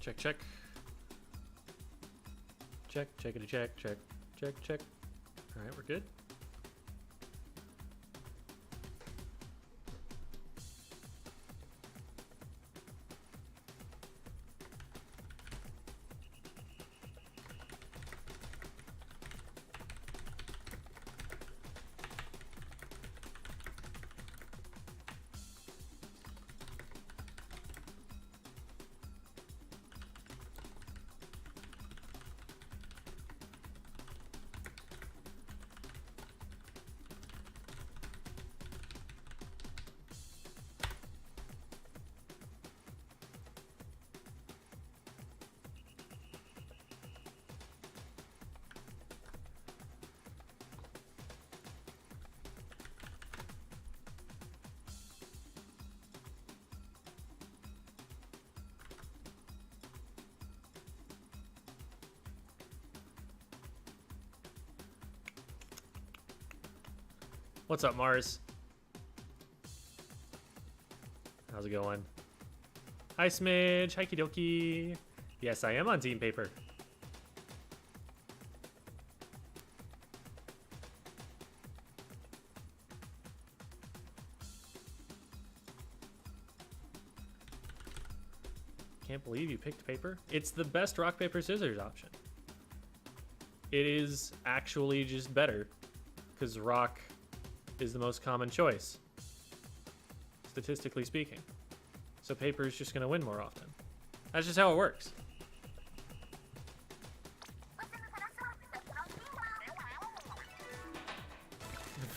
Check, check. Check, checkity check, check, check, check. All right, we're good. What's up, Mars? How's it going? Hi, Smidge. Hi, Kidoki. Yes, I am on team paper. Can't believe you picked paper. It's the best rock, paper, scissors option. It is actually just better because rock is the most common choice, statistically speaking. So paper is just going to win more often. That's just how it works.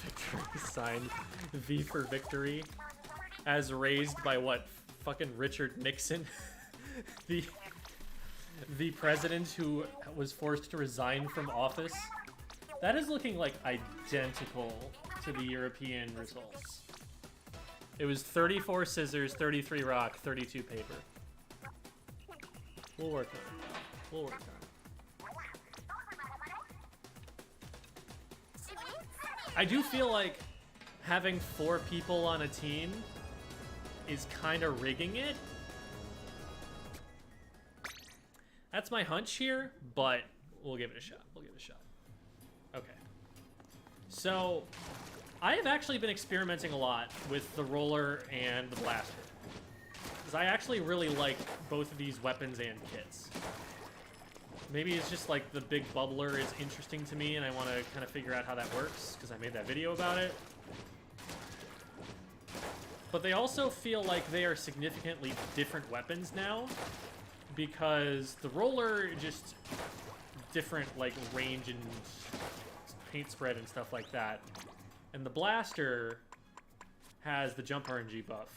Victory sign, V for victory, as raised by what? Fucking Richard Nixon, the president who was forced to resign from office. That is looking like identical to the European results. It was 34 scissors, 33 rock, 32 paper. We'll work on it. We'll work on it. I do feel like having 4 people on a team is kind of rigging it. That's my hunch here, but we'll give it a shot. We'll give it a shot. Okay. So, I have actually been experimenting a lot with the roller and the blaster, because I actually really like both of these weapons and kits. Maybe it's just like the big bubbler is interesting to me and I want to kind of figure out how that works, because I made that video about it. But they also feel like they are significantly different weapons now, because the roller just different like range and paint spread and stuff like that. And the blaster has the jump RNG buff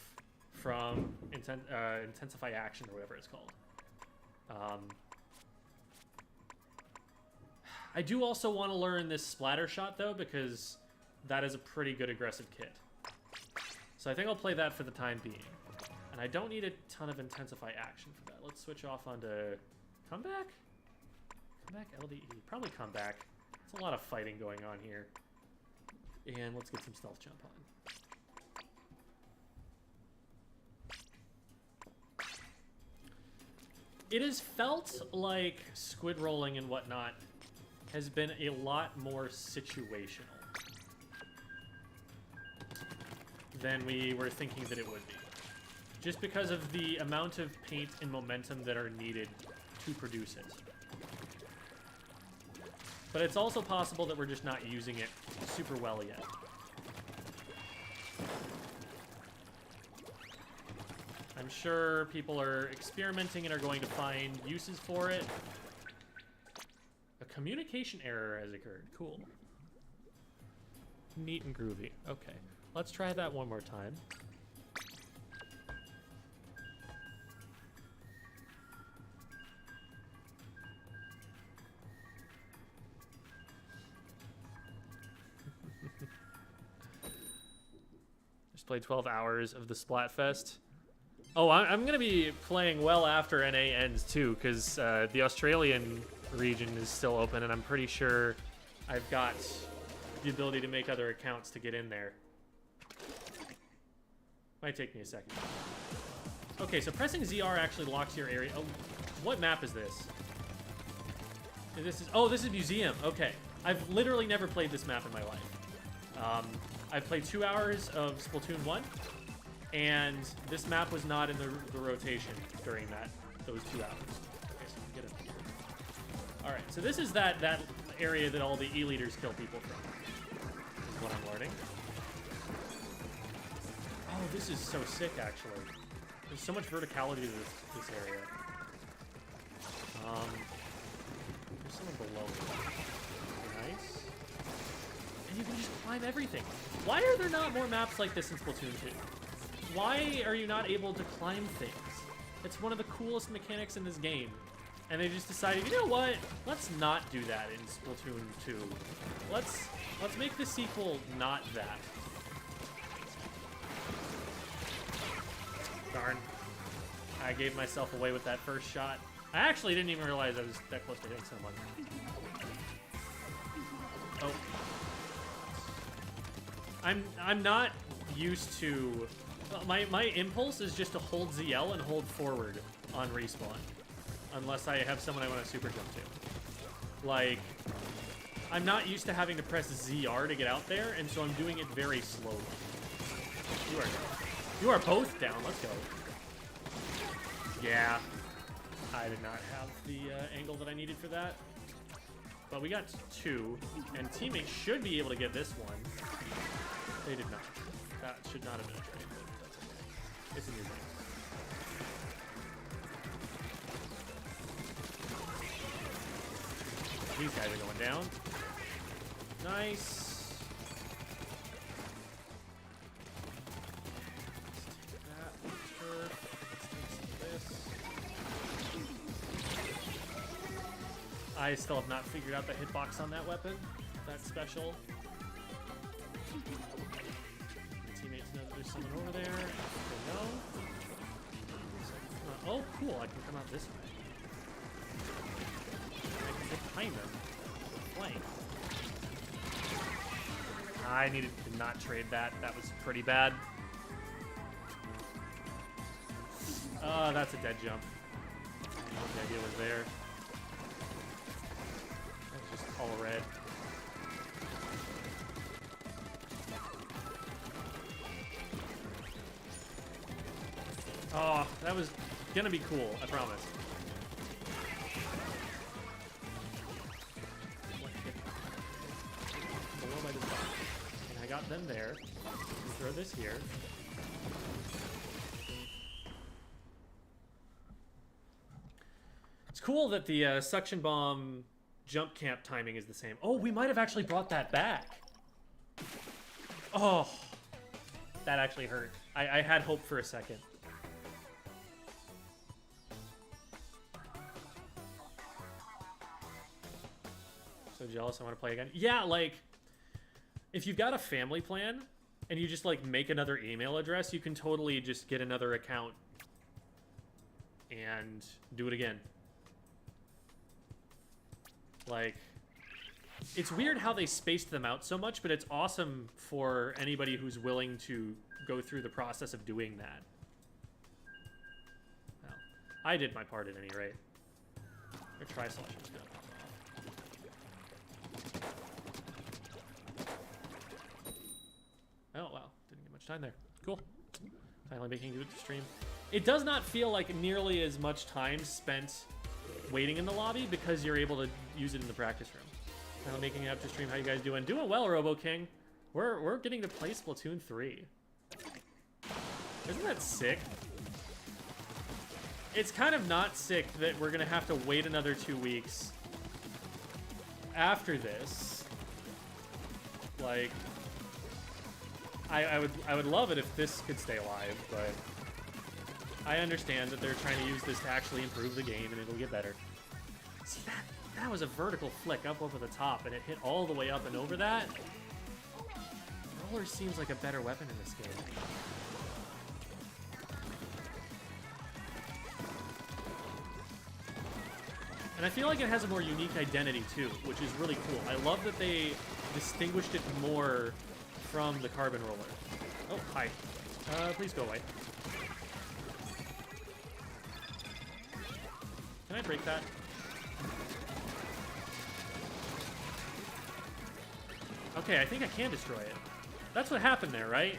from Intensify Action or whatever it's called. I do also want to learn this splatter shot though, because that is a pretty good aggressive kit. So I think I'll play that for the time being. And I don't need a ton of Intensify Action for that. Let's switch off onto Comeback? Comeback LDE. Probably Comeback. It's a lot of fighting going on here. And let's get some stealth jump on. It has felt like squid rolling and whatnot has been a lot more situational than we were thinking that it would be. Just because of the amount of paint and momentum that are needed to produce it. But it's also possible that we're just not using it super well yet. I'm sure people are experimenting and are going to find uses for it. A communication error has occurred. Cool. Neat and groovy. Okay, let's try that one more time. Just played 12 hours of the Splatfest. Oh, I'm going to be playing well after NA ends too, because the Australian region is still open, and I'm pretty sure I've got the ability to make other accounts to get in there. Might take me a second. Okay, so pressing ZR actually locks your area. Oh, What map is this? This is Museum. Okay. I've literally never played this map in my life. I've played 2 hours of Splatoon 1, and this map was not in the rotation during those 2 hours. Okay, so we get up here. All right, so this is that area that all the E-leaders kill people from. Is what I'm learning. Oh, this is so sick, actually. There's so much verticality to this area. There's someone below me. Nice. And you can just climb everything. Why are there not more maps like this in Splatoon 2? Why are you not able to climb things? It's one of the coolest mechanics in this game. And they just decided, you know what? Let's not do that in Splatoon 2. Let's make the sequel not that. Darn. I gave myself away with that first shot. I actually didn't even realize I was that close to hitting someone. Oh. I'm not used to... My impulse is just to hold ZL and hold forward on respawn. Unless I have someone I want to super jump to. Like, I'm not used to having to press ZR to get out there, and so I'm doing it very slowly. You are both down. Let's go. Yeah. I did not have the angle that I needed for that. But we got 2, and teammates should be able to get this one. They did not. That should not have been a trade, but that's okay. It's a new game. These guys are going down. Nice. Let's take that. Sure. Let's take some of this. I still have not figured out the hitbox on that weapon. That's special. My teammates know that there's someone over there. They know. Oh, cool. I can come out this way. Behind them. Flank. I needed to not trade that. That was pretty bad. That's a dead jump. The idea was there. That's just all red. Oh, that was gonna be cool, I promise. And I got them there. Throw this here. It's cool that the suction bomb jump camp timing is the same. Oh, we might have actually brought that back. Oh, that actually hurt. I had hope for a second. So jealous, I want to play again. Yeah, like, if you've got a family plan and you just, like, make another email address, you can totally just get another account and do it again. Like, it's weird how they spaced them out so much, but it's awesome for anybody who's willing to go through the process of doing that. Well, I did my part at any rate. Or try slash was gonna pop off. Oh, wow. Didn't get much time there. Cool. Finally making it to stream. It does not feel like nearly as much time spent waiting in the lobby because you're able to use it in the practice room. Finally making it up to stream. How you guys doing? Doing well, Robo King. We're getting to play Splatoon 3. Isn't that sick? It's kind of not sick that we're gonna have to wait another 2 weeks after this. Like, I would love it if this could stay alive, but I understand that they're trying to use this to actually improve the game and it'll get better. See, that was a vertical flick up over the top and it hit all the way up and over that. Roller seems like a better weapon in this game. And I feel like it has a more unique identity too, which is really cool. I love that they distinguished it more from the carbon roller. Oh, hi. Please go away. Can I break that? Okay, I think I can destroy it. That's what happened there, right?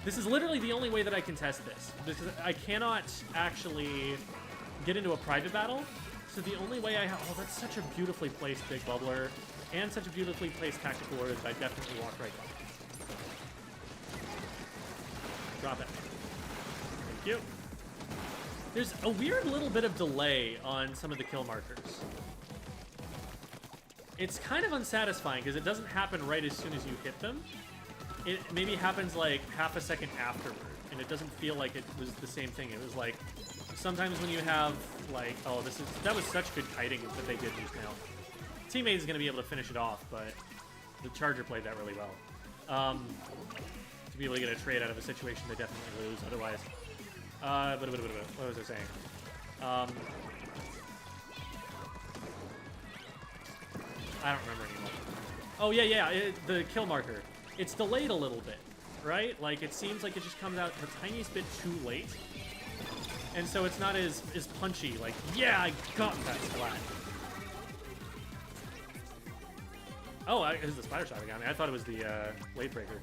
This is literally the only way that I can test this. Because I cannot actually get into a private battle. So the only way I have... Oh, that's such a beautifully placed big bubbler. And such a beautifully placed tactical order that I definitely walk right by. Drop it. Thank you. There's a weird little bit of delay on some of the kill markers. It's kind of unsatisfying because it doesn't happen right as soon as you hit them. It maybe happens like half a second afterward, and it doesn't feel like it was the same thing. It was like sometimes when you have like, oh, that was such good kiting that they did just now. Teammate is going to be able to finish it off, but the Charger played that really well. To be able to get a trade out of a situation they definitely lose otherwise. What was I saying? I don't remember anymore. Oh, yeah, the kill marker. It's delayed a little bit, right? Like, it seems like it just comes out the tiniest bit too late. And so it's not as punchy, like, yeah, I got that splat. Oh, it was the spider shot that got me. I thought it was the late breaker.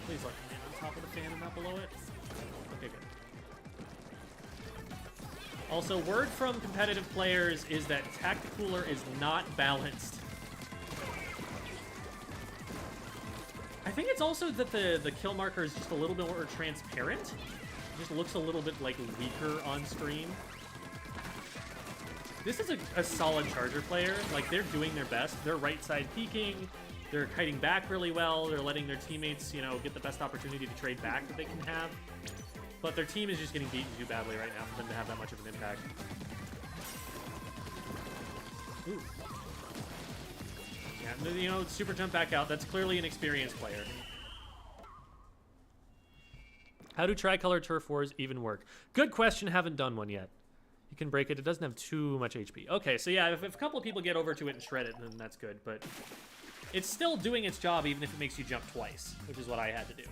Please let me land on top of the fan and not below it. Okay, good. Also, word from competitive players is that Tacticooler is not balanced. I think it's also that the kill marker is just a little bit more transparent. It just looks a little bit like weaker on screen. This is a solid Charger player. Like, they're doing their best. They're right side peeking. They're kiting back really well. They're letting their teammates, you know, get the best opportunity to trade back that they can have. But their team is just getting beaten too badly right now for them to have that much of an impact. Ooh. Yeah, you know, super jump back out. That's clearly an experienced player. How do Tricolor Turf Wars even work? Good question. Haven't done one yet. You can break it. It doesn't have too much HP. Okay, so yeah, if a couple of people get over to it and shred it, then that's good. But it's still doing its job even if it makes you jump twice, which is what I had to do.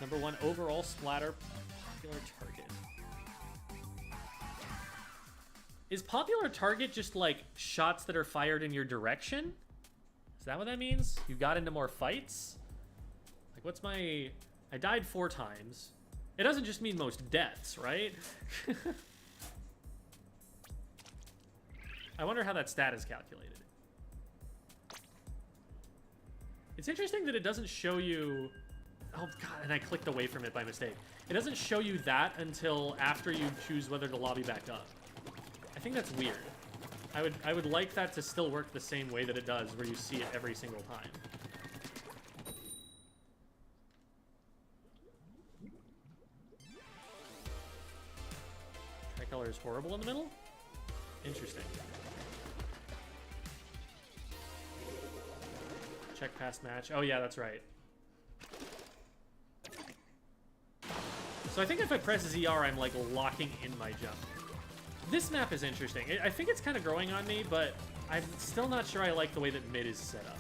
Number 1 overall splatter, popular target. Is popular target just like shots that are fired in your direction? Is that what that means? You got into more fights? Like, what's my... I died 4 times. It doesn't just mean most deaths, right? I wonder how that stat is calculated. It's interesting that it doesn't show you... Oh, God, and I clicked away from it by mistake. It doesn't show you that until after you choose whether to lobby back up. I think that's weird. I would like that to still work the same way that it does, where you see it every single time. Tricolor is horrible in the middle? Interesting. Check past match. Oh, yeah, that's right. So I think if I press ZR, I'm, like, locking in my jump. This map is interesting. I think it's kind of growing on me, but I'm still not sure I like the way that mid is set up.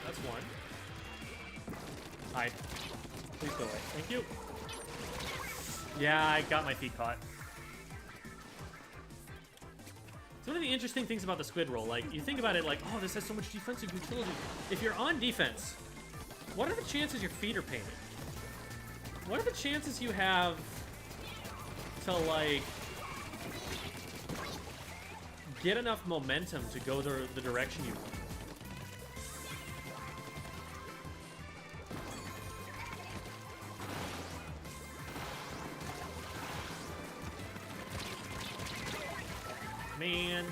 That's one. Hi. Please go away. Thank you. Yeah, I got my feet caught. It's one of the interesting things about the squid roll. Like, you think about it like, oh, this has so much defensive utility. If you're on defense, what are the chances your feet are painted? What are the chances you have to, like, get enough momentum to go the direction you want? Man.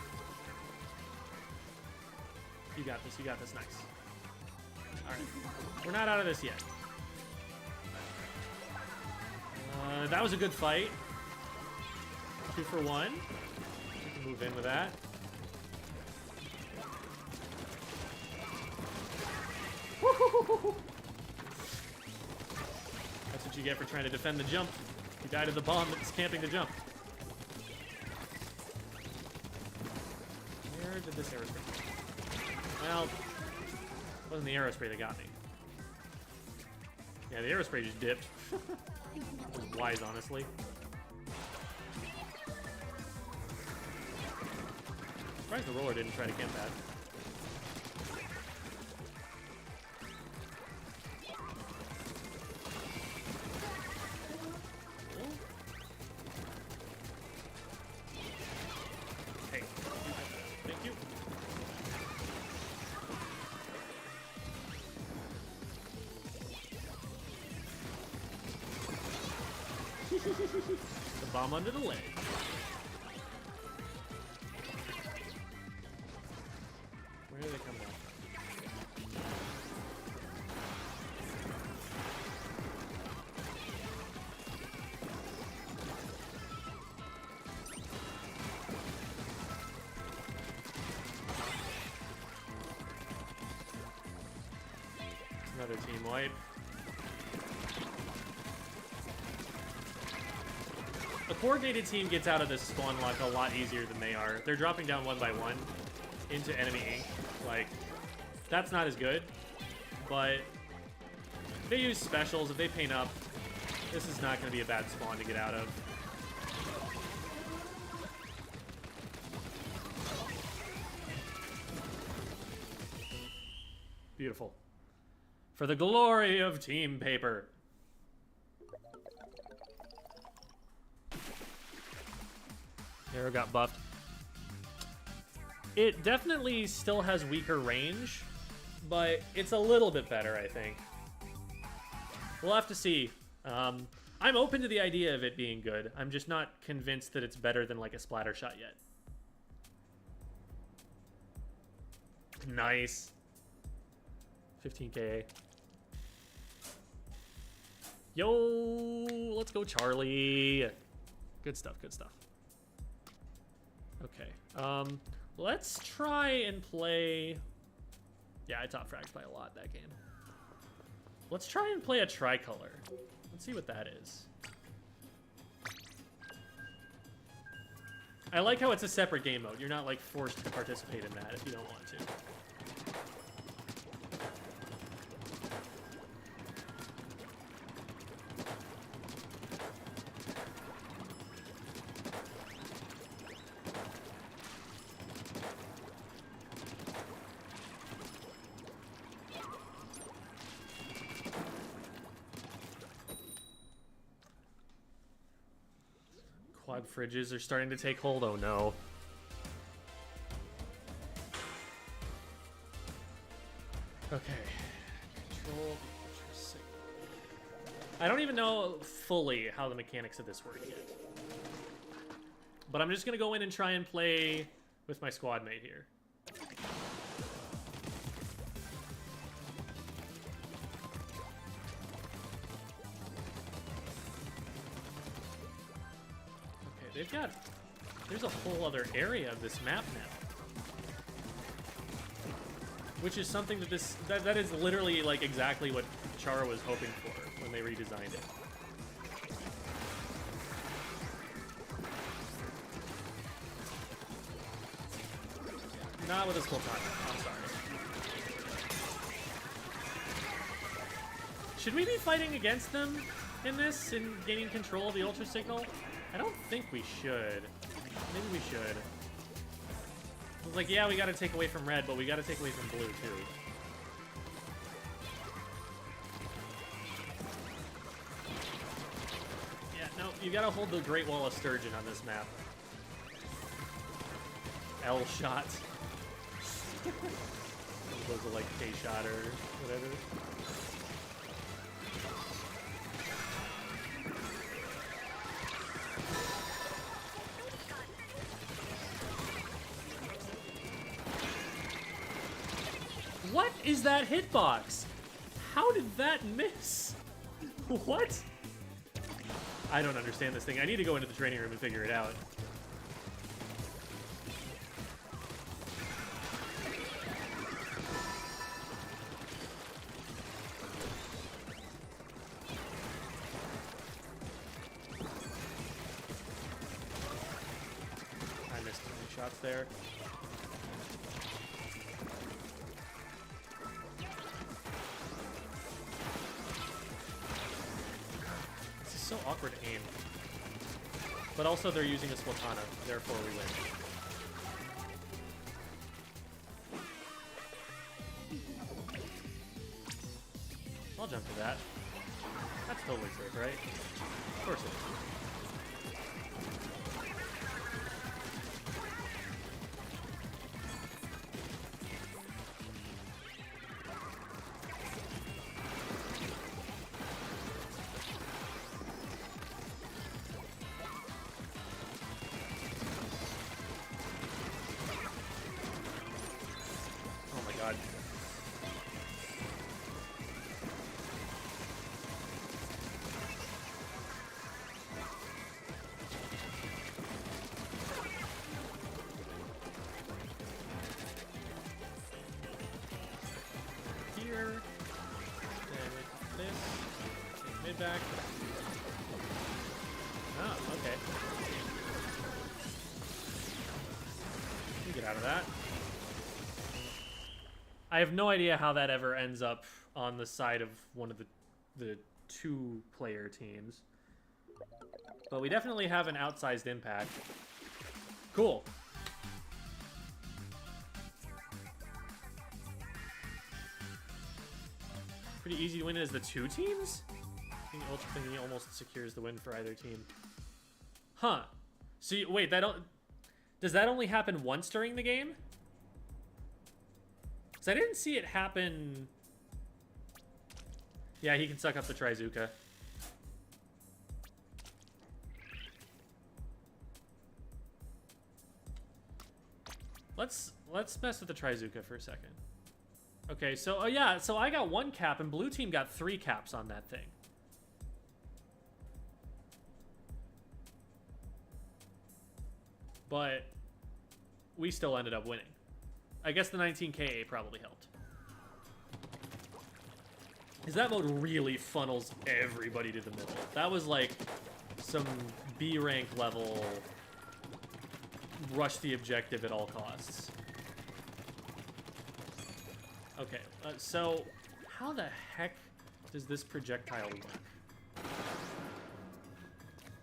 You got this, nice. Alright, we're not out of this yet. That was a good fight. 2 for 1. We can move in with that. That's what you get for trying to defend the jump. You died to the bomb that's camping the jump. Where did this arrow go? Well, It wasn't the aerospray that got me. Yeah, the aerospray just dipped. It was wise, honestly. Surprised the roller didn't try to camp that. Hey, thank you. The bomb under the leg. Where do they come from? Another team wipe. A coordinated team gets out of this spawn lock a lot easier than they are. They're dropping down one by one into enemy ink. Like, that's not as good. But if they use specials, if they paint up, this is not going to be a bad spawn to get out of. Beautiful. For the glory of team paper. Gyro got buffed. It definitely still has weaker range, but it's a little bit better, I think. We'll have to see. I'm open to the idea of it being good. I'm just not convinced that it's better than like a splatter shot yet. Nice. 15K. Yo, let's go, Charlie. Good stuff, good stuff. Okay, let's try and play... Yeah, I top fragged by a lot that game. Let's try and play a Tricolor. Let's see what that is. I like how it's a separate game mode. You're not, like, forced to participate in that if you don't want to. Quad fridges are starting to take hold. Oh no. Okay. Control. I don't even know fully how the mechanics of this work yet. But I'm just gonna go in and try and play with my squad mate here. They've got... There's a whole other area of this map now. Which is something that this... That is literally, like, exactly what Chara was hoping for when they redesigned it. Not with a Splattana. I'm sorry. Should we be fighting against them in this, in gaining control of the Ultra Signal? I don't think we should. Maybe we should. It's like, yeah, we gotta take away from red, but we gotta take away from blue, too. Yeah, no, you gotta hold the Great Wall of Sturgeon on this map. L shot. Those are like K shot or whatever. What is that hitbox? How did that miss? What? I don't understand this thing. I need to go into the training room and figure it out. I missed too many shots there. so awkward to aim. But also they're using a Splattana, therefore we win. I'll jump to that. That's totally safe, right? Of course it is. Oh my god. Here. And with this. Take mid back. Oh, okay. You get out of that. I have no idea how that ever ends up on the side of one of the two-player teams. But we definitely have an outsized impact. Cool. Pretty easy to win as the two teams? I think Ultra Thingy almost secures the win for either team. Huh. So, wait, does that only happen once during the game? Because I didn't see it happen... Yeah, he can suck up the Trizuka. Let's mess with the Trizuka for a second. Okay, so, oh yeah, so I got 1 cap and blue team got 3 caps on that thing. But we still ended up winning. I guess the 19KA probably helped. Because that mode really funnels everybody to the middle. That was like some B rank level rush the objective at all costs. Okay, so how the heck does this projectile work?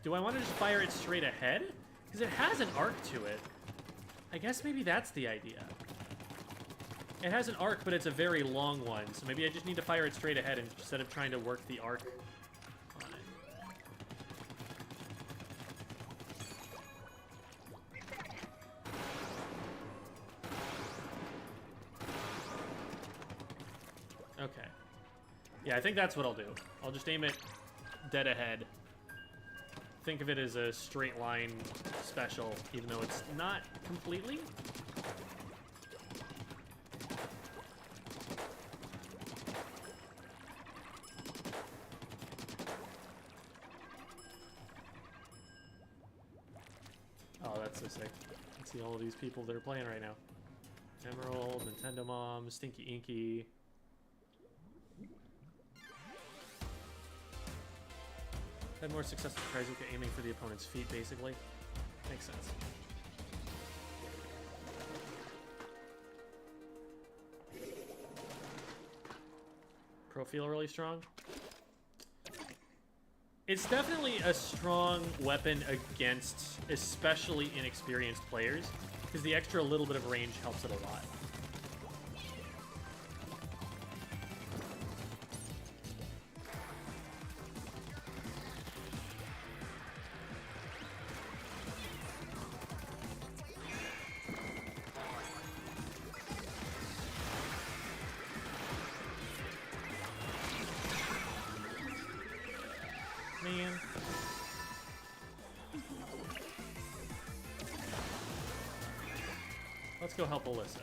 Do I want to just fire it straight ahead? Because it has an arc to it. I guess maybe that's the idea. It has an arc, but it's a very long one, so maybe I just need to fire it straight ahead instead of trying to work the arc on it. Okay. Yeah, I think that's what I'll do. I'll just aim it dead ahead. Think of it as a straight line special, even though it's not completely. Oh, that's so sick. Let's see all of these people that are playing right now. Emerald, Nintendo Mom, Stinky Inky. Had more success with Trizuka aiming for the opponent's feet, basically. Makes sense. Pro feel really strong? It's definitely a strong weapon against especially inexperienced players, because the extra little bit of range helps it a lot. Man. Let's go help Alyssa.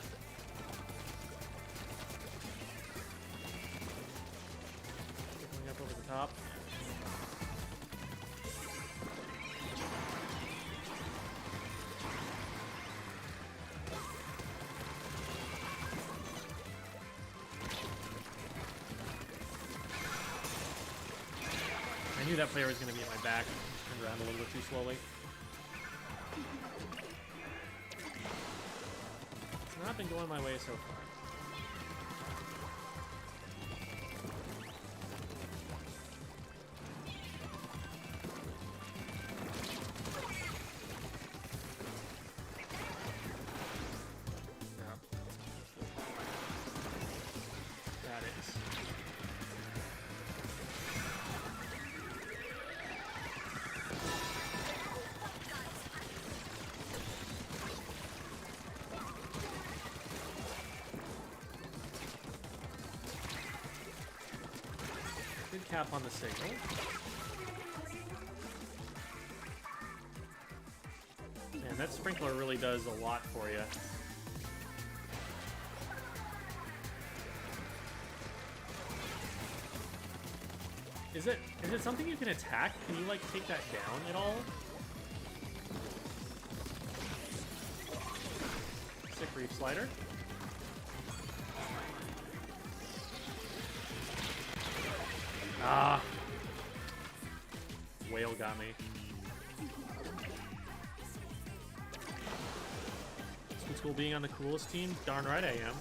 Going up over the top. I knew that player was going to be at my back. Turned around a little bit too slowly. It's not been going my way so far. cap on the signal. Man, that sprinkler really does a lot for you. Is it something you can attack? Can you, like, take that down at all? Sick reef slider. Ah! Whale got me. It's cool being on the coolest team. Darn right I am.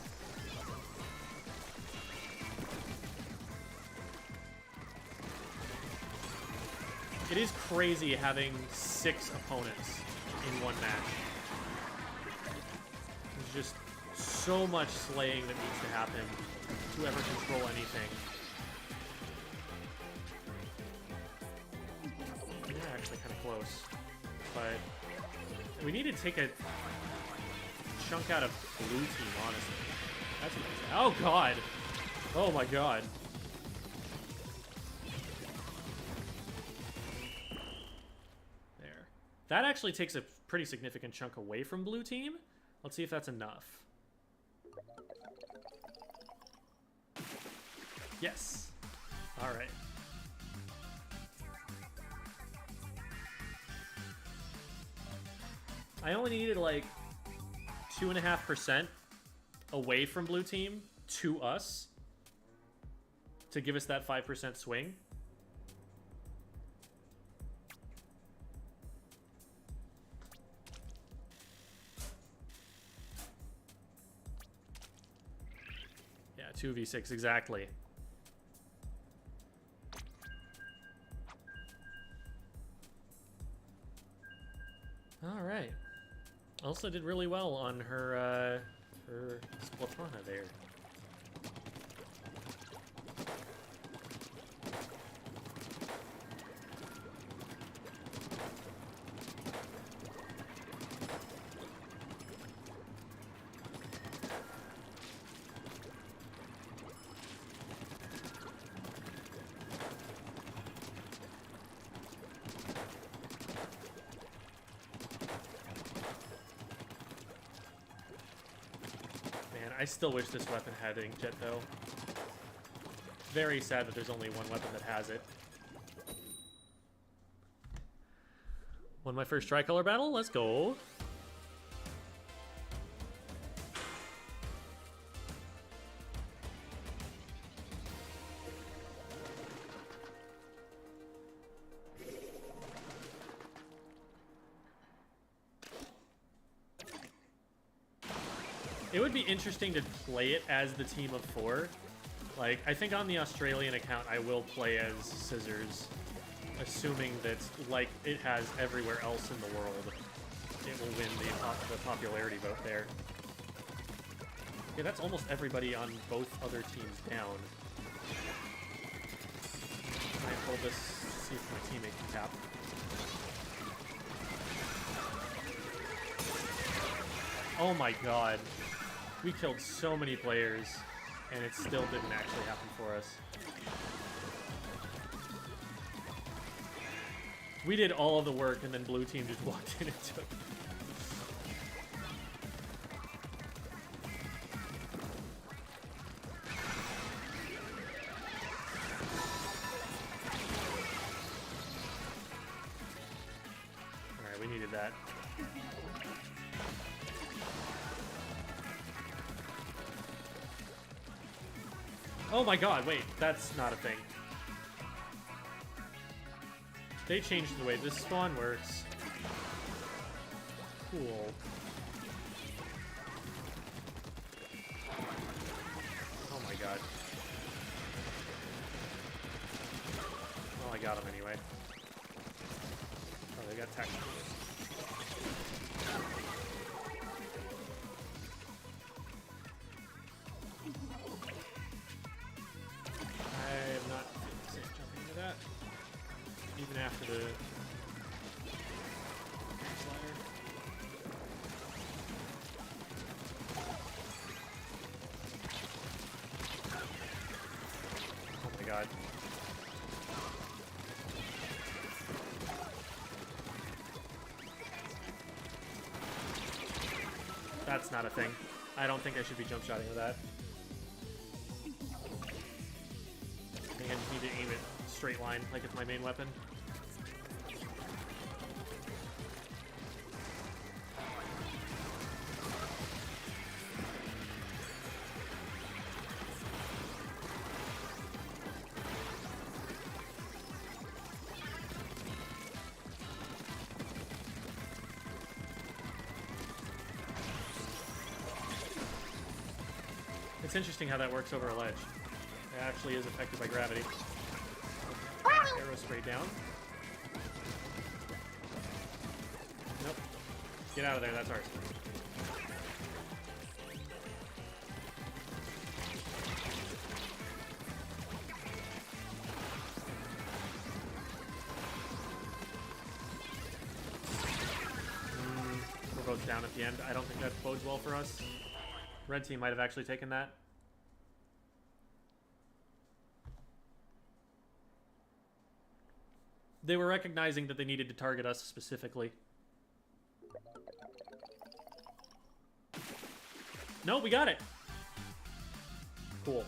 It is crazy having 6 opponents in one match. There's just so much slaying that needs to happen to ever control anything. Yeah, actually kind of close. But we need to take a chunk out of blue team, honestly. That's what it's, oh god! Oh my god. That actually takes a pretty significant chunk away from blue team. Let's see if that's enough. Yes. All right. I only needed like 2.5% away from blue team to us to give us that 5% swing. Yeah, 2v6 exactly. All right. Elsa did really well on her Splattana there. I still wish this weapon had inkjet, though. Very sad that there's only one weapon that has it. Won my first Tricolor battle? Let's go. It would be interesting to play it as the team of 4. Like, I think on the Australian account I will play as Scissors, assuming that, like it has everywhere else in the world, it will win the popularity vote there. Yeah, that's almost everybody on both other teams down. I hold this, see if my teammate can cap. Oh my god. We killed so many players, and it still didn't actually happen for us. We did all of the work, and then blue team just walked in and took it. Alright, we needed that. Oh my god, wait, that's not a thing. They changed the way this spawn works. Cool. Oh my god. Well, I got him anyway. Oh, they got tech. Even after the slider. that's not a thing. I don't think I should be jump shotting with that. I think I just need to aim it straight line, like it's my main weapon. It's interesting how that works over a ledge. It actually is affected by gravity. Arrow straight down. Nope. Get out of there, that's ours. We're both down at the end. I don't think that bodes well for us. Red team might have actually taken that. They were recognizing that they needed to target us specifically. No, we got it. Cool.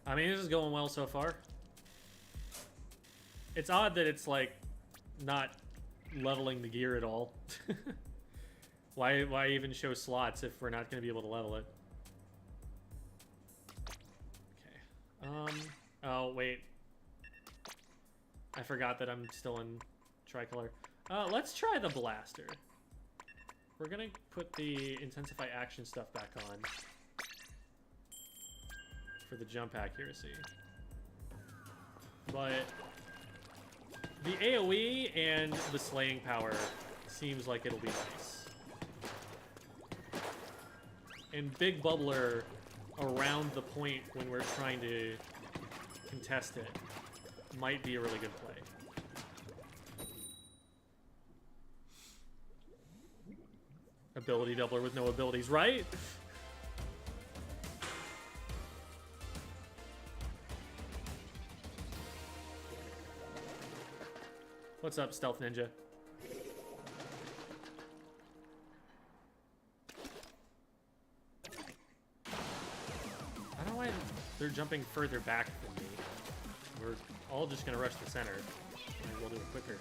I mean, this is going well so far. It's odd that it's, like, not leveling the gear at all. Why even show slots if we're not going to be able to level it? Okay. Oh, wait. I forgot that I'm still in Tricolor. Let's try the blaster. We're going to put the intensify action stuff back on for the jump accuracy. But the AoE and the slaying power seems like it'll be nice. And Big Bubbler around the point when we're trying to contest it might be a really good play. Ability doubler with no abilities, right? What's up, Stealth Ninja? I don't know why they're jumping further back than me. We're all just gonna rush the center, and we'll do it quicker.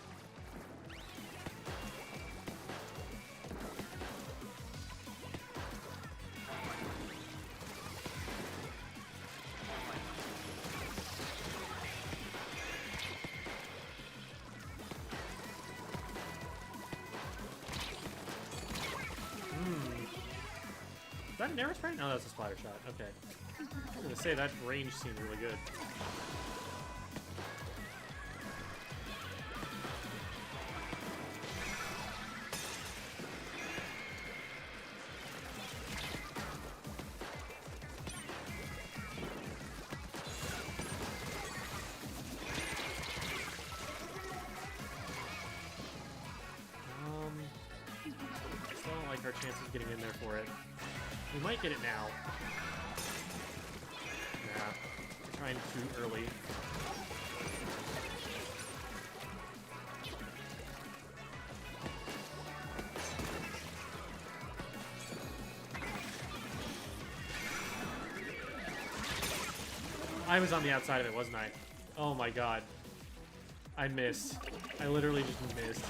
Is that an arrow spray? No, that's a splatter shot. Okay. I was gonna say that range seemed really good. Still don't like our chances of getting in there for it. We might get it now. Nah, we're trying too early. I was on the outside of it, wasn't I? Oh my god. I missed. I literally just missed.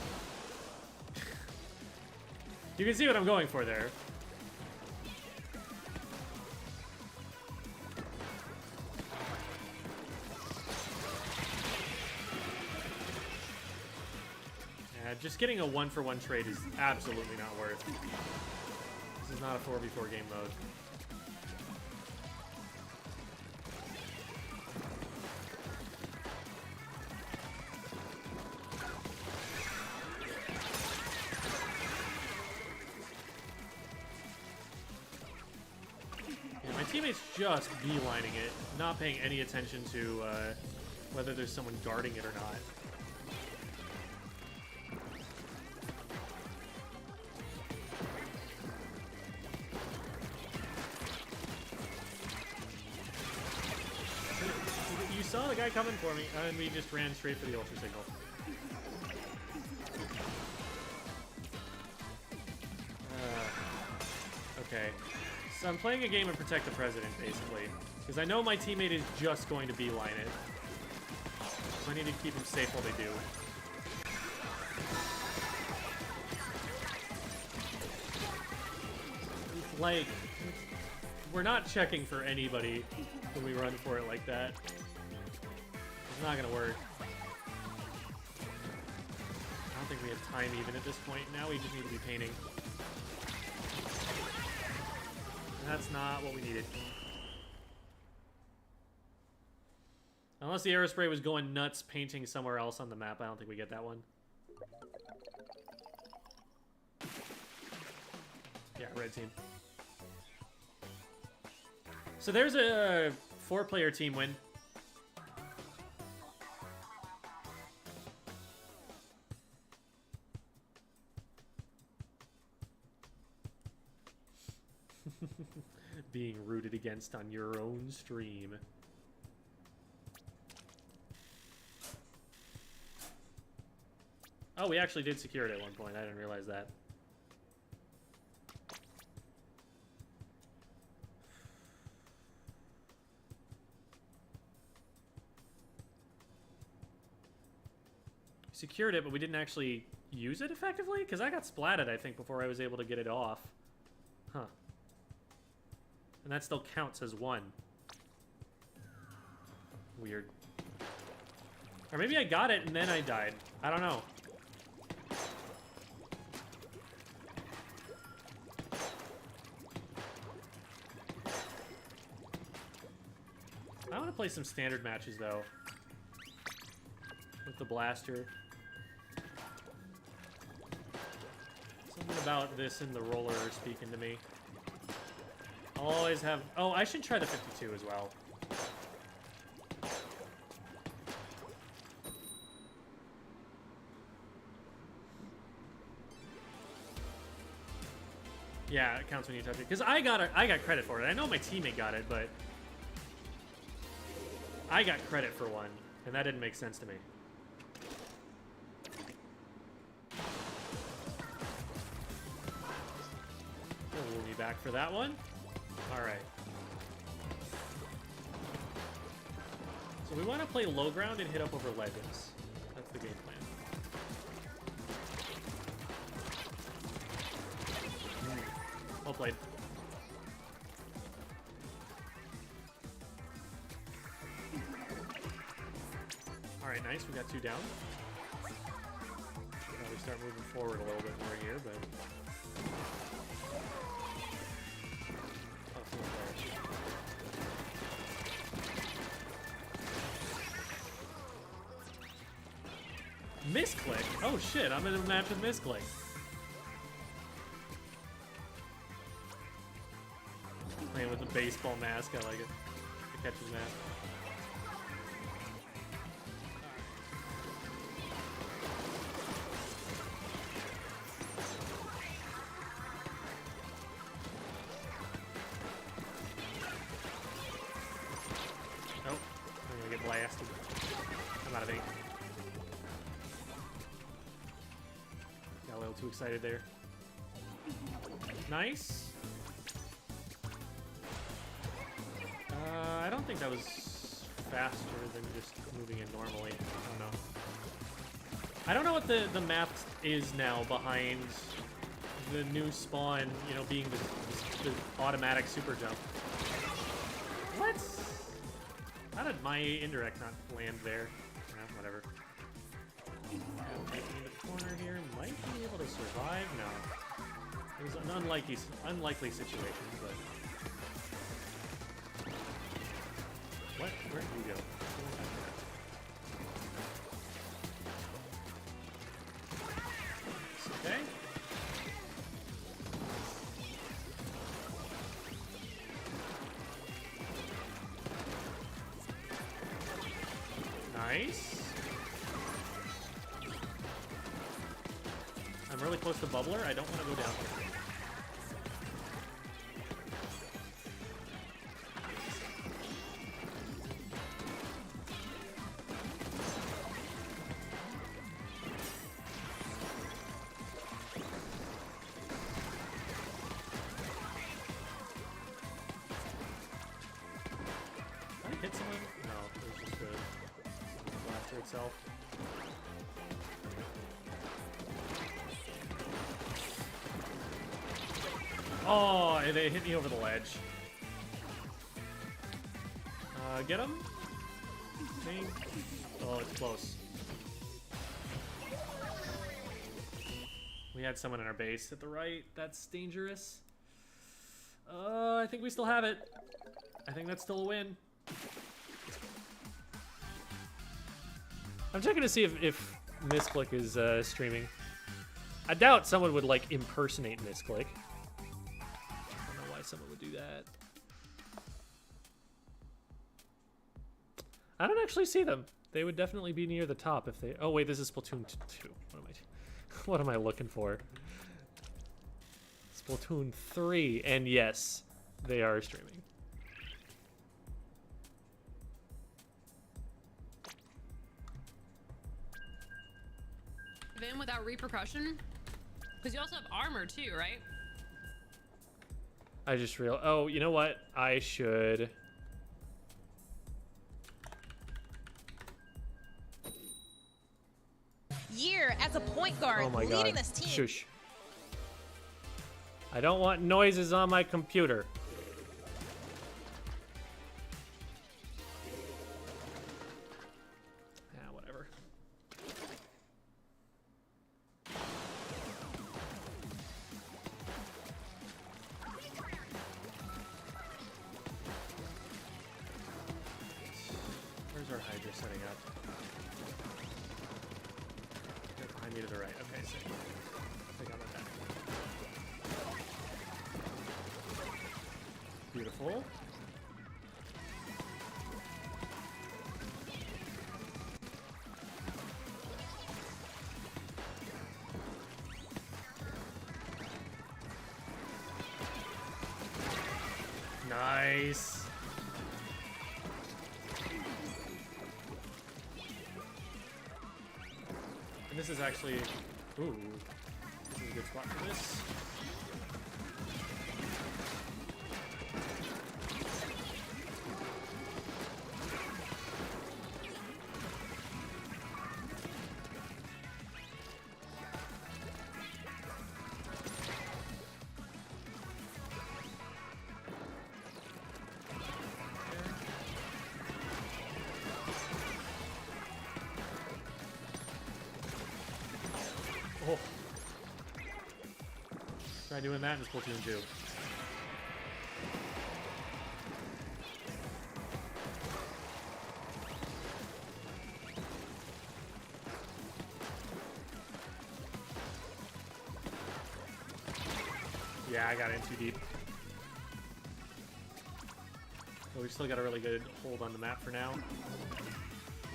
You can see what I'm going for there. Just getting a 1-for-1 trade is absolutely not worth. This is not a 4v4 game mode. Yeah, my teammates just beelining it, not paying any attention to whether there's someone guarding it or not. saw the guy coming for me, and we just ran straight for the ultra signal. Okay. So I'm playing a game of Protect the President, basically. Because I know my teammate is just going to beeline it. So I need to keep him safe while they do. Like, we're not checking for anybody when we run for it like that. It's not gonna work. I don't think we have time even at this point. Now we just need to be painting. That's not what we needed. Unless the aerospray was going nuts painting somewhere else on the map, I don't think we get that one. Yeah, red team. So there's a 4-player team win. Being rooted against on your own stream. Oh, we actually did secure it at one point. I didn't realize that. Secured it, but we didn't actually use it effectively? Because I got splatted, I think, before I was able to get it off. Huh. And that still counts as one. Weird. Or maybe I got it and then I died. I don't know. I want to play some standard matches, though. With the blaster. Something about this and the roller are speaking to me. I'll always have... Oh, I should try the 52 as well. Yeah, it counts when you touch it. Because I got credit for it. I know my teammate got it, but... I got credit for one, and that didn't make sense to me. We'll be back for that one. Alright. So we want to play low ground and hit up over ledges. That's the game plan. Well played. Alright, nice. We got 2 down. Now we start moving forward a little bit more here, but... Misclick? Oh shit, I'm in a match with Misclick. Playing with a baseball mask, I like it. The catcher's mask. Oh, I'm gonna get blasted. I'm out of ink. Got a little too excited there. Nice. I don't think that was faster than just moving in normally. I don't know. I don't know what the map is now behind the new spawn, you know, being the automatic super jump. What? How did my indirect not land there? Whatever. Taking the corner here, might be able to survive. No, it was an unlikely situation, but. What? Where did you go? Okay. Nice. I'm really close to Bubbler. I don't want to go down here. himself. Oh, they hit me over the ledge. Get him? Maybe? Oh, it's close. We had someone in our base at the right. That's dangerous. I think we still have it. I think that's still a win. I'm checking to see if Misclick is streaming. I doubt someone would like impersonate Misclick. I don't know why someone would do that. I don't actually see them. They would definitely be near the top if they... Oh wait, this is Splatoon 2. What am I looking for? Splatoon 3, and yes, they are streaming. Then without repercussion? Because you also have armor too, right? I just realized... Oh, you know what? I should... Year as a point guard, oh my leading God. this team. Shush. I don't want noises on my computer. Yeah, whatever. Where's our Hydra setting up? Behind me to the right. Okay, sick. I got my back. Beautiful. Nice. And this is actually, ooh, this is a good spot for this. Oh. Try doing that in Splatoon 2. Yeah, I got in too deep. But we've still got a really good hold on the map for now.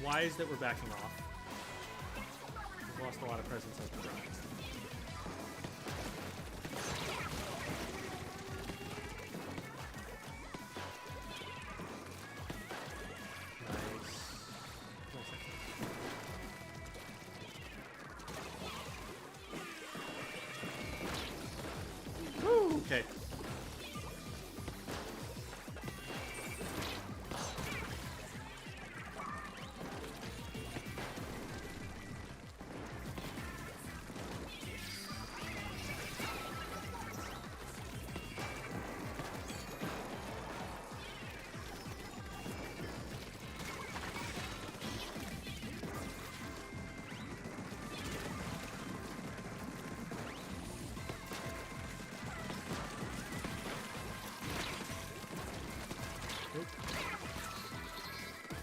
Wise that we're backing off. We've lost a lot of presence up front. Okay.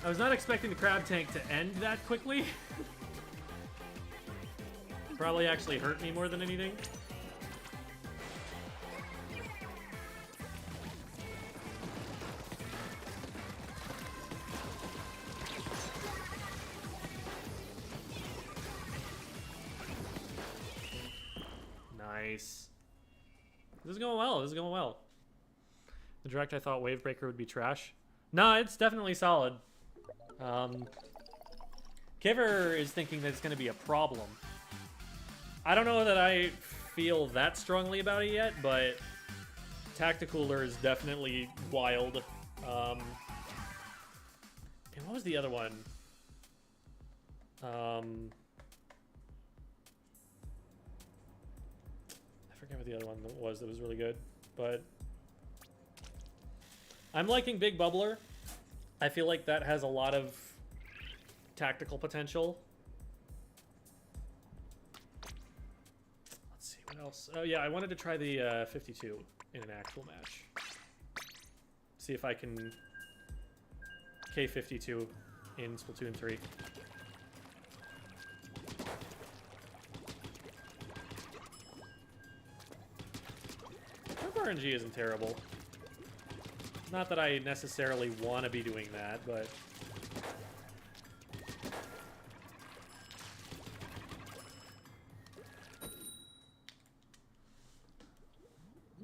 I was not expecting the crab tank to end that quickly. Probably actually hurt me more than anything. Nice. This is going well. This is going well. The direct, I thought Wavebreaker would be trash. No, it's definitely solid. Kiver is thinking that it's going to be a problem. I don't know that I feel that strongly about it yet, but Tacticooler is definitely wild. And what was the other one? I forget what the other one was that was really good, but I'm liking Big Bubbler. I feel like that has a lot of tactical potential. Let's see, what else? Oh yeah, I wanted to try the 52 in an actual match. See if I can K52 in Splatoon 3. RNG isn't terrible. Not that I necessarily want to be doing that, but...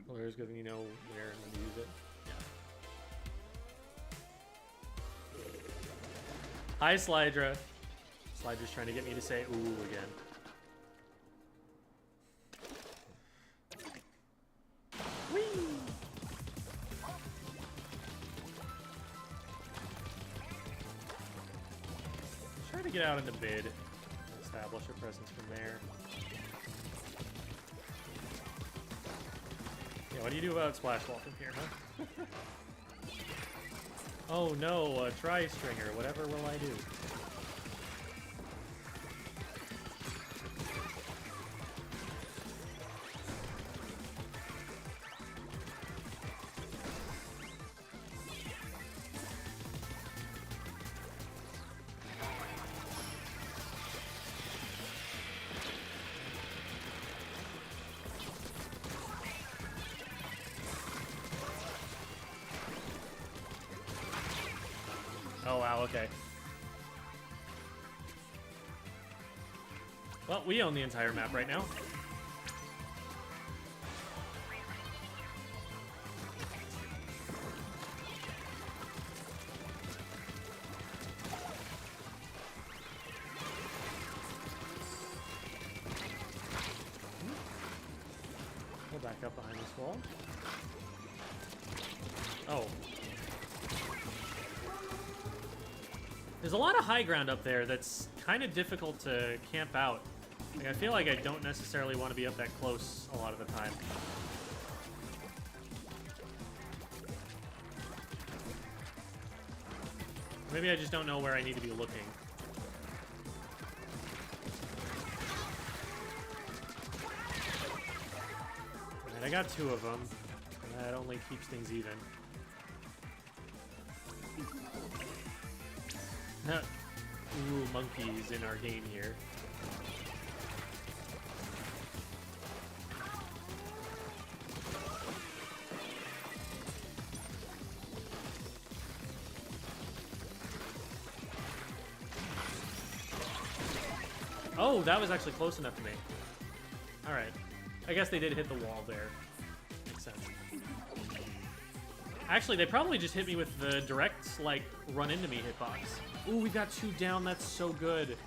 Lawyer's giving you know where and when to use it. Yeah. Hi, Slydra. Slydra's trying to get me to say ooh again. Get out into mid, establish a presence from there. Yeah, what do you do about splash wall from here, huh? Oh no, a tri-stringer. Whatever will I do? Oh, wow, okay. Well, we own the entire map right now. We'll back up behind this wall. Oh. There's a lot of high ground up there that's kind of difficult to camp out. Like, I feel like I don't necessarily want to be up that close a lot of the time. Maybe I just don't know where I need to be looking. And I got 2 of them. And that only keeps things even. Ooh, monkeys in our game here. Oh, that was actually close enough to me. Alright. I guess they did hit the wall there. Makes sense. Actually, they probably just hit me with the direct, like, run into me hitbox. Ooh, we got 2 down. That's so good. There's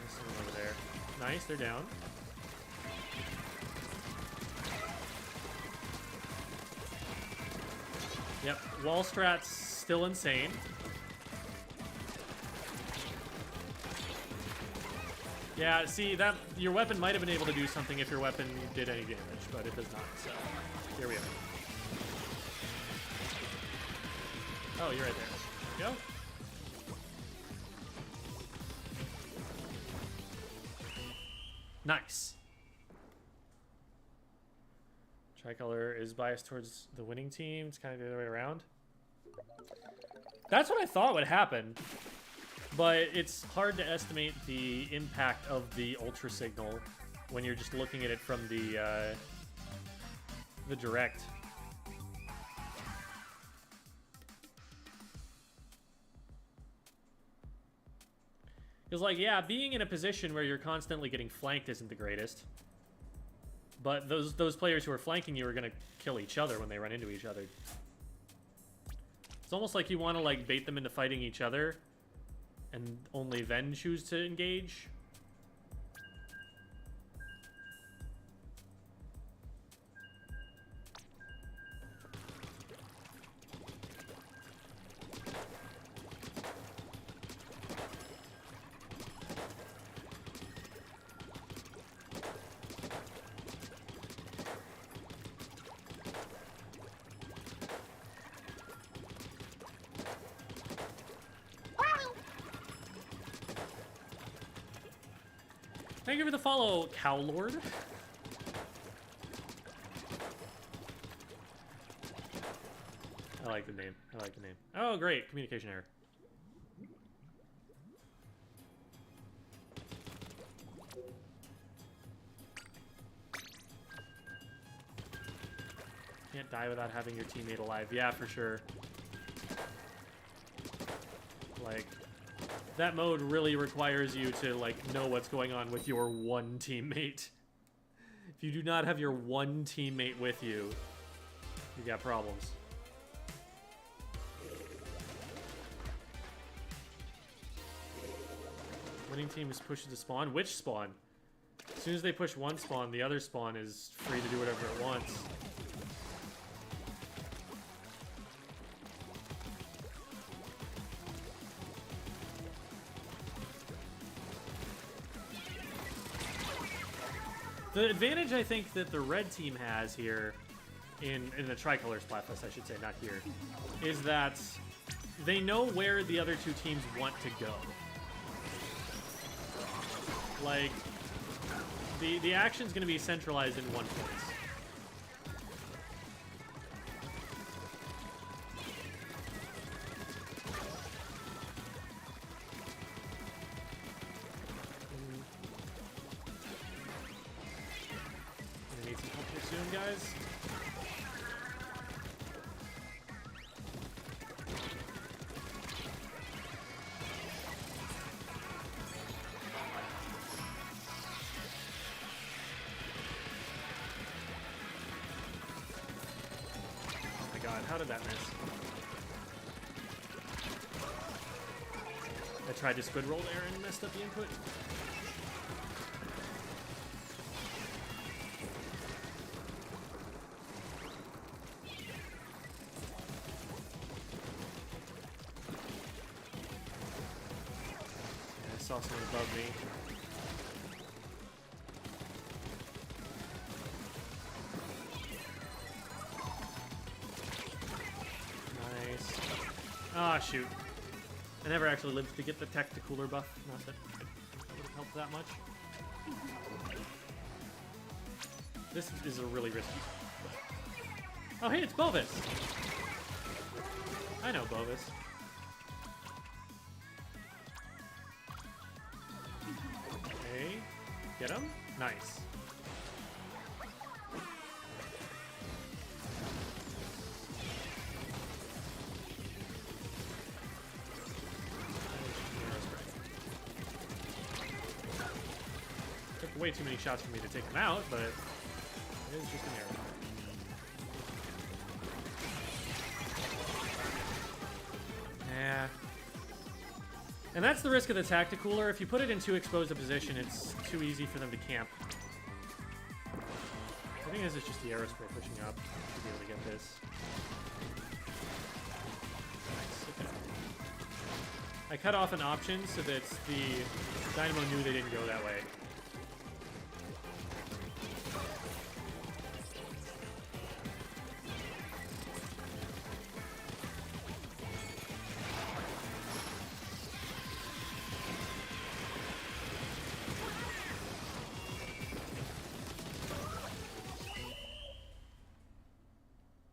someone over there. Nice, they're down. Yep, wall strat's still insane. Yeah, see, that your weapon might have been able to do something if your weapon did any damage, but it does not, so here we are. Oh, you're right there. There you go. Nice. Tricolor is biased towards the winning team. It's kind of the other way around. That's what I thought would happen. But it's hard to estimate the impact of the ultra signal when you're just looking at it from the direct. Because, like, yeah, being in a position where you're constantly getting flanked isn't the greatest. But those players who are flanking you are going to kill each other when they run into each other. It's almost like you want to, like, bait them into fighting each other and only then choose to engage. Thank you for the follow, Cow Lord. I like the name. I like the name. Oh, great. Communication error. Can't die without having your teammate alive. Yeah, for sure. Like, that mode really requires you to, like, know what's going on with your one teammate. If you do not have your one teammate with you, you got problems. Winning team is pushed to spawn. Which spawn? As soon as they push one spawn, the other spawn is free to do whatever it wants. The advantage I think that the red team has here, in the Tricolor Splatfest, I should say, not here, is that they know where the other two teams want to go. Like, the action's going to be centralized in one place. Gonna need some help here soon, guys. How did that miss? I tried to squid roll there and messed up the input. Yeah, I saw someone above me. Ah, shoot. I never actually lived to get the Tacticooler buff. Not that that would have helped that much. This is a really risky. Oh, hey, it's Bovis. I know Bovis. Okay. Get him? Nice. Way too many shots for me to take him out, but it is just an arrow. Yeah. And that's the risk of the Tacticooler. If you put it in too exposed a position, it's too easy for them to camp. I think this is just the aerospray pushing up to be able to get this. Nice, okay. I cut off an option so that the Dynamo knew they didn't go that way.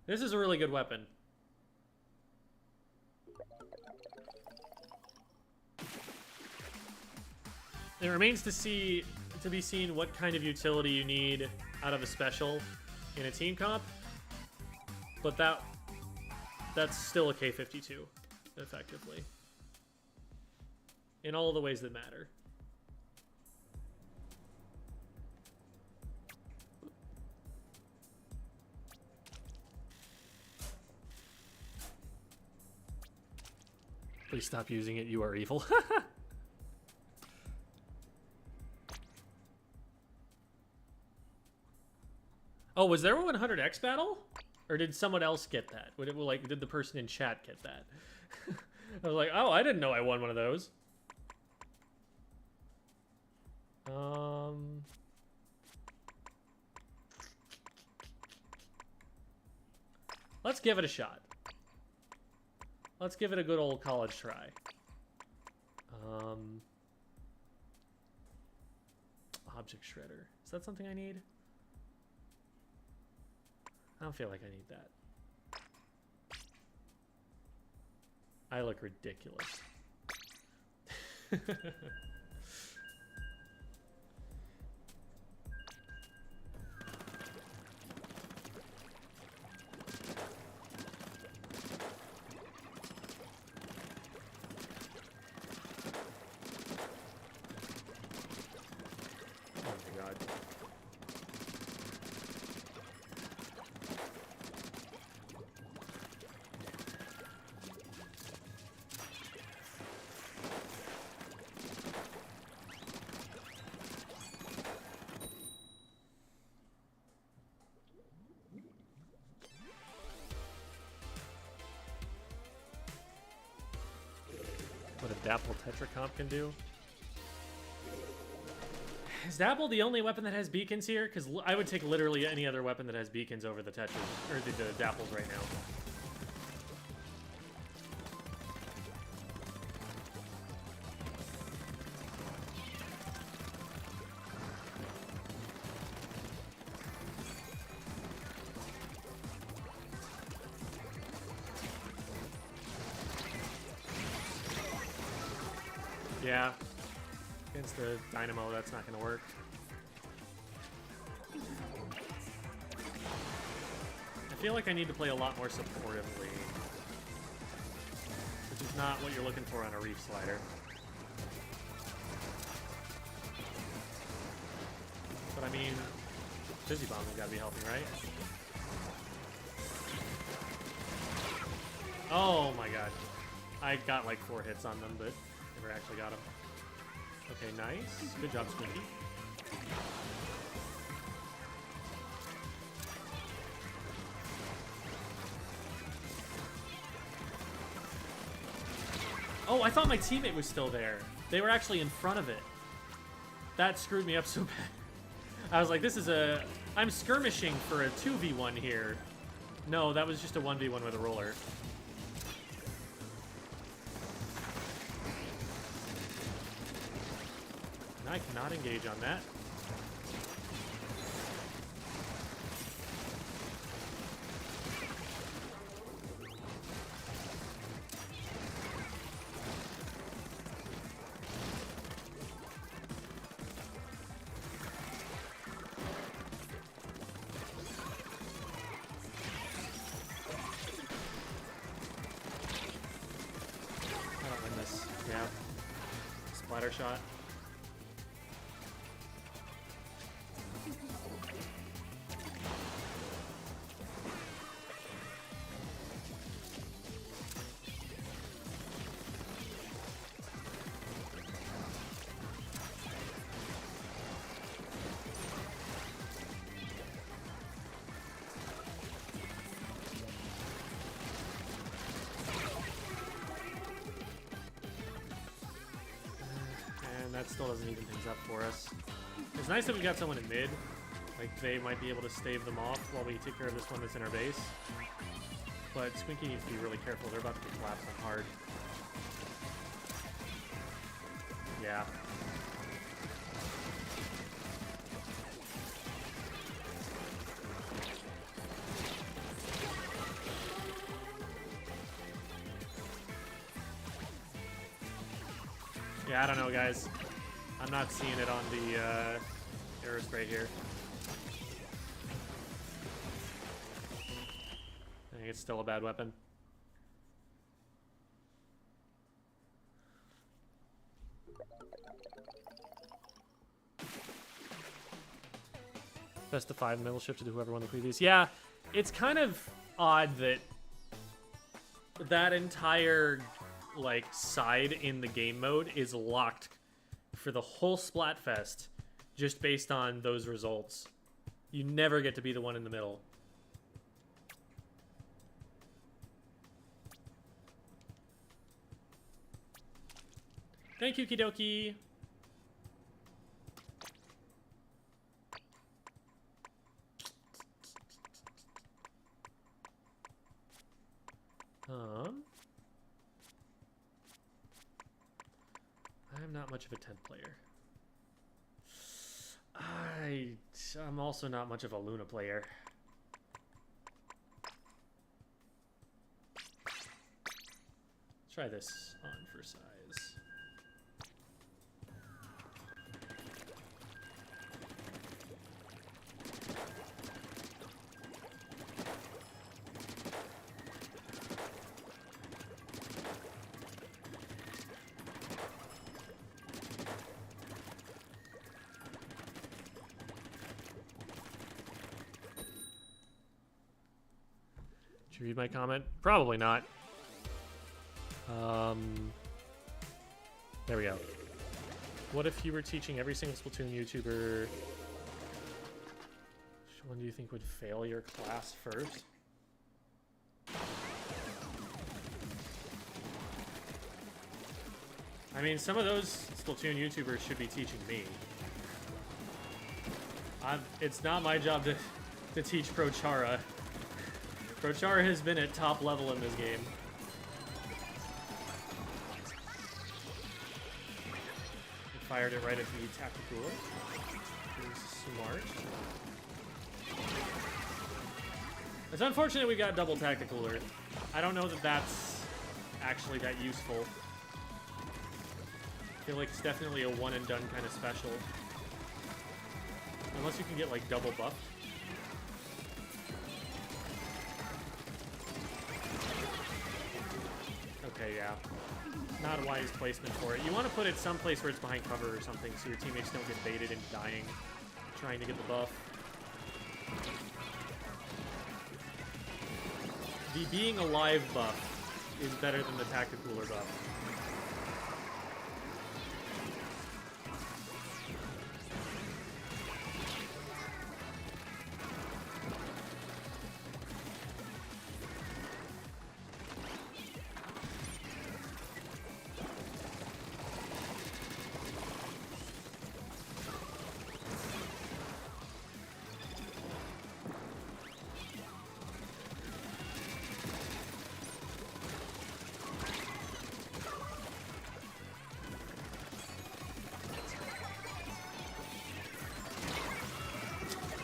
This is a really good weapon. It remains to be seen what kind of utility you need out of a special in a team comp, but that's still a K52, effectively, in all the ways that matter. Please stop using it, you are evil. Oh, was there a 100x battle? Or did someone else get that? Did the person in chat get that? I was like, oh, I didn't know I won one of those. Let's give it a shot. Let's give it a good old college try. Object shredder. Is that something I need? I don't feel like I need that. I look ridiculous. What a Dapple Tetracomp can do. Is Dapple the only weapon that has beacons here? Because I would take literally any other weapon that has beacons over the Tetras, or the Dapples right now. Yeah, against the Dynamo, that's not going to work. I feel like I need to play a lot more supportively, which is not what you're looking for on a Reef Slider. But I mean, Fizzy Bomb has got to be helping, right? Oh my god. I got like 4 hits on them, but never actually got him. Okay, nice. Good job, Squinky. Oh, I thought my teammate was still there. They were actually in front of it. That screwed me up so bad. I was like, this is a... I'm skirmishing for a 2v1 here. No, that was just a 1v1 with a roller. I cannot engage on that. I don't win this. Yeah. Splatter shot. That still doesn't even things up for us. It's nice that we got someone in mid. Like, they might be able to stave them off while we take care of this one that's in our base. But Squinky needs to be really careful. They're about to get collapsed on hard. Yeah. Yeah, I don't know, guys. I'm not seeing it on the arrow spray here. I think it's still a bad weapon. Best of 5 middle shift to whoever won the previous. Yeah, it's kind of odd that that entire like side in the game mode is locked for the whole Splatfest just based on those results. You never get to be the one in the middle. Thank you, Kidoki. I'm not much of a 10th player. I'm also not much of a Luna player. Let's try this on for size. Did you read my comment? Probably not. There we go. What if you were teaching every single Splatoon YouTuber? Which one do you think would fail your class first? I mean, some of those Splatoon YouTubers should be teaching me. It's not my job to teach Prochara. Prochara has been at top level in this game. Fired it right at the tactical. It was smart. It's unfortunate we got double tactical. I don't know that that's actually that useful. I feel like it's definitely a one and done kind of special. Unless you can get like double buffed. Okay, yeah. Not a wise placement for it. You want to put it someplace where it's behind cover or something so your teammates don't get baited and dying trying to get the buff. The being alive buff is better than the tactical buff.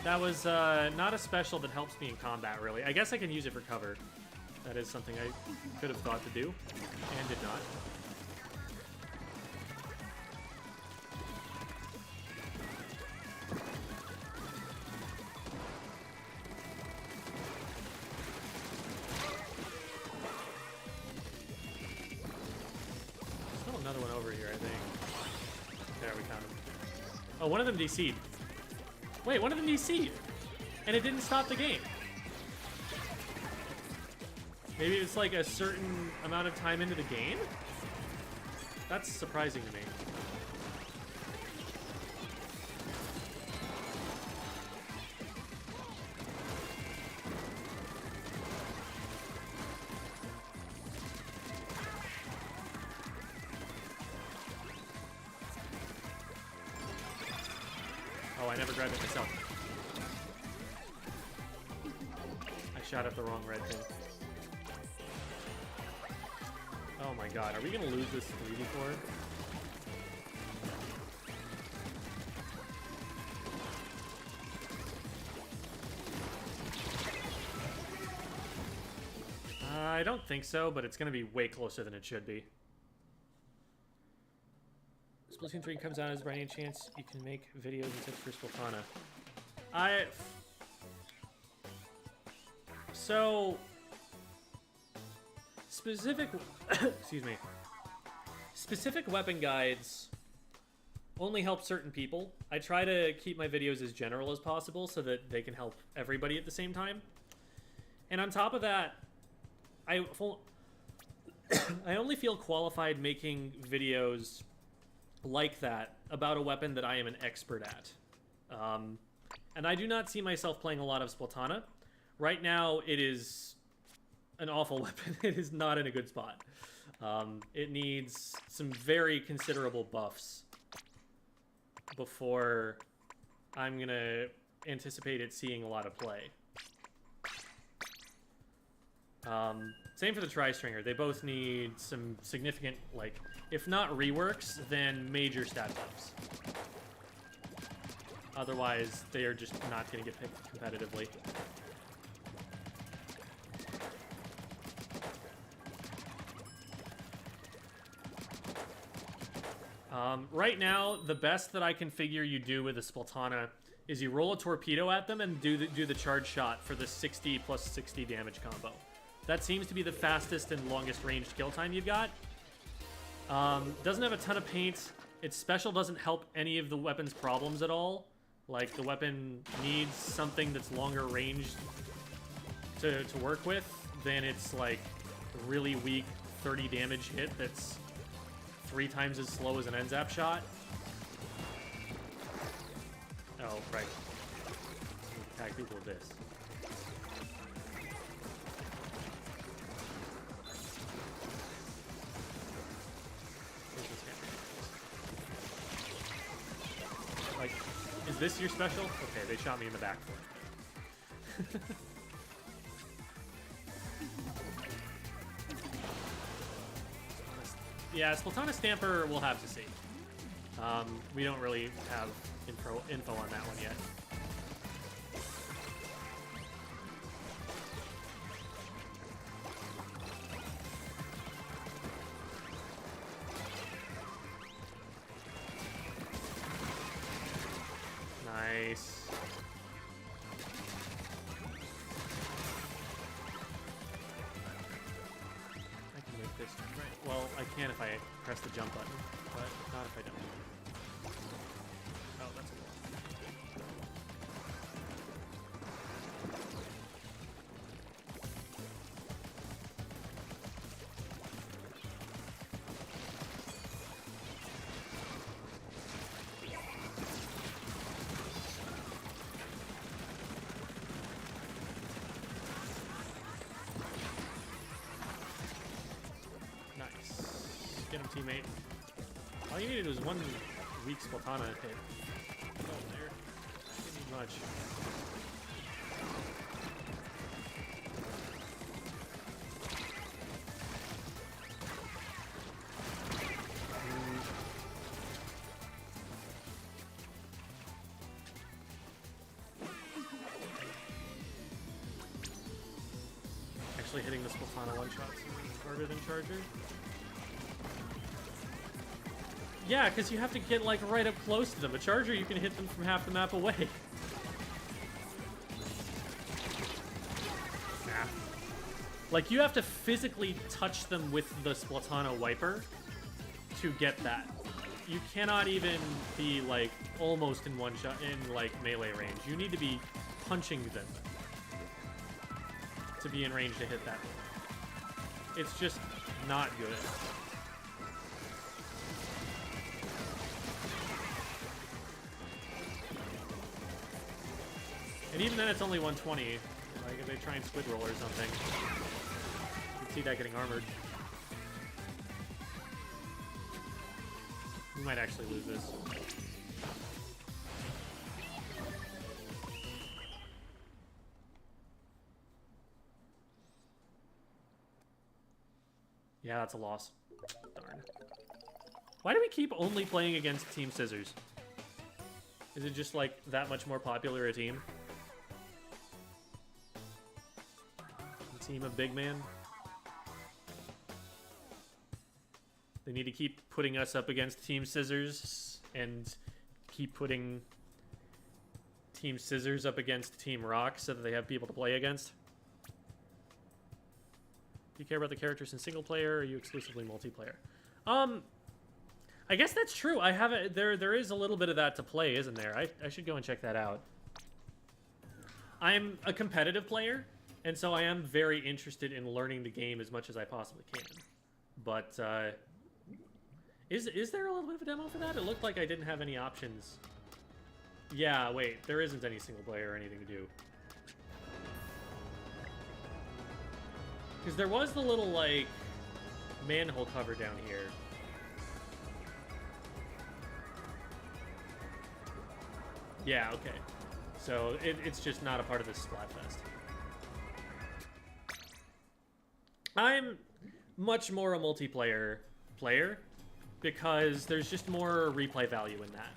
That was not a special that helps me in combat, really. I guess I can use it for cover. That is something I could have thought to do, and did not. Still another one over here, I think. There, we found him. Oh, one of them DC'd. Wait, one of them DC'd, and it didn't stop the game. Maybe it's like a certain amount of time into the game? That's surprising to me. Oh, I never grabbed it myself. I shot at the wrong red thing. Oh my god, are we gonna lose this 3v4? I don't think so, but it's gonna be way closer than it should be. Splatoon 3 comes out as by any chance you can make videos and tips for Splattana. So specific excuse me. Specific weapon guides only help certain people. I try to keep my videos as general as possible so that they can help everybody at the same time. And on top of that, I only feel qualified making videos like that about a weapon that I am an expert at. And I do not see myself playing a lot of Splattana. Right now, it is an awful weapon. It is not in a good spot. It needs some very considerable buffs before I'm going to anticipate it seeing a lot of play. Same for the Tri-Stringer. They both need some significant, like, if not reworks, then major stat buffs. Otherwise, they are just not going to get picked competitively. Right now, the best that I can figure you do with a Splattana is you roll a torpedo at them and do the charge shot for the 60 plus 60 damage combo. That seems to be the fastest and longest ranged kill time you've got. Doesn't have a ton of paint. Its special doesn't help any of the weapon's problems at all. Like, the weapon needs something that's longer ranged to work with than its, like, really weak 30 damage hit that's 3 times as slow as an end zap shot. Oh, right. Attack people with this. Like, is this your special? Okay, they shot me in the back for it. Yeah, Splattana Stamper, we'll have to see. We don't really have info on that one yet. Nice. I can make this right. Well, I can if I press the jump button, but not if I don't. Oh, that's a wall. Get him, teammate. All you needed was one weak Splattana hit. Oh, there. Didn't need much. Actually hitting the Splattana one-shots is harder than Charger. Yeah, because you have to get, like, right up close to them. A Charger, you can hit them from half the map away. Nah. Like, you have to physically touch them with the Splattana wiper to get that. You cannot even be, like, almost in one shot, in, like, melee range. You need to be punching them to be in range to hit that. It's just not good. And even then, it's only 120. Like, if they try and squid roll or something, you can see that getting armored. We might actually lose this. Yeah, that's a loss. Darn. Why do we keep only playing against Team Scissors? Is it just, like, that much more popular a team? Team of big man. They need to keep putting us up against Team Scissors and keep putting Team Scissors up against Team Rock so that they have people to play against. Do you care about the characters in single player, or are you exclusively multiplayer? I guess that's true. I have a, there is a little bit of that to play, isn't there? I should go and check that out. I'm a competitive player, and so I am very interested in learning the game as much as I possibly can. But, is there a little bit of a demo for that? It looked like I didn't have any options. Yeah, wait, there isn't any single player or anything to do. Because there was the little, like, manhole cover down here. Yeah, okay. So, it's just not a part of this Splatfest. I'm much more a multiplayer player because there's just more replay value in that.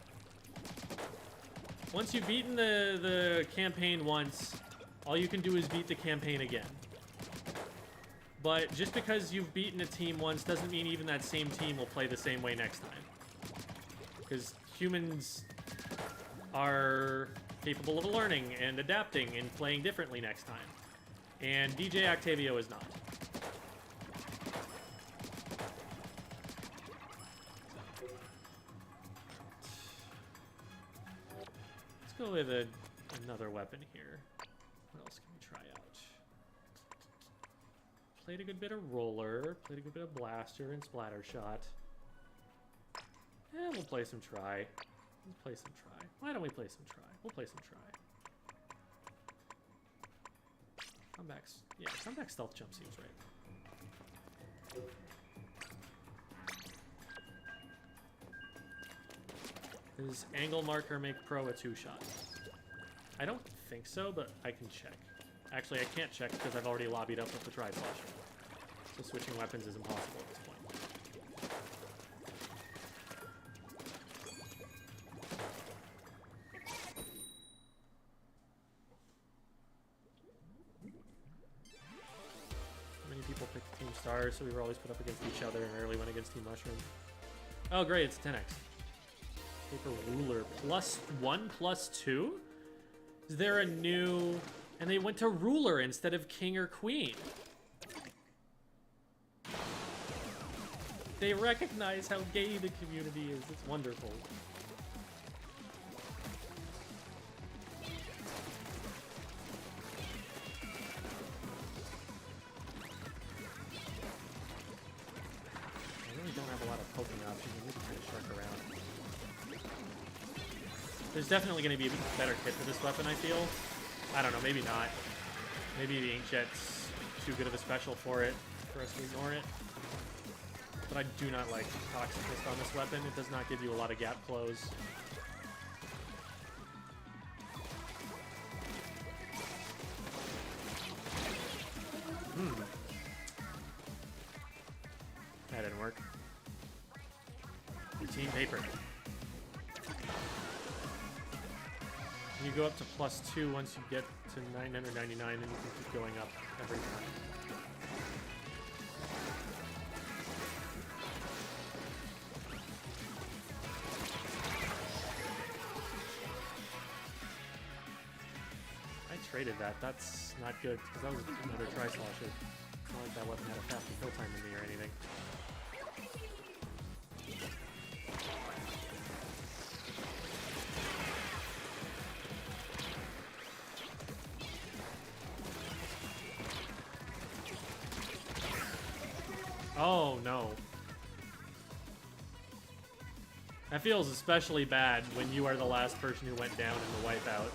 Once you've beaten the campaign once, all you can do is beat the campaign again. But just because you've beaten a team once doesn't mean even that same team will play the same way next time. Because humans are capable of learning and adapting and playing differently next time. And DJ Octavio is not. Let's go with another weapon here. What else can we try out? Played a good bit of roller, played a good bit of blaster and splatter shot. Yeah, we'll play some try. Let's play some try. Why don't we play some try? We'll play some try. Comeback stealth jump seems right. Does angle marker make pro a 2-shot? I don't think so, but I can check. Actually, I can't check because I've already lobbied up with the Tri Flash. So switching weapons is impossible at this point. Many people picked Team Stars, so we were always put up against each other and rarely went against Team Mushroom. Oh, great, it's 10x. Paper ruler. +1, +2? Is there a new... And they went to ruler instead of king or queen. They recognize how gay the community is. It's wonderful. I really don't have a lot of poking options. I need to kind of shark around. There's definitely going to be a better kit for this weapon, I feel. I don't know, maybe not. Maybe the Inkjet's too good of a special for it, for us to ignore it. But I do not like Toxic Mist on this weapon. It does not give you a lot of gap close. That didn't work. Routine paper. You go up to +2 once you get to 999, and you can keep going up every time. I traded that. That's not good, because that was another Tri-Slasher. It's not like that weapon had a faster kill time than me or anything. Oh, no. That feels especially bad when you are the last person who went down in the wipeout.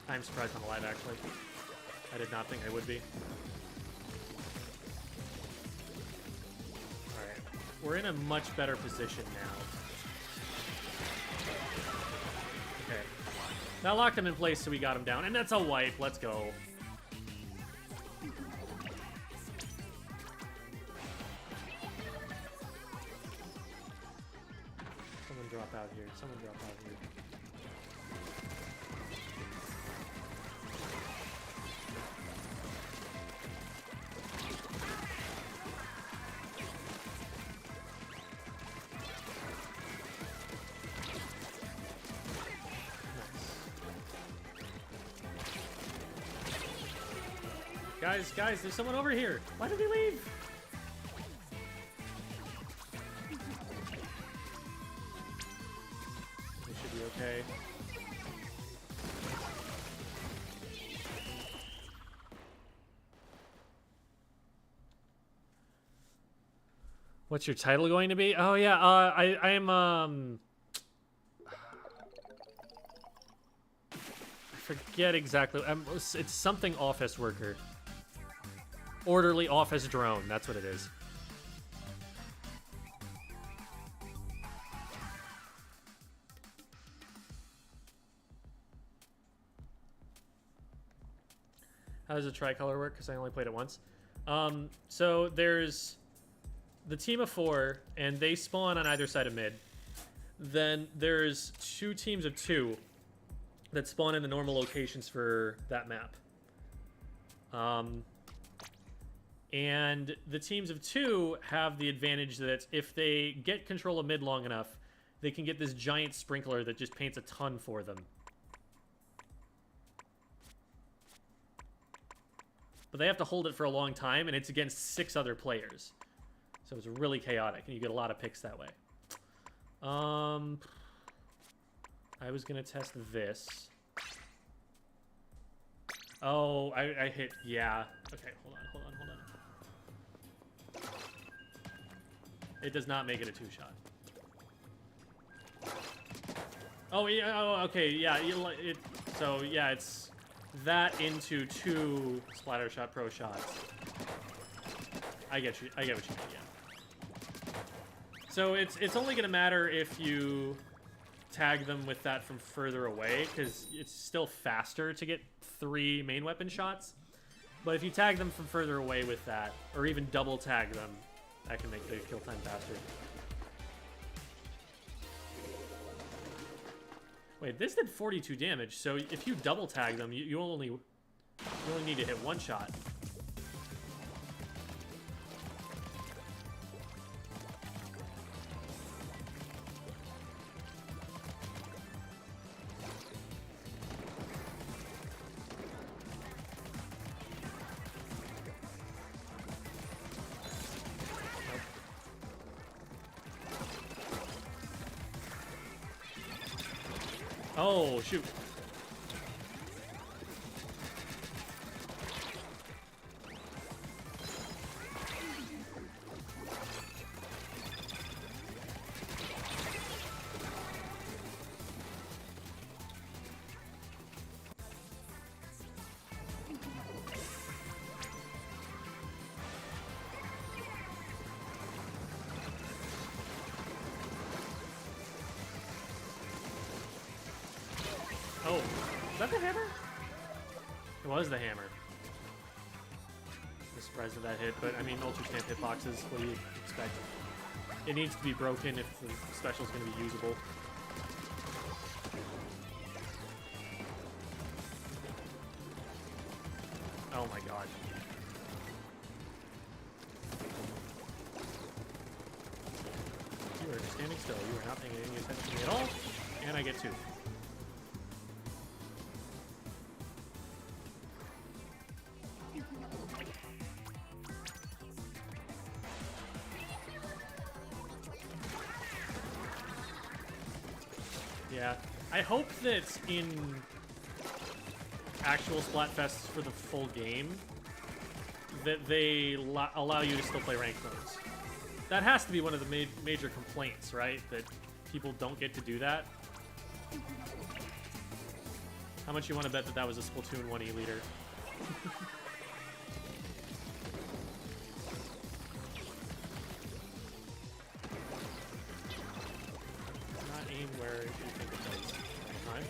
I'm surprised I'm alive, actually. I did not think I would be. Alright. We're in a much better position now. Okay. That locked him in place, so we got him down. And that's a wipe. Let's go. Someone drop out here. Someone drop out here. Guys, there's someone over here. Why did he leave? We should be okay. What's your title going to be? Oh yeah, I am I forget exactly. It's something office worker. Orderly office drone, that's what it is. How does a tricolor work? Because I only played it once. So there's the team of 4, and they spawn on either side of mid. Then there's 2 teams of 2 that spawn in the normal locations for that map. And the teams of 2 have the advantage that if they get control of mid long enough, they can get this giant sprinkler that just paints a ton for them. But they have to hold it for a long time, and it's against 6 other players. So it's really chaotic, and you get a lot of picks that way. I was going to test this. Oh, I hit, yeah. Okay, hold on. It does not make it a 2-shot. Oh, yeah, oh, okay, yeah. So, yeah, it's that into 2 splatter shot pro shots. I get what you mean, yeah. So it's only going to matter if you tag them with that from further away, because it's still faster to get 3 main weapon shots. But if you tag them from further away with that, or even double tag them, that can make the kill time faster. Wait, this did 42 damage, so if you double tag them, you only need to hit 1 shot. Oh, shoot. Oh, is that the hammer? It was the hammer. I'm surprised that hit, but I mean, Ultra Stamp hitboxes, what do you expect? It needs to be broken if the special is going to be usable. Oh my god. You are standing still. You are not paying any attention to me at all. And I get 2. Yeah, I hope that in actual Splatfests for the full game, that they allow you to still play ranked modes. That has to be one of the major complaints, right? That people don't get to do that. How much you want to bet that that was a Splatoon 1E leader? Where you think it does time.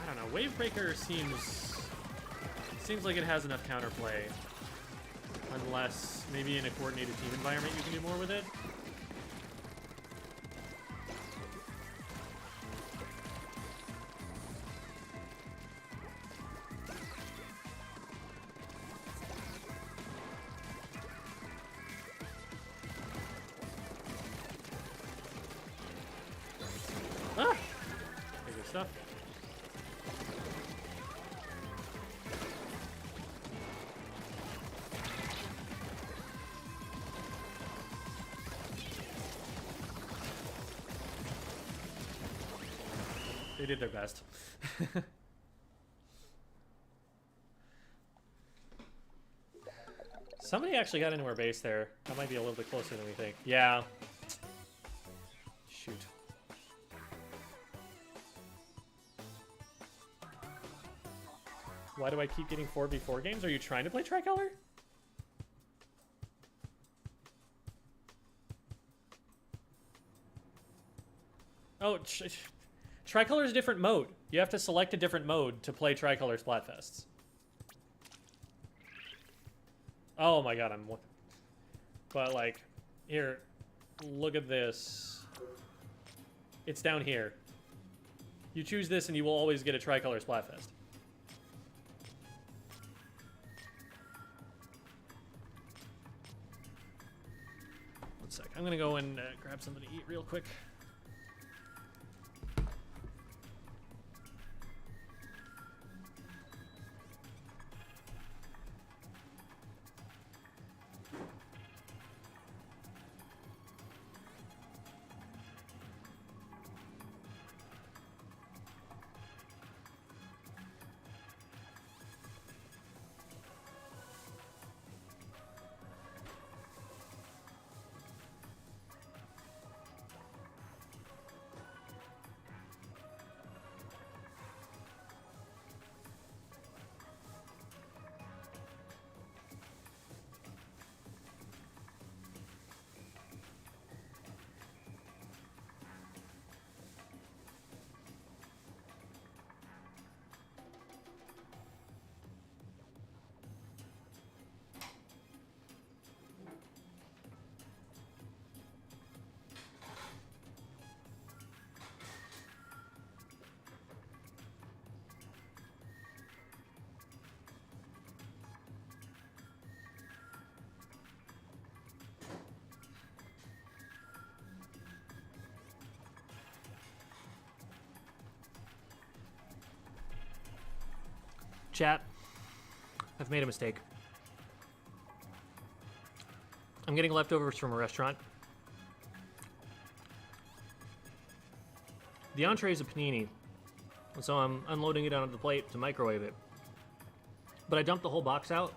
I don't know. Wavebreaker seems like it has enough counterplay, unless maybe in a coordinated team environment you can do more with it. Ah! Good stuff. They did their best. Somebody actually got into our base there. That might be a little bit closer than we think. Yeah. Shoot. Why do I keep getting 4v4 games? Are you trying to play Tricolor? Oh, Tricolor is a different mode. You have to select a different mode to play Tricolor Splatfests. Oh my god, But, like, here, look at this. It's down here. You choose this and you will always get a Tricolor Splatfest. One sec. I'm gonna go and grab something to eat real quick. Chat, I've made a mistake. I'm getting leftovers from a restaurant. The entree is a panini, so I'm unloading it onto the plate to microwave it. But I dumped the whole box out,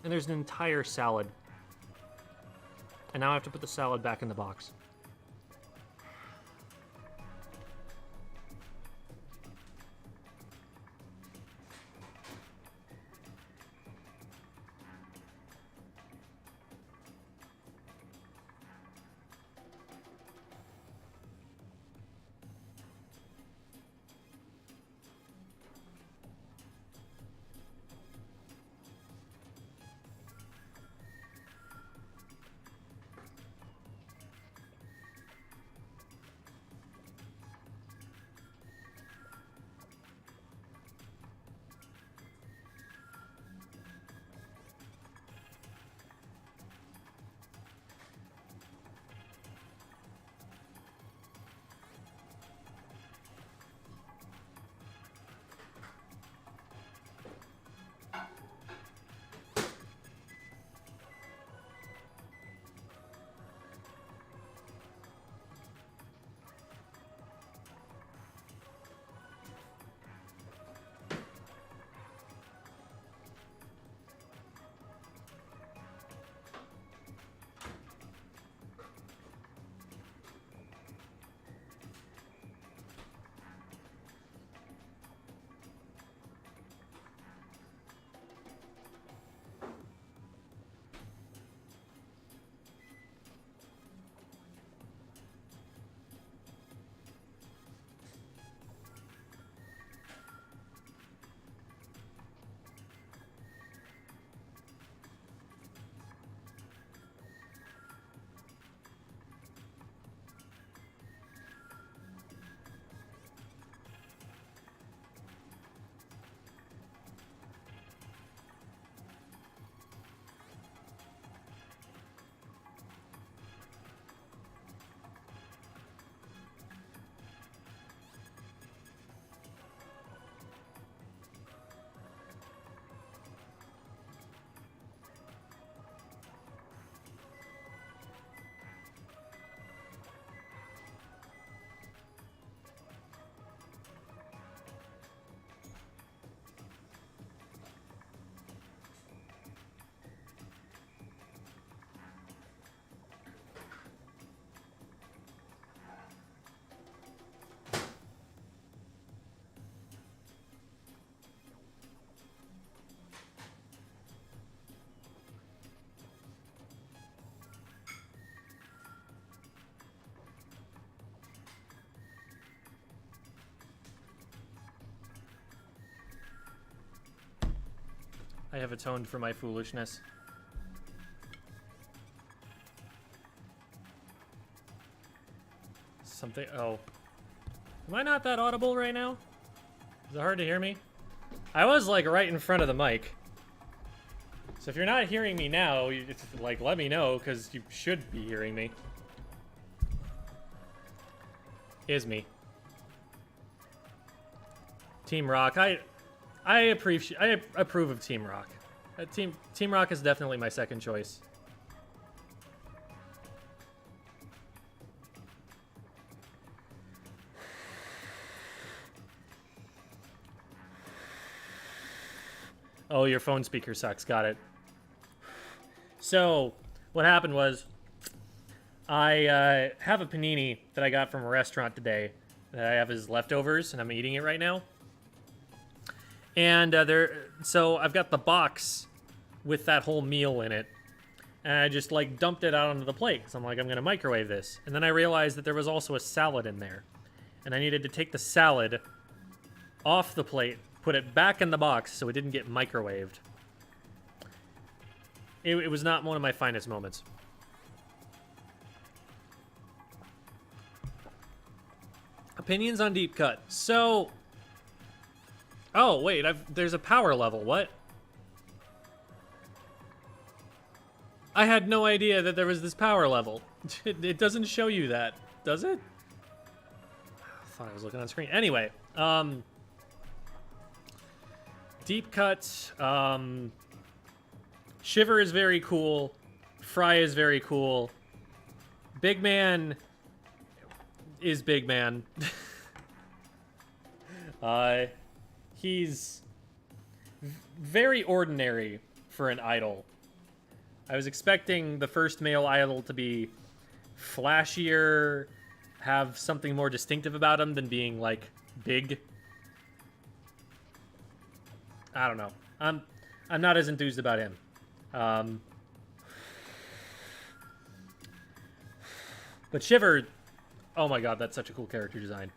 and there's an entire salad. And now I have to put the salad back in the box. I have atoned for my foolishness. Something... Oh. Am I not that audible right now? Is it hard to hear me? I was, like, right in front of the mic. So if you're not hearing me now, like, let me know, because you should be hearing me. Is me. Team Rock. I approve of Team Rock. Team Rock is definitely my second choice. Oh, your phone speaker sucks. Got it. So, what happened was, I have a panini that I got from a restaurant today that I have as leftovers, and I'm eating it right now. And so I've got the box with that whole meal in it, and I just like dumped it out onto the plate because I'm like, I'm gonna microwave this. And then I realized that there was also a salad in there, and I needed to take the salad off the plate, put it back in the box so it didn't get microwaved. It was not one of my finest moments. Opinions on Deep Cut. So... Oh, wait, there's a power level. What? I had no idea that there was this power level. It doesn't show you that, does it? I thought I was looking on screen. Anyway, Deep Cut, Shiver is very cool. Fry is very cool. Big Man is Big Man. He's very ordinary for an idol. I was expecting the first male idol to be flashier, have something more distinctive about him than being, like, big. I don't know. I'm not as enthused about him. But Shiver, oh my god, that's such a cool character design.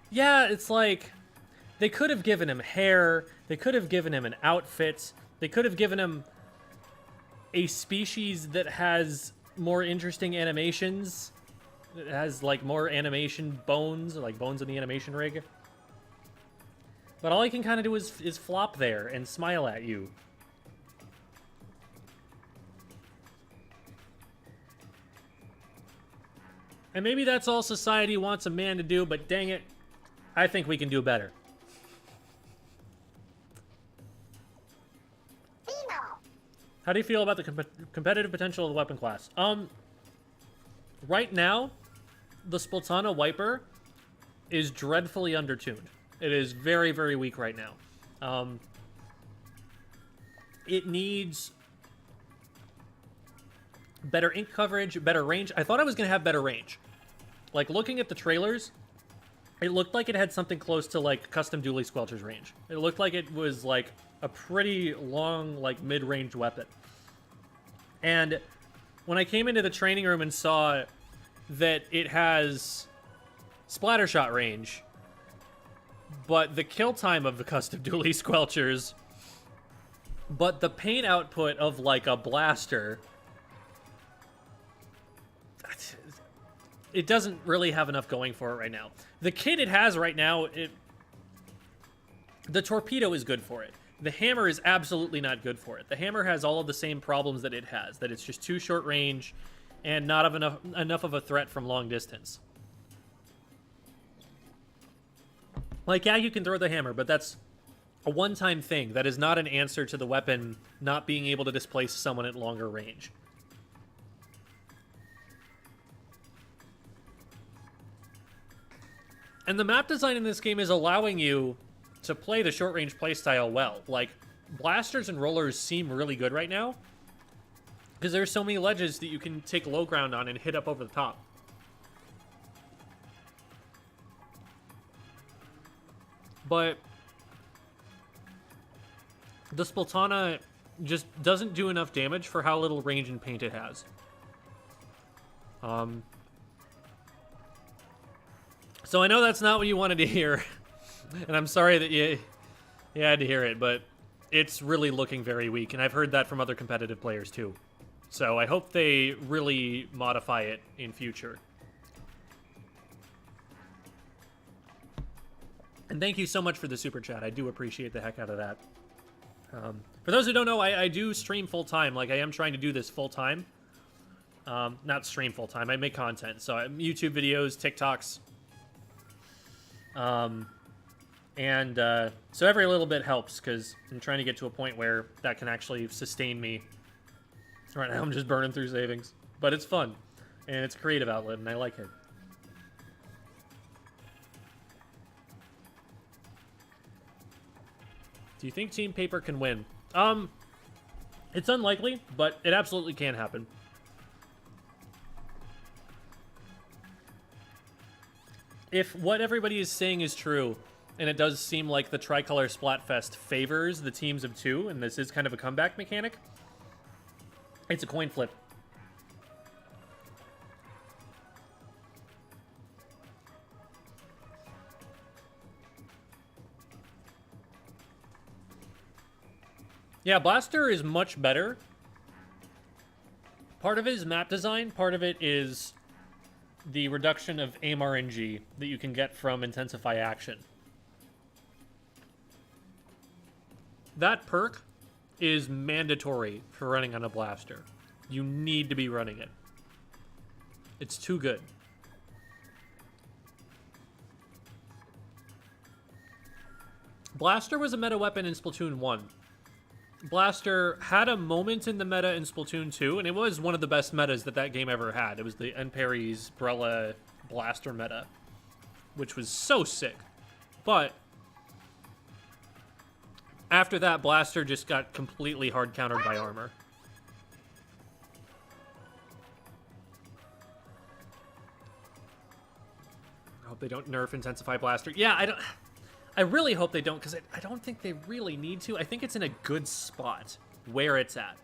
Yeah, it's like, they could have given him hair, they could have given him an outfit, they could have given him a species that has more interesting animations, that has, like, more animation bones, like bones in the animation rig. But all he can kind of do is flop there and smile at you. And maybe that's all society wants a man to do, but dang it, I think we can do better. How do you feel about the competitive potential of the weapon class? Right now, the Splattana Wiper is dreadfully undertuned. It is very, very weak right now. It needs better ink coverage, better range. I thought I was going to have better range. Like, looking at the trailers, it looked like it had something close to, like, custom Dually Squelcher's range. It looked like it was, like, a pretty long, like, mid-range weapon. And when I came into the training room and saw that it has Splattershot range, but the kill time of the custom Dually Squelchers, but the paint output of, like, a blaster, it doesn't really have enough going for it right now. The kit it has right now, the torpedo is good for it. The hammer is absolutely not good for it. The hammer has all of the same problems that it has, that it's just too short range and not enough of a threat from long distance. Like, yeah, you can throw the hammer, but that's a one-time thing. That is not an answer to the weapon not being able to displace someone at longer range. And the map design in this game is allowing you to play the short-range playstyle well. Like, blasters and rollers seem really good right now, because there's so many ledges that you can take low ground on and hit up over the top. But the Splattana just doesn't do enough damage for how little range and paint it has. So I know that's not what you wanted to hear, and I'm sorry that you had to hear it, but it's really looking very weak, and I've heard that from other competitive players too. So I hope they really modify it in future. And thank you so much for the super chat. I do appreciate the heck out of that. For those who don't know, I do stream full-time. Like, I am trying to do this full-time. Not stream full-time. I make content. So YouTube videos, TikToks. So every little bit helps, because I'm trying to get to a point where that can actually sustain me. Right now I'm just burning through savings. But it's fun. And it's a creative outlet, and I like it. Do you think Team Paper can win? It's unlikely, but it absolutely can happen. If what everybody is saying is true, and it does seem like the Tricolor Splatfest favors the teams of two, and this is kind of a comeback mechanic, it's a coin flip. Yeah, Blaster is much better. Part of it is map design, part of it is the reduction of aim RNG that you can get from Intensify Action. That perk is mandatory for running on a Blaster. You need to be running it. It's too good. Blaster was a meta weapon in Splatoon 1. Blaster had a moment in the meta in Splatoon 2, and it was one of the best metas that game ever had. It was the Enperry's Brella Blaster meta, which was so sick. But after that, Blaster just got completely hard countered by armor. I hope they don't nerf Intensify Blaster. Yeah, I really hope they don't, because I don't think they really need to. I think it's in a good spot where it's at.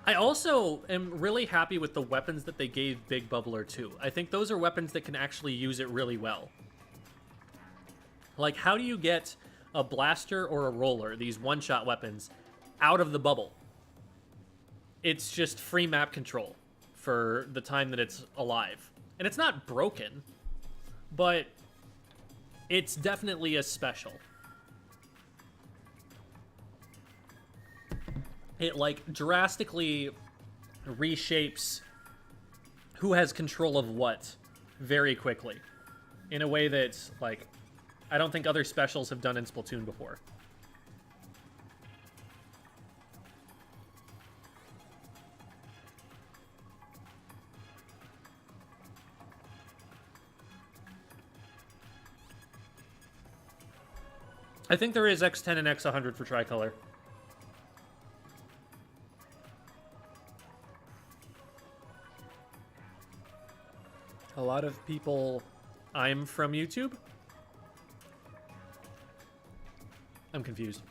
I also am really happy with the weapons that they gave Big Bubbler too. I think those are weapons that can actually use it really well. Like, how do you get a blaster or a roller, these one-shot weapons, out of the bubble? It's just free map control for the time that it's alive. And it's not broken, but it's definitely a special. It, like, drastically reshapes who has control of what very quickly. In a way that's, like, I don't think other specials have done in Splatoon before. I think there is X10 and X100 for Tricolor. A lot of people... I'm from YouTube? I'm confused.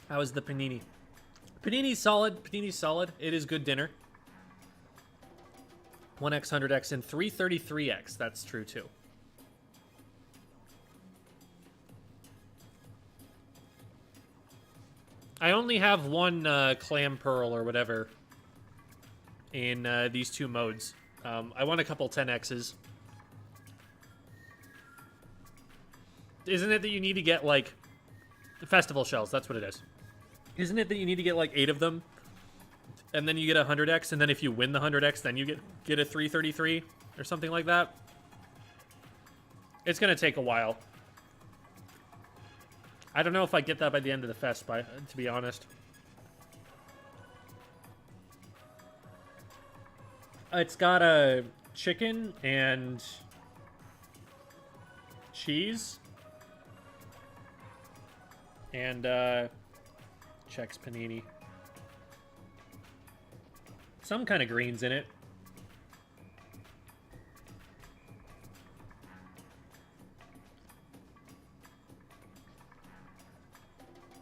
How is the panini? Panini's solid. Panini's solid. It is good dinner. 1X, 100X, and 333X. That's true, too. I only have one Clam Pearl or whatever in these two modes. I want a couple 10Xs. Isn't it that you need to get, like... Festival shells, that's what it is. Isn't it that you need to get, like, 8 of them? And then you get a 100X, and then if you win the 100X, then you get a 333 or something like that. It's gonna take a while. I don't know if I get that by the end of the fest, to be honest. It's got a chicken and cheese. And Chex Panini. Some kind of greens in it.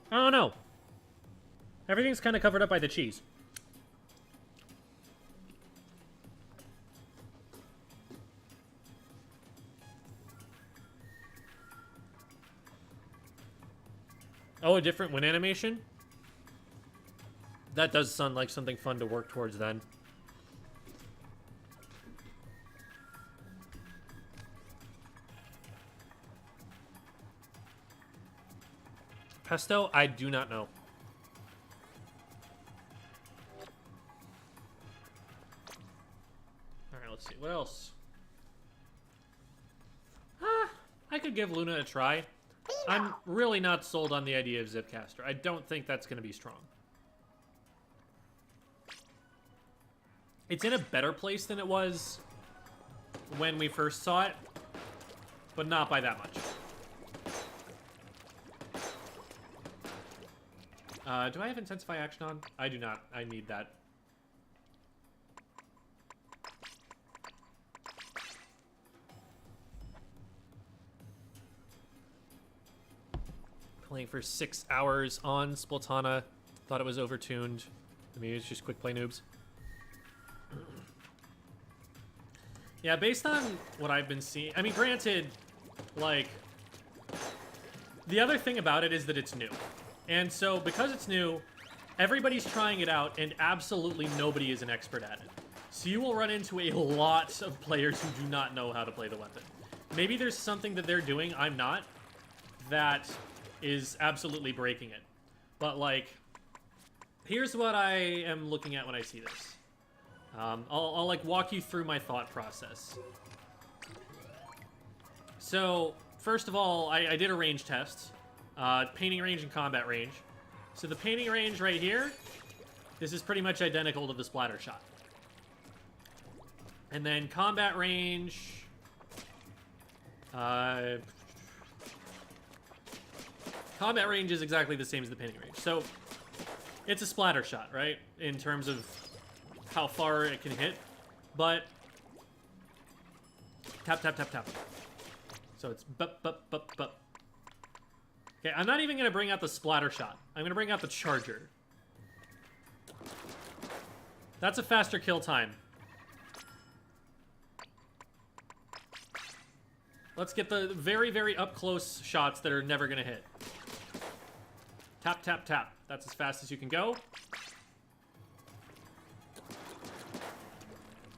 I don't know. Everything's kind of covered up by the cheese. Oh, a different win animation? That does sound like something fun to work towards then. Pesto? I do not know. Alright, let's see. What else? I could give Luna a try. I'm really not sold on the idea of Zipcaster. I don't think that's going to be strong. It's in a better place than it was when we first saw it, but not by that much. Do I have Intensify Action on? I do not. I need that. Playing for 6 hours on Splattana. Thought it was overtuned. Maybe it's just quick play noobs. Yeah, based on what I've been seeing... I mean, granted, like... The other thing about it is that it's new. And so, because it's new, everybody's trying it out, and absolutely nobody is an expert at it. So you will run into a lot of players who do not know how to play the weapon. Maybe there's something that they're doing, I'm not, that is absolutely breaking it. But, like, here's what I am looking at when I see this. I'll like, walk you through my thought process. So, first of all, I did a range test. Painting range and combat range. So the painting range right here, this is pretty much identical to the splatter shot. And then combat range... combat range is exactly the same as the painting range. So, it's a splatter shot, right? In terms of how far it can hit. But... Tap, tap, tap, tap. So it's bup, bup, bup, bup. Okay, I'm not even going to bring out the splatter shot. I'm going to bring out the charger. That's a faster kill time. Let's get the very, very up-close shots that are never going to hit. Tap, tap, tap. That's as fast as you can go.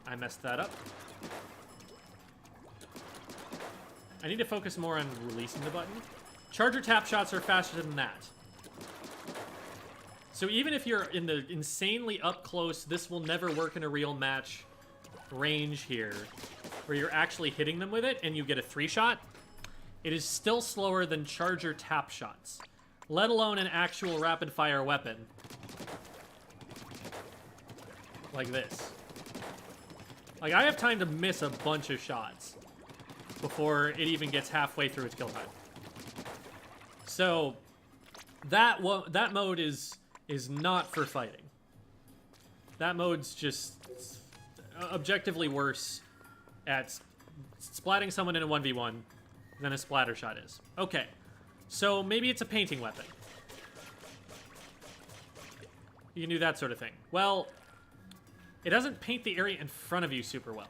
I messed that up. I need to focus more on releasing the button. Charger tap shots are faster than that. So even if you're in the insanely up close, this will never work in a real match range here, where you're actually hitting them with it and you get a 3-shot, it is still slower than charger tap shots, let alone an actual rapid-fire weapon like this. Like, I have time to miss a bunch of shots before it even gets halfway through its kill time. So, that mode is not for fighting. That mode's just objectively worse at splatting someone in a 1v1 than a splatter shot is. Okay, so maybe it's a painting weapon. You can do that sort of thing. Well, it doesn't paint the area in front of you super well.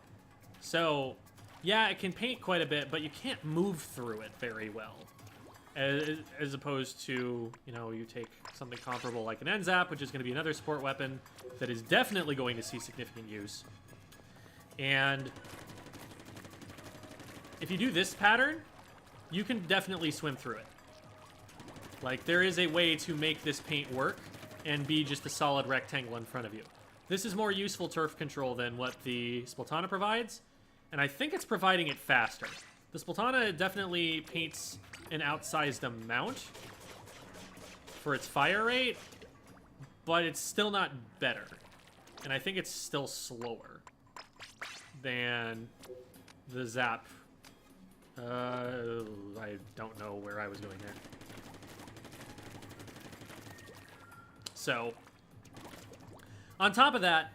So, yeah, it can paint quite a bit, but you can't move through it very well. As opposed to, you know, you take something comparable like an NZAP, which is going to be another support weapon that is definitely going to see significant use. And if you do this pattern, you can definitely swim through it. Like, there is a way to make this paint work and be just a solid rectangle in front of you. This is more useful turf control than what the Splattana provides, and I think it's providing it faster. The Splattana definitely paints an outsized amount for its fire rate, but it's still not better. And I think it's still slower than the Zap. I don't know where I was going there. So, on top of that,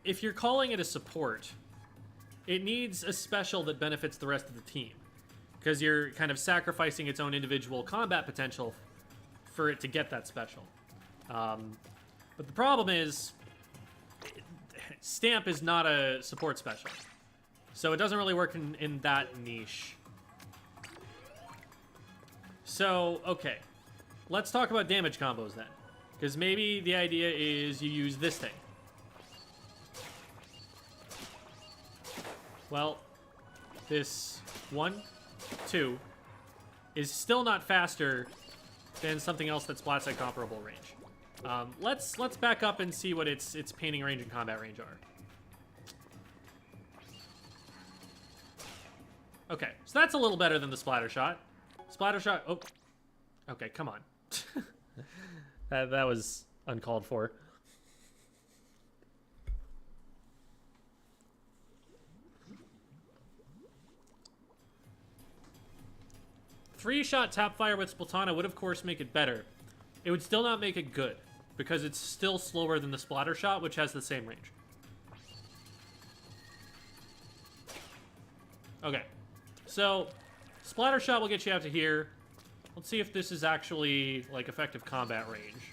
if you're calling it a support, it needs a special that benefits the rest of the team, because you're kind of sacrificing its own individual combat potential for it to get that special. But the problem is, Stamp is not a support special, so it doesn't really work in that niche. So, okay. let's talk about damage combos then. Because maybe the idea is you use this thing. Well, this 1, 2 is still not faster than something else that splats at comparable range. Let's back up and see what its painting range and combat range are. Okay, so that's a little better than the splatter shot. Splatter shot. Oh, okay, come on. that was uncalled for. Three-shot tap fire with Splattana would, of course, make it better. It would still not make it good, because it's still slower than the splatter shot, which has the same range. Okay, so splatter shot will get you out to here. Let's see if this is actually, like, effective combat range.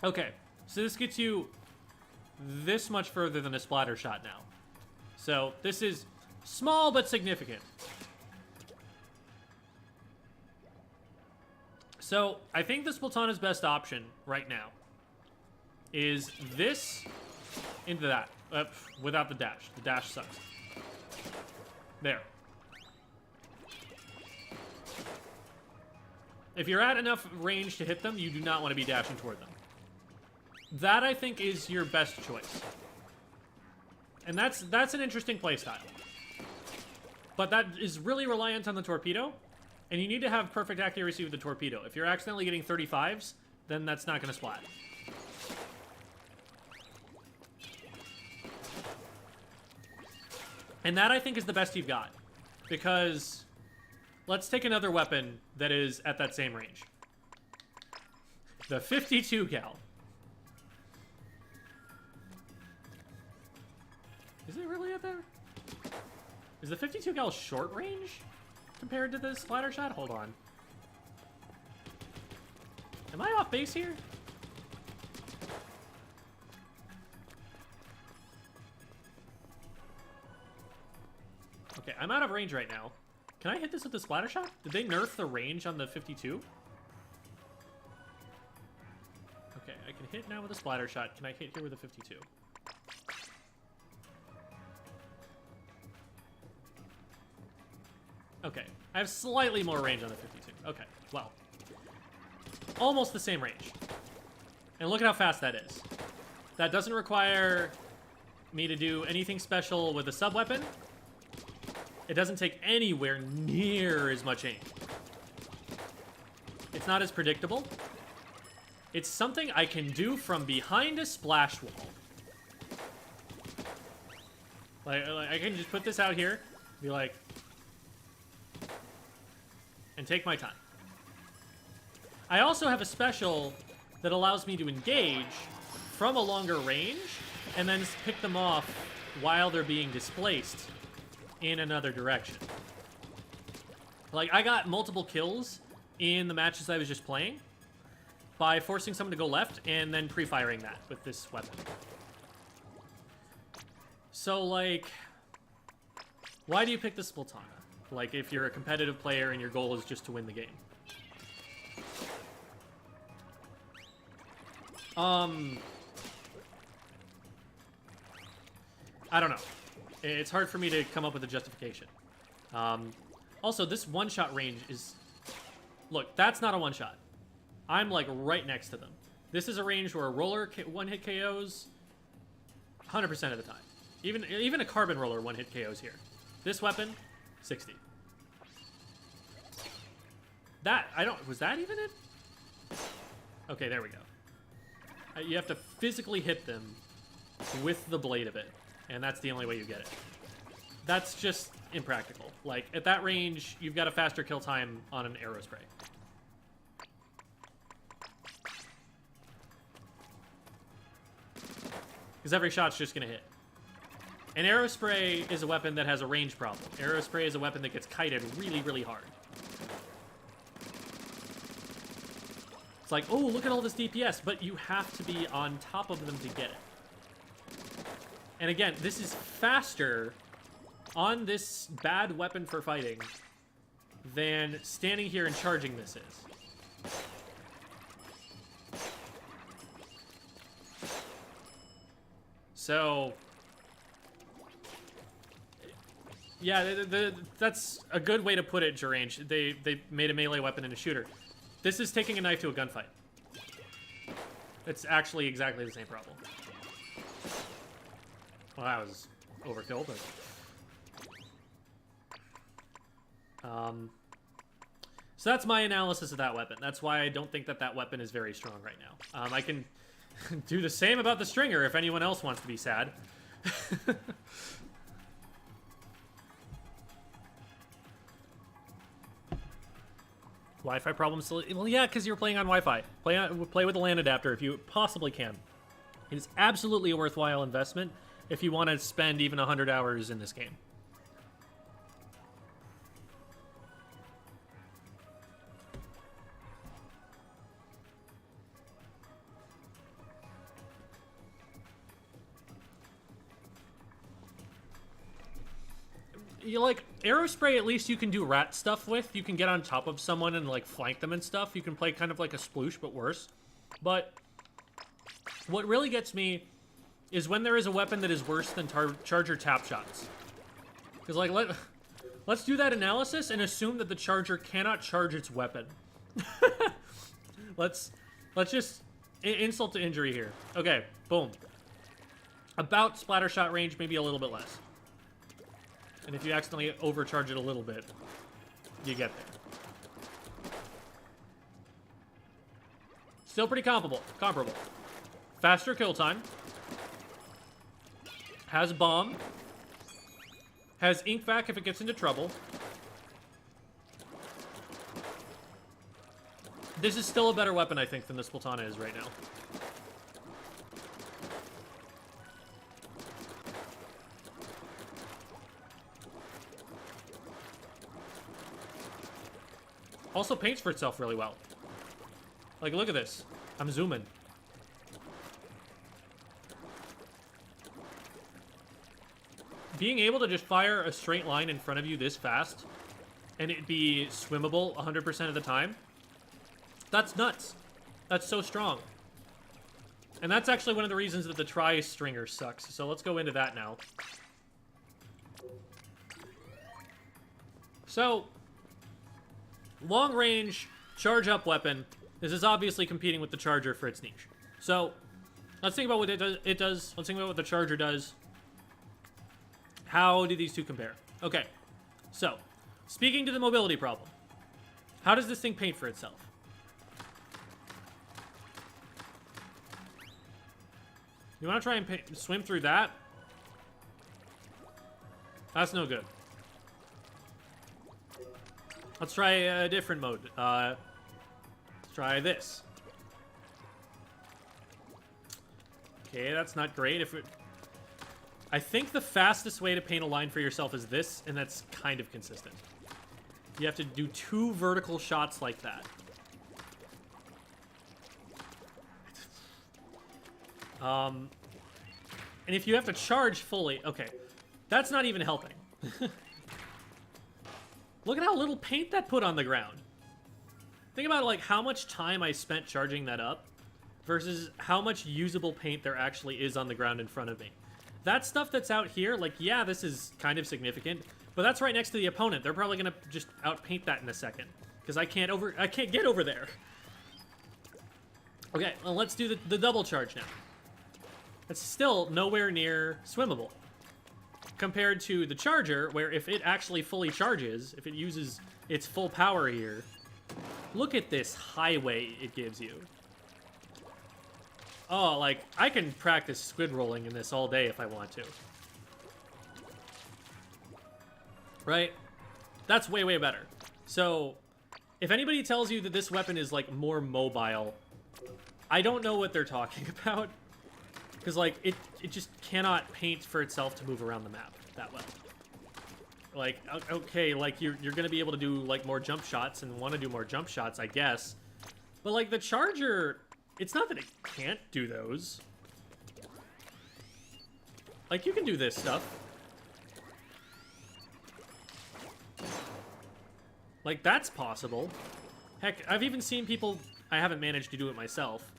Okay, so this gets you this much further than a splatter shot now. So this is small but significant. So I think the Splattana's best option right now is this into that, without the dash. The dash sucks. There. If you're at enough range to hit them, you do not want to be dashing toward them. That, I think, is your best choice. And that's an interesting playstyle. But that is really reliant on the torpedo, and you need to have perfect accuracy with the torpedo. If you're accidentally getting 35s, then that's not going to splat. And that, I think, is the best you've got. Because let's take another weapon that is at that same range. The 52 cal. Is it really at there? Is the 52 cal short range compared to the splatter shot? Hold on. Am I off base here? Okay, I'm out of range right now. Can I hit this with the splatter shot? Did they nerf the range on the 52? Okay, I can hit now with a splatter shot. Can I hit here with a 52? Okay, I have slightly more range on the 52. Okay, well. Almost the same range. And look at how fast that is. That doesn't require me to do anything special with a sub-weapon. It doesn't take anywhere near as much aim. It's not as predictable. It's something I can do from behind a splash wall. Like I can just put this out here, be like, and take my time. I also have a special that allows me to engage from a longer range and then pick them off while they're being displaced in another direction. Like, I got multiple kills in the matches I was just playing by forcing someone to go left and then pre-firing that with this weapon. So, like, why do you pick the Splattana? Like, if you're a competitive player and your goal is just to win the game. I don't know. It's hard for me to come up with a justification. Also, this one-shot range is... Look, that's not a one-shot. I'm, like, right next to them. This is a range where a roller one-hit KOs 100% of the time. Even a carbon roller one-hit KOs here. This weapon, 60. That, was that even it? Okay, there we go. You have to physically hit them with the blade of it, and that's the only way you get it. That's just impractical. Like, at that range, you've got a faster kill time on an arrow spray. Because every shot's just gonna hit. An arrow spray is a weapon that has a range problem. Arrow spray is a weapon that gets kited really, really hard. It's like, oh, look at all this DPS, but you have to be on top of them to get it. And again, this is faster on this bad weapon for fighting than standing here and charging misses. So, yeah, that's a good way to put it, Durange. They made a melee weapon in a shooter. This is taking a knife to a gunfight. It's actually exactly the same problem. Well, that was overkill, but... So that's my analysis of that weapon. That's why I don't think that that weapon is very strong right now. I can do the same about the Stringer if anyone else wants to be sad. Wi-Fi problem still? Well, yeah, because you're playing on Wi-Fi. Play with a LAN adapter if you possibly can. It is absolutely a worthwhile investment if you want to spend even 100 hours in this game. You like Aerospray, at least you can do rat stuff with. You can get on top of someone and like flank them and stuff. You can play kind of like a sploosh, but worse. But what really gets me is when there is a weapon that is worse than Charger tap shots. Because like let's do that analysis and assume that the Charger cannot charge its weapon. let's just insult to injury here. Okay, boom. About splatter shot range, maybe a little bit less. And if you accidentally overcharge it a little bit, you get there. Still pretty comparable. Faster kill time. Has bomb. Has ink vac if it gets into trouble. This is still a better weapon, I think, than the Splattana is right now. Also paints for itself really well. Like, look at this. I'm zooming. Being able to just fire a straight line in front of you this fast and it be swimmable 100% of the time, that's nuts. That's so strong. And that's actually one of the reasons that the Tri-Stringer sucks. So let's go into that now. So... long range, charge up weapon. This is obviously competing with the Charger for its niche. So, let's think about what it does. Let's think about what the Charger does. How do these two compare? Okay, so, speaking to the mobility problem, how does this thing paint for itself? You want to try and swim through that? That's no good. Let's try a different mode. Let's try this. Okay, that's not great. I think the fastest way to paint a line for yourself is this, and that's kind of consistent. You have to do 2 vertical shots like that. And if you have to charge fully... okay, that's not even helping. Look at how little paint that put on the ground. Think about like how much time I spent charging that up versus how much usable paint there actually is on the ground in front of me. That stuff that's out here, like, yeah, this is kind of significant, but that's right next to the opponent. They're probably gonna just outpaint that in a second because I can't get over there. Okay, well, let's do the double charge now. It's still nowhere near swimmable. Compared to the Charger, where if it actually fully charges, if it uses its full power here, look at this highway it gives you. Oh, like, I can practice squid rolling in this all day if I want to. Right? That's way, way better. So, if anybody tells you that this weapon is, like, more mobile, I don't know what they're talking about. Because, like, it just cannot paint for itself to move around the map that well. Like, okay, like, you're going to be able to do, like, more jump shots and want to do more jump shots, I guess. But, like, the Charger, it's not that it can't do those. Like, you can do this stuff. Like, that's possible. Heck, I've even seen people... I haven't managed to do it myself.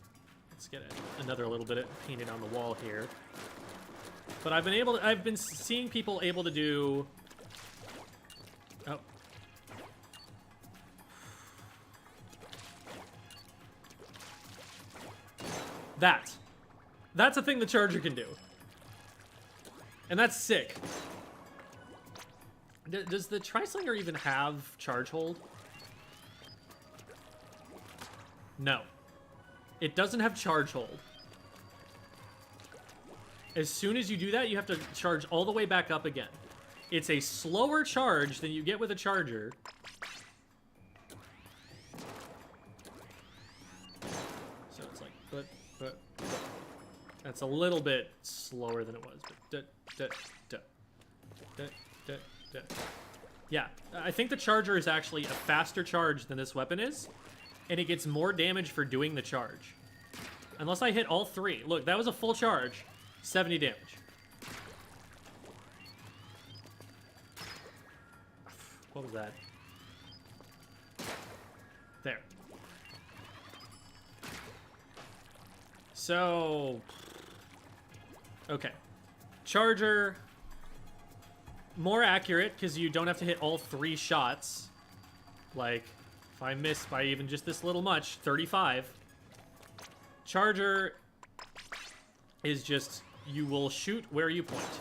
Let's get another little bit painted on the wall here. But I've been seeing people able to do... Oh. That's a thing the charger can do. And that's sick. Does the Tri-Slinger even have charge hold? No. It doesn't have charge hold. As soon as you do that, you have to charge all the way back up again. It's a slower charge than you get with a charger. So it's like, but. That's a little bit slower than it was. But yeah, I think the charger is actually a faster charge than this weapon is, and it gets more damage for doing the charge. Unless I hit all three. Look, that was a full charge. 70 damage. What was that? There. So... Okay. Charger... More accurate, because you don't have to hit all three shots. Like, if I miss by even just this little much, 35. Charger is just, you will shoot where you point.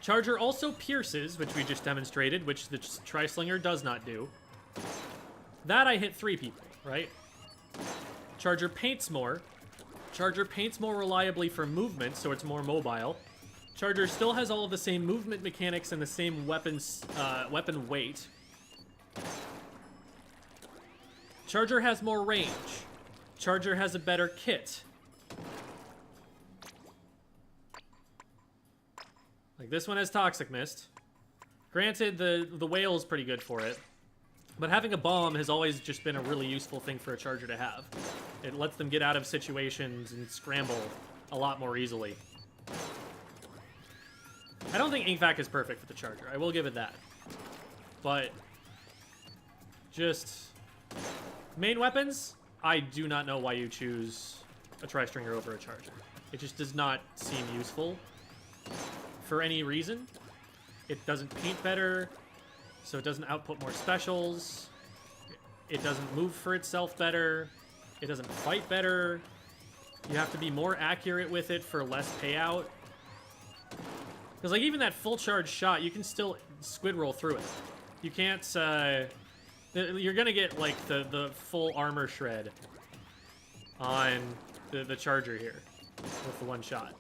Charger also pierces, which we just demonstrated, which the Tri-Slinger does not do. That I hit 3 people, right? Charger paints more. Charger paints more reliably for movement, so it's more mobile. Charger still has all of the same movement mechanics and the same weapon weight. Charger has more range. Charger has a better kit. Like, this one has Toxic Mist. Granted, the whale is pretty good for it. But having a bomb has always just been a really useful thing for a charger to have. It lets them get out of situations and scramble a lot more easily. I don't think Ink Vac is perfect for the charger. I will give it that. But just main weapons, I do not know why you choose a Tri-Stringer over a charger. It just does not seem useful for any reason. It doesn't paint better, so it doesn't output more specials. It doesn't move for itself better. It doesn't fight better. You have to be more accurate with it for less payout. Because, like, even that full charge shot, you can still squid roll through it. You can't, you're gonna get, like, the full armor shred on the charger here with the one shot.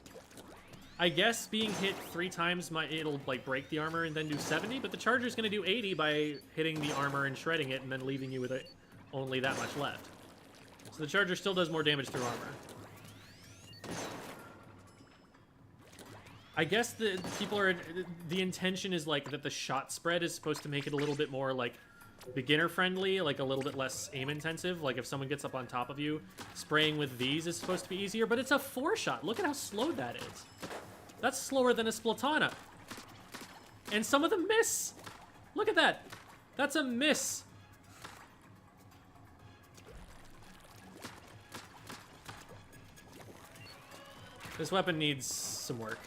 I guess being hit 3 times, it'll, like, break the armor and then do 70, but the charger's gonna do 80 by hitting the armor and shredding it and then leaving you with only that much left. So the charger still does more damage through armor. I guess the intention is, like, that the shot spread is supposed to make it a little bit more, like, beginner friendly, like a little bit less aim intensive. Like, if someone gets up on top of you, spraying with these is supposed to be easier, but it's a 4-shot. Look at how slow that is. That's slower than a Splattana. And some of them miss. Look at that. That's a miss. This weapon needs some work.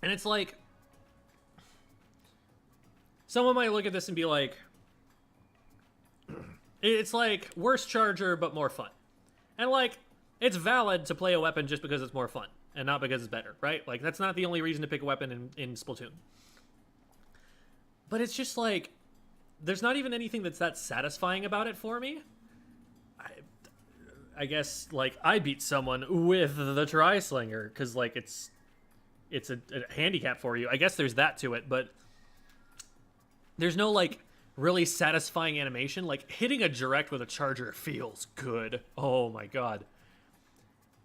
And it's like, someone might look at this and be like, it's like worse charger, but more fun. And, like, it's valid to play a weapon just because it's more fun and not because it's better, right? Like, that's not the only reason to pick a weapon in Splatoon. But it's just like, there's not even anything that's that satisfying about it for me. I guess, like, I beat someone with the Tri-Slinger because, like, it's a handicap for you. I guess there's that to it, but there's no, like, really satisfying animation. Like, hitting a direct with a charger feels good. Oh my god.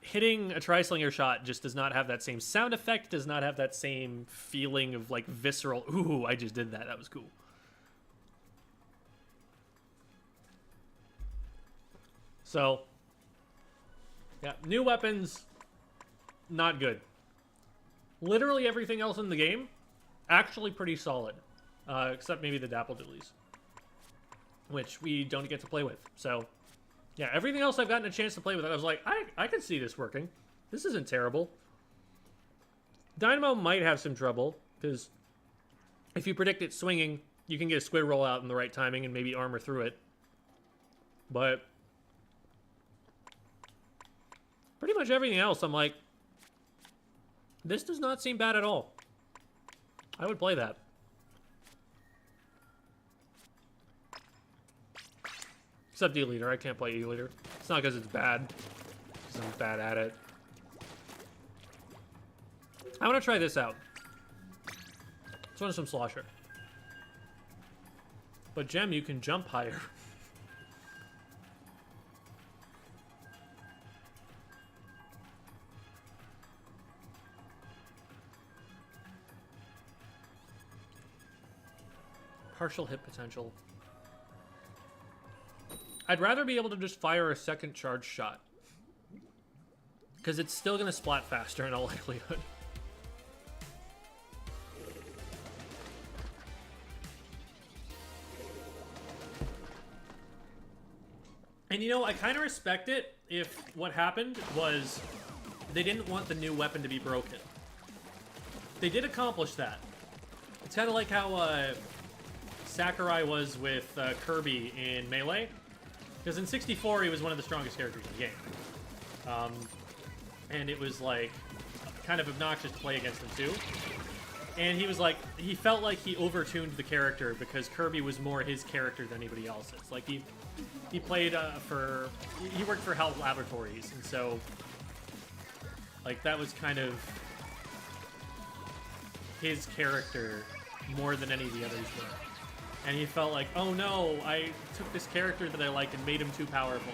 Hitting a Tri-Slinger shot just does not have that same sound effect, does not have that same feeling of, like, visceral, ooh, I just did that, that was cool. So, Yeah, new weapons, not good. Literally everything else in the game, actually pretty solid. Except maybe the Dapple Doolies, which we don't get to play with. So, yeah, everything else I've gotten a chance to play with, I was like, I can see this working. This isn't terrible. Dynamo might have some trouble, because if you predict it swinging, you can get a squid roll out in the right timing and maybe armor through it. But pretty much everything else, I'm like, this does not seem bad at all. I would play that. Except E-Leader. I can't play E-Leader. It's not because it's bad. Because I'm bad at it. I want to try this out. Let's run some Slosher. But Gem, you can jump higher. Partial hit potential. I'd rather be able to just fire a second charge shot. Because it's still going to splat faster in all likelihood. And you know, I kind of respect it if what happened was they didn't want the new weapon to be broken. They did accomplish that. It's kind of like how Sakurai was with Kirby in Melee. Because in 64, he was one of the strongest characters in the game. And it was, like, kind of obnoxious to play against him, too. And he was like, he felt like he overtuned the character because Kirby was more his character than anybody else's. Like, he played he worked for Health Laboratories, and so, like, that was kind of his character more than any of the others were. And he felt like, oh no, I took this character that I liked and made him too powerful.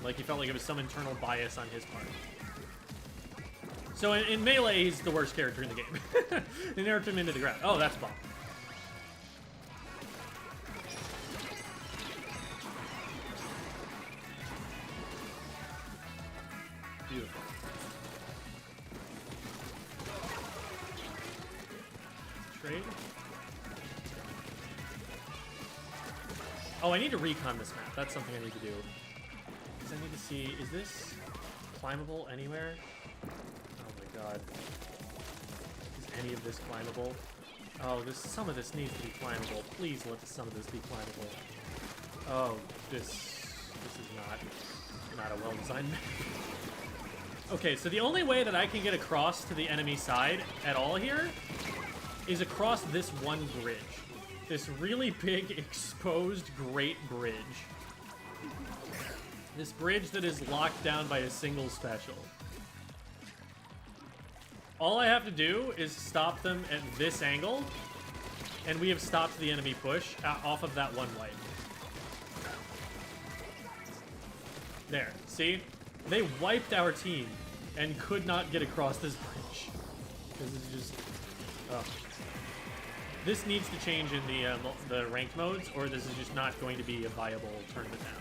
Like, he felt like it was some internal bias on his part. So in Melee, he's the worst character in the game. They nerfed him into the ground. Oh, that's bomb. Beautiful. Trade. Oh, I need to recon this map. That's something I need to do. Because I need to see, is this climbable anywhere? Oh my god. Is any of this climbable? Oh, some of this needs to be climbable. Please let some of this be climbable. Oh, this is not a well-designed map. Okay, so the only way that I can get across to the enemy side at all here is across this one bridge. This really big, exposed, great bridge. This bridge that is locked down by a single special. All I have to do is stop them at this angle, and we have stopped the enemy push off of that one wipe. There, see? They wiped our team and could not get across this bridge. This is just... Oh. This needs to change in the ranked modes, or this is just not going to be a viable tournament now.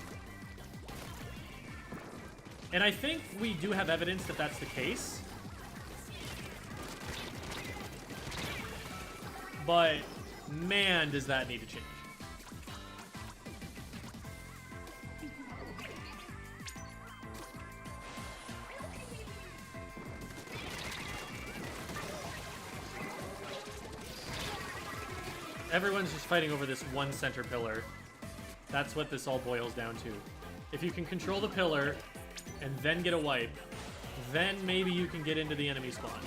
And I think we do have evidence that that's the case. But, man, does that need to change. Everyone's just fighting over this one center pillar. That's what this all boils down to. If you can control the pillar and then get a wipe, then maybe you can get into the enemy spawn.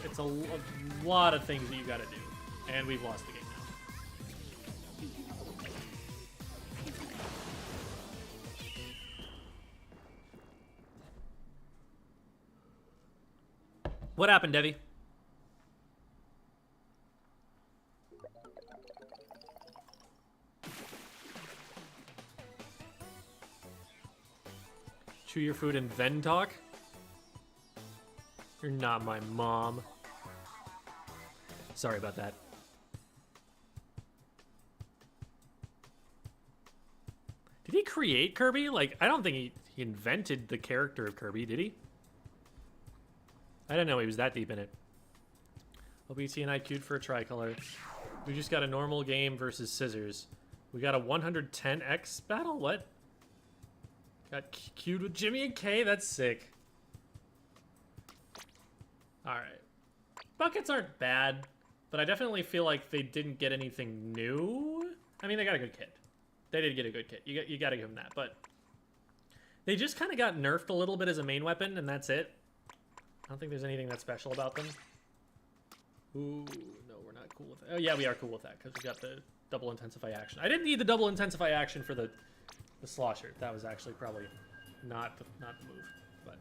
It's a lot of things that you gotta do. And we've lost the game now. What happened, Devi? Chew your food and then talk? You're not my mom. Sorry about that. Did he create Kirby? Like, I don't think he invented the character of Kirby, did he? I didn't know he was that deep in it. OBT and I queued for a Tricolor. We just got a normal game versus Scissors. We got a 110x battle? What? Got queued with Jimmy and Kay? That's sick. Alright. Buckets aren't bad, but I definitely feel like they didn't get anything new. I mean, they got a good kit. They did get a good kit. You gotta give them that, but they just kind of got nerfed a little bit as a main weapon, and that's it. I don't think there's anything that special about them. Ooh, no, we're not cool with that. Oh, yeah, we are cool with that, because we got the double intensify action. I didn't need the double intensify action for the slosher. That was actually probably not the move, but...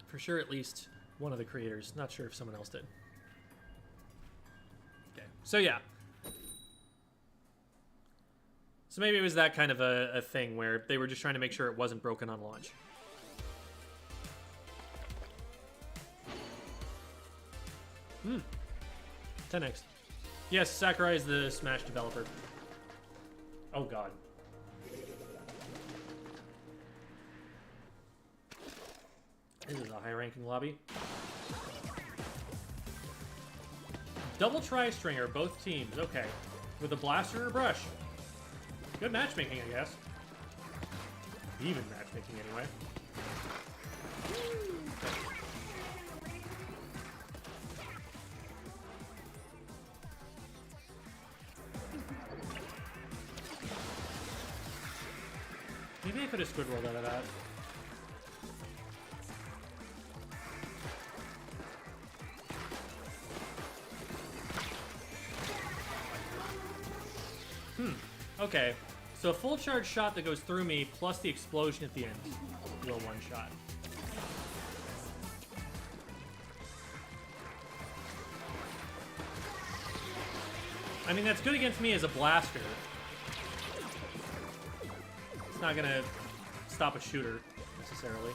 For sure, at least one of the creators. Not sure if someone else did. Okay, so yeah. So maybe it was that kind of a thing where they were just trying to make sure it wasn't broken on launch. Hmm. 10x. Yes, Sakurai is the Smash developer. Oh god. This is a high-ranking lobby. Double tri-stringer, both teams. Okay. With a blaster or a brush. Good matchmaking, I guess. Even matchmaking, anyway. Maybe I could have squid rolled out of that. Okay, so a full charge shot that goes through me plus the explosion at the end will one shot. I mean, that's good against me as a blaster. It's not gonna stop a shooter, necessarily.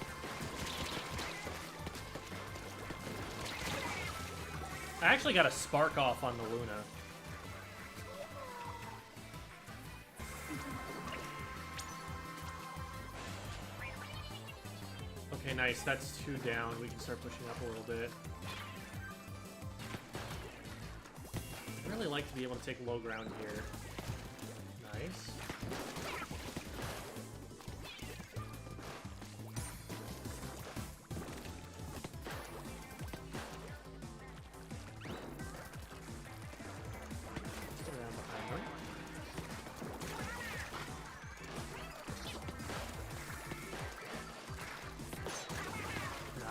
I actually got a spark off on the Luna. Okay, nice. That's 2 down. We can start pushing up a little bit. I'd really like to be able to take low ground here. Nice.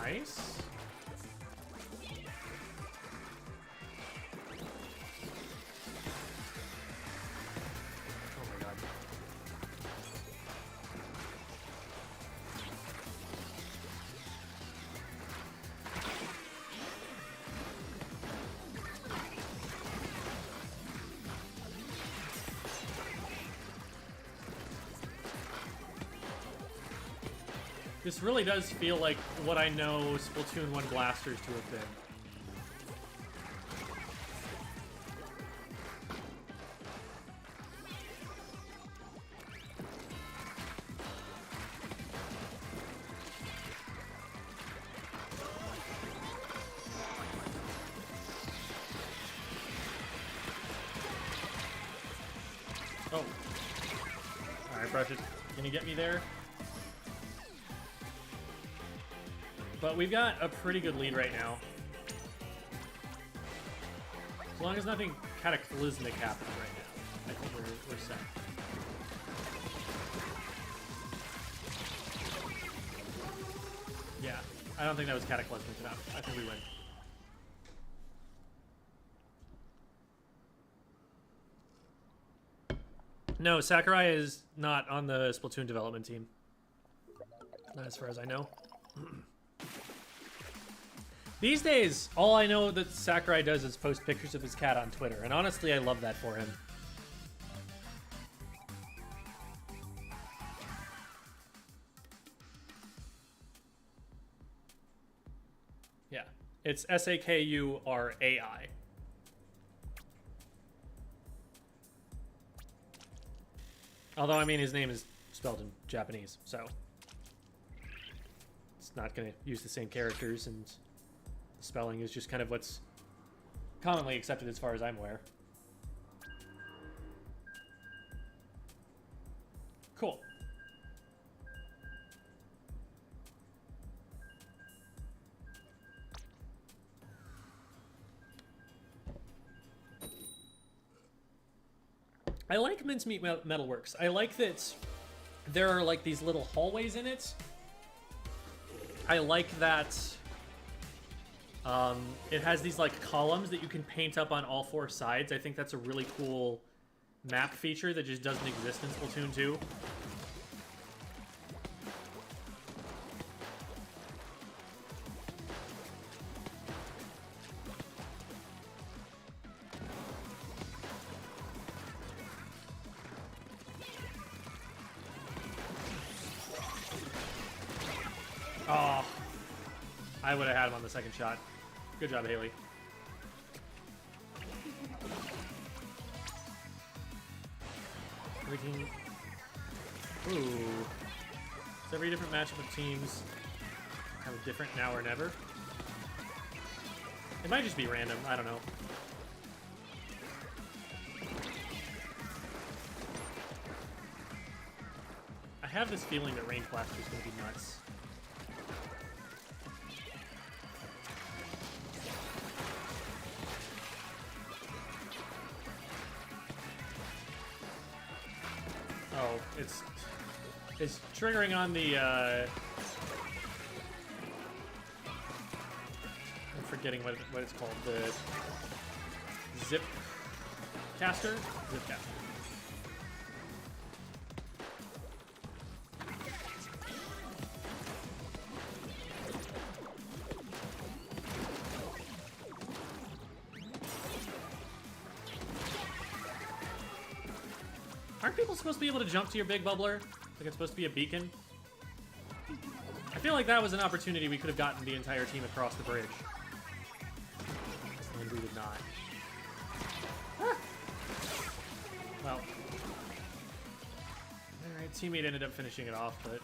Nice. Oh my god. This really does feel like what I know Splatoon 1 blasters to have been. Oh. Alright, brushes. Can you get me there? But we've got a pretty good lead right now. As long as nothing cataclysmic happens right now, I think we're set. Yeah, I don't think that was cataclysmic enough. I think we win. No, Sakurai is not on the Splatoon development team. Not as far as I know. These days, all I know that Sakurai does is post pictures of his cat on Twitter, and honestly, I love that for him. Yeah, it's Sakurai. Although, I mean, his name is spelled in Japanese, so it's not going to use the same characters, and the spelling is just kind of what's commonly accepted as far as I'm aware. Cool. I like Mincemeat Metalworks. I like that there are like these little hallways in it. I like that it has these like columns that you can paint up on all four sides. I think that's a really cool map feature that just doesn't exist in Splatoon 2. Oh, I would have had him on the second shot. Good job, Haley. Freaking. Ooh. Does every different matchup of teams have a different now or never? It might just be random. I don't know. I have this feeling that Range Blaster is going to be nuts. Oh, it's triggering on the, I'm forgetting what it's called, the zip caster? Zip caster. Aren't people supposed to be able to jump to your big bubbler? Like it's supposed to be a beacon? I feel like that was an opportunity we could have gotten the entire team across the bridge. And we did not. Ah. Well. Alright, teammate ended up finishing it off, but...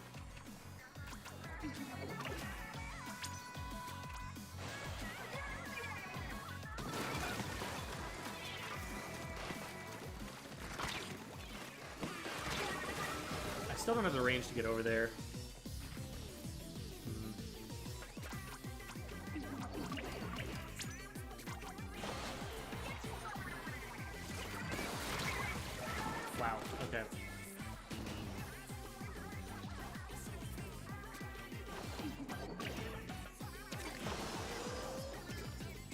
I still don't have the range to get over there. Wow, okay.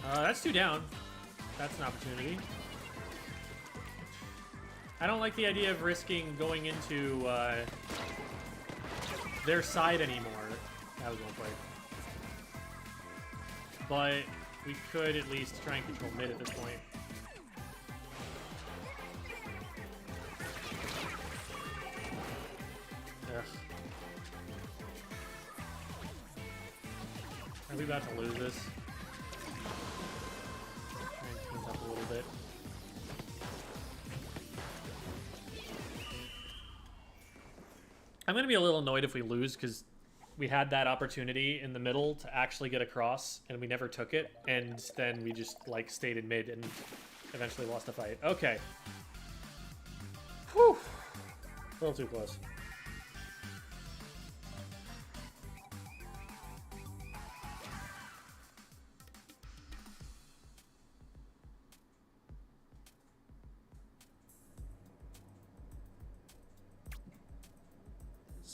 That's two down. That's an opportunity. I don't like the idea of risking going into their side anymore. That was one play. But we could at least try and control mid at this point. Ugh. Are we about to lose this? Try and clean up a little bit. I'm going to be a little annoyed if we lose because we had that opportunity in the middle to actually get across and we never took it, and then we just like stayed in mid and eventually lost the fight. Okay. Whew. A little too close.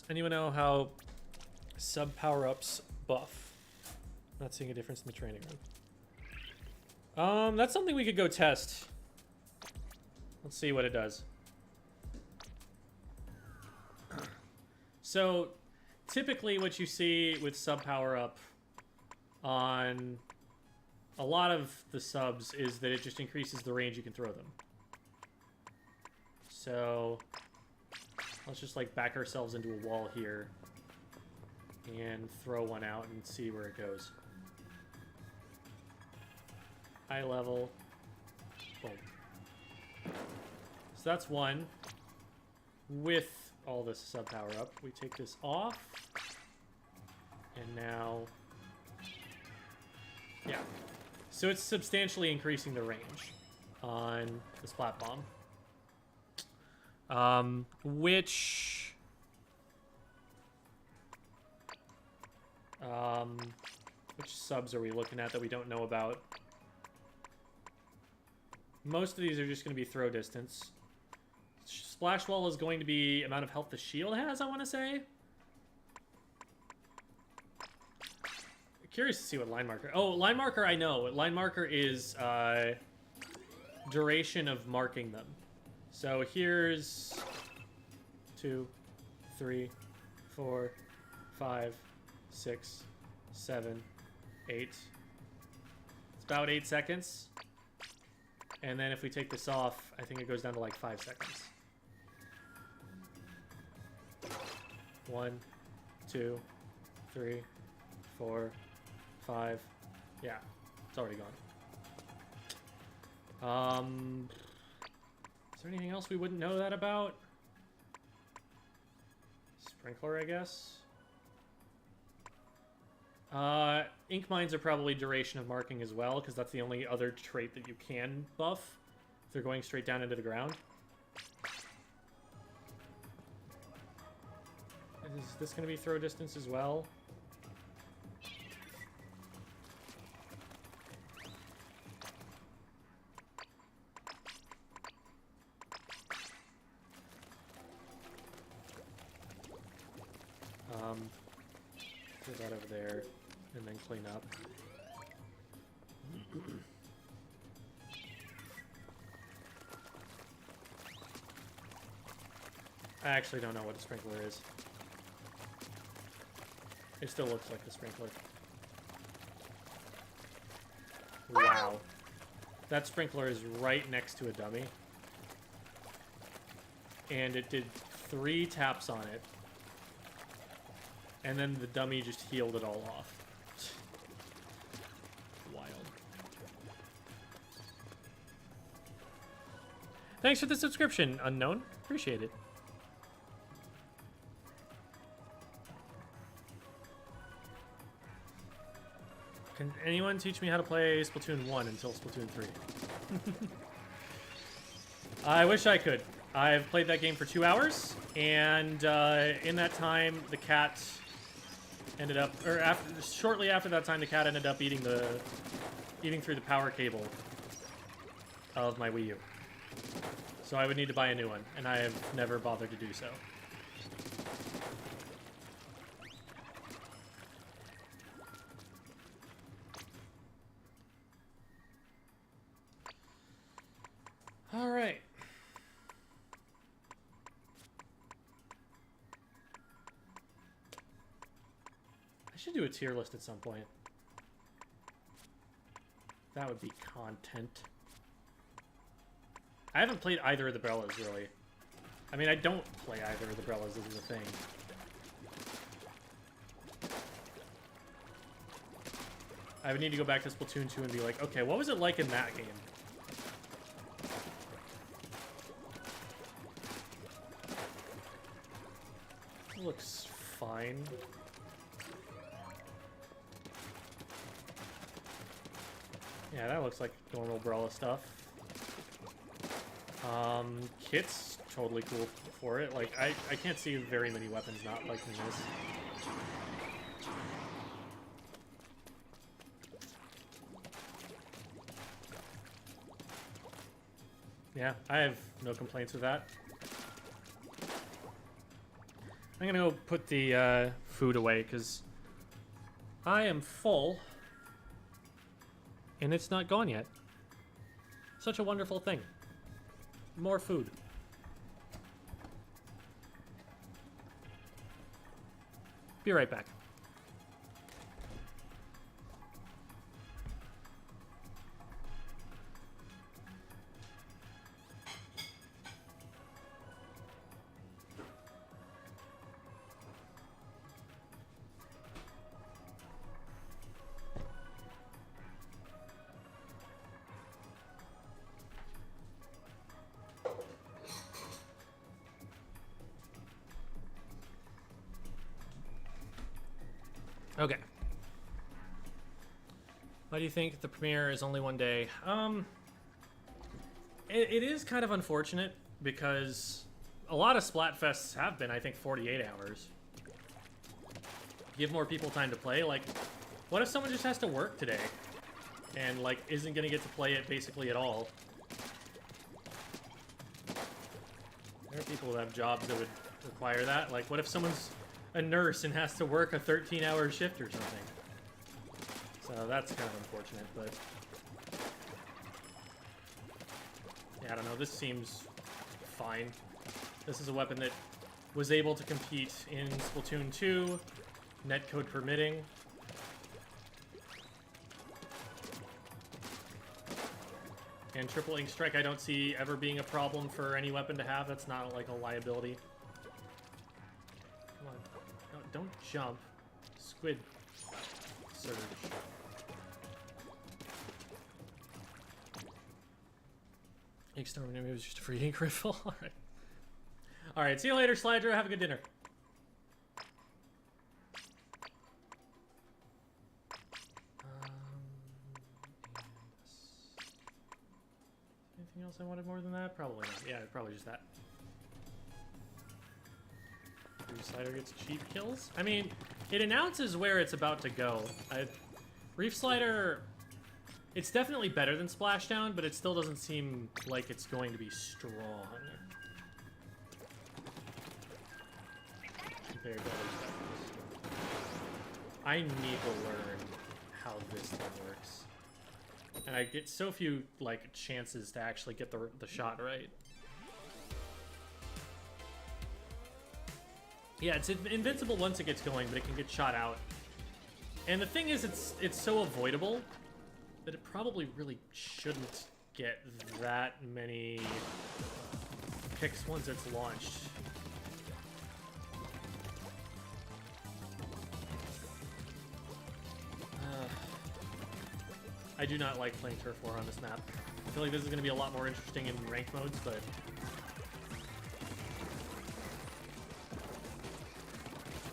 Anyone know how sub power-ups buff? Not seeing a difference in the training room. That's something we could go test. Let's see what it does. So, typically what you see with sub power-up on a lot of the subs is that it just increases the range you can throw them. So... let's just like back ourselves into a wall here and throw one out and see where it goes. High level. Boom. So that's one. with all this sub power up. We take this off. And now... Yeah. So it's substantially increasing the range on the Splat Bomb. Which subs are we looking at that we don't know about? Most of these are just going to be throw distance. Splash Wall is going to be amount of health the shield has, I want to say. Curious to see what line marker... Oh, line marker I know. Line marker is duration of marking them. So here's 2, 3, 4, 5, 6, 7, 8. It's about 8 seconds. And then if we take this off, I think it goes down to like 5 seconds. 1, 2, 3, 4, 5. Yeah, it's already gone. Is there anything else we wouldn't know that about? Sprinkler, I guess. Ink mines are probably duration of marking as well, because that's the only other trait that you can buff if they're going straight down into the ground. Is this going to be throw distance as well? Put that over there, and then clean up. I actually don't know what a sprinkler is. It still looks like a sprinkler. Wow. That sprinkler is right next to a dummy. And it did 3 taps on it. And then the dummy just healed it all off. Wild. Thanks for the subscription, Unknown. Appreciate it. Can anyone teach me how to play Splatoon 1 until Splatoon 3? I wish I could. I've played that game for 2 hours, and in that time, the cat ended up, or shortly after that time, the cat ended up eating through the power cable of my Wii U. So I would need to buy a new one, and I have never bothered to do so. All right. I should do a tier list at some point. That would be content. I haven't played either of the Brellas, really. I mean, I don't play either of the Brellas, this is a thing. I would need to go back to Splatoon 2 and be like, okay, what was it like in that game? Looks fine. Yeah, that looks like normal Brella stuff. Kit's totally cool for it. Like, I can't see very many weapons not liking this. Yeah, I have no complaints with that. I'm gonna go put the food away because I am full and it's not gone yet. Such a wonderful thing. More food. Be right back. Okay. Why do you think the premiere is only one day? It is kind of unfortunate because a lot of Splatfests have been, I think, 48 hours. Give more people time to play. Like, what if someone just has to work today and, like, isn't going to get to play it basically at all? There are people who have jobs that would require that. Like, what if someone's a nurse and has to work a 13-hour shift or something? So that's kind of unfortunate, but... yeah, I don't know. This seems fine. This is a weapon that was able to compete in Splatoon 2, netcode permitting. And triple ink strike I don't see ever being a problem for any weapon to have. That's not like a liability. Come on. No, don't jump. Squid surge. Ink storm maybe it was just a free ink riffle. Alright. Alright, see you later, Slydro. Have a good dinner. Anything else I wanted more than that? Probably not. Yeah, probably just that. Reef Slider gets cheap kills. I mean, it announces where it's about to go. Reef Slider, it's definitely better than Splashdown, but it still doesn't seem like it's going to be strong compared to other weapons. I need to learn how this thing works. And I get so few, like, chances to actually get the shot right. Yeah, it's invincible once it gets going, but it can get shot out. And the thing is, it's so avoidable that it probably really shouldn't get that many picks once it's launched. I do not like playing Turf War on this map. I feel like this is going to be a lot more interesting in ranked modes, but...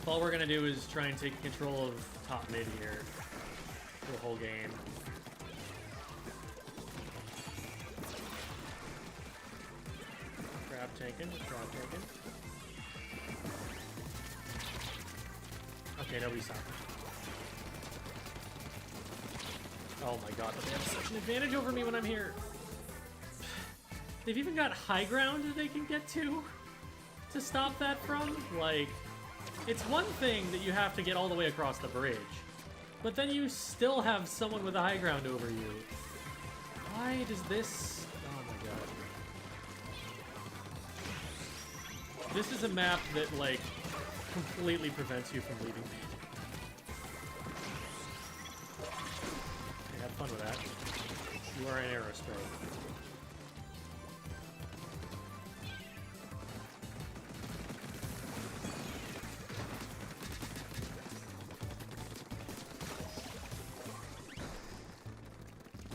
all we're going to do is try and take control of top mid here for the whole game. Grab taken, grab taken. Okay, nobody stopped. Oh my god, but they have such an advantage over me when I'm here. They've even got high ground that they can get to stop that from. Like, it's one thing that you have to get all the way across the bridge, but then you still have someone with a high ground over you. Why does this... oh my god. This is a map that, like, completely prevents you from leaving me. Have fun with that. You are an aerospray.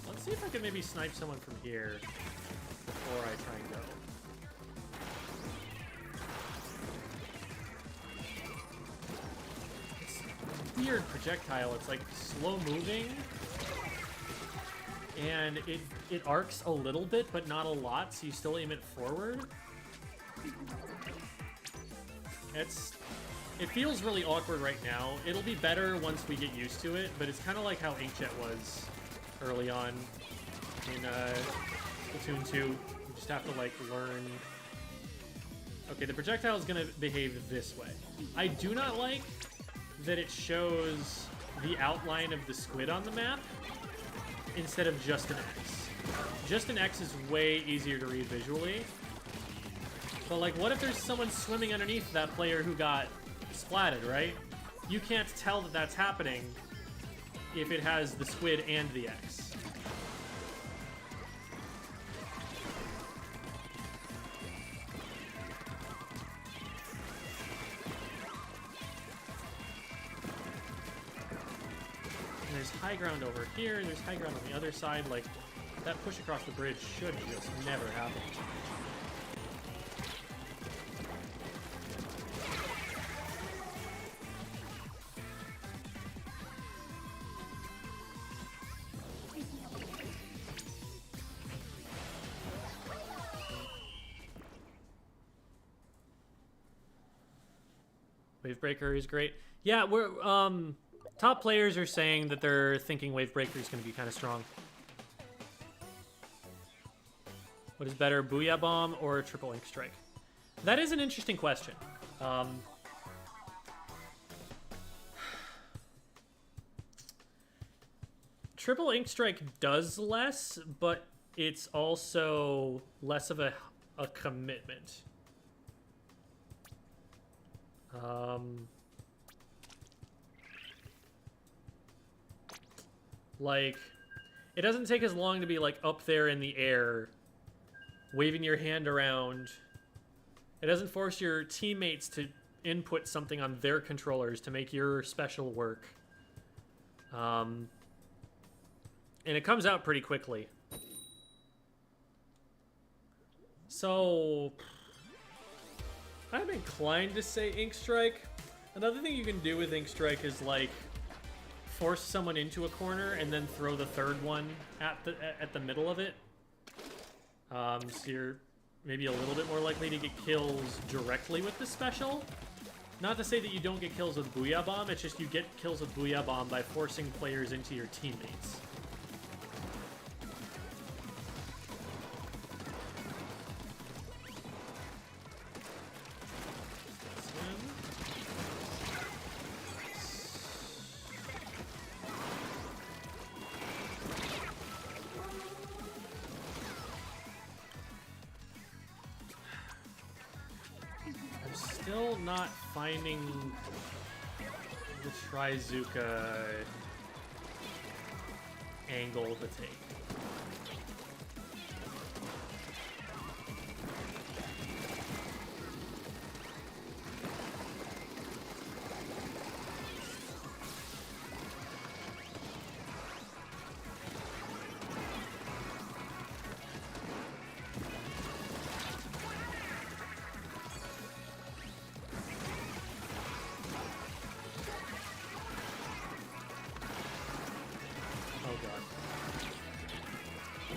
Let's see if I can maybe snipe someone from here before I try and go. It's a weird projectile. It's like slow moving. And it arcs a little bit, but not a lot, so you still aim it forward. It feels really awkward right now. It'll be better once we get used to it, but it's kind of like how Inkjet was early on in Splatoon 2. You just have to, like, learn... okay, the projectile is going to behave this way. I do not like that it shows the outline of the squid on the map instead of just an X. Just an X is way easier to read visually. But, like, what if there's someone swimming underneath that player who got splatted, right? You can't tell that that's happening if it has the squid and the X. There's high ground over here, there's high ground on the other side, like, that push across the bridge should just never happen. Wavebreaker is great. Yeah, we're top players are saying that they're thinking Wavebreaker is going to be kind of strong. What is better, Booyah Bomb or Triple Ink Strike? That is an interesting question. Triple Ink Strike does less, but it's also less of a commitment. Like, it doesn't take as long to be like up there in the air, waving your hand around. It doesn't force your teammates to input something on their controllers to make your special work. And it comes out pretty quickly. So I'm inclined to say Ink Strike. Another thing you can do with Ink Strike is like force someone into a corner and then throw the third one at the middle of it. So you're maybe a little bit more likely to get kills directly with the special. Not to say that you don't get kills with Booyah Bomb, it's just you get kills with Booyah Bomb by forcing players into your teammates. Still not finding the Trizuka angle to take.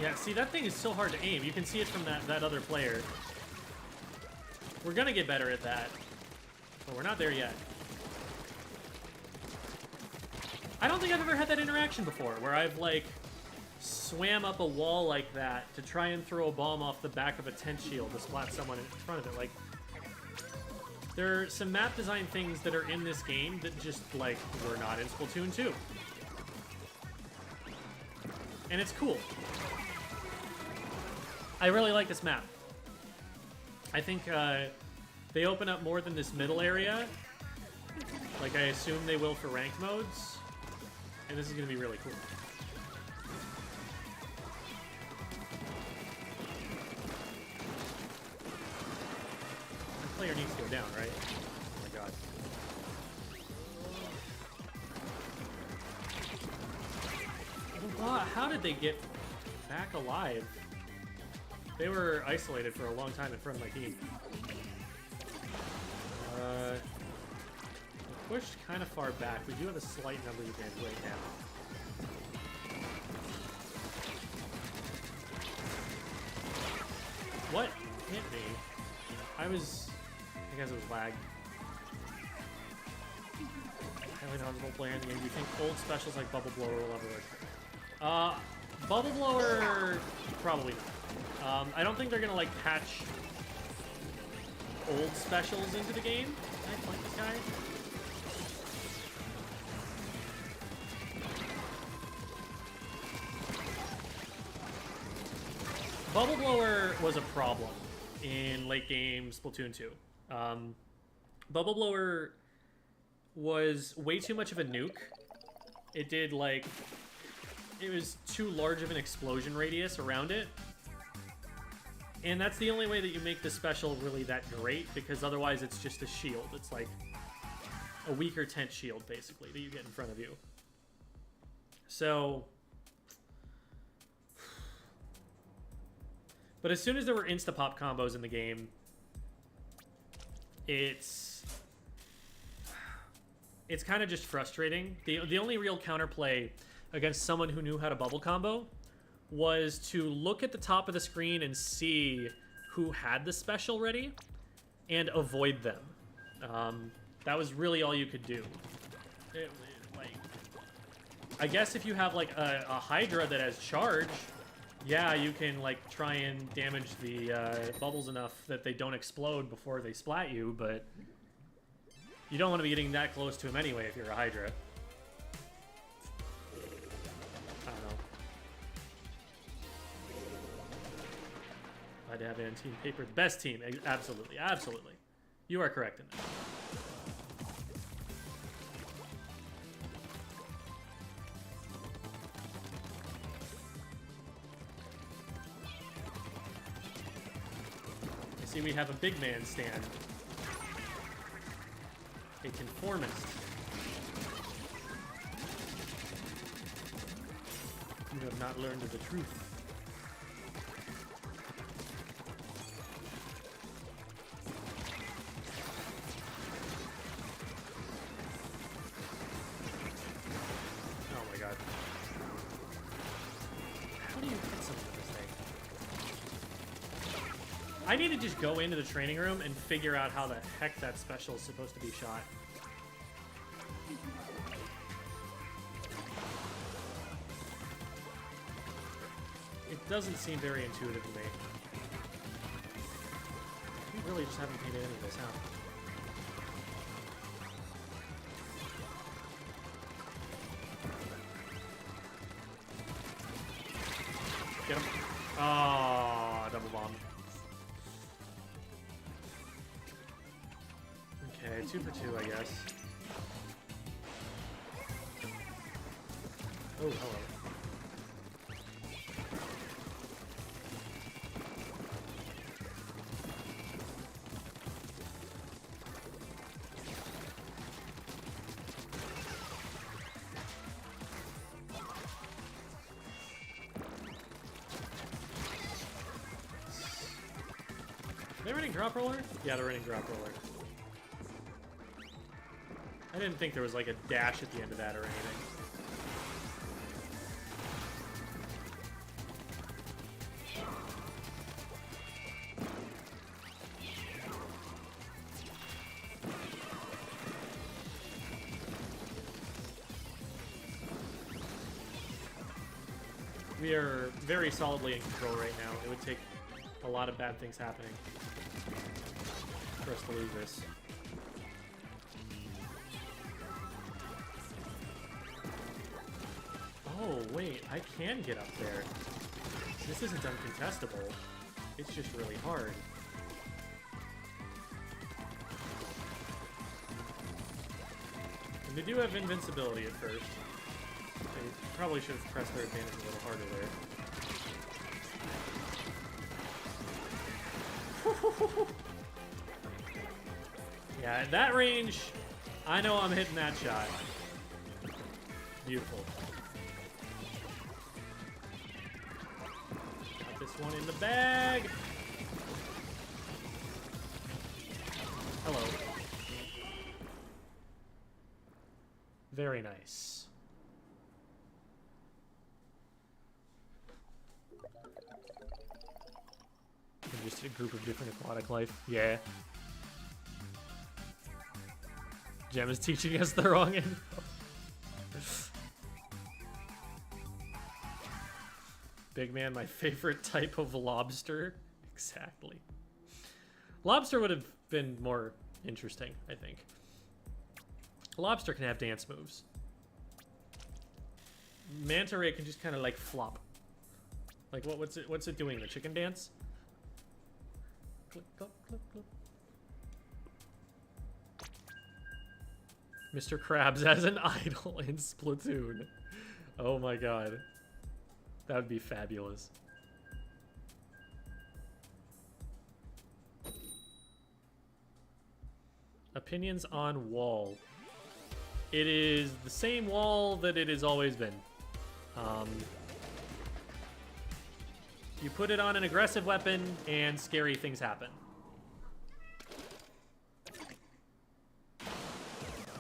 Yeah, see, that thing is so hard to aim. You can see it from that other player. We're gonna get better at that, but we're not there yet. I don't think I've ever had that interaction before, where I've, like, swam up a wall like that to try and throw a bomb off the back of a tent shield to splat someone in front of it. Like, there are some map design things that are in this game that just, like, were not in Splatoon 2. And it's cool. I really like this map. I think they open up more than this middle area. Like I assume they will for ranked modes. And this is going to be really cool. The player needs to go down, right? Oh my god. Oh god, how did they get back alive? They were isolated for a long time in front of my team. Pushed kind of far back. We do have a slight numbers advantage right now. What hit me? I guess it was lag. Highly knowledgeable player in the game. Do you think old specials like Bubble Blower will ever work? Bubble Blower, probably not. I don't think they're gonna like patch old specials into the game. Can I point this guy? Bubble Blower was a problem in late game Splatoon 2. Bubble Blower was way too much of a nuke. It was too large of an explosion radius around it. And that's the only way that you make the special really that great, because otherwise it's just a shield. It's like a weaker tent shield, basically, that you get in front of you. So... But as soon as there were insta-pop combos in the game, it's kind of just frustrating. The only real counterplay against someone who knew how to bubble combo was to look at the top of the screen and see who had the special ready and avoid them. That was really all you could do. Like, I guess if you have like a Hydra that has charge, yeah, you can like try and damage the bubbles enough that they don't explode before they splat you, but you don't want to be getting that close to him anyway if you're a Hydra. I don't know. I'd have Team Paper the best team. Absolutely, absolutely. You are correct in that. I see we have a big man stand. A conformist. You have not learned the truth. Oh my god. How do you hit something with this thing? I need to just go into the training room and figure out how the heck that special is supposed to be shot. It doesn't seem very intuitive to me. We really just haven't painted any of this out. Get him. Oh, double bomb. Okay, 2 for 2, I guess. Oh, hello. Are they running drop roller? Yeah, they're running drop roller. I didn't think there was like a dash at the end of that or anything. We are very solidly in control right now. It would take a lot of bad things happening for us to lose this. Oh, wait, I can get up there. This isn't uncontestable. It's just really hard. And they do have invincibility at first. They probably should have pressed their advantage a little harder there. Yeah, at that range, I know I'm hitting that shot. Beautiful. Got this one in the bag. Hello. Very nice. And just a group of different aquatic life. Yeah. Gem is teaching us the wrong info. Big man, my favorite type of lobster. Exactly. Lobster would have been more interesting, I think. Lobster can have dance moves. Manta ray can just kind of like flop. Like what's it doing? The chicken dance? Click, click, click, click. Mr. Krabs as an idol in Splatoon. Oh my god. That would be fabulous. Opinions on wall. It is the same wall that it has always been. You put it on an aggressive weapon and scary things happen.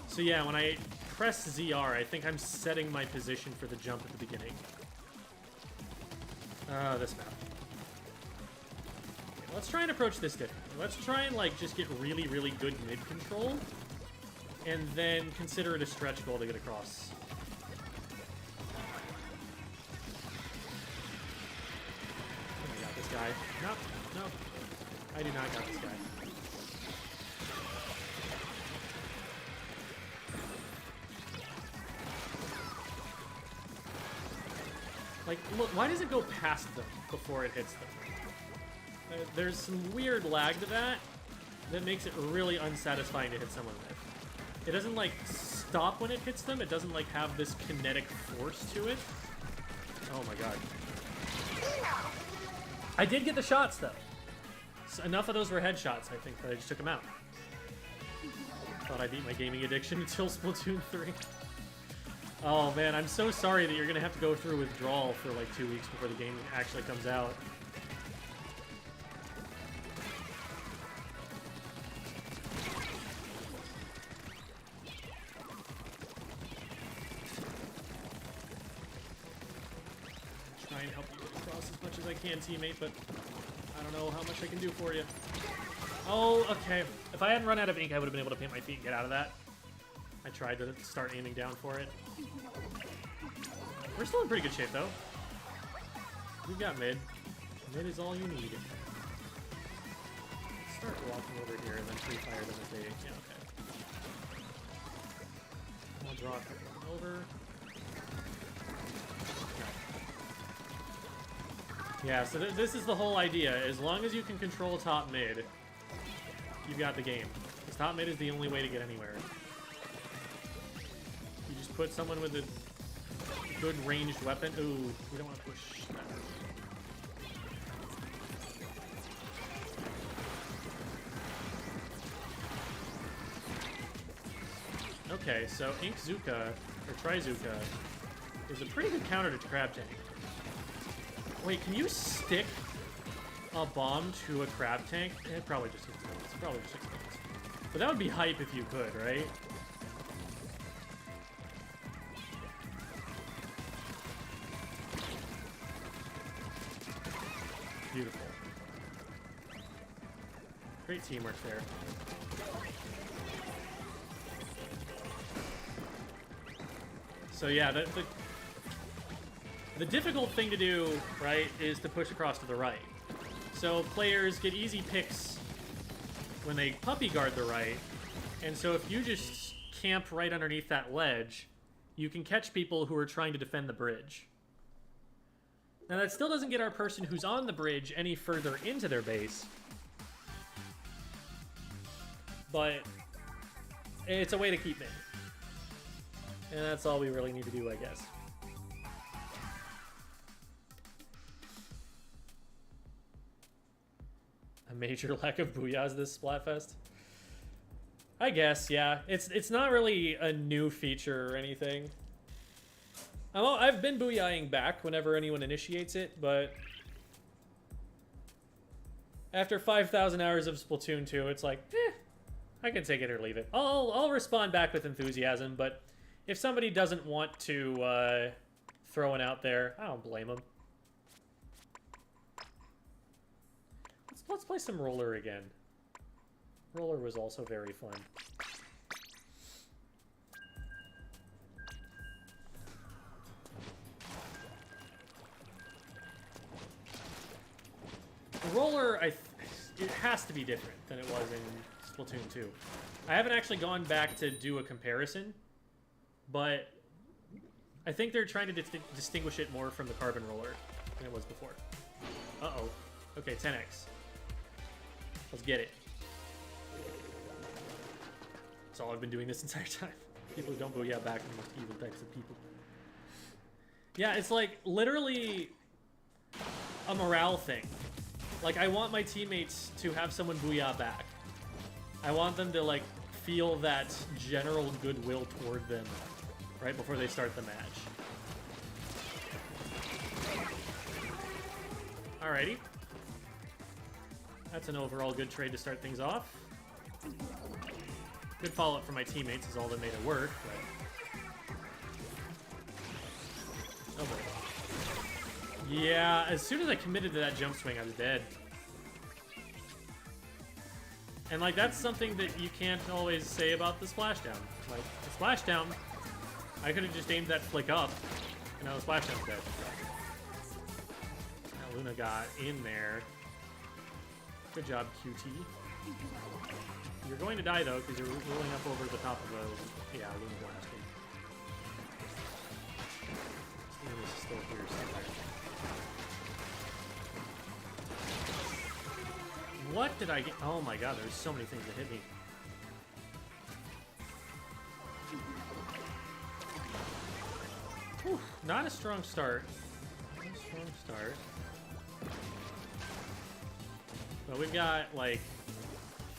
So yeah, when I press ZR, I think I'm setting my position for the jump at the beginning. This map. Okay, let's try and approach this differently. Let's try and like just get really, really good mid control. and then consider it a stretch goal to get across. Oh, I got this guy. Nope, nope. I do not got this guy. Like, look, why does it go past them before it hits them? There's some weird lag to that makes it really unsatisfying to hit someone with. It doesn't, like, stop when it hits them. It doesn't, like, have this kinetic force to it. Oh, my God. I did get the shots, though. So enough of those were headshots, I think, that I just took them out. Thought I beat my gaming addiction until Splatoon 3. Oh, man, I'm so sorry that you're going to have to go through withdrawal for, like, 2 weeks before the game actually comes out. Try and help you get across as much as I can, teammate, but I don't know how much I can do for you. Oh, okay. If I hadn't run out of ink, I would have been able to paint my feet and get out of that. I tried to start aiming down for it. We're still in pretty good shape, though. We've got mid. Mid is all you need. Let's start walking over here and then pre-fire them if they... Yeah, okay. I'll draw a couple over. Yeah, so this is the whole idea. As long as you can control top mid, you've got the game. Because top mid is the only way to get anywhere. You just put someone with a good ranged weapon. Ooh, we don't want to push that. Okay, so Ink Zuka, or Trizuka, is a pretty good counter to Crab Tank. Wait, can you stick a bomb to a Crab Tank? It probably just explodes. Probably just explodes. But that would be hype if you could, right? Beautiful. Great teamwork there. So yeah, the difficult thing to do, right, is to push across to the right. So players get easy picks when they puppy guard the right, and so if you just camp right underneath that ledge, you can catch people who are trying to defend the bridge. Now that still doesn't get our person who's on the bridge any further into their base, but it's a way to keep mid. And that's all we really need to do, I guess. A major lack of booyahs this Splatfest? I guess, yeah. It's not really a new feature or anything. I've been booyahing back whenever anyone initiates it, but after 5,000 hours of Splatoon 2, it's like, I can take it or leave it. I'll respond back with enthusiasm, but if somebody doesn't want to throw one out there, I don't blame them. Let's play some Roller again. Roller was also very fun. Roller, it has to be different than it was in Splatoon 2. I haven't actually gone back to do a comparison, but I think they're trying to distinguish it more from the Carbon Roller than it was before. Uh-oh. Okay, 10x. Let's get it. That's all I've been doing this entire time. People who don't booyah back are the most evil types of people. Yeah, it's like literally a morale thing. Like, I want my teammates to have someone booyah back. I want them to, like, feel that general goodwill toward them right before they start the match. Alrighty. That's an overall good trade to start things off. Good follow-up from my teammates is all that made it work, but... Oh boy. Yeah, as soon as I committed to that jump swing, I was dead. And like that's something that you can't always say about the splashdown. Like the splashdown, I could have just aimed that flick up, and now the splashdown's dead. Now Luna got in there. Good job, QT. You're going to die though, because you're rolling up over the top of a Luna blasting. Luna's still here somewhere. What did I get? Oh my god, there's so many things that hit me. Whew, not a strong start. Not a strong start. But we've got like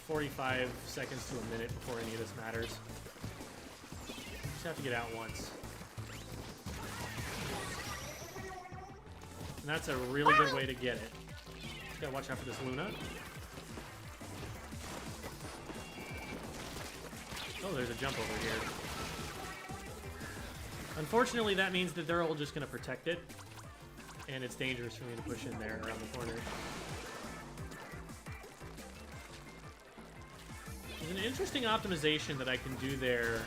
45 seconds to a minute before any of this matters. Just have to get out once. And that's a really good way to get it. Just gotta watch out for this Luna. Oh, there's a jump over here. Unfortunately, that means that they're all just going to protect it. And it's dangerous for me to push in there around the corner. There's an interesting optimization that I can do there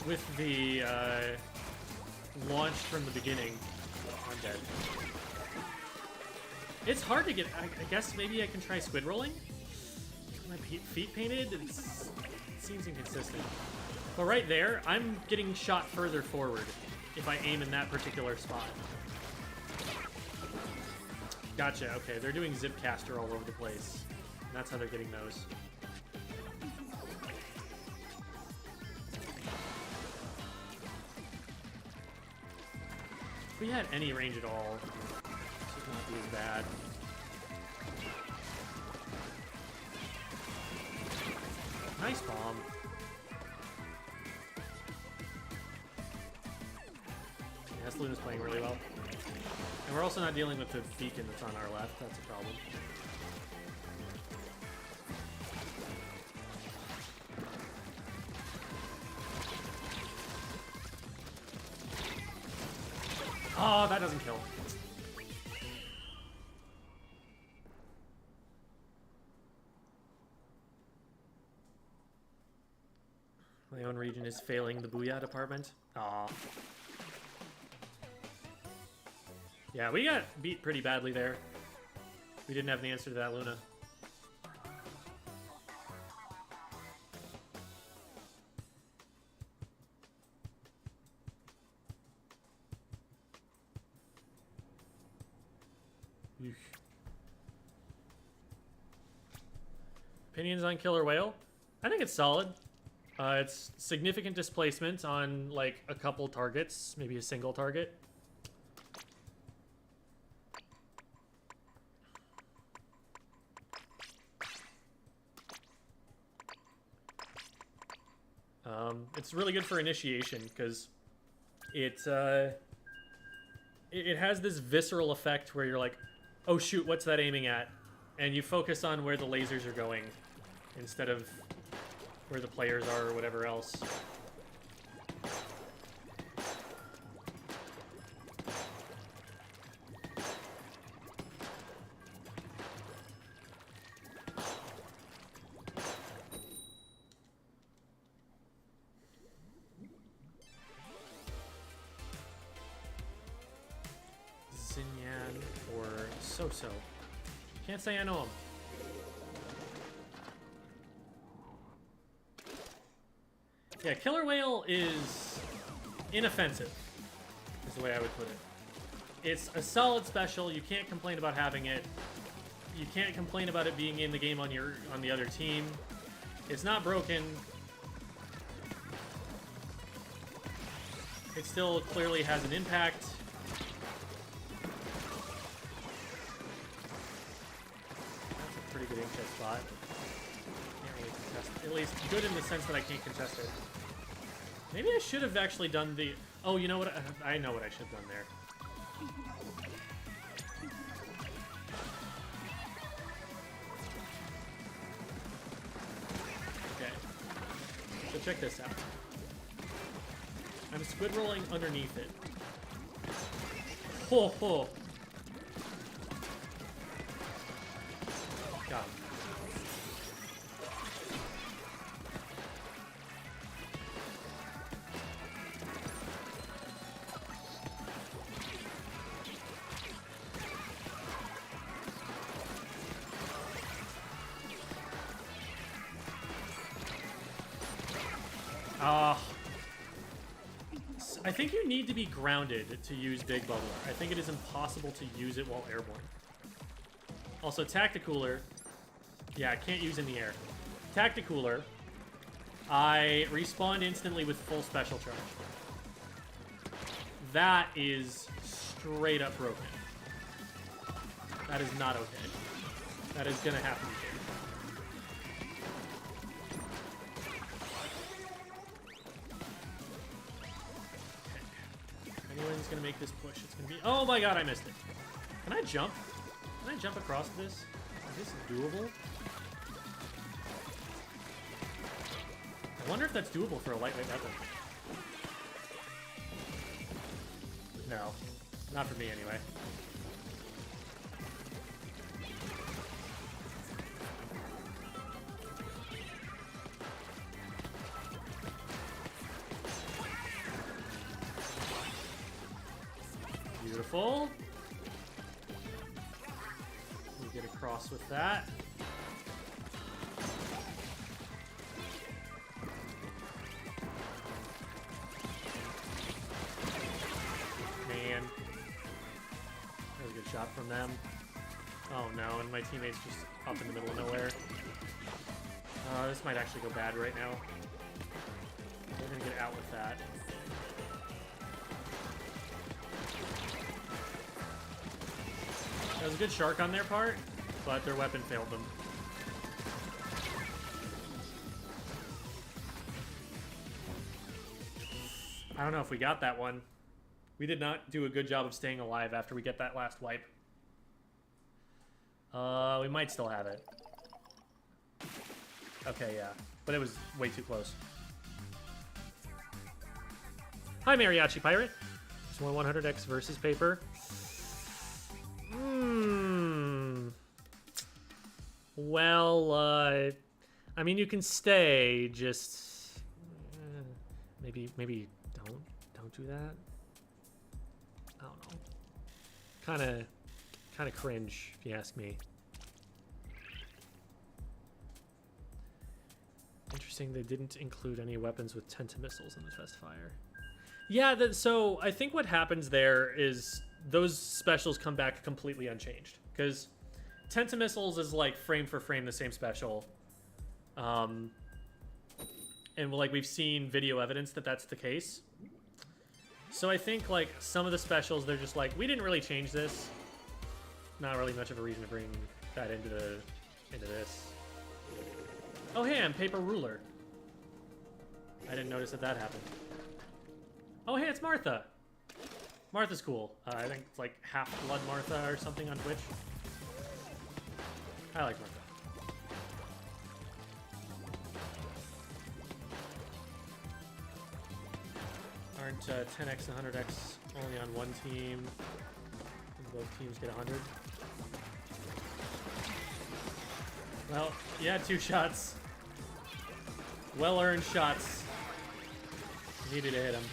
with the launch from the beginning. Oh, I'm dead. It's hard to get... I guess maybe I can try squid rolling? My feet painted? It seems inconsistent. But right there, I'm getting shot further forward if I aim in that particular spot. Gotcha, okay. They're doing Zipcaster all over the place. And that's how they're getting those. If we had any range at all, this would not be as bad. Nice bomb. Yes, Luna's playing really well. And we're also not dealing with the beacon that's on our left. That's a problem. Oh, that doesn't kill. My own region is failing the Booyah department. Aw. Yeah, we got beat pretty badly there. We didn't have the answer to that Luna. Eesh. Opinions on Killer Whale? I think it's solid. It's significant displacement on like a couple targets, maybe a single target. It's really good for initiation because it has this visceral effect where you're like, oh shoot, what's that aiming at? And you focus on where the lasers are going instead of where the players are or whatever else. Zinyan or So-So. Can't say I know him. Yeah, Killer Whale is inoffensive, is the way I would put it. It's a solid special. You can't complain about having it. You can't complain about it being in the game on the other team. It's not broken. It still clearly has an impact. That's a pretty good aim check spot. Can't really contest it. At least good in the sense that I can't contest it. Maybe I should have actually done the... Oh, you know what? I know what I should have done there. Okay. So check this out. I'm squid rolling underneath it. Ho ho! God. I think you need to be grounded to use Big Bubbler. I think it is impossible to use it while airborne. Also, Tacticooler. Yeah, I can't use in the air. Tacticooler. I respawned instantly with full special charge. That is straight up broken. That is not okay. That is gonna have to be changed. Okay. Anyone's gonna make this push. It's gonna be. Oh my god, I missed it. Can I jump? Can I jump across this? Is this doable? I wonder if that's doable for a lightweight weapon. No. Not for me, anyway. Beautiful. We get across with that. Man. That was a good shot from them. Oh no, and my teammate's just up in the middle of nowhere. This might actually go bad right now. We're gonna get out with that. That was a good shark on their part, but their weapon failed them. I don't know if we got that one. We did not do a good job of staying alive after we get that last wipe. We might still have it. Okay, yeah. But it was way too close. Hi, Mariachi Pirate. Just won 100x versus paper. Well, I mean, you can stay, just... maybe don't do that. I don't know. Kinda cringe, if you ask me. Interesting, they didn't include any weapons with missiles in the test fire. Yeah, so I think what happens there is those specials come back completely unchanged. Because missiles is like frame for frame the same special. And like we've seen video evidence that that's the case. So I think like some of the specials, they're just like, we didn't really change this. Not really much of a reason to bring that into this. Oh hey, I'm Paper Ruler. I didn't notice that happened. Oh hey, it's Martha. Martha's cool. I think it's like Half-Blood Martha or something on Twitch. I like Martha. Aren't 10x and 100x only on one team? And both teams get 100. Well, yeah, 2 shots. Well-earned shots. Needed to hit him.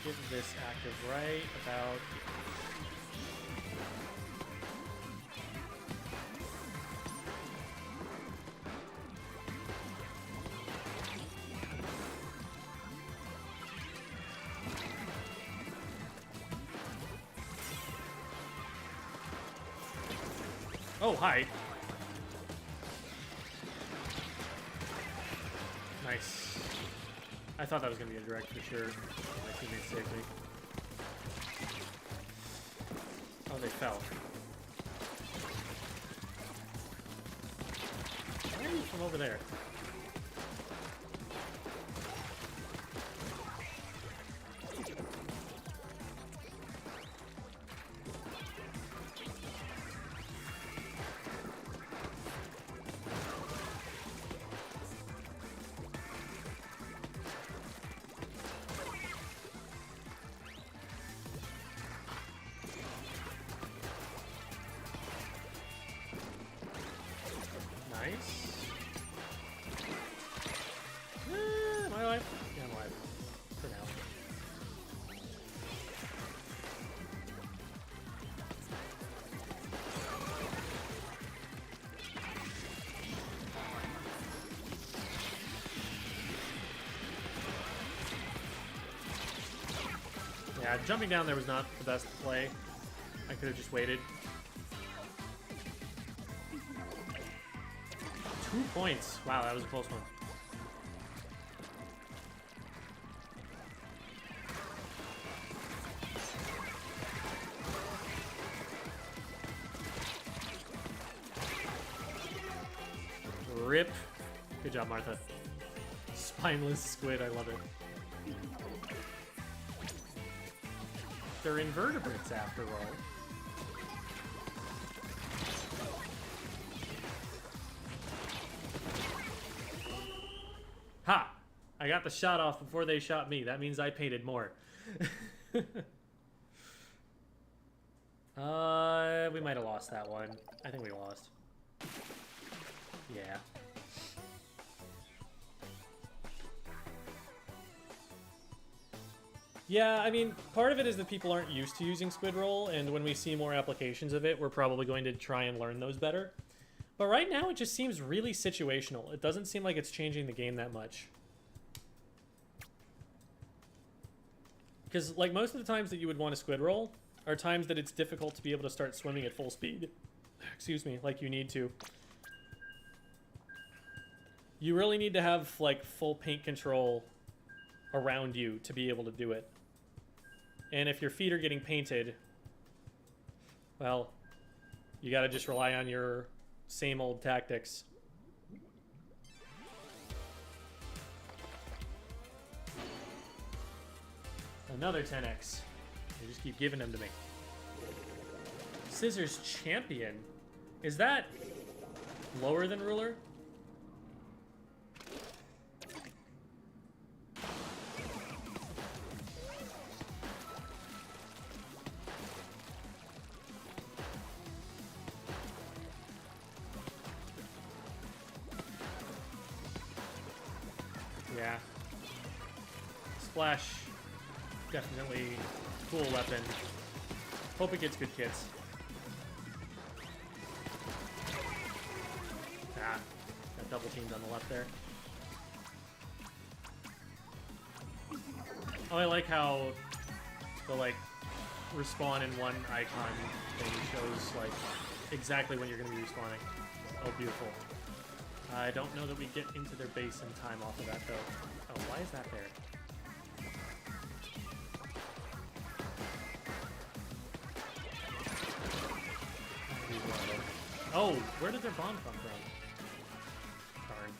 Let's give this active right about... Oh, hi. Nice. I thought that was going to be a direct for sure. My teammates saved me. Oh, they fell. Why are you from over there? Nice. Am I alive? Yeah, I'm alive. For now. Yeah, jumping down there was not the best play. I could have just waited. 2 points. Wow, that was a close one. Rip. Good job, Martha. Spineless squid, I love it. They're invertebrates after all. Ha! I got the shot off before they shot me. That means I painted more. We might have lost that one. I think we lost. Yeah. Yeah, I mean, part of it is that people aren't used to using squid roll, and when we see more applications of it, we're probably going to try and learn those better. But right now, it just seems really situational. It doesn't seem like it's changing the game that much. Because, like, most of the times that you would want a squid roll are times that it's difficult to be able to start swimming at full speed. Excuse me, like you need to. You really need to have, like, full paint control around you to be able to do it. And if your feet are getting painted, well, you gotta just rely on your same old tactics. Another 10x. They just keep giving them to me. Scissors Champion. Is that lower than Ruler? Yeah. Splash. Definitely cool weapon. Hope it gets good kits. Ah, got double teamed on the left there. Oh, I like how the, like, respawn in one icon thing shows, like, exactly when you're going to be respawning. Oh, beautiful. I don't know that we get into their base in time off of that, though. Oh, why is that there? Oh, where did their bomb come from? Darn.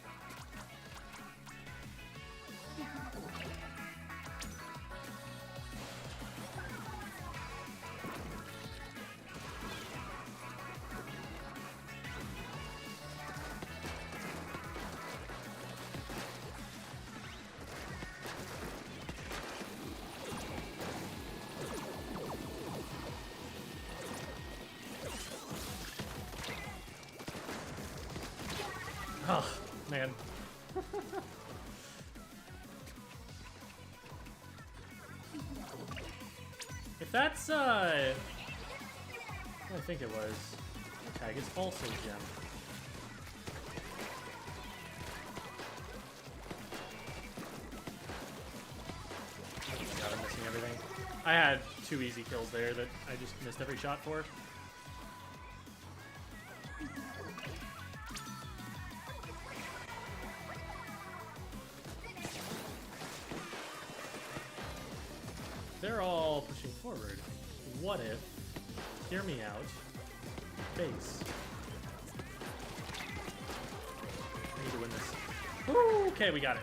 Oh, man. If that's, I think it was. Tag is also gem. Oh my god, I'm missing everything. I had 2 easy kills there that I just missed every shot for. They're all pushing forward. What if, hear me out, base. I need to win this. Woo, okay, we got it.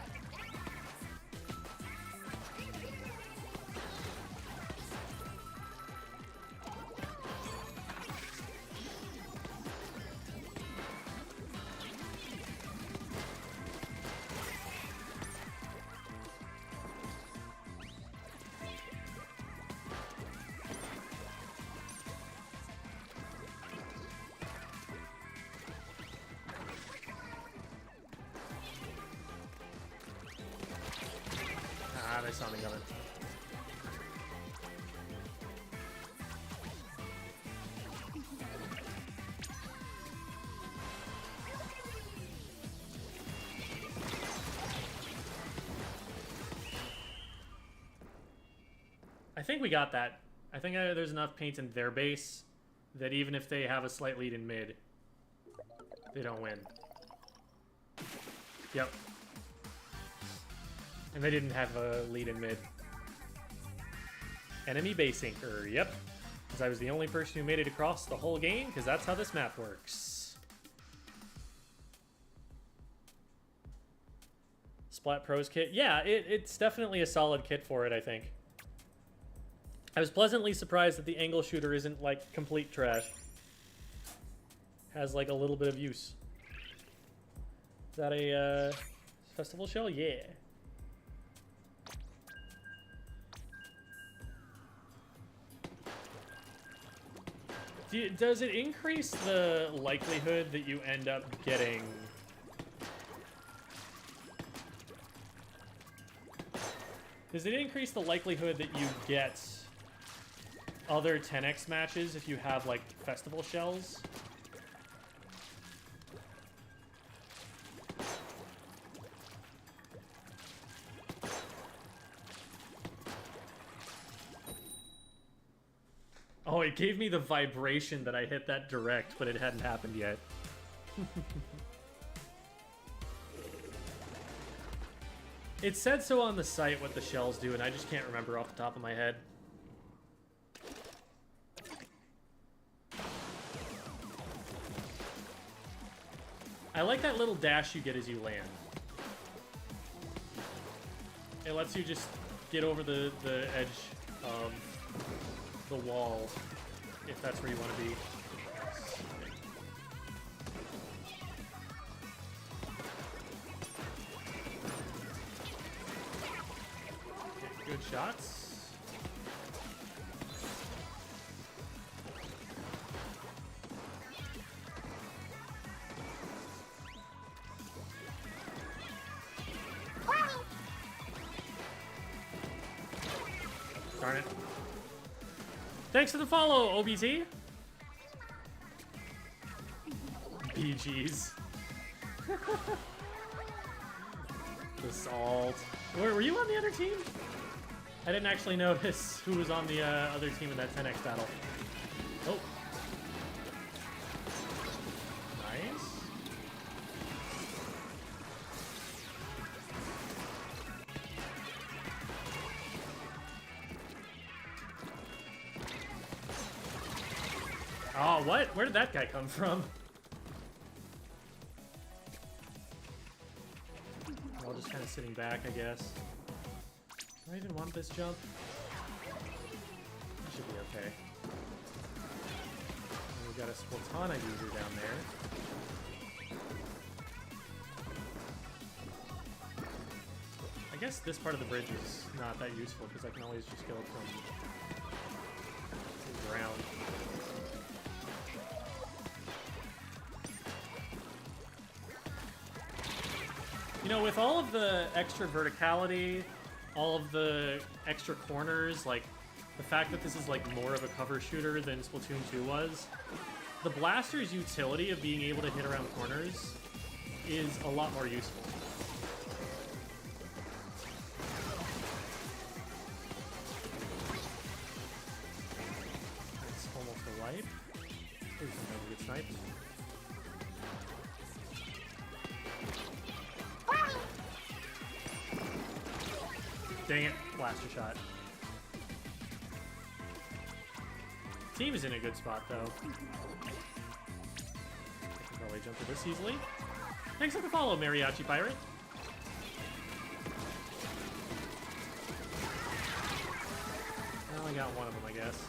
sounding of it. I think we got that. I think there's enough paint in their base that even if they have a slight lead in mid, they don't win. Yep. And they didn't have a lead in mid. Enemy base anchor, yep. Because I was the only person who made it across the whole game, because that's how this map works. Splat Pros kit. Yeah, it's definitely a solid kit for it, I think. I was pleasantly surprised that the angle shooter isn't, like, complete trash. Has, like, a little bit of use. Is that a, festival shell? Yeah. Does it increase the likelihood that you end up getting... Does it increase the likelihood that you get other 10x matches if you have, like, festival shells? Oh, it gave me the vibration that I hit that direct, but it hadn't happened yet. It said so on the site what the shells do, and I just can't remember off the top of my head. I like that little dash you get as you land. It lets you just get over the edge of the wall, if that's where you want to be. Okay, good shots. Darn it. Thanks for the follow, OBT. BGs. The salt. Were you on the other team? I didn't actually notice who was on the other team in that 10x battle. Oh. Nice. Oh, what? Where did that guy come from? Well, just kind of sitting back, I guess. Do I even want this jump? That should be okay. And we got a Splattana user down there. I guess this part of the bridge is not that useful because I can always just go from the ground. You know, with all of the extra verticality, all of the extra corners, like, the fact that this is, like, more of a cover shooter than Splatoon 2 was, the blaster's utility of being able to hit around corners is a lot more useful. That's almost a wipe. Please don't get sniped. Dang it, blaster shot. Team is in a good spot, though. I can probably jump to this easily. Thanks for the follow, Mariachi Pirate. I only got one of them, I guess.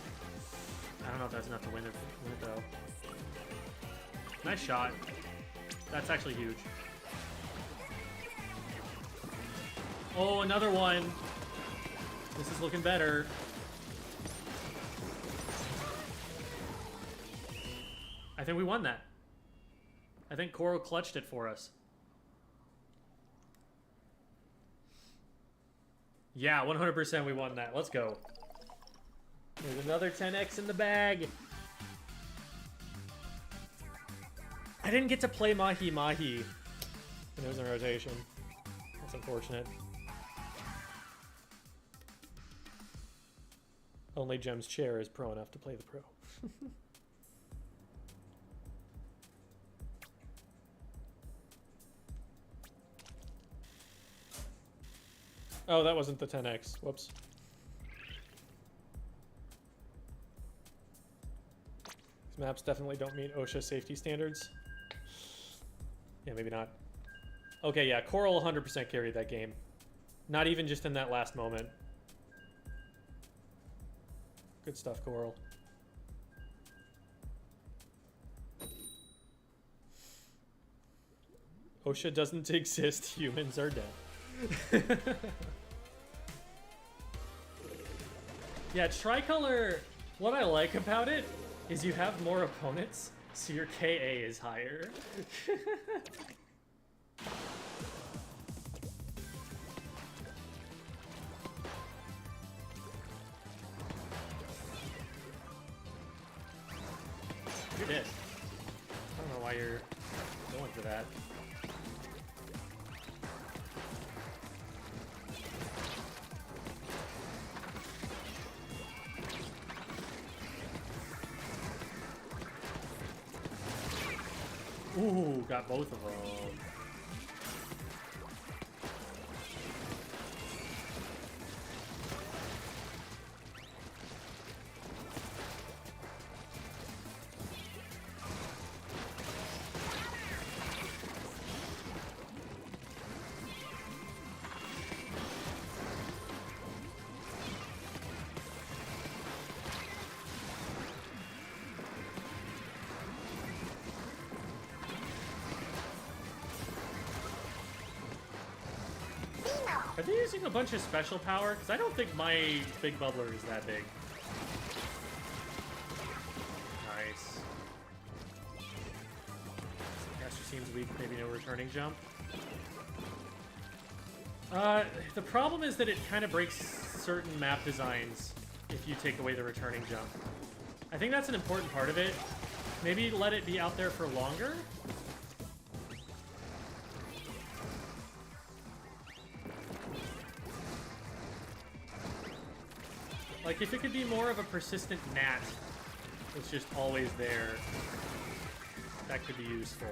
I don't know if that's enough to win it though. Nice shot. That's actually huge. Oh, another one. This is looking better. I think we won that. I think Koro clutched it for us. Yeah, 100% we won that. Let's go. There's another 10x in the bag. I didn't get to play Mahi Mahi when it was in rotation. That's unfortunate. Only Gem's chair is pro enough to play the pro. Oh, that wasn't the 10x. Whoops. These maps definitely don't meet OSHA safety standards. Yeah, maybe not. Okay, yeah, Coral 100% carried that game. Not even just in that last moment. Good stuff, Coral. OSHA doesn't exist, humans are dead. Yeah, Tricolor, what I like about it is you have more opponents, so your KA is higher. You're dead. I don't know why you're going for that. Ooh, got both of them. Are they using a bunch of special power? Because I don't think my big bubbler is that big. Nice. Caster seems weak, maybe no returning jump. The problem is that it kind of breaks certain map designs if you take away the returning jump. I think that's an important part of it. Maybe let it be out there for longer? Like, if it could be more of a persistent gnat that's just always there, that could be useful.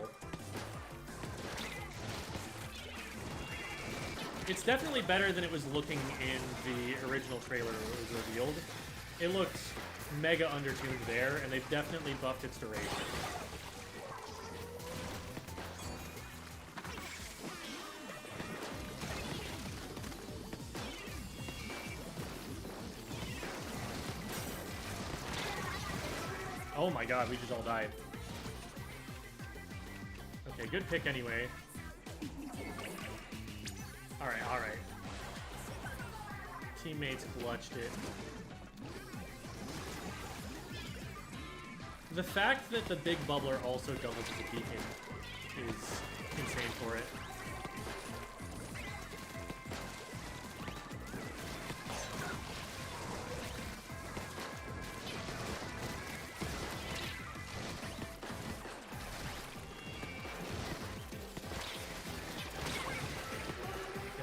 It's definitely better than it was looking in the original trailer where it was revealed. It looked mega undertuned there, and they've definitely buffed its duration. Oh my god, we just all died. Okay, good pick anyway. Alright, alright. Teammates clutched it. The fact that the big bubbler also doubles as a beacon is insane for it.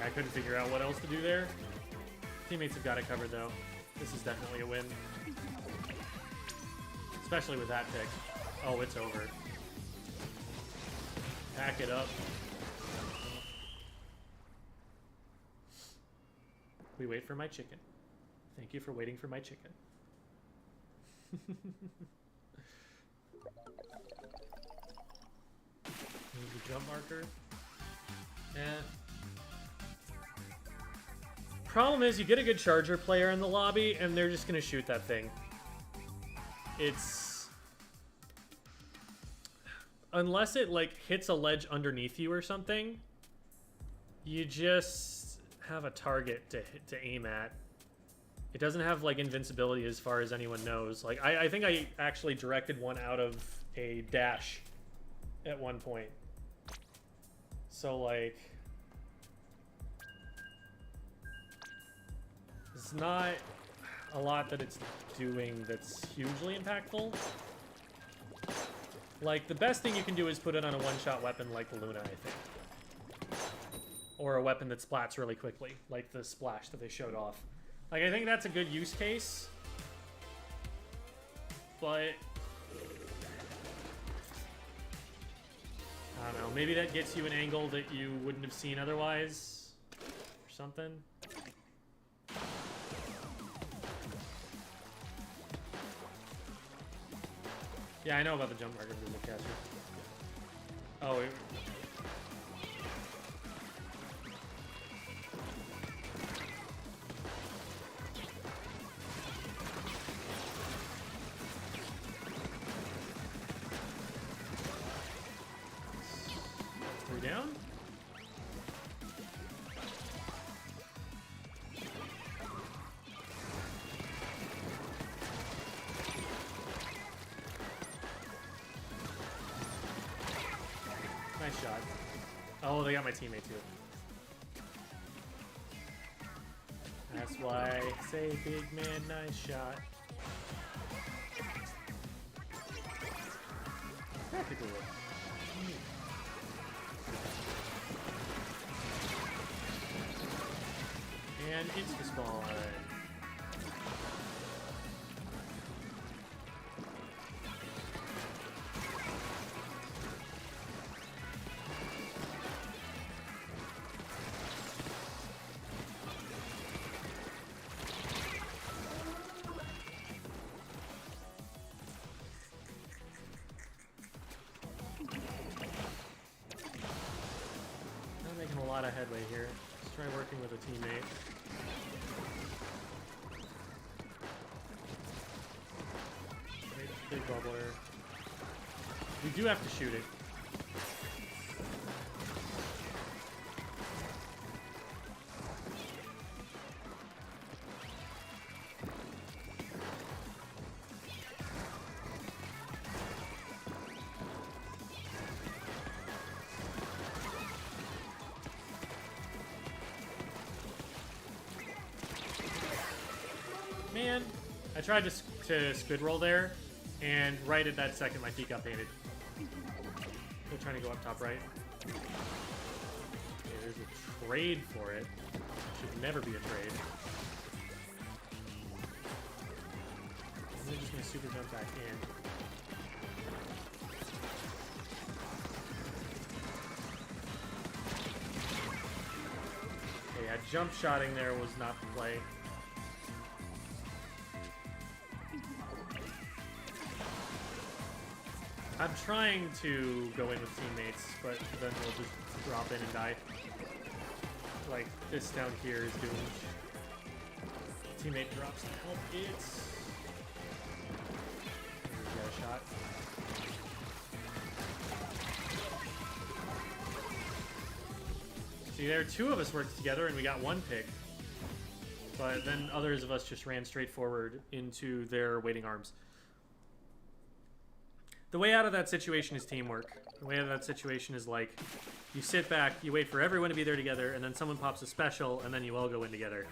I couldn't figure out what else to do there. Teammates have got it covered, though. This is definitely a win. Especially with that pick. Oh, it's over. Pack it up. We wait for my chicken. Thank you for waiting for my chicken. Move the jump marker. Yeah. Problem is, you get a good charger player in the lobby, and they're just gonna shoot that thing. It's... Unless it, like, hits a ledge underneath you or something, you just have a target to aim at. It doesn't have, like, invincibility as far as anyone knows. Like, I think I actually directed one out of a dash at one point. So, like... It's not a lot that it's doing that's hugely impactful. Like, the best thing you can do is put it on a one-shot weapon like the Luna, I think. Or a weapon that splats really quickly, like the splash that they showed off. Like, I think that's a good use case. But I don't know, maybe that gets you an angle that you wouldn't have seen otherwise, or something. Yeah, I know about the jump marker for the caster. Oh, down. Nice shot. Oh, they got my teammate too. That's why I say big man, nice shot. Practical work. And insta spawn. Not making a lot of headway here. Let's try working with a teammate. Big bubbler. We do have to shoot it. Man, I tried to squid roll there. And right at that second, my feet got painted. They're trying to go up top right. Okay, there's a trade for it. Should never be a trade. I'm just gonna super jump back in. Okay, yeah, jump shotting there was not the play. I'm trying to go in with teammates, but then we'll just drop in and die. Like, this down here is doomed. Teammate drops to help it. We got a shot. See, there, two of us worked together and we got one pick. But then others of us just ran straight forward into their waiting arms. The way out of that situation is teamwork. The way out of that situation is like, you sit back, you wait for everyone to be there together, and then someone pops a special, and then you all go in together.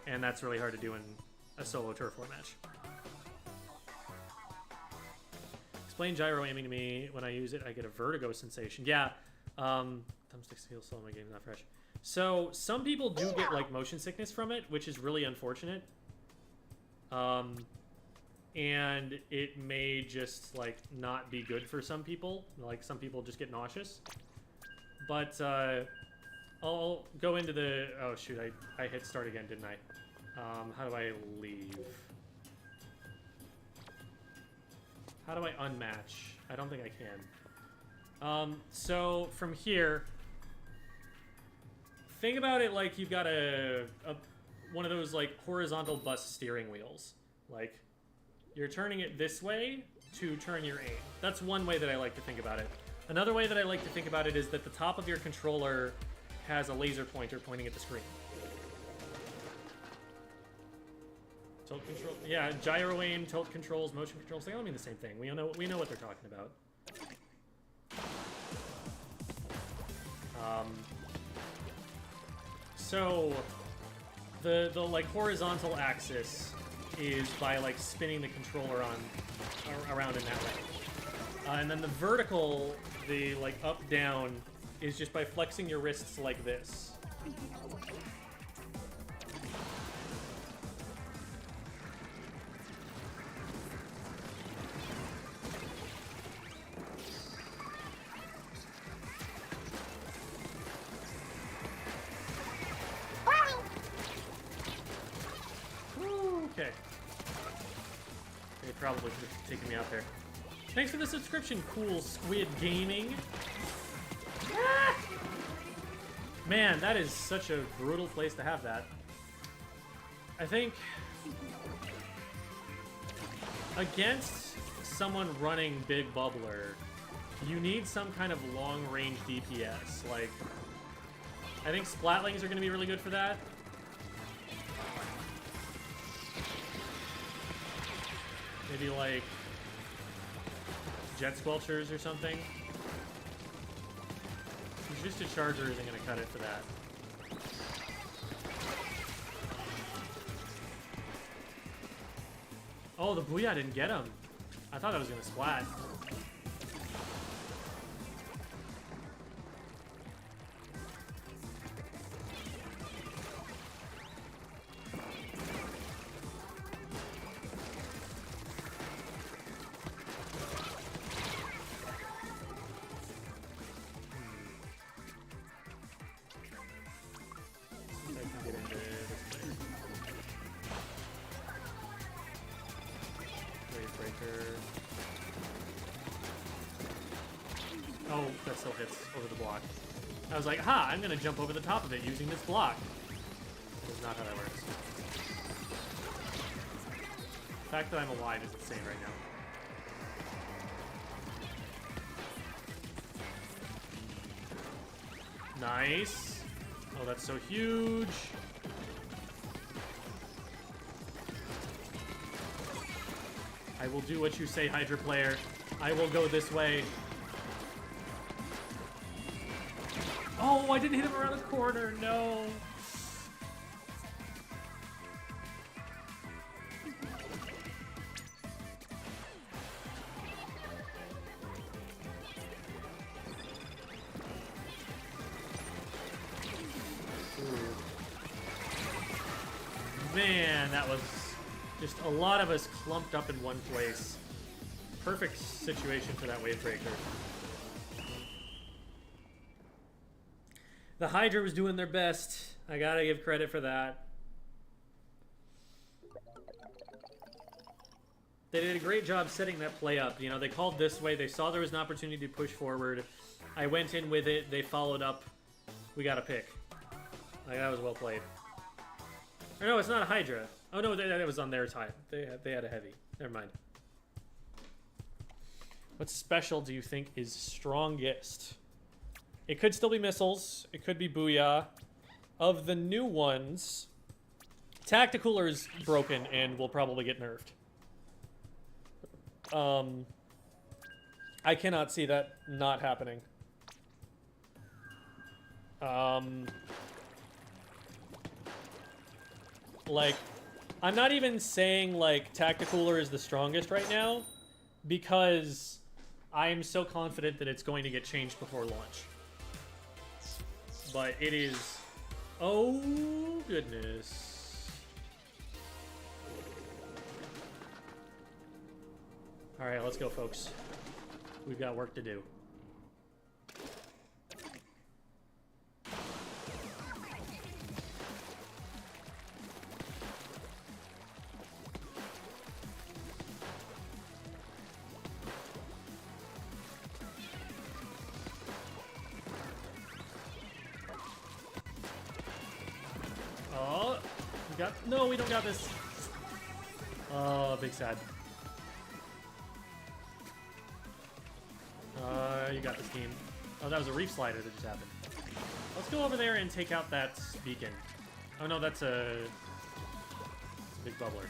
And that's really hard to do in a solo turf war match. Explain gyro aiming to me. When I use it, I get a vertigo sensation. Yeah, thumbsticks feel slow in my game, not fresh. So, some people do get, like, motion sickness from it, which is really unfortunate. And it may just, like, not be good for some people. Like, some people just get nauseous. But, I'll go into the... Oh, shoot, I hit start again, didn't I? How do I leave? How do I unmatch? I don't think I can. So, from here... Think about it like you've got one of those, like, horizontal bus steering wheels. Like... You're turning it this way to turn your aim. That's one way that I like to think about it. Another way that I like to think about it is that the top of your controller has a laser pointer pointing at the screen. Tilt control, yeah, gyro aim, tilt controls, motion controls, they all mean the same thing. We know what they're talking about. So The like horizontal axis is by like spinning the controller around in that way. And then the vertical, the like up down, is just by flexing your wrists like this. Okay. They probably could have taken me out there. Thanks for the subscription, Cool Squid Gaming. Ah! Man, that is such a brutal place to have that. I think against someone running Big Bubbler, you need some kind of long-range DPS. Like, I think Splatlings are going to be really good for that. Maybe like Jet Squelchers or something. Just a charger isn't going to cut it for that. Oh, the Booyah didn't get him. I thought I was going to splat. Oh, that still hits over the block. I was like, ha, I'm gonna jump over the top of it using this block. That is not how that works. The fact that I'm alive is insane right now. Nice. Oh, that's so huge. I will do what you say, Hydra player. I will go this way. Oh, I didn't hit him around the corner. No. Man, that was just a lot of us clumped up in one place. Perfect situation for that wave breaker. The Hydra was doing their best. I gotta give credit for that. They did a great job setting that play up. You know, they called this way. They saw there was an opportunity to push forward. I went in with it. They followed up. We got a pick. Like, that was well played. Or no, it's not a Hydra. Oh no, that was on their side. They had a heavy. Never mind. What special do you think is strongest? It could still be missiles. It could be Booyah. Of the new ones, Tacticooler is broken and will probably get nerfed. I cannot see that not happening. Like, I'm not even saying, like, Tacticooler is the strongest right now, because I'm so confident that it's going to get changed before launch. But it is... Oh, goodness. Alright, let's go, folks. We've got work to do. No, we don't got this. Oh, big sad. You got this team. Oh, that was a reef slider that just happened. Let's go over there and take out that beacon. Oh no, that's a big bubbler.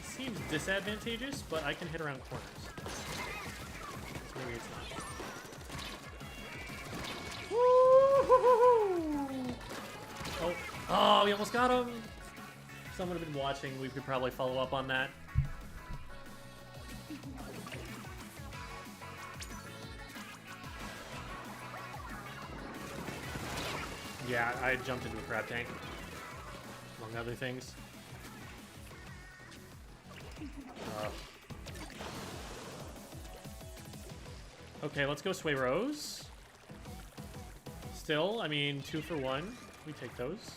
Seems disadvantageous, but I can hit around corners. Maybe it's not. Woo-hoo-hoo-hoo! Oh, oh, we almost got him. If someone had been watching, we could probably follow up on that. Yeah, I jumped into a crab tank, among other things. Okay, let's go Sway Rose. Still, I mean, 2 for 1. We take those.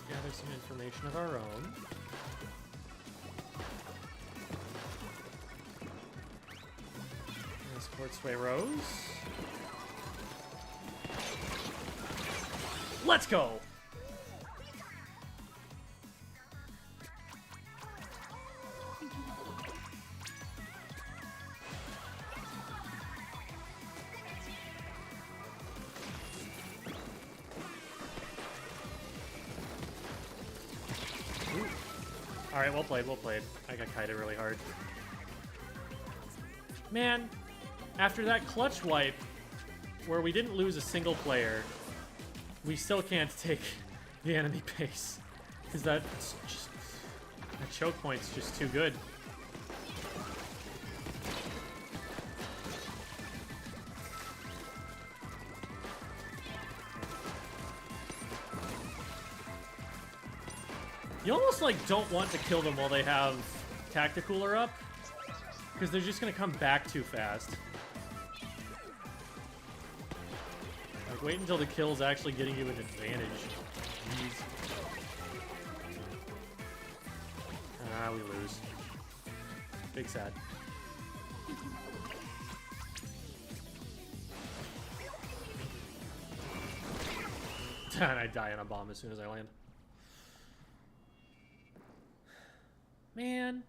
Gather some information of our own. Escort Sway Rose. Let's go! Alright, well played, well played. I got kited really hard. Man, after that clutch wipe, where we didn't lose a single player, we still can't take the enemy base. Because that's just... that choke point's just too good. You almost, like, don't want to kill them while they have Tacticooler up, because they're just going to come back too fast. Like, wait until the kill's actually getting you an advantage. Jeez. Ah, we lose. Big sad. And I die on a bomb as soon as I land. Man.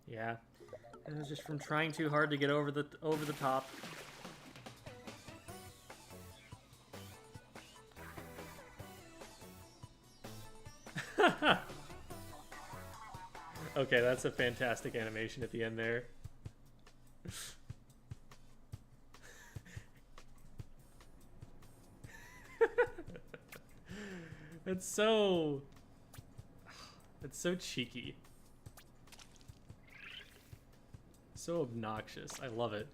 Yeah. It was just from trying too hard to get over the top. Okay, that's a fantastic animation at the end there. It's so cheeky. So obnoxious. I love it.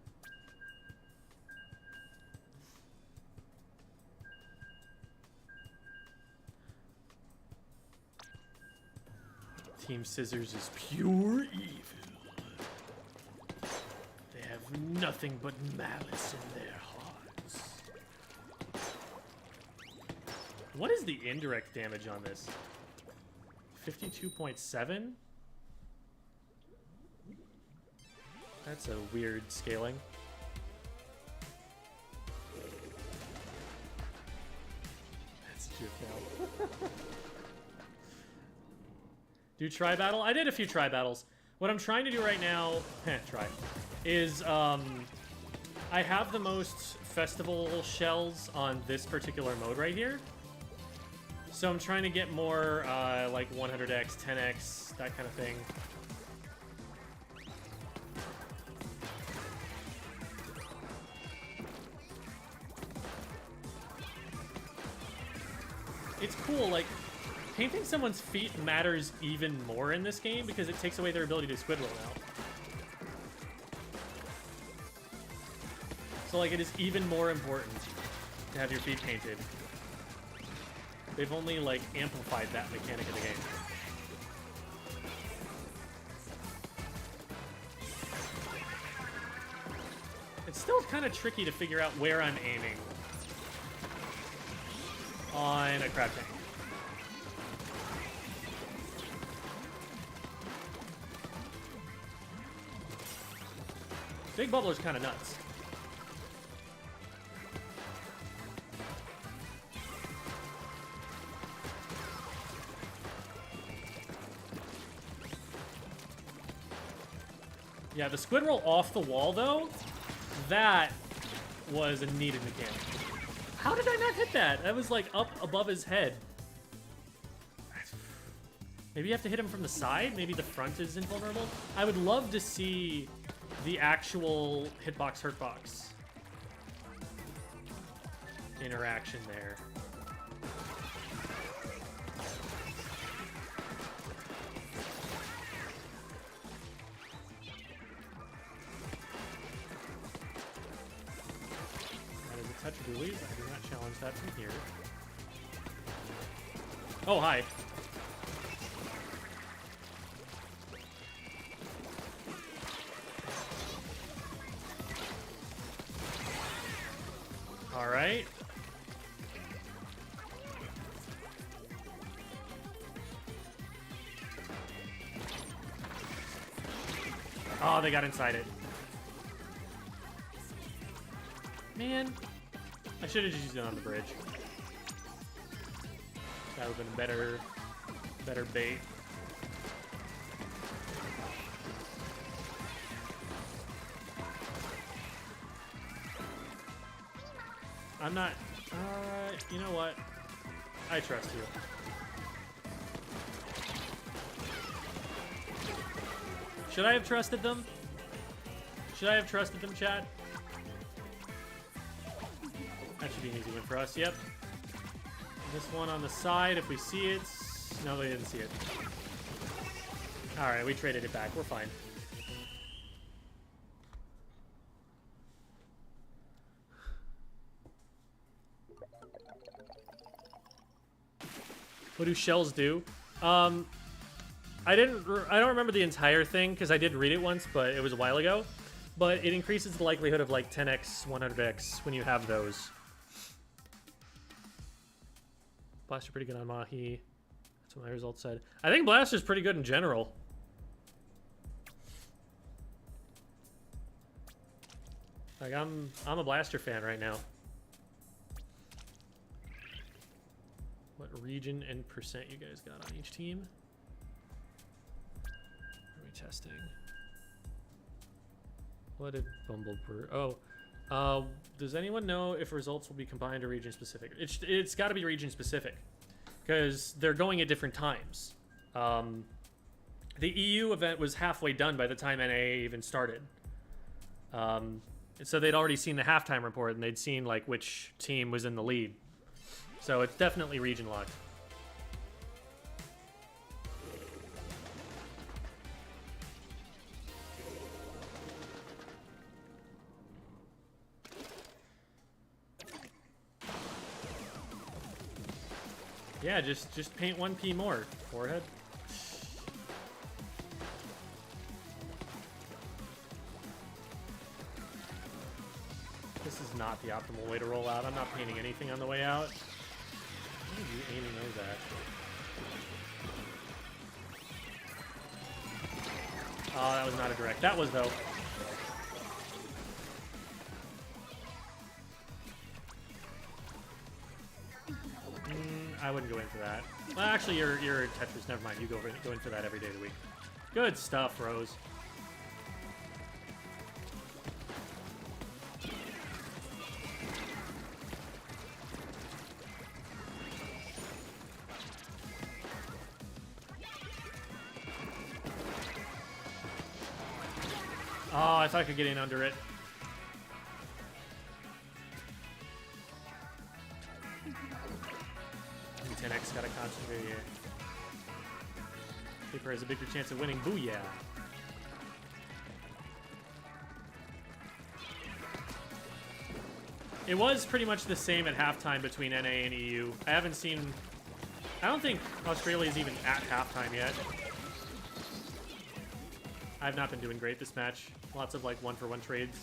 Team Scissors is pure evil. They have nothing but malice in their hearts. What is the indirect damage on this? 52.7? That's a weird scaling. That's a juke now. Do try battle? I did a few try battles. What I'm trying to do right now, is I have the most festival shells on this particular mode right here. So I'm trying to get more like 100x, 10x, that kind of thing. It's cool, like, painting someone's feet matters even more in this game because it takes away their ability to squid roll now. So, like, it is even more important to have your feet painted. They've only, like, amplified that mechanic of the game. It's still kind of tricky to figure out where I'm aiming on a crab tank. Big Bubbler's kind of nuts. Yeah, the squid roll off the wall, though, that was a needed mechanic. How did I not hit that? That was, like, up above his head. Maybe you have to hit him from the side? Maybe the front is invulnerable? I would love to see the actual hitbox, hurtbox interaction there. That is a touch buoy. I do not challenge that from here. Oh, hi. All right. Oh, they got inside it. Man, I should have just used it on the bridge. That would have been better bait. I'm not, you know what? I trust you. Should I have trusted them? Should I have trusted them, chat? That should be an easy win for us, yep. This one on the side, if we see it. No, they didn't see it. Alright, we traded it back, we're fine. What do shells do? I don't remember the entire thing because I did read it once, but it was a while ago. But it increases the likelihood of like 10x, 100x when you have those. Blaster pretty good on Mahi. That's what my results said. I think Blaster's pretty good in general. Like I'm a Blaster fan right now. What region and percent you guys got on each team? What are we testing? What did Bumblebird? Oh, does anyone know if results will be combined or region specific? It's got to be region specific because they're going at different times. The EU event was halfway done by the time NA even started. So they'd already seen the halftime report and they'd seen like which team was in the lead. So it's definitely region locked. Yeah, just paint 1p more. Forehead. This is not the optimal way to roll out. I'm not painting anything on the way out. What are you aiming those at? Oh, that was not a direct. That was, though. I wouldn't go in for that. Well, actually, you're Tetris. Never mind. You go in for that every day of the week. Good stuff, Rose. Oh, I thought I could get in under it. And 10x got a concentrate here. Paper has a bigger chance of winning. Booyah. It was pretty much the same at halftime between NA and EU. I don't think Australia's even at halftime yet. I've not been doing great this match. Lots of like 1-for-1 trades.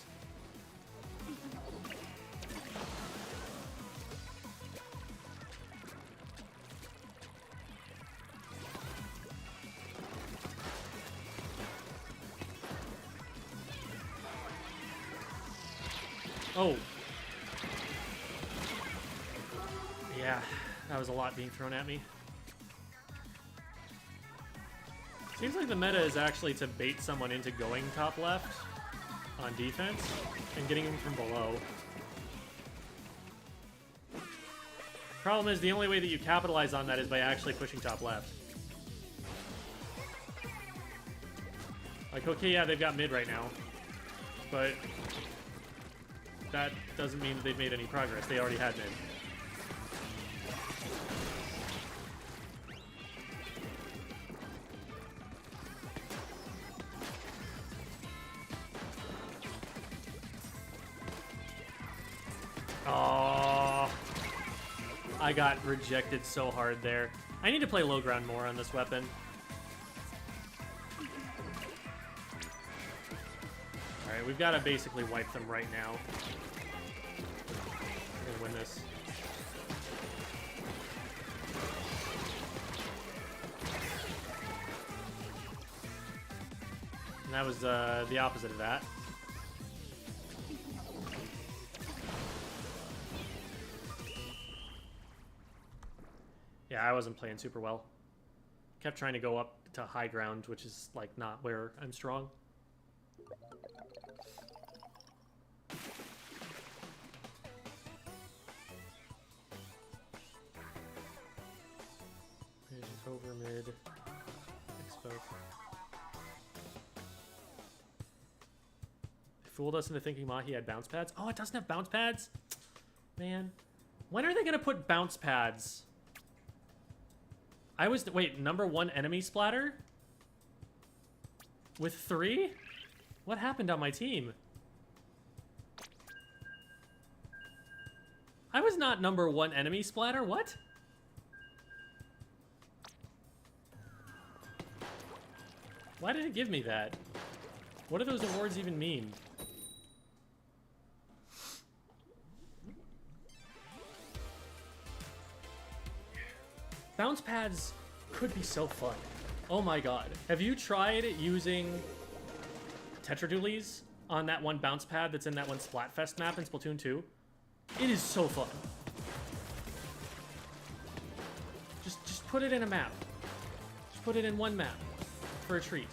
Oh. Yeah, that was a lot being thrown at me. Seems like the meta is actually to bait someone into going top left on defense and getting them from below. Problem is, the only way that you capitalize on that is by actually pushing top left. Like, okay, yeah, they've got mid right now, but that doesn't mean they've made any progress. They already had mid. Oh, I got rejected so hard there. I need to play low ground more on this weapon. Alright, we've got to basically wipe them right now. We're gonna win this. And that was the opposite of that. Yeah, I wasn't playing super well. Kept trying to go up to high ground, which is, like, not where I'm strong. Over mid. Expo. They fooled us into thinking Mahi had bounce pads. Oh, it doesn't have bounce pads? Man. When are they going to put bounce pads? Wait, number 1 enemy splatter? With 3? What happened on my team? I was not number 1 enemy splatter, what? Why did it give me that? What do those awards even mean? Bounce pads could be so fun. Oh my god. Have you tried using Tetradulies on that one bounce pad that's in that one Splatfest map in Splatoon 2? It is so fun. Just put it in a map. Just put it in one map for a treat.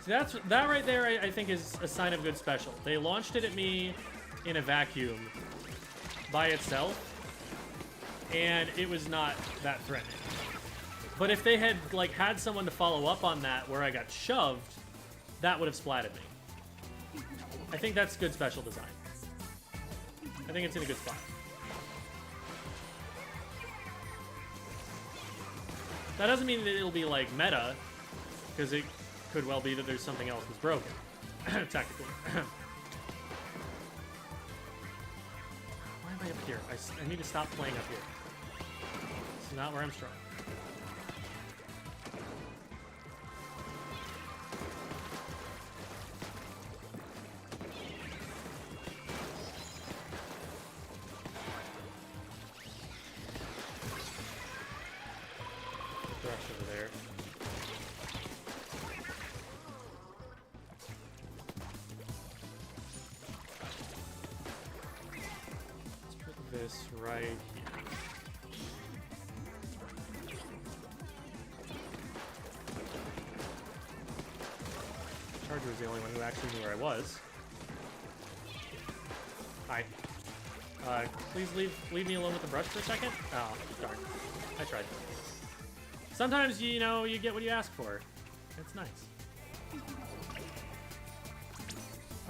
See, that right there, I think, is a sign of good special. They launched it at me in a vacuum by itself, and it was not that threatening. But if they had, like, had someone to follow up on that where I got shoved, that would have splatted me. I think that's good special design. I think it's in a good spot. That doesn't mean that it'll be, like, meta, because it could well be that there's something else that's broken. Tactically. Why am I up here? I need to stop playing up here. It's not where I'm strong. Brush over there. This right here. Charger was the only one who actually knew where I was. Hi. Please leave me alone with the brush for a second. Oh, darn. I tried. Sometimes, you know, you get what you ask for. It's nice.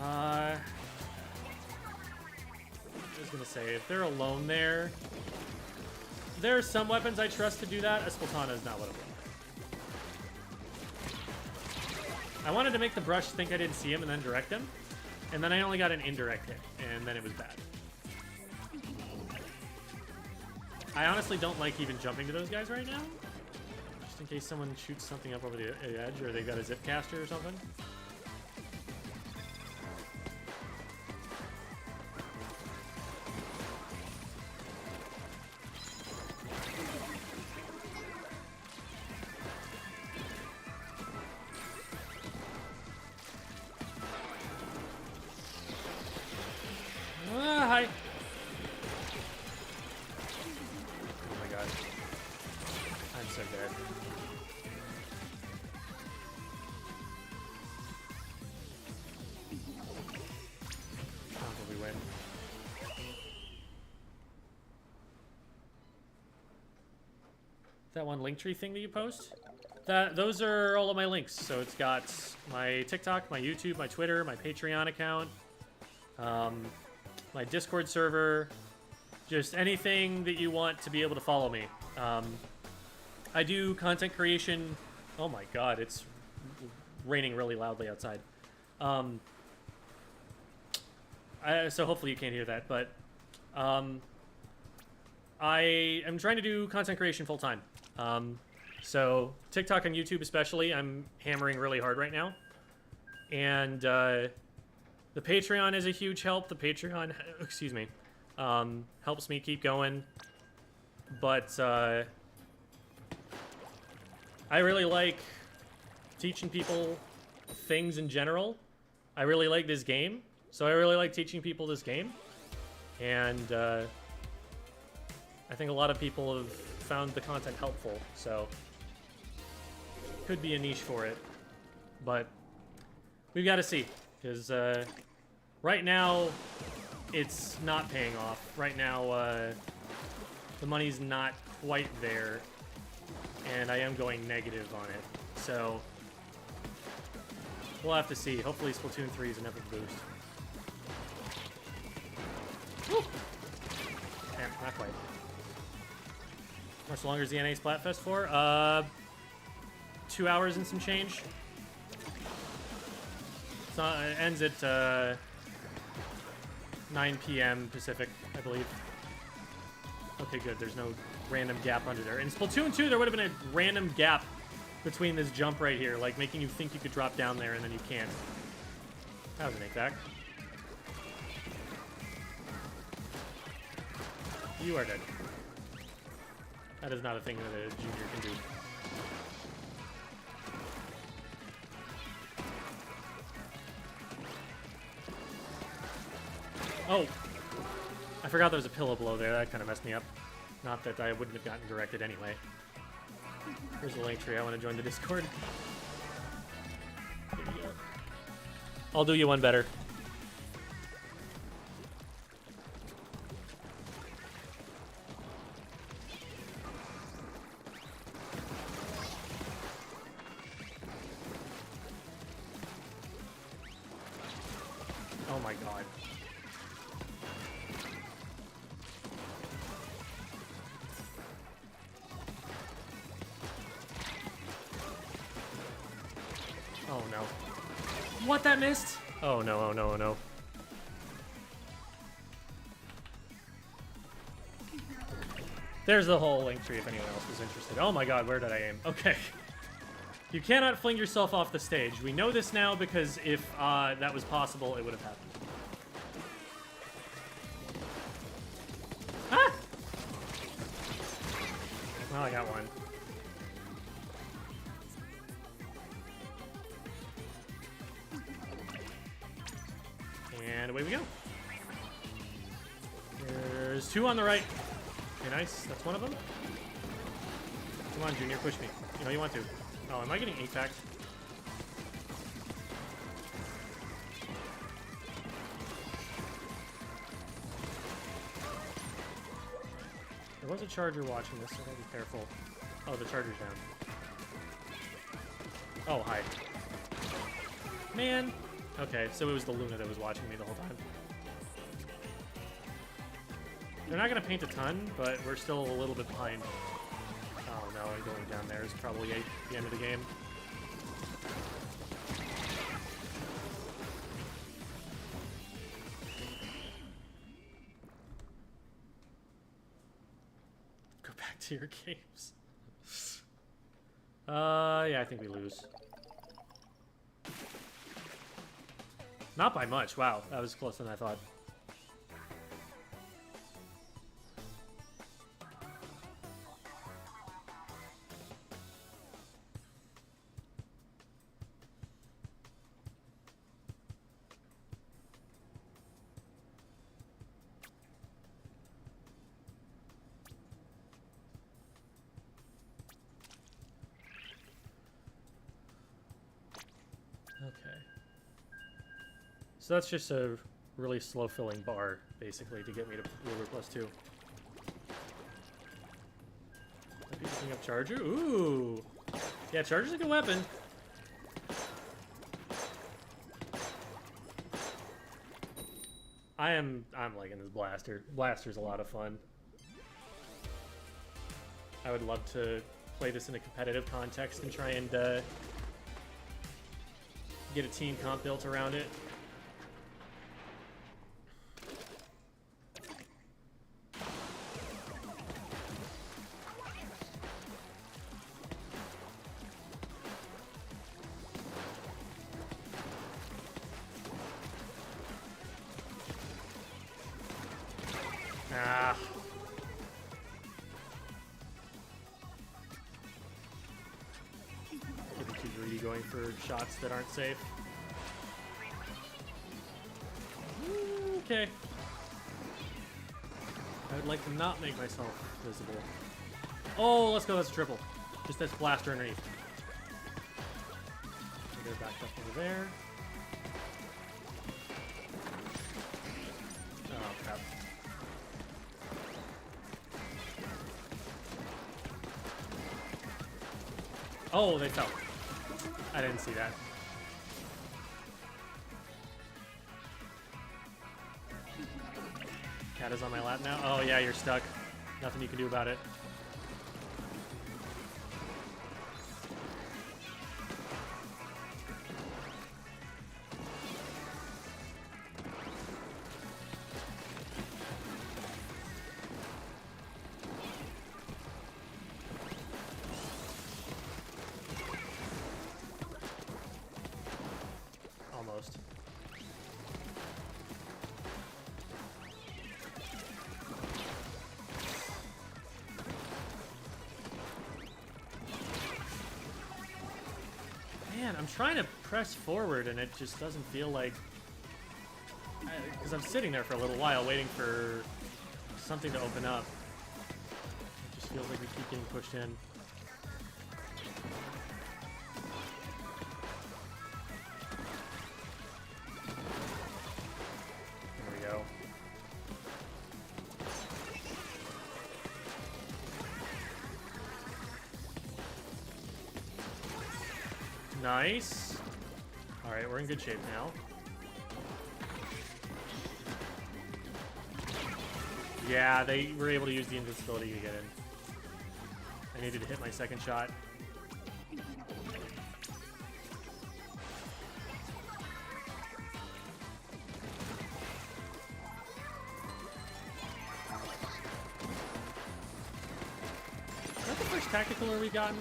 I was gonna say, if they're alone there are some weapons I trust to do that. A Splattana is not one of them. I wanted to make the brush think I didn't see him and then direct him, and then I only got an indirect hit, and then it was bad. I honestly don't like even jumping to those guys right now, just in case someone shoots something up over the edge, or they've got a zip caster or something. Hi. Oh my god. I'm so dead. That one Linktree thing that you post? Those are all of my links. So it's got my TikTok, my YouTube, my Twitter, my Patreon account, my Discord server, just anything that you want to be able to follow me. I do content creation. Oh my god, it's raining really loudly outside. So hopefully you can't hear that, but I am trying to do content creation full time. So TikTok and YouTube especially, I'm hammering really hard right now. And the Patreon is a huge help. The Patreon, excuse me, helps me keep going. But I really like teaching people things in general. I really like this game, so I really like teaching people this game. And I think a lot of people have found the content helpful, so could be a niche for it. But we've got to see, because right now it's not paying off. Right now the money's not quite there, and I am going negative on it. So we'll have to see. Hopefully Splatoon 3 is enough of a boost. Woo! Damn, not quite. How much longer is the NA Splatfest for? 2 hours and some change. It's not, it ends at 9 p.m. Pacific, I believe. Okay, good. There's no random gap under there. In Splatoon 2, there would have been a random gap between this jump right here, like making you think you could drop down there and then you can't. That was an back. You are dead. That is not a thing that a junior can do. Oh! I forgot there was a pillow below there. That kind of messed me up. Not that I wouldn't have gotten directed anyway. Here's the link tree. I want to join the Discord. Here you go. I'll do you one better. Oh my god. Oh no. What, that missed? Oh no, oh no, oh no. There's the whole link tree if anyone else was interested. Oh my god, where did I aim? Okay. You cannot fling yourself off the stage. We know this now because if that was possible, it would have happened. Ah! Well, I got one. And away we go. There's two on the right. Okay, nice. That's one of them. Come on, Junior, push me. You know you want to. Oh, am I getting 8-packed? There was a charger watching this, so I gotta be careful. Oh, the charger's down. Oh, hi. Man! Okay, so it was the Luna that was watching me the whole time. They're not gonna paint a ton, but we're still a little bit behind. Oh no, going down there is probably the end of the game. Go back to your games. Yeah, I think we lose. Not by much. Wow, that was closer than I thought. Okay. So that's just a really slow filling bar, basically, to get me to ruler +2. Are people Picking up Charger. Ooh. Yeah, Charger's a good weapon. I'm liking this blaster. Blaster's a lot of fun. I would love to play this in a competitive context and try and get a team comp built around it. Ah. Getting too greedy going for shots that aren't safe. Okay. I would like to not make myself visible. Oh, let's go. That's a triple. Just this blaster underneath. Go back up over there. Oh, crap. Oh, they fell. I didn't see that. Cat is on my lap now. Oh, yeah, you're stuck. Nothing you can do about it. Almost. Man, I'm trying to press forward and it just doesn't feel like... Because I'm sitting there for a little while waiting for something to open up. It just feels like we keep getting pushed in. There we go. Nice. All right, we're in good shape now. Yeah, they were able to use the invincibility to get in. I needed to hit my second shot. Is that the first Tacticolor we've gotten?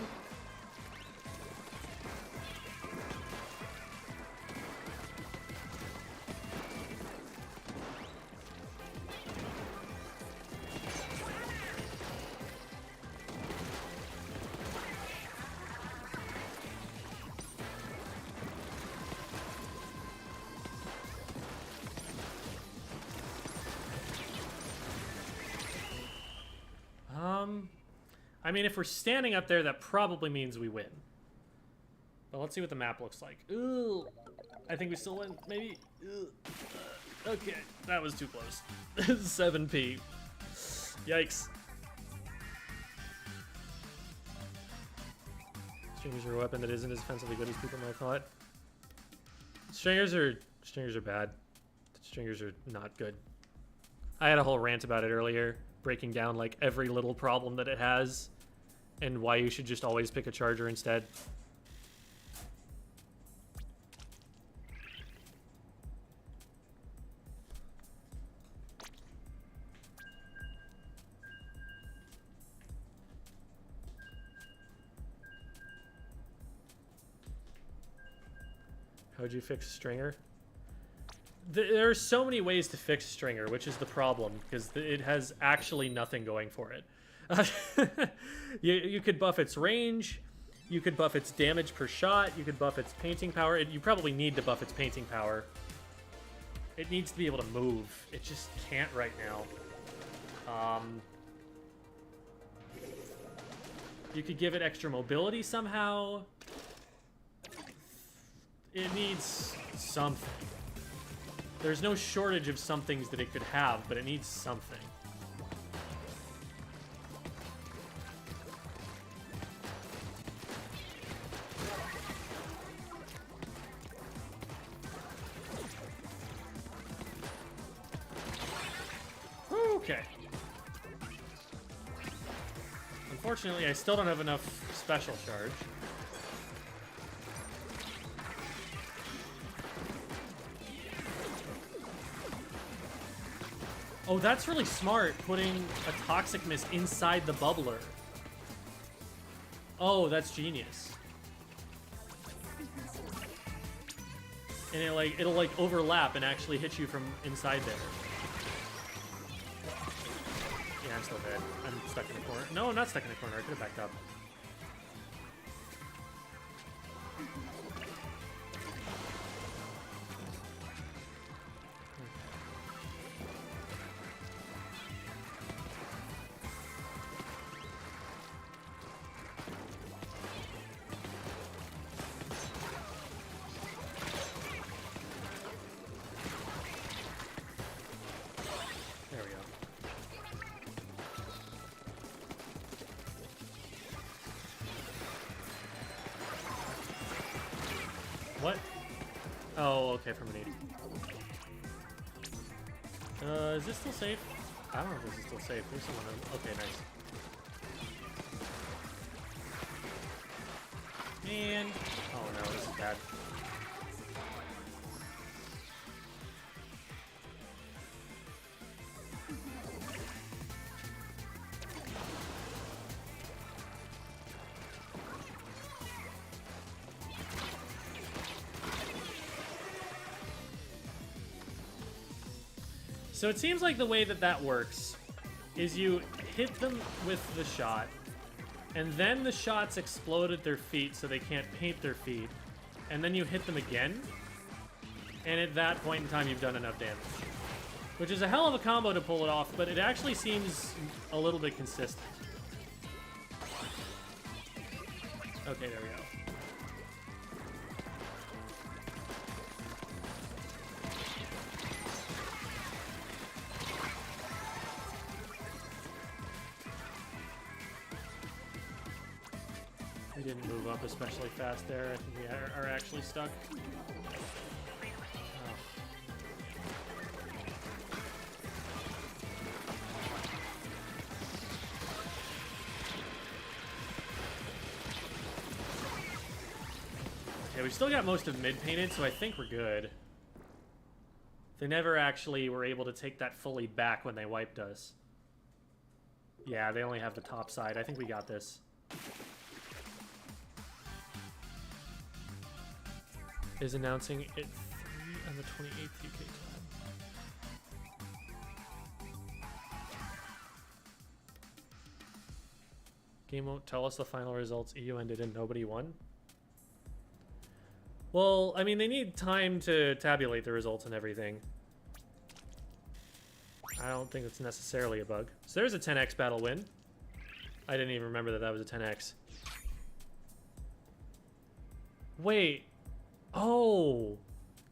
I mean, if we're standing up there, that probably means we win. But let's see what the map looks like. Ooh, I think we still win, maybe. Okay, that was too close. 7p. Yikes. Stringers are a weapon that isn't as offensively good as people might have thought. Stringers are bad. Stringers are not good. I had a whole rant about it earlier, breaking down like every little problem that it has and why you should just always pick a charger instead. How'd you fix Stringer? There are so many ways to fix Stringer, which is the problem, because it has actually nothing going for it. You could buff its range, you could buff its damage per shot, you could buff its painting power. You probably need to buff its painting power. It needs to be able to move. It just can't right now. You could give it extra mobility somehow. It needs something. There's no shortage of some things that it could have, but it needs something. Okay. Unfortunately, I still don't have enough special charge. Oh, that's really smart, putting a Toxic Mist inside the bubbler. Oh, that's genius. And it'll like overlap and actually hit you from inside there. Yeah, I'm still dead. I'm stuck in the corner. No, I'm not stuck in the corner. I could have backed up. There we go. What? Oh, okay, from an 80. Is this still safe? I don't know if this is still safe. There's someone. Okay, nice. And oh no, this is bad. So it seems like the way that that works is you hit them with the shot, and then the shots explode at their feet so they can't paint their feet, and then you hit them again, and at that point in time you've done enough damage. Which is a hell of a combo to pull it off, but it actually seems a little bit consistent. Okay, there we go. We didn't move up especially fast there. I think we are actually stuck. Oh. Okay, we still got most of mid painted, so I think we're good. They never actually were able to take that fully back when they wiped us. Yeah, they only have the top side. I think we got this. Is announcing it on the 28th UK time. Game won't tell us the final results. EU ended and nobody won. Well, I mean, they need time to tabulate the results and everything. I don't think it's necessarily a bug. So there's a 10x battle win. I didn't even remember that that was a 10x. Wait. Oh,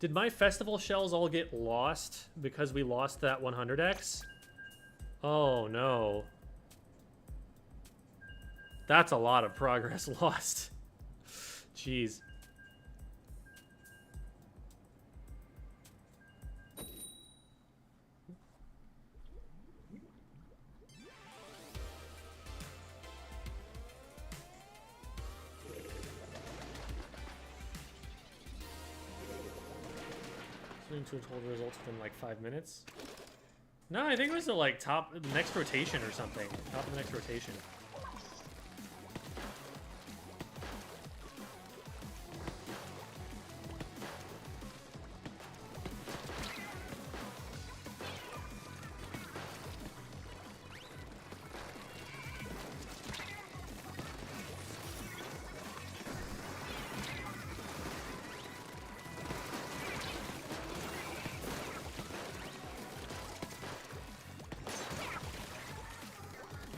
did my festival shells all get lost because we lost that 100x? Oh no. That's a lot of progress lost. Jeez. To total results within like 5 minutes. No, I think it was the like top the next rotation or something. Top of the next rotation.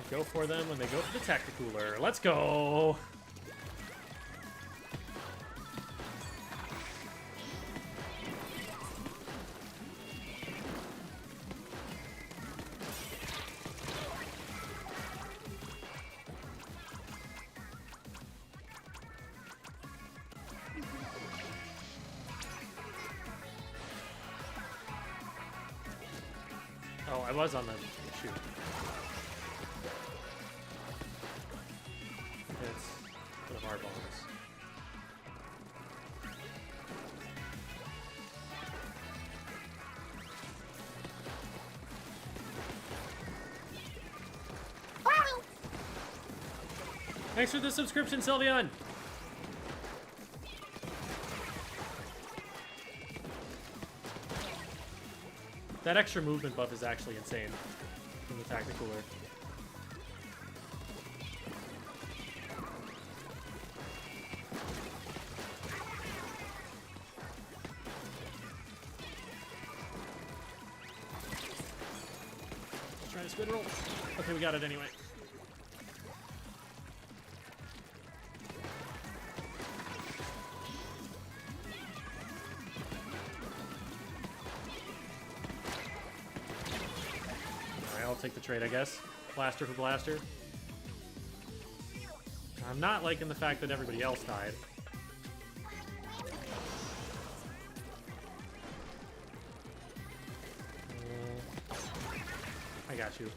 Go for them when they go for the tacticooler. Let's go! I was on the shoot. It's one of our bombs. Thanks for the subscription, Sylveon! That extra movement buff is actually insane from the tactical cooler. Let's try to squid roll. Okay, we got it anyway. Take the trade, I guess. Blaster for blaster. I'm not liking the fact that everybody else died. I got you.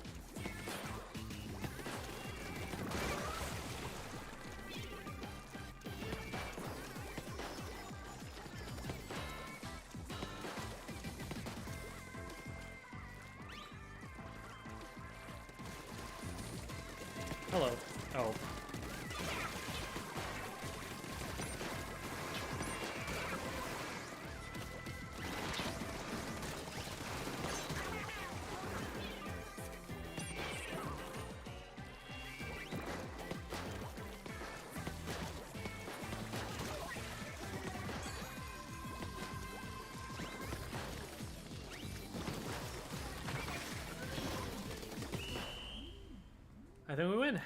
Hello. Oh. I think we win.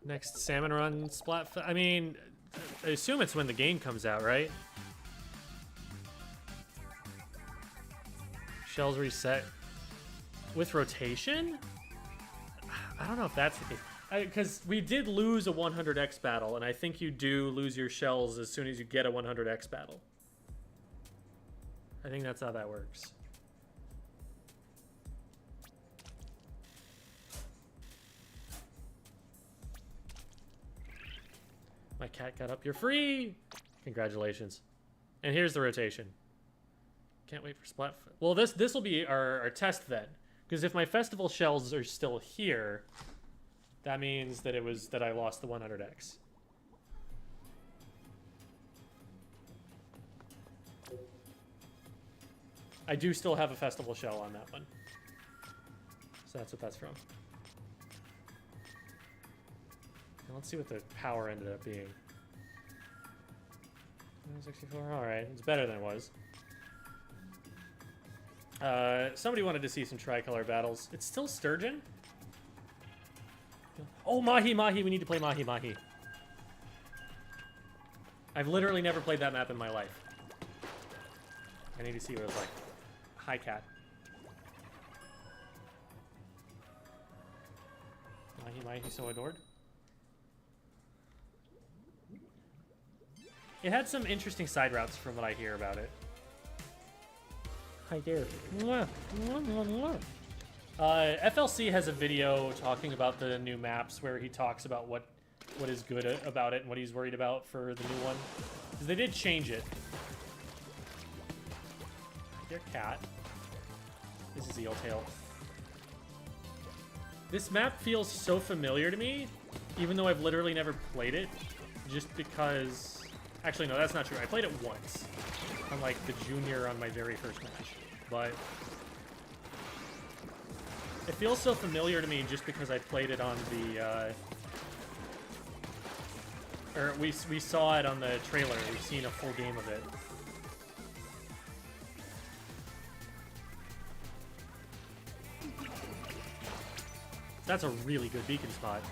Next salmon run splat. I mean, I assume it's when the game comes out, right? Shells reset with rotation? I don't know if that's the case. Because we did lose a 100x battle, and I think you do lose your shells as soon as you get a 100x battle. I think that's how that works. My cat got up. You're free! Congratulations. And here's the rotation. Can't wait for Splat. Well, this will be our test then. Because if my festival shells are still here, that means that I lost the 100x. I do still have a festival shell on that one. So that's what that's from. Let's see what the power ended up being. 64. Alright, it's better than it was. Somebody wanted to see some Tricolor battles. It's still Sturgeon? Oh, Mahi Mahi! We need to play Mahi Mahi. I've literally never played that map in my life. I need to see what it's like. Hi, cat. Mahi Mahi so adored? It had some interesting side routes from what I hear about it. Hi there. FLC has a video talking about the new maps where he talks about what is good about it and what he's worried about for the new one. Because they did change it. Your cat. This is Eeltail. This map feels so familiar to me, even though I've literally never played it, just because... Actually, no, that's not true. I played it once on, like, the junior on my very first match. But it feels so familiar to me just because I played it on the, or we saw it on the trailer. We've seen a full game of it. That's a really good beacon spot.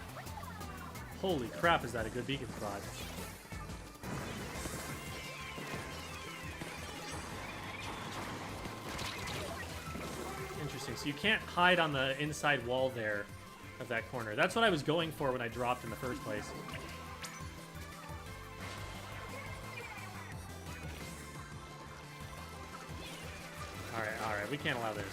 Holy crap, is that a good beacon spot. Interesting. So you can't hide on the inside wall there of that corner. That's what I was going for when I dropped in the first place. Alright, we can't allow this.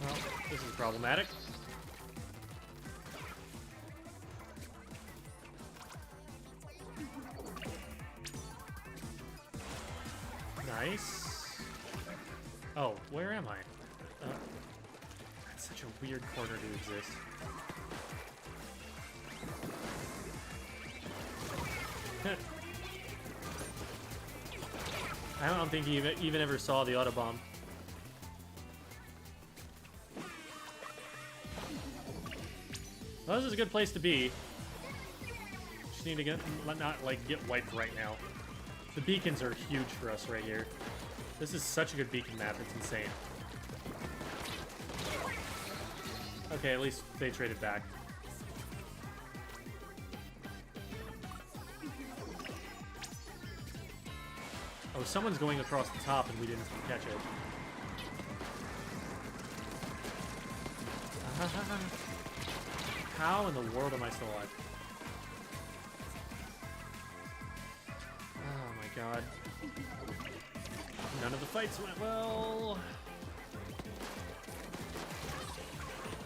Well, this is problematic. Nice. Oh, where am I? That's such a weird corner to exist. I don't think he even ever saw the Autobomb. Well, this is a good place to be. Just need to not like get wiped right now. The beacons are huge for us right here. This is such a good beacon map, it's insane. Okay, at least they traded back. Oh, someone's going across the top and we didn't catch it. How in the world am I still alive? Oh my god. None of the fights went well.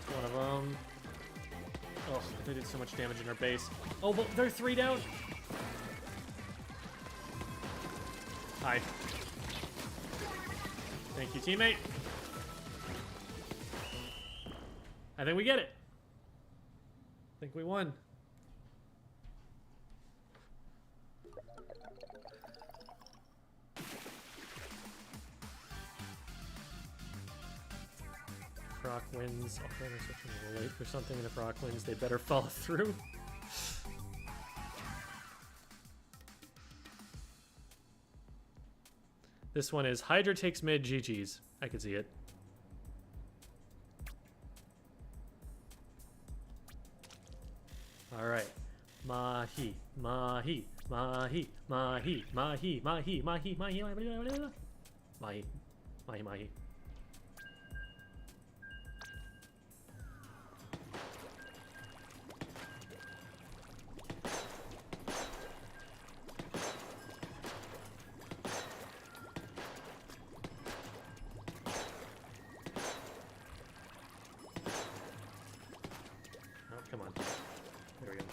One of them. Oh, they did so much damage in our base. Oh, but they're 3 down. Hi. Thank you, teammate. I think we get it. I think we won. Rock wins. I'll try to switch a little late for something, and if Rock wins, they better follow through. This one is Hydra takes mid, GG's. I could see it. Alright. Mahi, Mahi, Mahi, Mahi, Mahi, Mahi, Mahi, Mahi, Mahi, Mahi, Mahi, Mahi. Come on. There we go.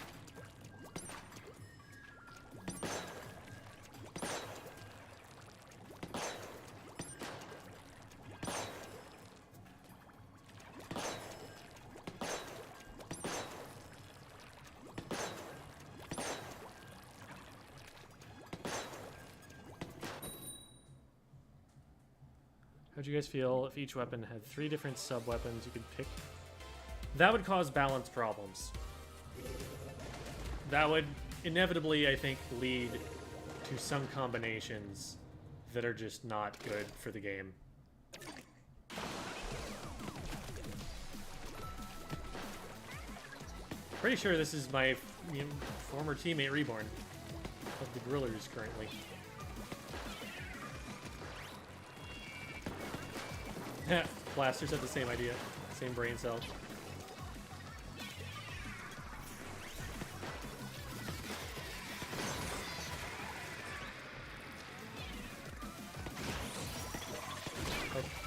How'd you guys feel if each weapon had 3 different sub-weapons you could pick? That would cause balance problems. That would inevitably, I think, lead to some combinations that are just not good for the game. Pretty sure this is my former teammate Reborn of the Grillers currently. Blasters have the same idea, same brain cell.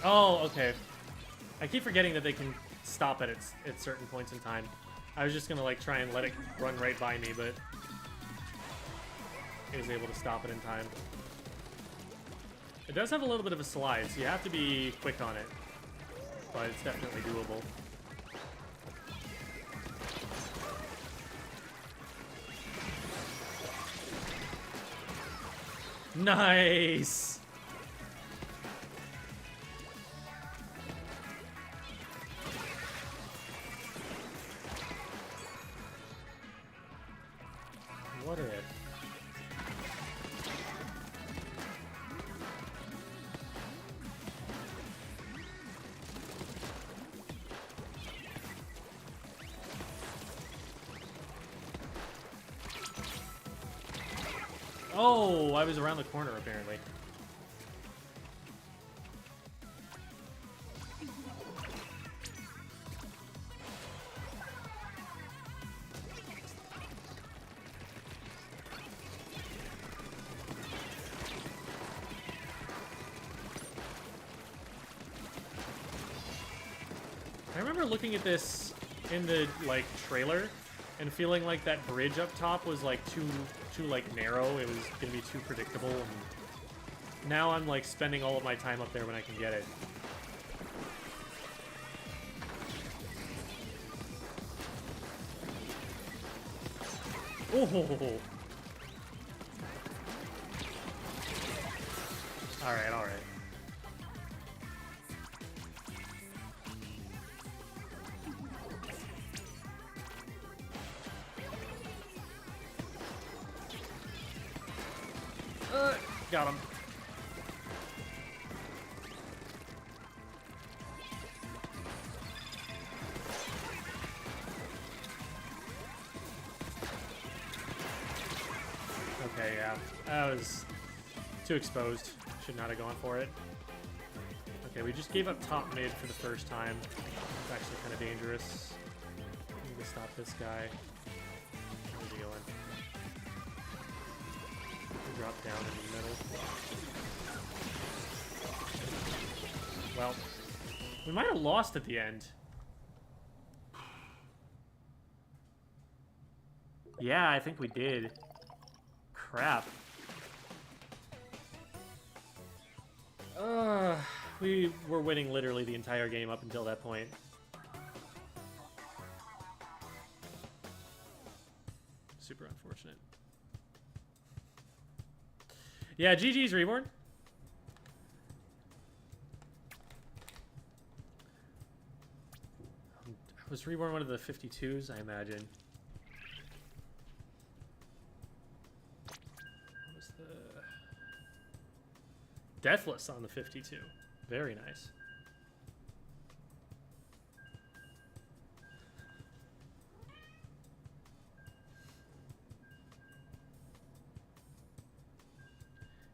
Oh, okay. I keep forgetting that they can stop it at certain points in time. I was just gonna like try and let it run right by me, but it was able to stop it in time. It does have a little bit of a slide, so you have to be quick on it, but it's definitely doable. Nice! What if? Oh, I was around the corner, apparently. I remember looking at this in the, like, trailer and feeling like that bridge up top was, like, too like, narrow. It was gonna be too predictable, and now I'm, like, spending all of my time up there when I can get it. Oh! Alright, alright. Got him. Okay, yeah. That was too exposed. Should not have gone for it. Okay, we just gave up top mid for the first time. It's actually kind of dangerous. I need to stop this guy. Where's he going? Drop down in the middle. Well, we might have lost at the end. Yeah, I think we did. Crap. We were winning literally the entire game up until that point. Super unfortunate. Yeah, GG's, Reborn. Was Reborn one of the 52s, I imagine? What was the... Deathless on the 52. Very nice.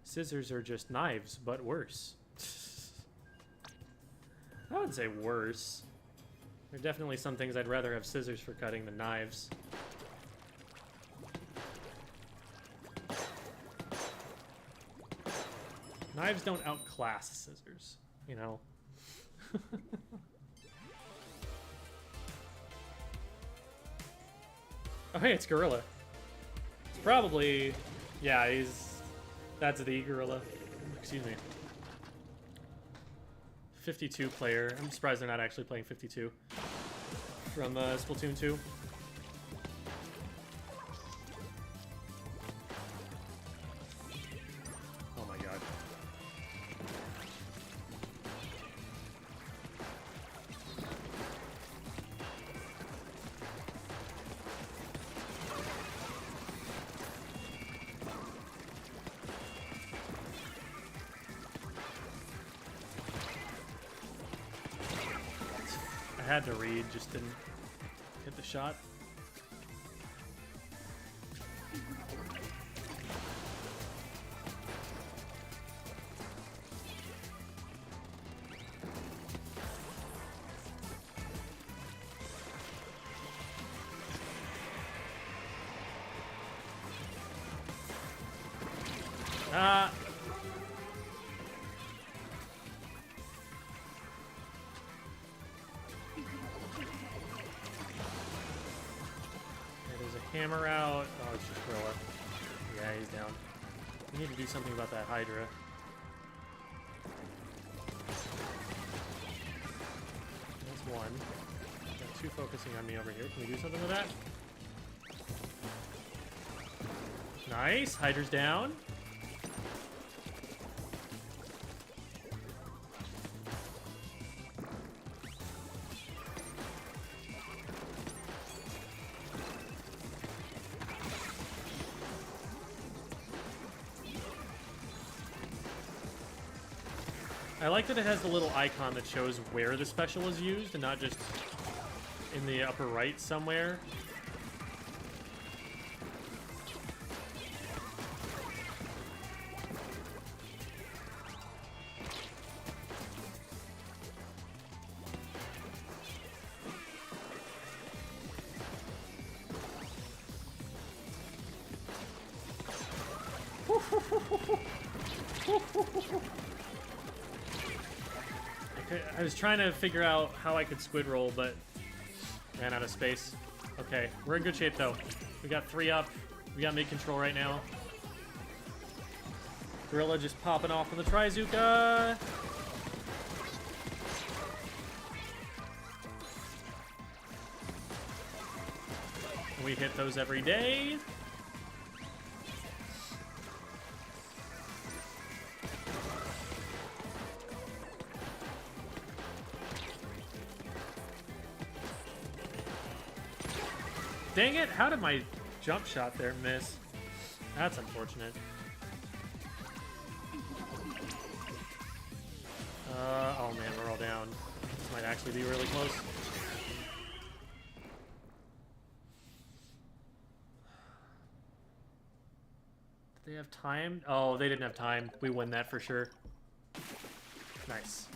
Scissors are just knives, but worse. I wouldn't say worse. There are definitely some things I'd rather have scissors for cutting than knives. Knives don't outclass scissors, you know? Oh, hey, it's Gorilla. It's probably... Yeah, that's the Gorilla. Excuse me. 52 player. I'm surprised they're not actually playing 52 from Splatoon 2. Oh my god. I had to read, just didn't hit the shot. Hammer out. Oh, it's just Gorilla. Yeah, he's down. We need to do something about that Hydra. That's one. Got two focusing on me over here. Can we do something with that? Nice. Hydra's down. I like that it has the little icon that shows where the special is used and not just in the upper right somewhere. I was trying to figure out how I could squid roll, but ran out of space. Okay, we're in good shape though. We got 3 up. We got mid control right now. Gorilla just popping off on the Trizuka. We hit those every day. Dang it, how did my jump shot there miss? That's unfortunate. Oh man, we're all down. This might actually be really close. Did they have time? Oh, they didn't have time. We win that for sure. Nice.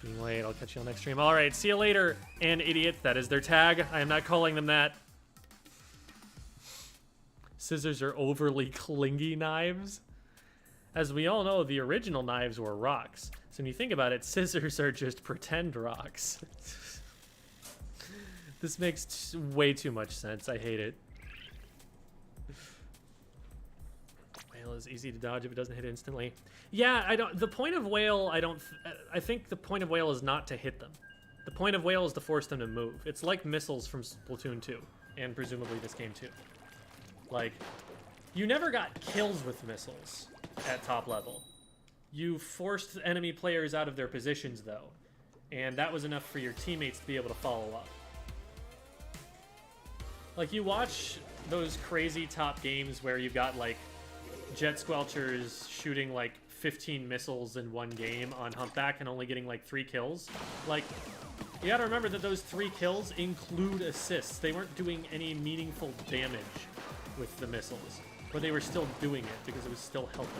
Being late, I'll catch you on next stream. All right, see you later, and idiot. That is their tag. I am not calling them that. Scissors are overly clingy knives. As we all know, the original knives were rocks. So when you think about it, scissors are just pretend rocks. This makes way too much sense. I hate it. Whale is easy to dodge if it doesn't hit instantly. Yeah, I don't. The point of whale, I think the point of whale is not to hit them. The point of whale is to force them to move. It's like missiles from Splatoon 2, and presumably this game too. Like, you never got kills with missiles at top level. You forced enemy players out of their positions though, and that was enough for your teammates to be able to follow up. Like, you watch those crazy top games where you've got like jet squelchers shooting like 15 missiles in one game on Humpback and only getting like 3 kills. Like, you gotta remember that those 3 kills include assists. They weren't doing any meaningful damage with the missiles, but they were still doing it because it was still helping.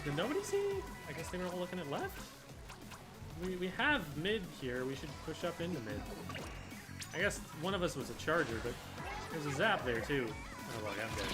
Did nobody see? I guess they were all looking at left? We have mid here. We should push up into mid. I guess one of us was a charger, but there's a zap there too. Oh, look, I'm dead.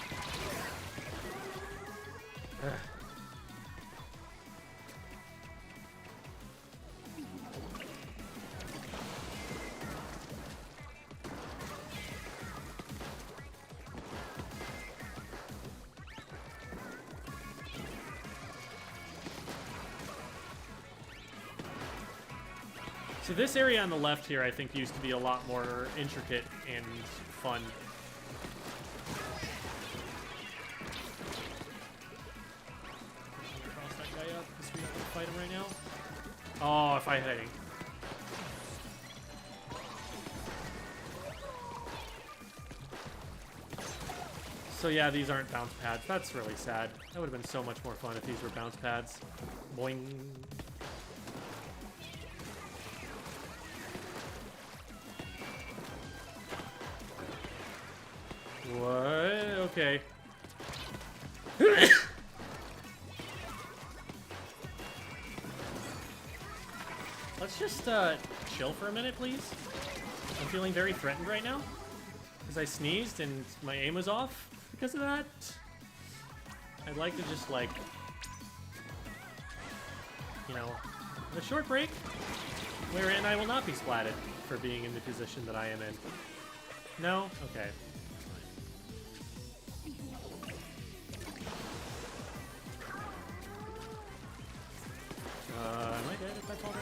So this area on the left here, I think, used to be a lot more intricate and fun. Cross that guy up because we don't want to fight him right now. Oh, if I hit. So yeah, these aren't bounce pads. That's really sad. That would have been so much more fun if these were bounce pads. Boing. What? Okay. Let's just chill for a minute, please. I'm feeling very threatened right now because I sneezed and my aim was off because of that. I'd like to just, like, you know, a short break wherein I will not be splatted for being in the position that I am in. No? Okay. Am I dead if I fall down?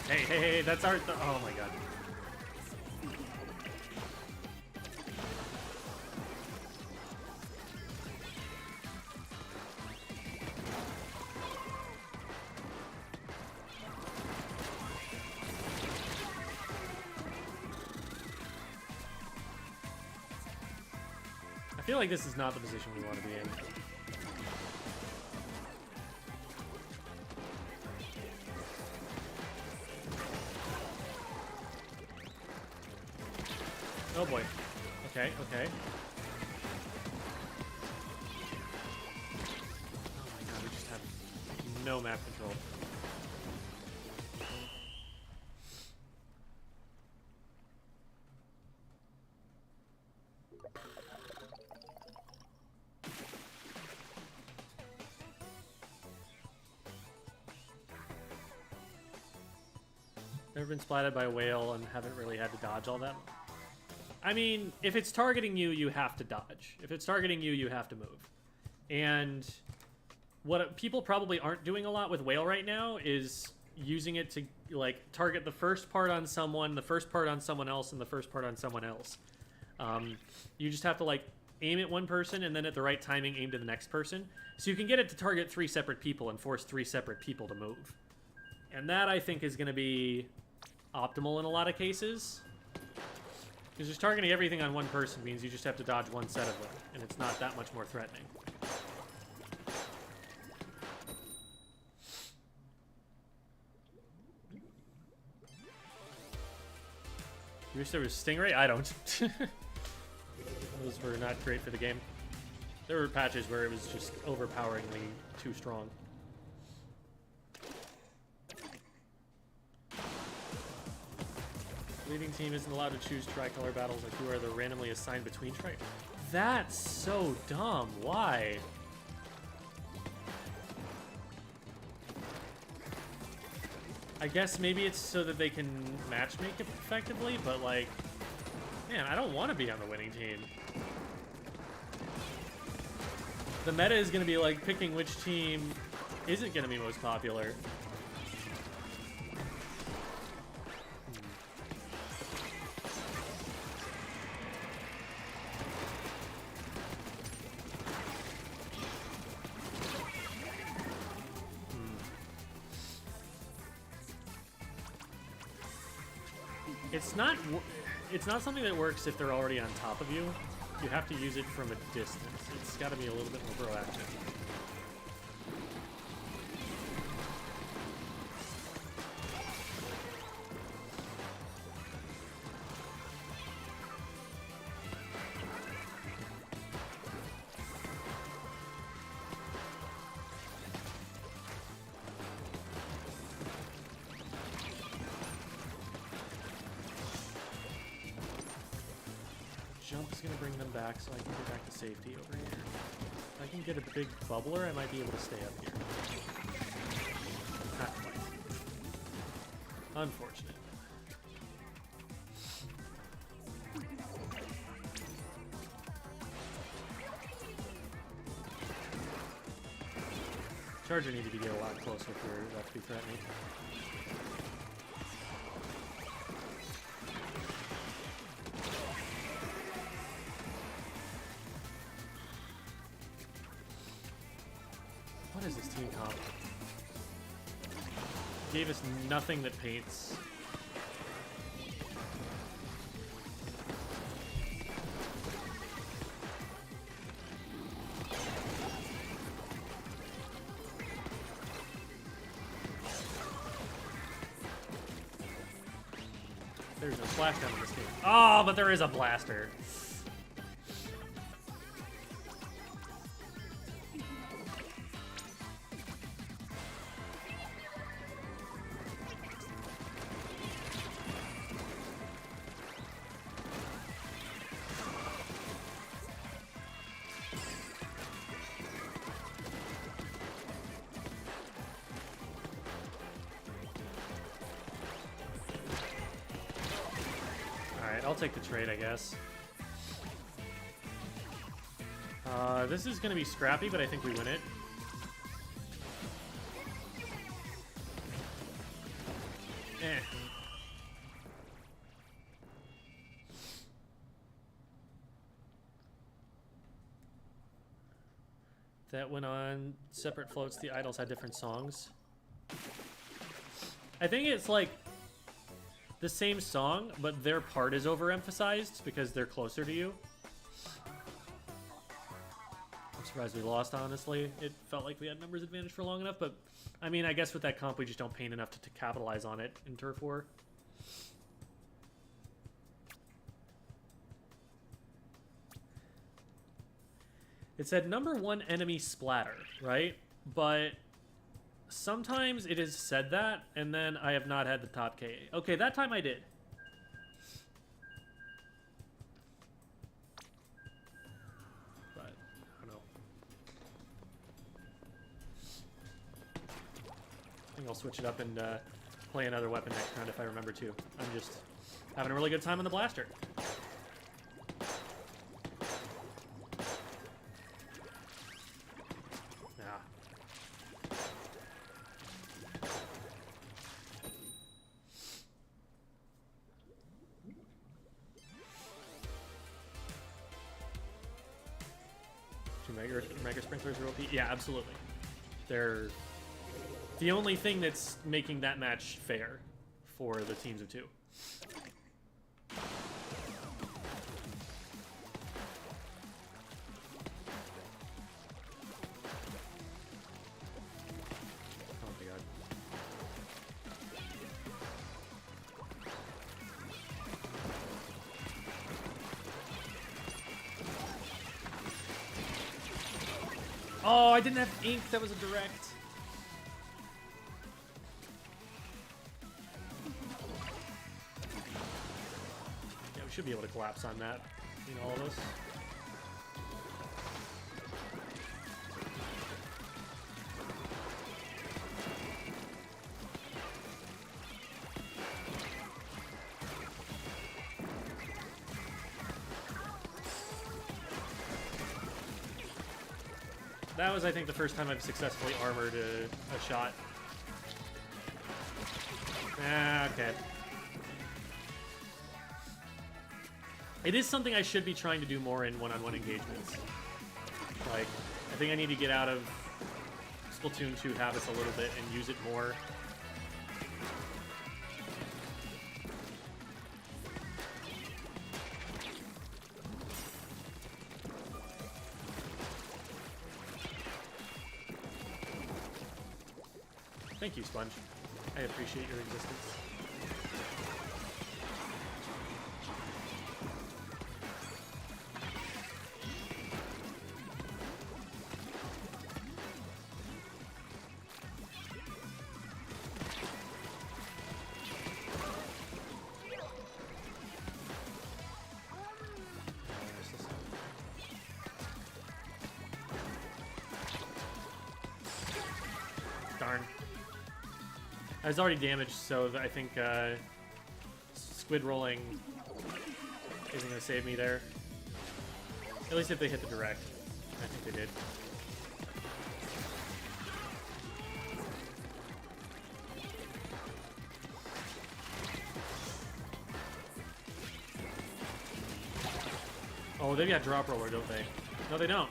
Okay. Hey, that's our... oh my god. I feel like this is not the position we want to be in. Oh boy. Okay, okay. Oh my god, we just have no map control. Never been splatted by a whale and haven't really had to dodge all that. I mean, if it's targeting you, you have to dodge. If it's targeting you, you have to move. And what people probably aren't doing a lot with whale right now is using it to like target the first part on someone, the first part on someone else, and the first part on someone else. You just have to like aim at one person and then at the right timing aim to the next person. So you can get it to target 3 separate people and force 3 separate people to move. And that, I think, is going to be optimal in a lot of cases. Because just targeting everything on one person means you just have to dodge one set of them, and it's not that much more threatening. You wish there was Stingray? I don't. Those were not great for the game. There were patches where it was just overpoweringly too strong. Leading team isn't allowed to choose Tricolor battles like who are they randomly assigned between Tricolor. That's so dumb. Why? I guess maybe it's so that they can matchmake it effectively, but like, man, I don't want to be on the winning team. The meta is going to be like picking which team isn't going to be most popular. It's not something that works if they're already on top of you. You have to use it from a distance. It's got to be a little bit more proactive. Jump is going to bring them back so I can get back to safety over here. If I can get a big bubbler, I might be able to stay up here. Not quite. Unfortunate. Charger needed to get a lot closer for that to be threatening. What is this team comp? Gave us nothing that paints. There's no splashdown in this game. Oh, but there is a blaster. I'll take the trade, I guess. This is going to be scrappy, but I think we win it. Eh. That went on separate floats. The idols had different songs. I think it's like the same song, but their part is overemphasized because they're closer to you. I'm surprised we lost, honestly. It felt like we had numbers advantage for long enough, but I mean, I guess with that comp, we just don't paint enough to capitalize on it in Turf War. It said #1 enemy splatter, right? But sometimes it has said that, and then I have not had the top KA. Okay, that time I did. But, I don't know. I think I'll switch it up and play another weapon next round if I remember to. I'm just having a really good time on the blaster. Mega sprinklers are OP? Yeah, absolutely. They're the only thing that's making that match fair for the teams of 2. Oh my god. Oh, I didn't have ink. That was a direct. Yeah, we should be able to collapse on that. You know, all of us. That was, I think, the first time I've successfully armored a shot. Ah, okay. It is something I should be trying to do more in one-on-one engagements. Like, I think I need to get out of Splatoon 2 habits a little bit and use it more. Thank you, Sponge. I appreciate your existence. Darn. I was already damaged, so I think squid rolling isn't going to save me there. At least if they hit the direct. I think they did. Oh, they've got drop roller, don't they? No, they don't.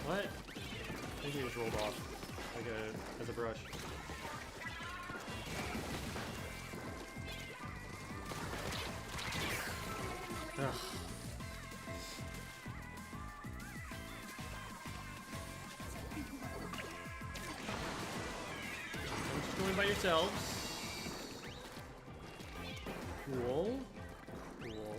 What? I think they just rolled off like as a brush. Ugh. Don't just go in by yourselves. Cool. Cool.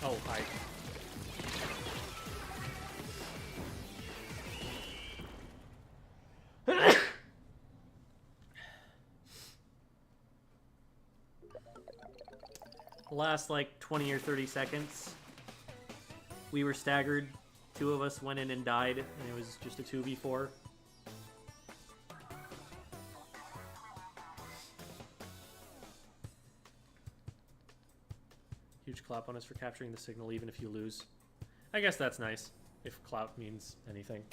Oh, hi. Last like 20 or 30 seconds, we were staggered. 2 of us went in and died, and it was just a 2v4. Huge clout bonus for capturing the signal even if you lose. I guess that's nice, if clout means anything.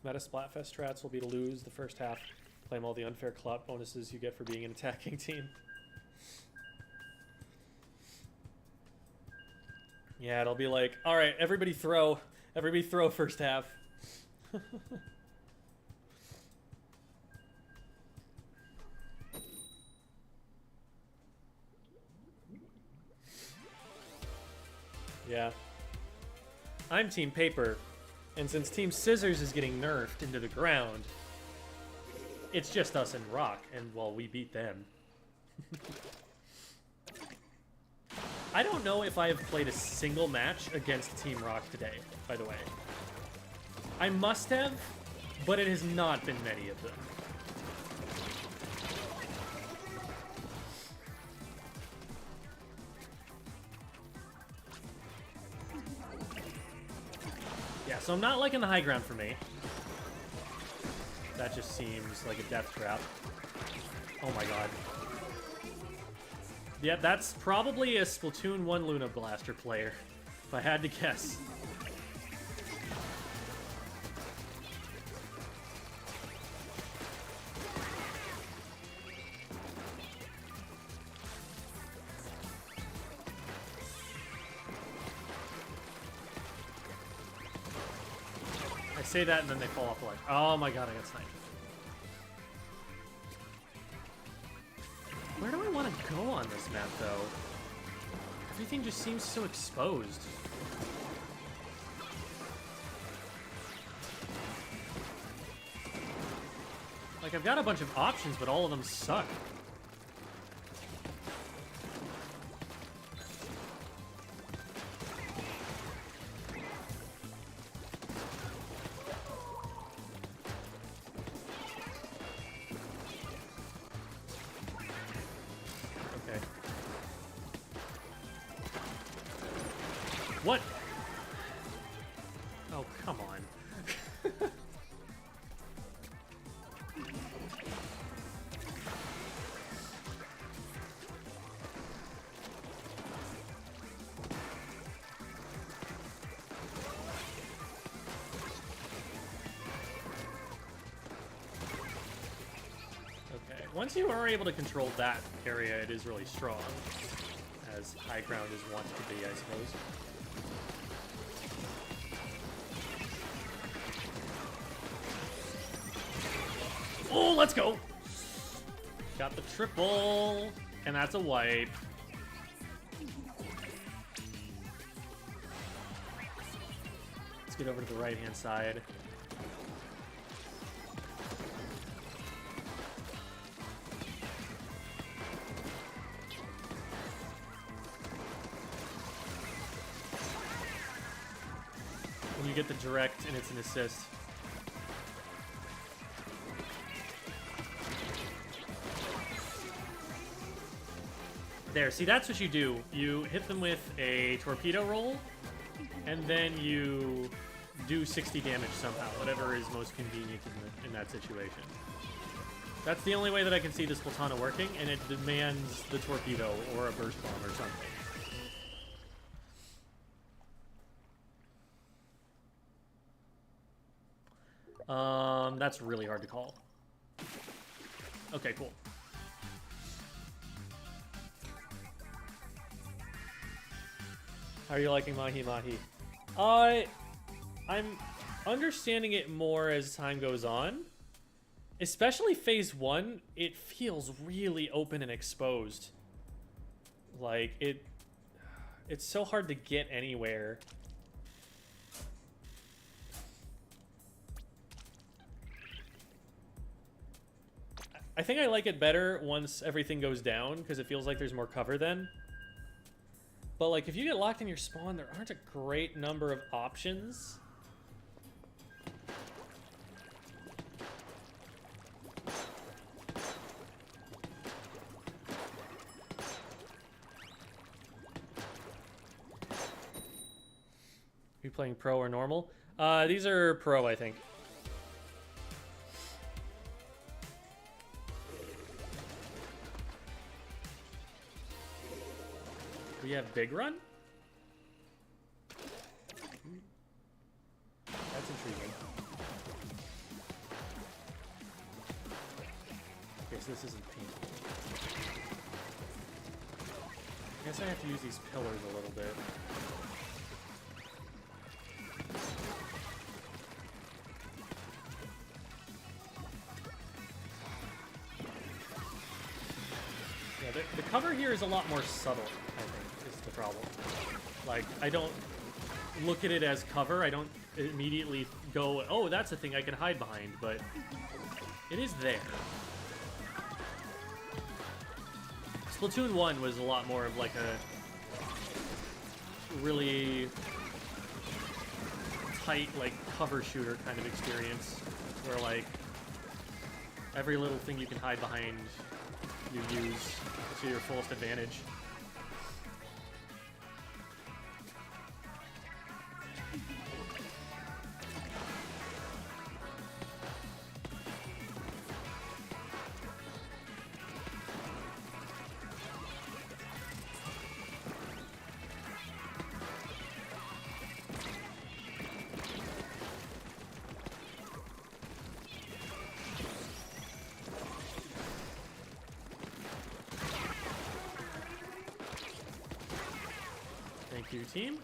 Meta Splatfest strats will be to lose the first half. Claim all the unfair clout bonuses you get for being an attacking team. Yeah, it'll be like, alright, everybody throw first half. Yeah. I'm Team Paper, And since Team Scissors is getting nerfed into the ground, it's just us and Rock, and, well, we beat them. I don't know if I have played a single match against Team Rock today, by the way. I must have, but it has not been many of them. Yeah, so I'm not liking the high ground for me. That just seems like a death trap. Oh my god. Yeah, that's probably a Splatoon 1 Luna Blaster player, if I had to guess. I say that and then they fall off the ledge. Oh my god, I got sniped. Where do I want to go on this map, though? Everything just seems so exposed. Like, I've got a bunch of options, but all of them suck. What? Oh, come on. Okay, once you are able to control that area, it is really strong. As high ground is wont to be, I suppose. Oh, let's go! Got the triple, and that's a wipe. Let's get over to the right-hand side. When you get the direct, and it's an assist. There, see, that's what you do. You hit them with a torpedo roll, and then you do 60 damage somehow, whatever is most convenient in that situation. That's the only way that I can see the Splattana working, and it demands the torpedo or a burst bomb or something. That's really hard to call. Okay, cool. How are you liking Mahi Mahi? I'm understanding it more as time goes on. Especially phase 1, it feels really open and exposed. Like, it's so hard to get anywhere. I think I like it better once everything goes down, because it feels like there's more cover then. But, like, if you get locked in your spawn, there aren't a great number of options. Are you playing pro or normal? These are pro, I think. We have Big Run? That's intriguing. Okay, so this isn't painful. I guess I have to use these pillars a little bit. Yeah, the cover here is a lot more subtle, I think, is the problem. Like, I don't look at it as cover. I don't immediately go, oh, that's a thing I can hide behind, but it is there. Splatoon 1 was a lot more of like a really tight, like, cover shooter kind of experience, where like every little thing you can hide behind you use to your fullest advantage. Thank you, team.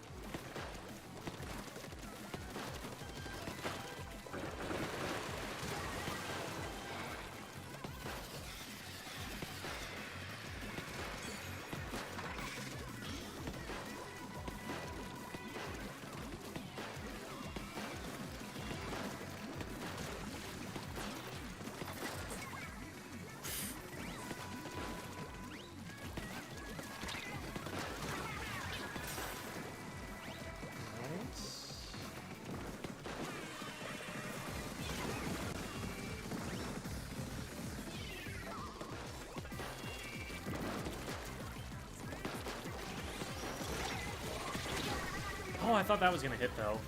Oh, I thought that was gonna hit though.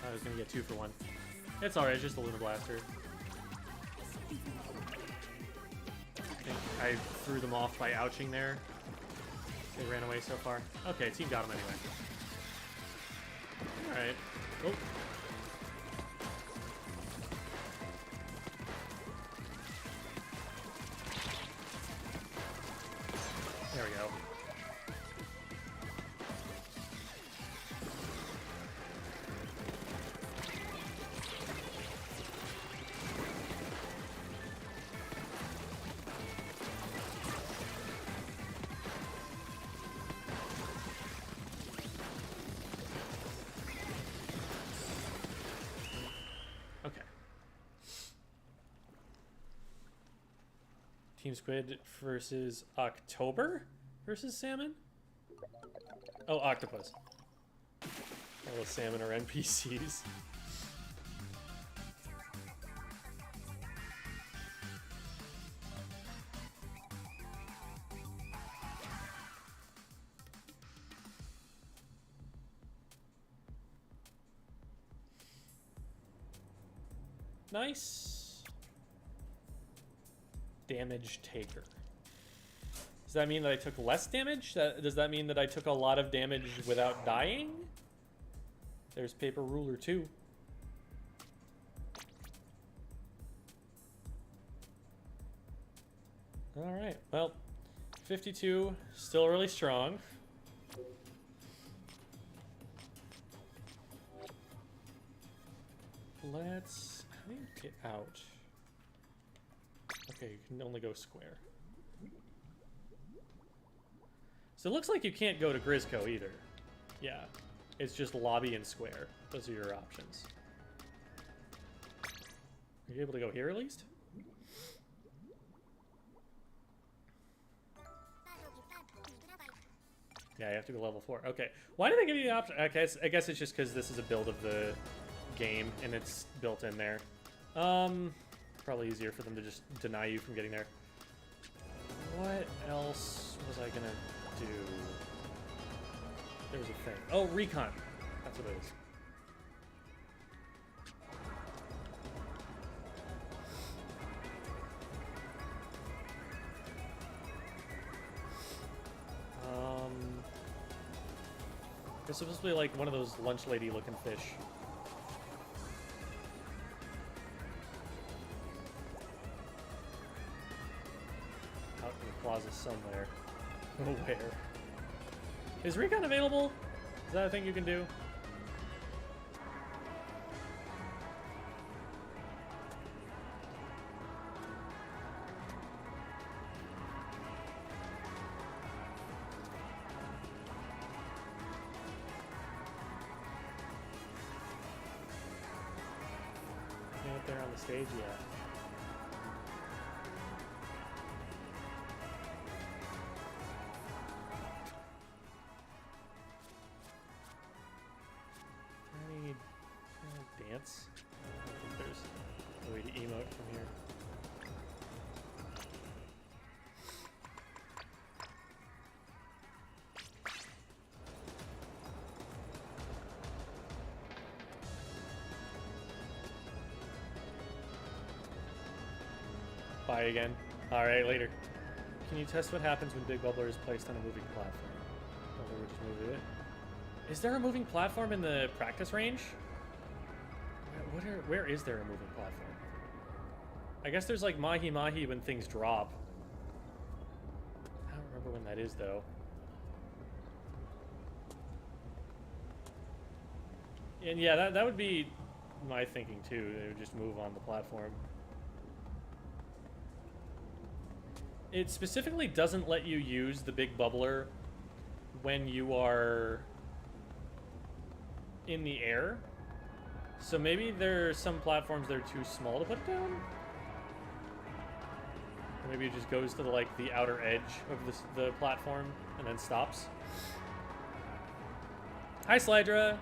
I was gonna get 2 for 1. It's alright, it's just a Luna Blaster. I think I threw them off by ouching there. They ran away so far. Okay, team got them anyway. Alright. Oh. There we go. Okay. Team Squid versus October versus Salmon? Oh, Octopus. All the salmon are NPCs. Nice. Damage taker. Does that mean that I took less damage? Does that mean that I took a lot of damage without dying? There's Paper Ruler too. Alright, well, 52, still really strong. Let's... how do you get out? Okay, you can only go square. So it looks like you can't go to Grizzco either. Yeah, it's just lobby and square. Those are your options. Are you able to go here at least? Yeah, you have to go level 4. Okay. Why did they give you the option? I guess it's just because this is a build of the game and it's built in there. Probably easier for them to just deny you from getting there. What else was I gonna do? There was a thing. Oh, recon. That's what it is. It's supposed to be like one of those lunch lady looking fish. Out in the plaza somewhere. Where? Is recon available? Is that a thing you can do? up there on the stage yet. Can I dance? I don't think there's a way to emote from here. Bye again. Alright, later. Can you test what happens when Big Bubbler is placed on a moving platform? Or we just move it? Is there a moving platform in the practice range? Where is there a moving platform? I guess there's like Mahi Mahi when things drop. I don't remember when that is though. And yeah, that would be my thinking too. They would just move on the platform. It specifically doesn't let you use the big bubbler when you are in the air. So maybe there are some platforms that are too small to put down. Or maybe it just goes to the outer edge of the platform and then stops. Hi, Slydra.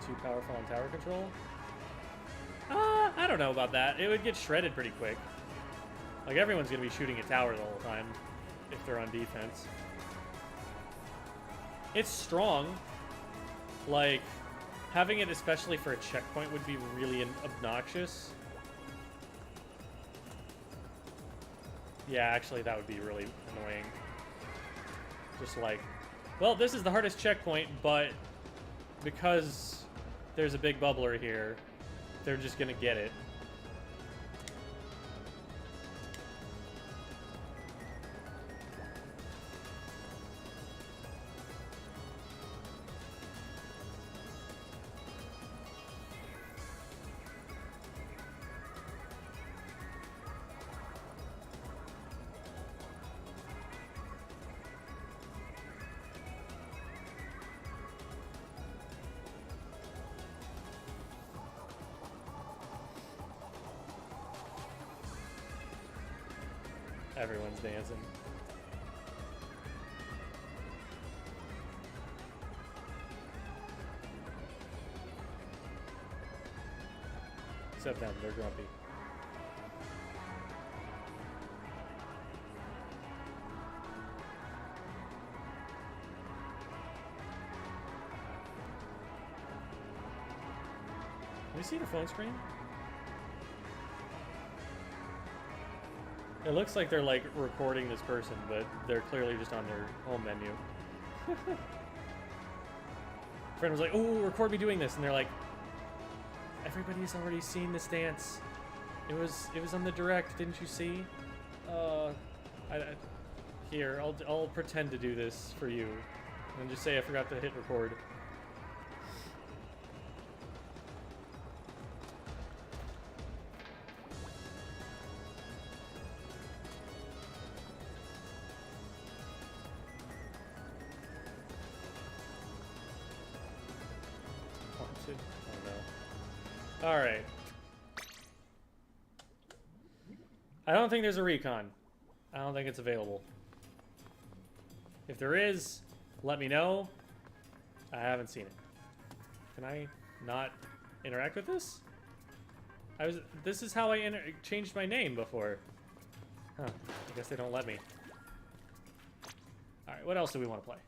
Too powerful on tower control? I don't know about that. It would get shredded pretty quick. Like, everyone's going to be shooting a tower the whole time if they're on defense. It's strong. Like, having it especially for a checkpoint would be really obnoxious. Yeah, actually, that would be really annoying. Just like, well, this is the hardest checkpoint, but because there's a big bubbler here, they're just going to get it. Everyone's dancing. Except them, they're grumpy. Have you seen the phone screen? It looks like they're like recording this person, but they're clearly just on their home menu. Friend was like, "Oh, record me doing this," and they're like, "Everybody's already seen this dance. It was on the direct, didn't you see? Here, I'll pretend to do this for you, and just say I forgot to hit record." Alright. I don't think there's a recon. I don't think it's available. If there is, let me know. I haven't seen it. Can I not interact with this? This is how I changed my name before. Huh. I guess they don't let me. Alright, what else do we want to play?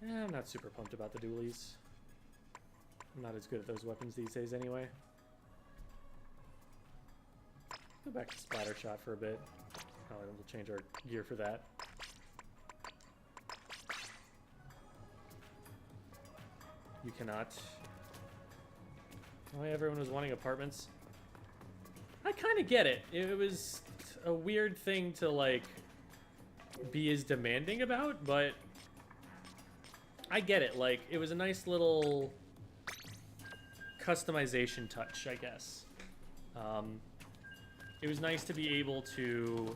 I'm not super pumped about the dualies. I'm not as good at those weapons these days anyway. Go back to splatter shot for a bit. Oh, and we'll change our gear for that. You cannot. Why everyone was wanting apartments? I kind of get it. It was a weird thing to like be as demanding about, but I get it. Like, it was a nice little customization touch, I guess. It was nice to be able to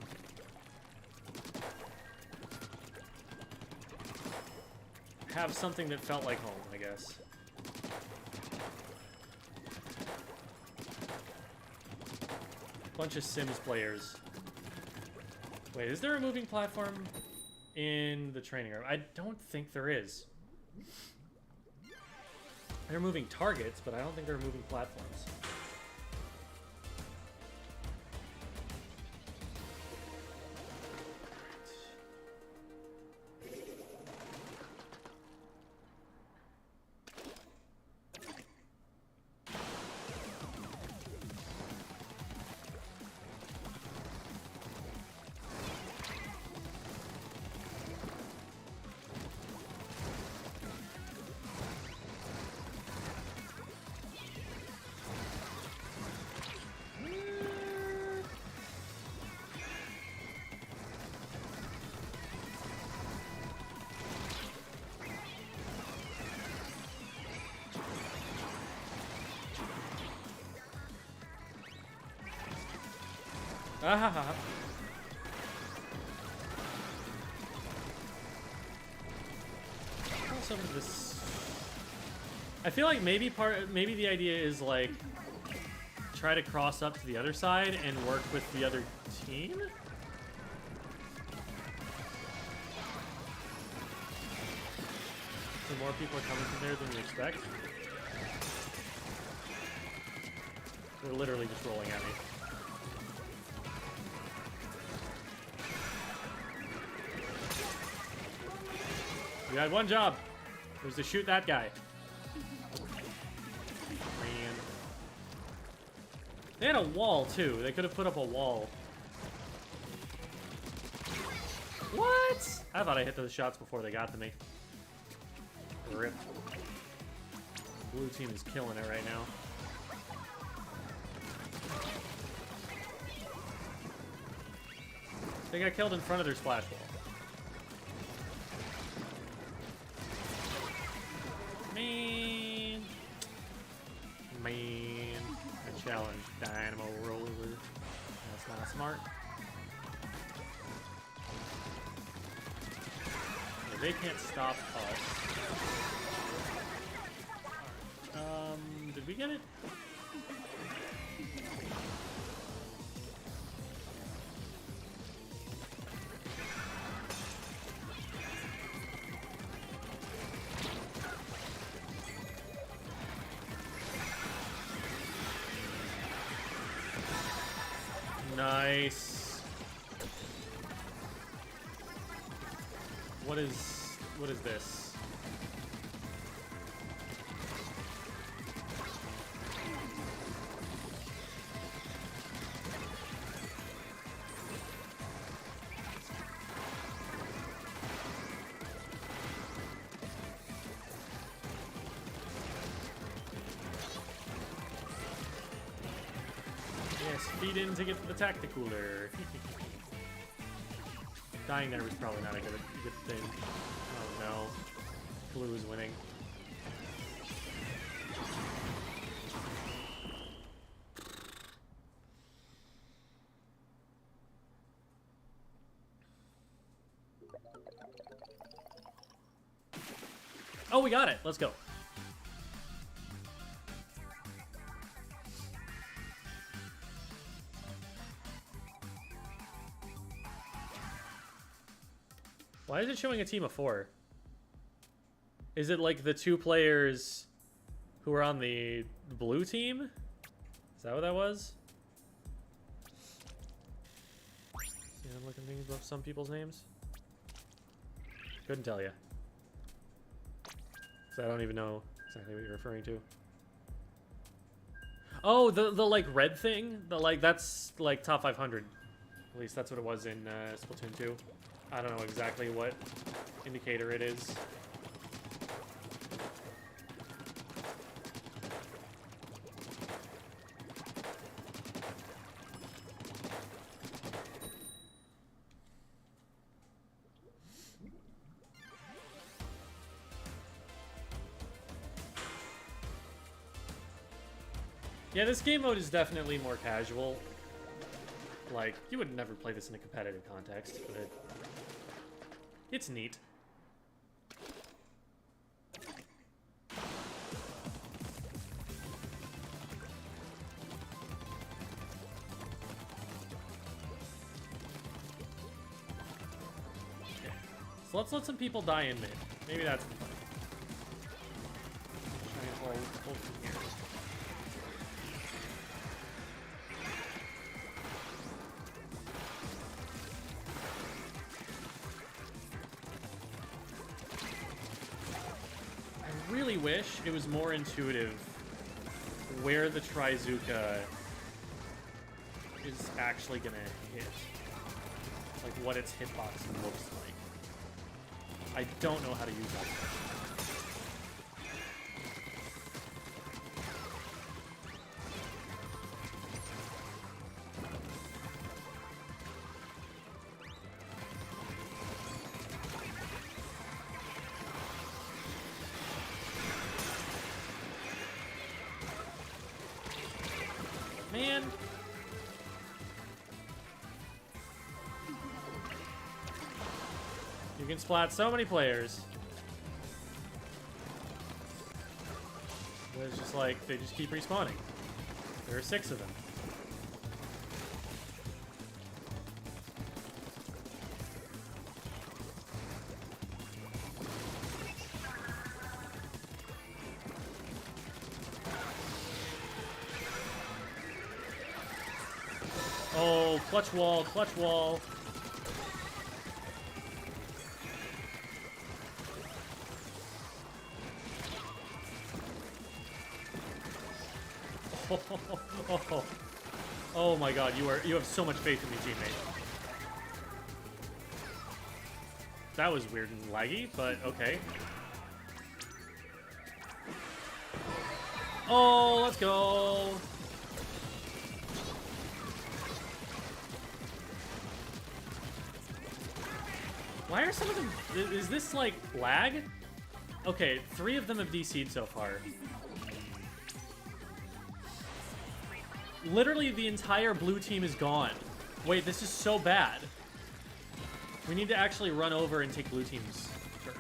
have something that felt like home, I guess. Bunch of Sims players. Wait, is there a moving platform in the training room? I don't think there is. They're moving targets, but I don't think they're moving platforms. Ah, also this. I feel like maybe the idea is like try to cross up to the other side and work with the other team. So more people are coming from there than you expect. They're literally just rolling at me. You had one job. It was to shoot that guy. Man. They had a wall, too. They could have put up a wall. What? I thought I hit those shots before they got to me. Rip. Blue team is killing it right now. They got killed in front of their splash wall. Man. I challenge Dynamo Roller. That's not smart. Yeah, they can't stop us. Did we get it? Nice. What is this? Yes, feed in to get to the tacticooler. Dying there was probably not a good thing. Oh no. Blue is winning. Oh, we got it. Let's go. Why is it showing a team of 4? Is it like the 2 players who are on the blue team? Is that what that was? See, I'm looking things up some people's names. Couldn't tell you. So I don't even know exactly what you're referring to. Oh, the like red thing? The like that's like top 500. At least that's what it was in Splatoon 2. I don't know exactly what indicator it is. Yeah, this game mode is definitely more casual. Like, you would never play this in a competitive context, but it's neat. Okay. So let's let some people die in mid. Maybe that's fun. Try and hold from here. I really wish it was more intuitive where the Trizuka is actually gonna hit. Like what its hitbox looks like. I don't know how to use that. Man. You can splat so many players. But it's just like, they just keep respawning. There are 6 of them. Oh, clutch wall, clutch wall. Oh my god, you have so much faith in me, teammate. That was weird and laggy, but okay. Oh, let's go. Why are some of them... Is this, like, lag? Okay, 3 of them have DC'd so far. Literally, the entire blue team is gone. Wait, this is so bad. We need to actually run over and take blue team's turf.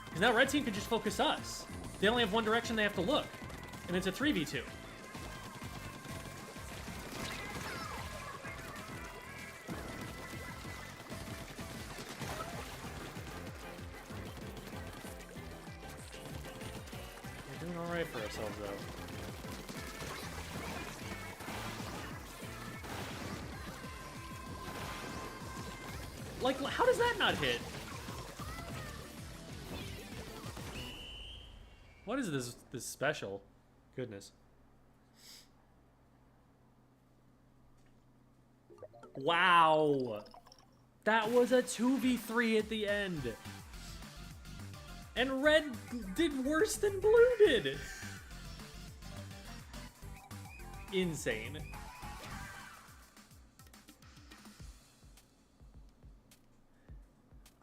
Because now red team can just focus us. They only have one direction they have to look. And it's a 3v2. We're doing alright for ourselves, though. Like, how does that not hit? What is this special? Goodness. Wow. That was a 2v3 at the end. And red did worse than blue did. Insane.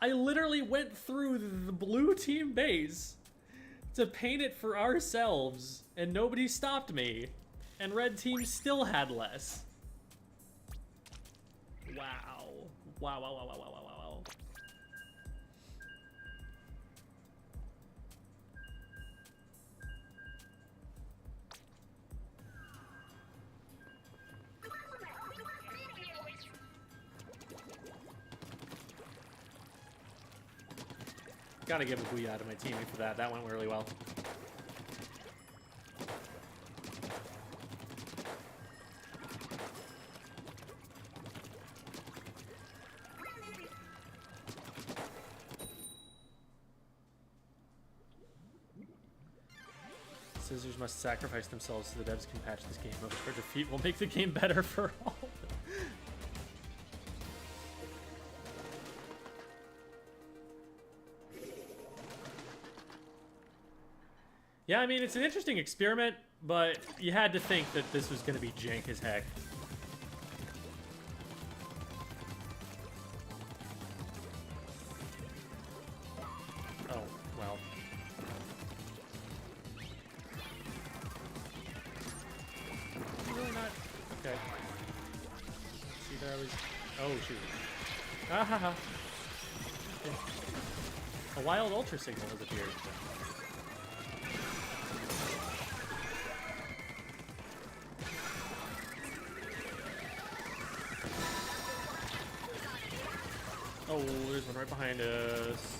I literally went through the blue team base to paint it for ourselves, and nobody stopped me. And red team still had less. Wow. Wow, wow, wow, wow, wow, wow, wow. Gotta give a booyah to my teammate for that. That went really well. Scissors must sacrifice themselves so the devs can patch this game up. Or defeat will make the game better for all. Yeah, I mean, it's an interesting experiment, but you had to think that this was going to be jank as heck. Oh, well. Oh, shoot. Ah ha ha. Okay. A wild ultra signal has appeared. Oh, there's one right behind us.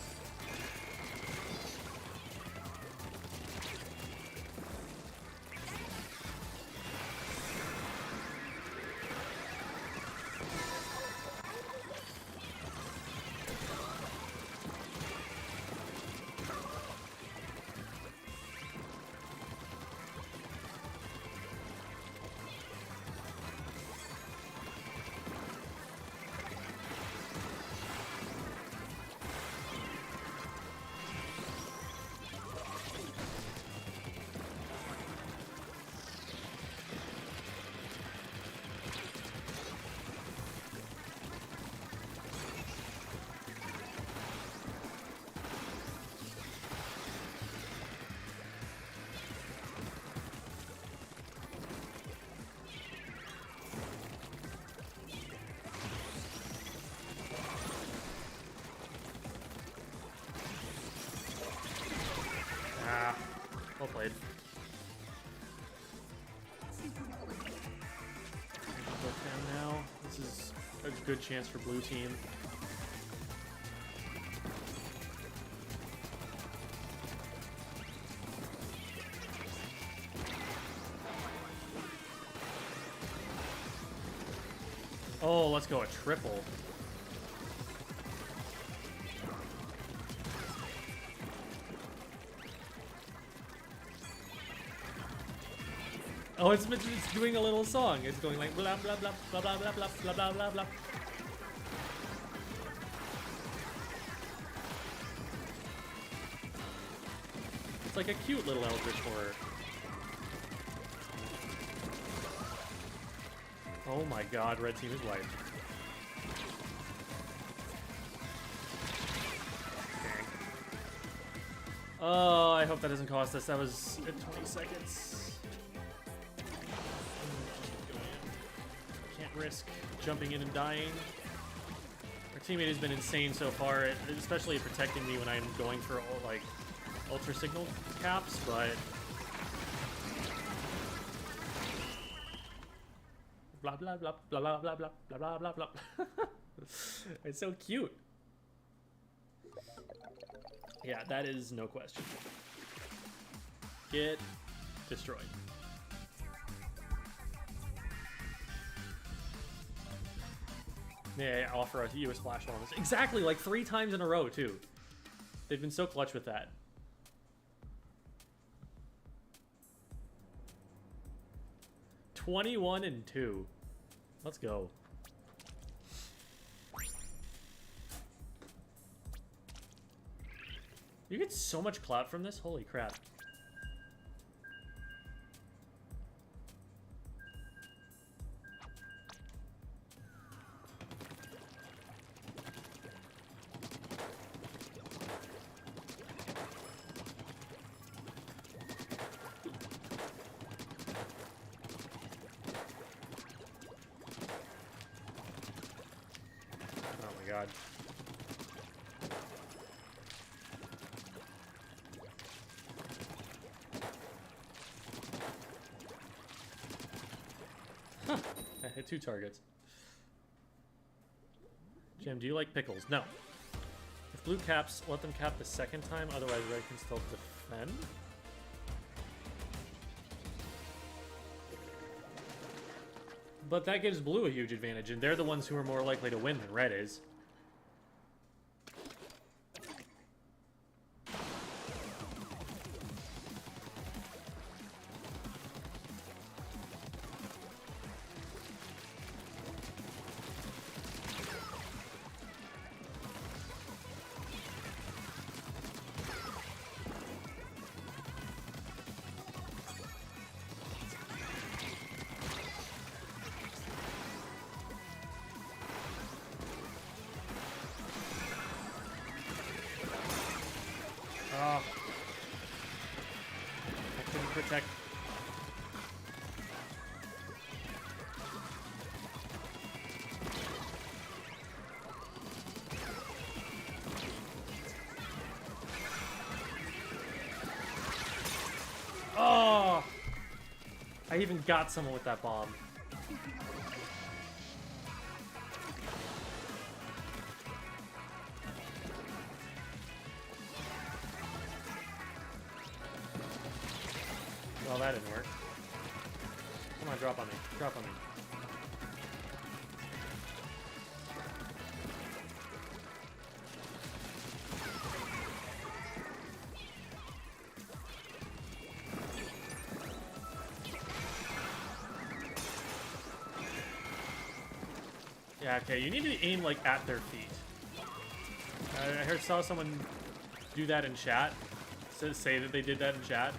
Well played. Now, this is a good chance for blue team. Oh, let's go a triple. Oh, it's doing a little song. It's going like blah blah blah blah blah blah blah blah blah blah blah. It's like a cute little eldritch horror. Oh my god, red team is wiped. Dang. Oh, I hope that doesn't cost us. That was at 20 seconds. Risk jumping in and dying. Our teammate has been insane so far, especially at protecting me when I'm going for like ultra signal caps, but blah blah blah blah blah blah blah blah blah blah. It's so cute. Yeah, that is no question. Get destroyed. Yeah, offer you a splash on this. Exactly, like 3 times in a row, too. They've been so clutch with that. $21-2. Let's go. You get so much clout from this? Holy crap. God. Huh. I hit 2 targets. Jim, do you like pickles? No. If blue caps, let them cap the second time, otherwise red can still defend. But that gives blue a huge advantage, and they're the ones who are more likely to win than red is. Oh. I couldn't protect. I even got someone with that bomb. Well, that didn't work. Come on, drop on me. Drop on me. Yeah, okay, you need to aim, like, at their feet. I saw someone do that in chat. Say that they did that in chat.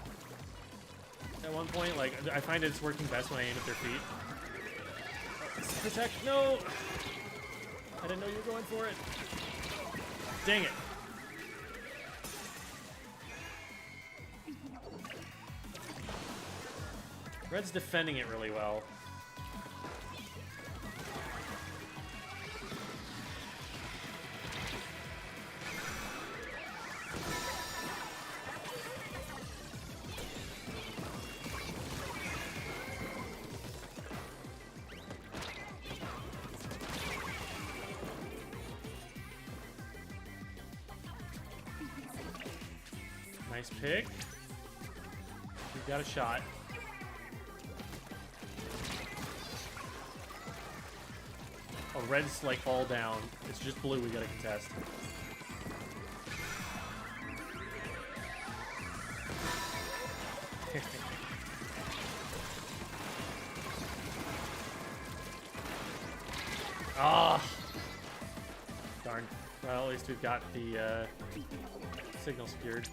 At one point, like, I find it's working best when I aim at their feet. Protect, no! I didn't know you were going for it. Dang it. Red's defending it really well. Nice pick. We've got a shot. Oh, red's like all down. It's just blue we gotta contest. Ah! Darn. Well, at least we've got the signal secured.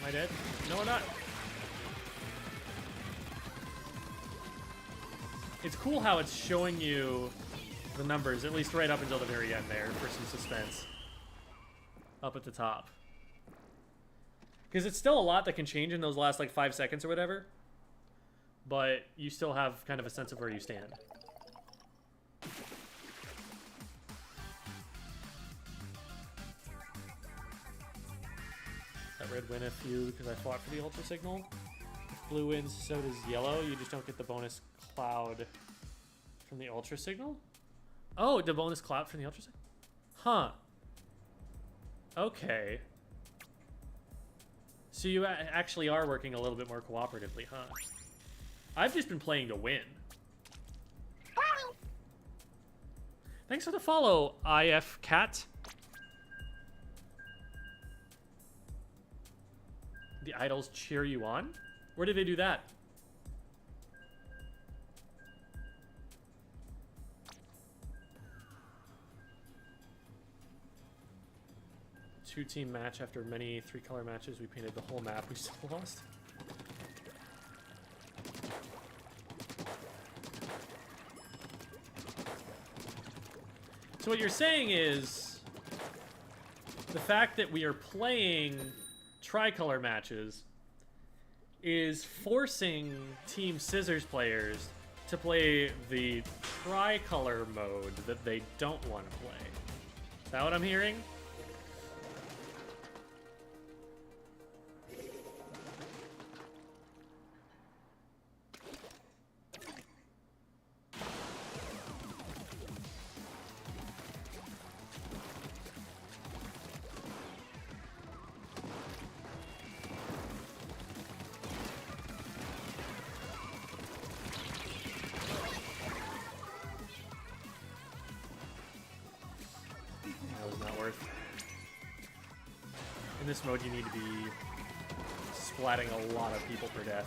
Am I dead? No, I'm not. It's cool how it's showing you the numbers, at least right up until the very end there, for some suspense. Up at the top. Because it's still a lot that can change in those last, like, 5 seconds or whatever. But you still have kind of a sense of where you stand. That red win a few because I fought for the ultra signal. If blue wins, so does yellow. You just don't get the bonus cloud from the ultra signal. Oh, the bonus cloud from the ultra signal? Huh. Okay. So you actually are working a little bit more cooperatively, huh? I've just been playing to win. Thanks for the follow, IF Cat. The idols cheer you on? Where did they do that? Two-team match after many three-color matches. We painted the whole map. We still lost. So what you're saying is the fact that we are playing tricolor matches is forcing Team Scissors players to play the tricolor mode that they don't want to play. Is that what I'm hearing? In this mode, you need to be splatting a lot of people per death.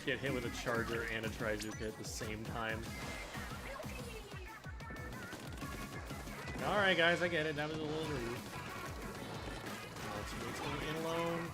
Get hit with a charger and a Trizuka at the same time. Alright guys, I get it. That was a little rude. Let's go in alone.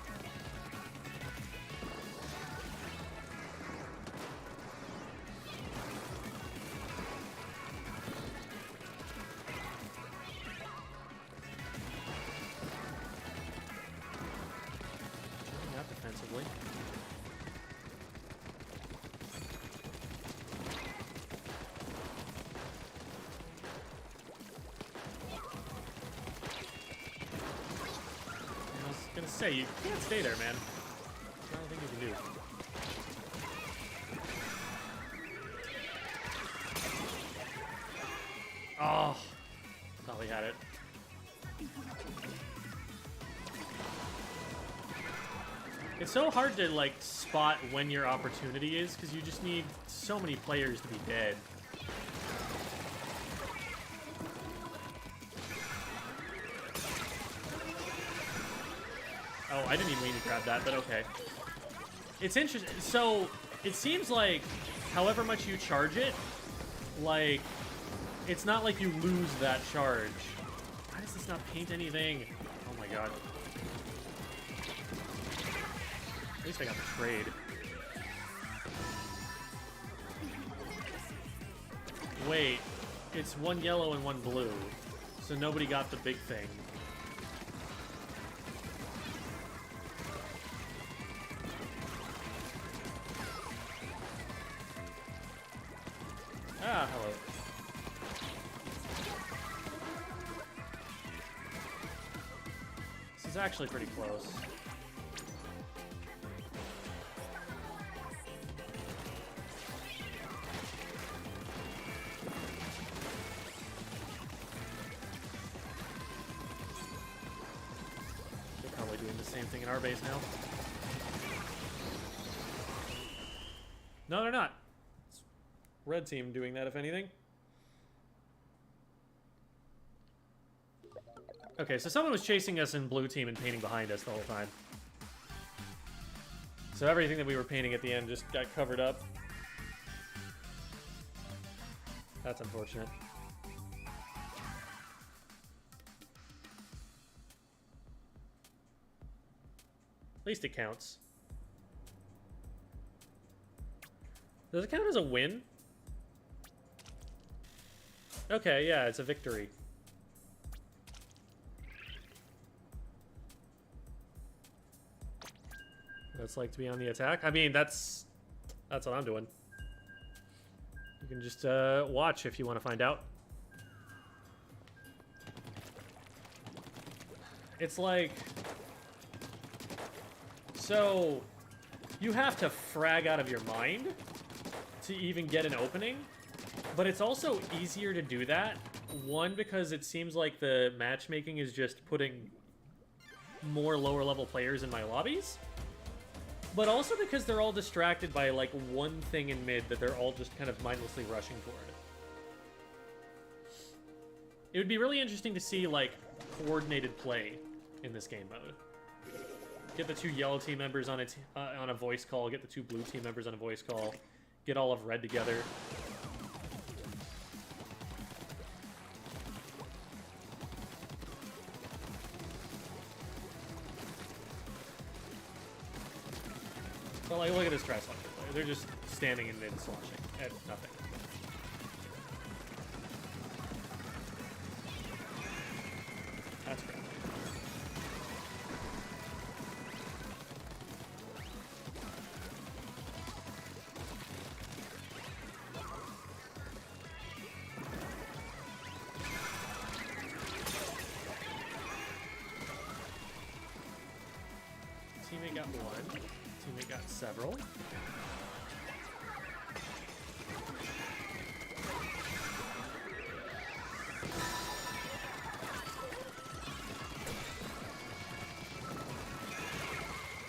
say, you can't stay there, man. There's nothing you can do. Oh, thought we had it. It's so hard to, like, spot when your opportunity is, because you just need so many players to be dead. Oh, I didn't even mean to grab that, but okay. It's interesting. So, it seems like however much you charge it, like, it's not like you lose that charge. Why does this not paint anything? Oh my god. At least I got the trade. Wait, it's one yellow and one blue, so nobody got the big thing. Ah, hello. This is actually pretty close. They're probably doing the same thing in our base now. No, they're not. It's red team doing that, if anything. Okay, so someone was chasing us in blue team and painting behind us the whole time. So everything that we were painting at the end just got covered up. That's unfortunate. At least it counts. Does it count as a win? Okay, yeah, it's a victory. That's like to be on the attack. I mean, that's what I'm doing. You can just watch if you want to find out. It's like, so you have to frag out of your mind to even get an opening, but it's also easier to do that. One, because it seems like the matchmaking is just putting more lower level players in my lobbies. But also because they're all distracted by, like, one thing in mid that they're all just kind of mindlessly rushing toward. It would be really interesting to see, like, coordinated play in this game mode. Get the two yellow team members on a voice call, get the two blue team members on a voice call, get all of red together. But like, look at this try slosher player. They're just standing in mid sloshing at nothing. That's great. Teammate got one. Teammate got several.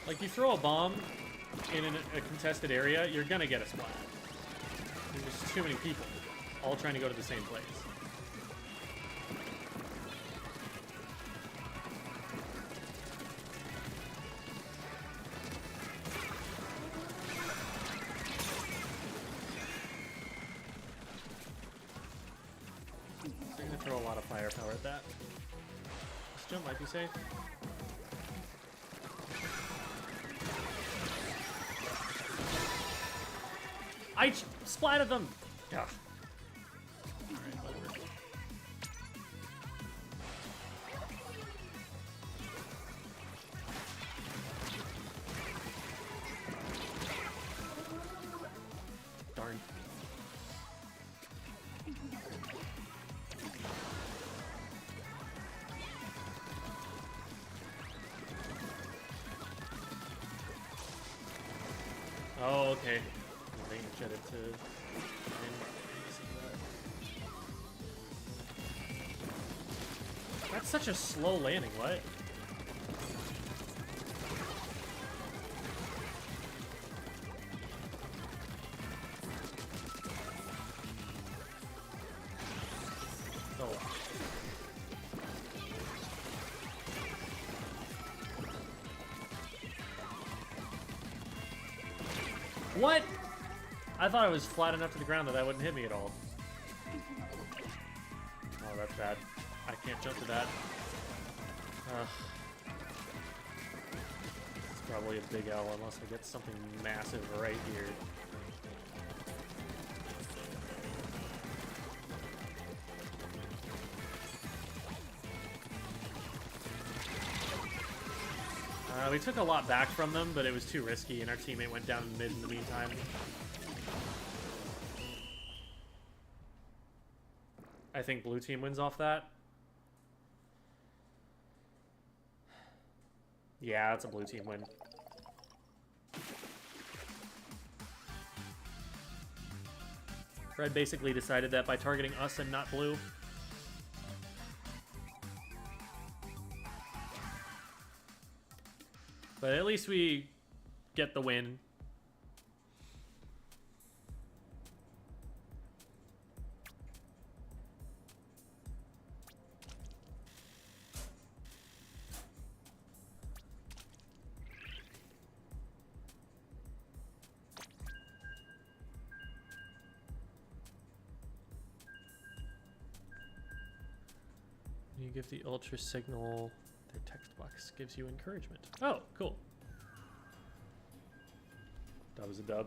Like, you throw a bomb in a contested area, you're gonna get a splat. There's just too many people all trying to go to the same place. I'm gonna throw a lot of firepower at that. This jump might be safe. I splatted them! Ugh. Alright, whatever. Darn. Oh, okay. Range jetted to. That's such a slow landing. What? Oh. What? I thought I was flat enough to the ground that that wouldn't hit me at all. Oh, that's bad. I can't jump to that. Ugh. It's probably a big L unless I get something massive right here. We took a lot back from them, but it was too risky, and our teammate went down mid in the meantime. I think blue team wins off that. Yeah, it's a blue team win. Red basically decided that by targeting us and not blue. But at least we get the win. You give the ultra signal, their text box gives you encouragement. Oh, cool. That was a dub.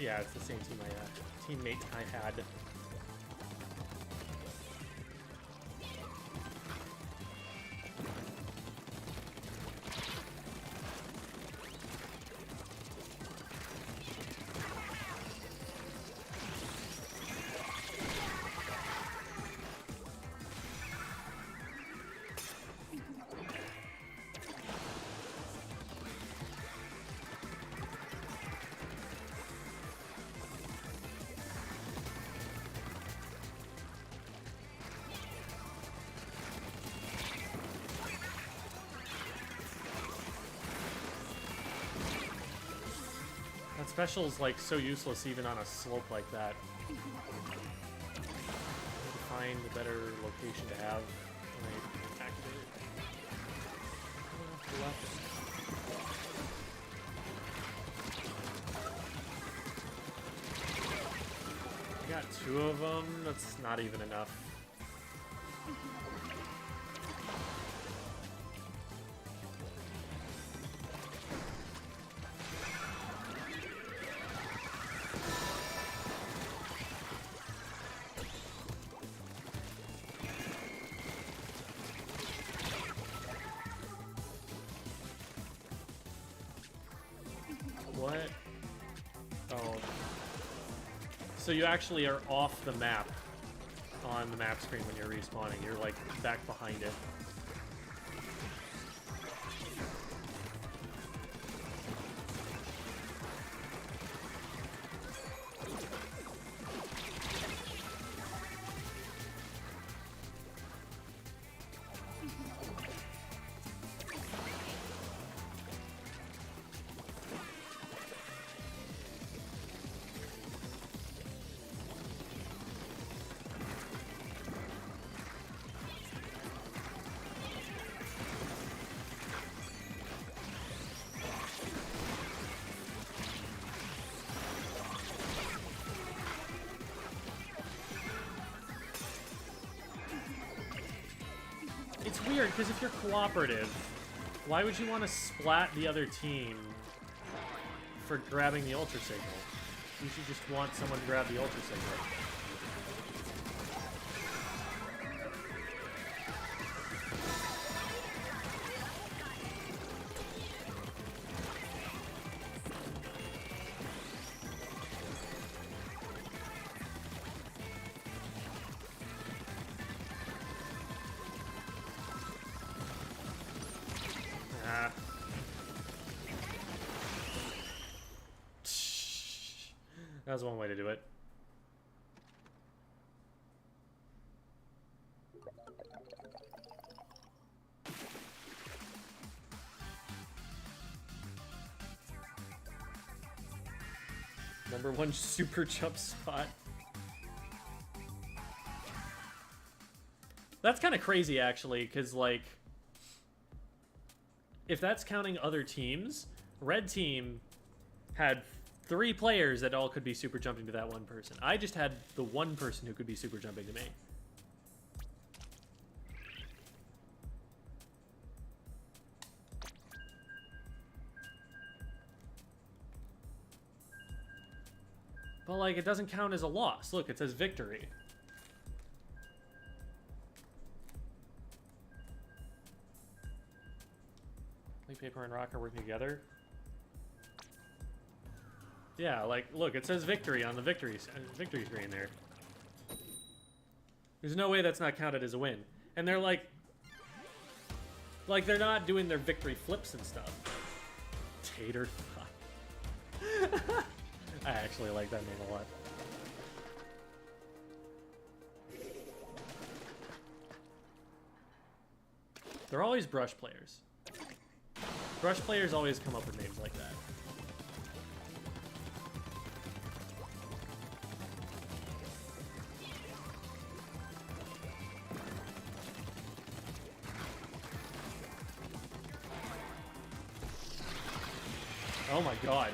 Yeah, it's the same team teammate I had. That special's like so useless even on a slope like that. I need to find a better location to have when I activate it. I got 2 of them. That's not even enough. What? Oh. So you actually are off the map on the map screen when you're respawning. You're like back behind it. weird, because if you're cooperative, why would you want to splat the other team for grabbing the Ultra Signal? You should just want someone to grab the Ultra Signal. That was one way to do it. #1 super jump spot. That's kind of crazy, actually, because, like, if that's counting other teams, red team had 3 players that all could be super jumping to that one person. I just had the one person who could be super jumping to me. But, like, it doesn't count as a loss. Look, it says victory. Like, paper and rock are working together. Yeah, like, look, it says victory on the victory screen there. There's no way that's not counted as a win. And they're like, they're not doing their victory flips and stuff. Tater thought. I actually like that name a lot. They're always brush players. Brush players always come up with names like that. Oh my god.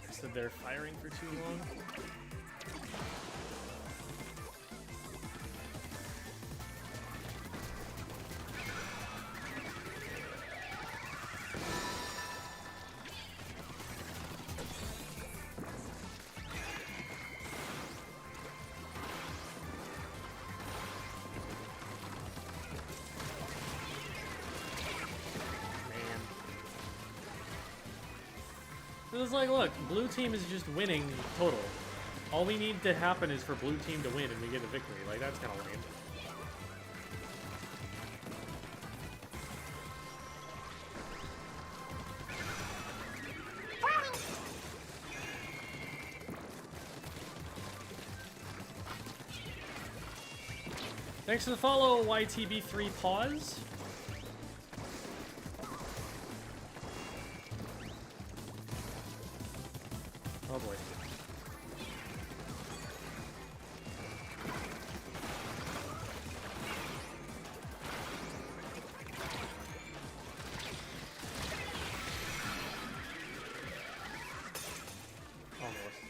I stood there firing for too long. It's like, look, blue team is just winning total. All we need to happen is for blue team to win and we get a victory. Like, that's kind of lame. Thanks for the follow, YTB3 Pause. Oh boy. Almost.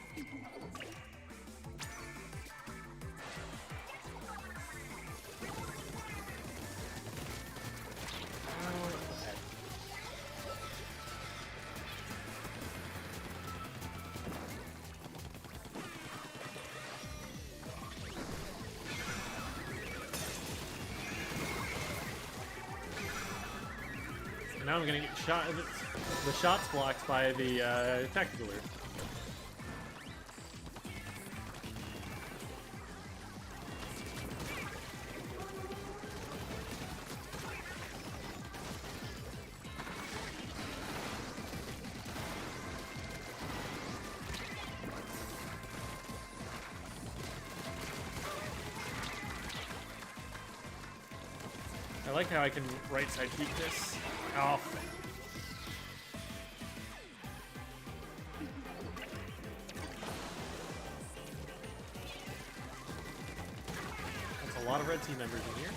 Now I'm gonna get shot. The shots blocked by the tactical lure. I like how I can right side peek this. Oh. That's a lot of red team members in here.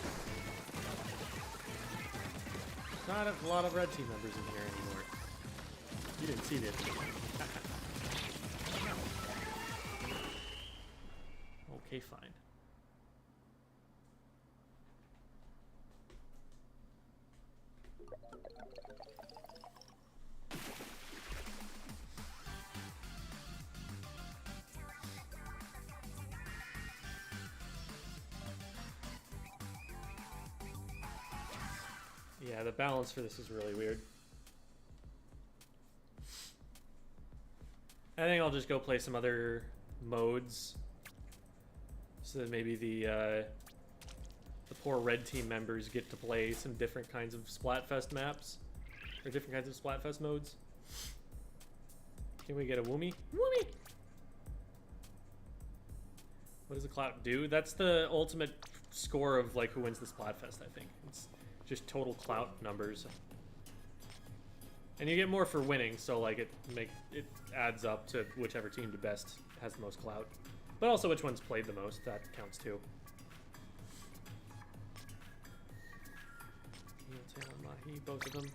Not a lot of red team members in here anymore. You didn't see this. Okay, fine. Yeah, the balance for this is really weird. I think I'll just go play some other modes, so that maybe the poor red team members get to play some different kinds of Splatfest maps, or different kinds of Splatfest modes. Can we get a Woomy? Woomy! What does the clout do? That's the ultimate score of like who wins the Splatfest, I think. It's just total clout numbers. And you get more for winning, so like it adds up to whichever team has the most clout. But also which one's played the most, that counts too. Mahi, both of them.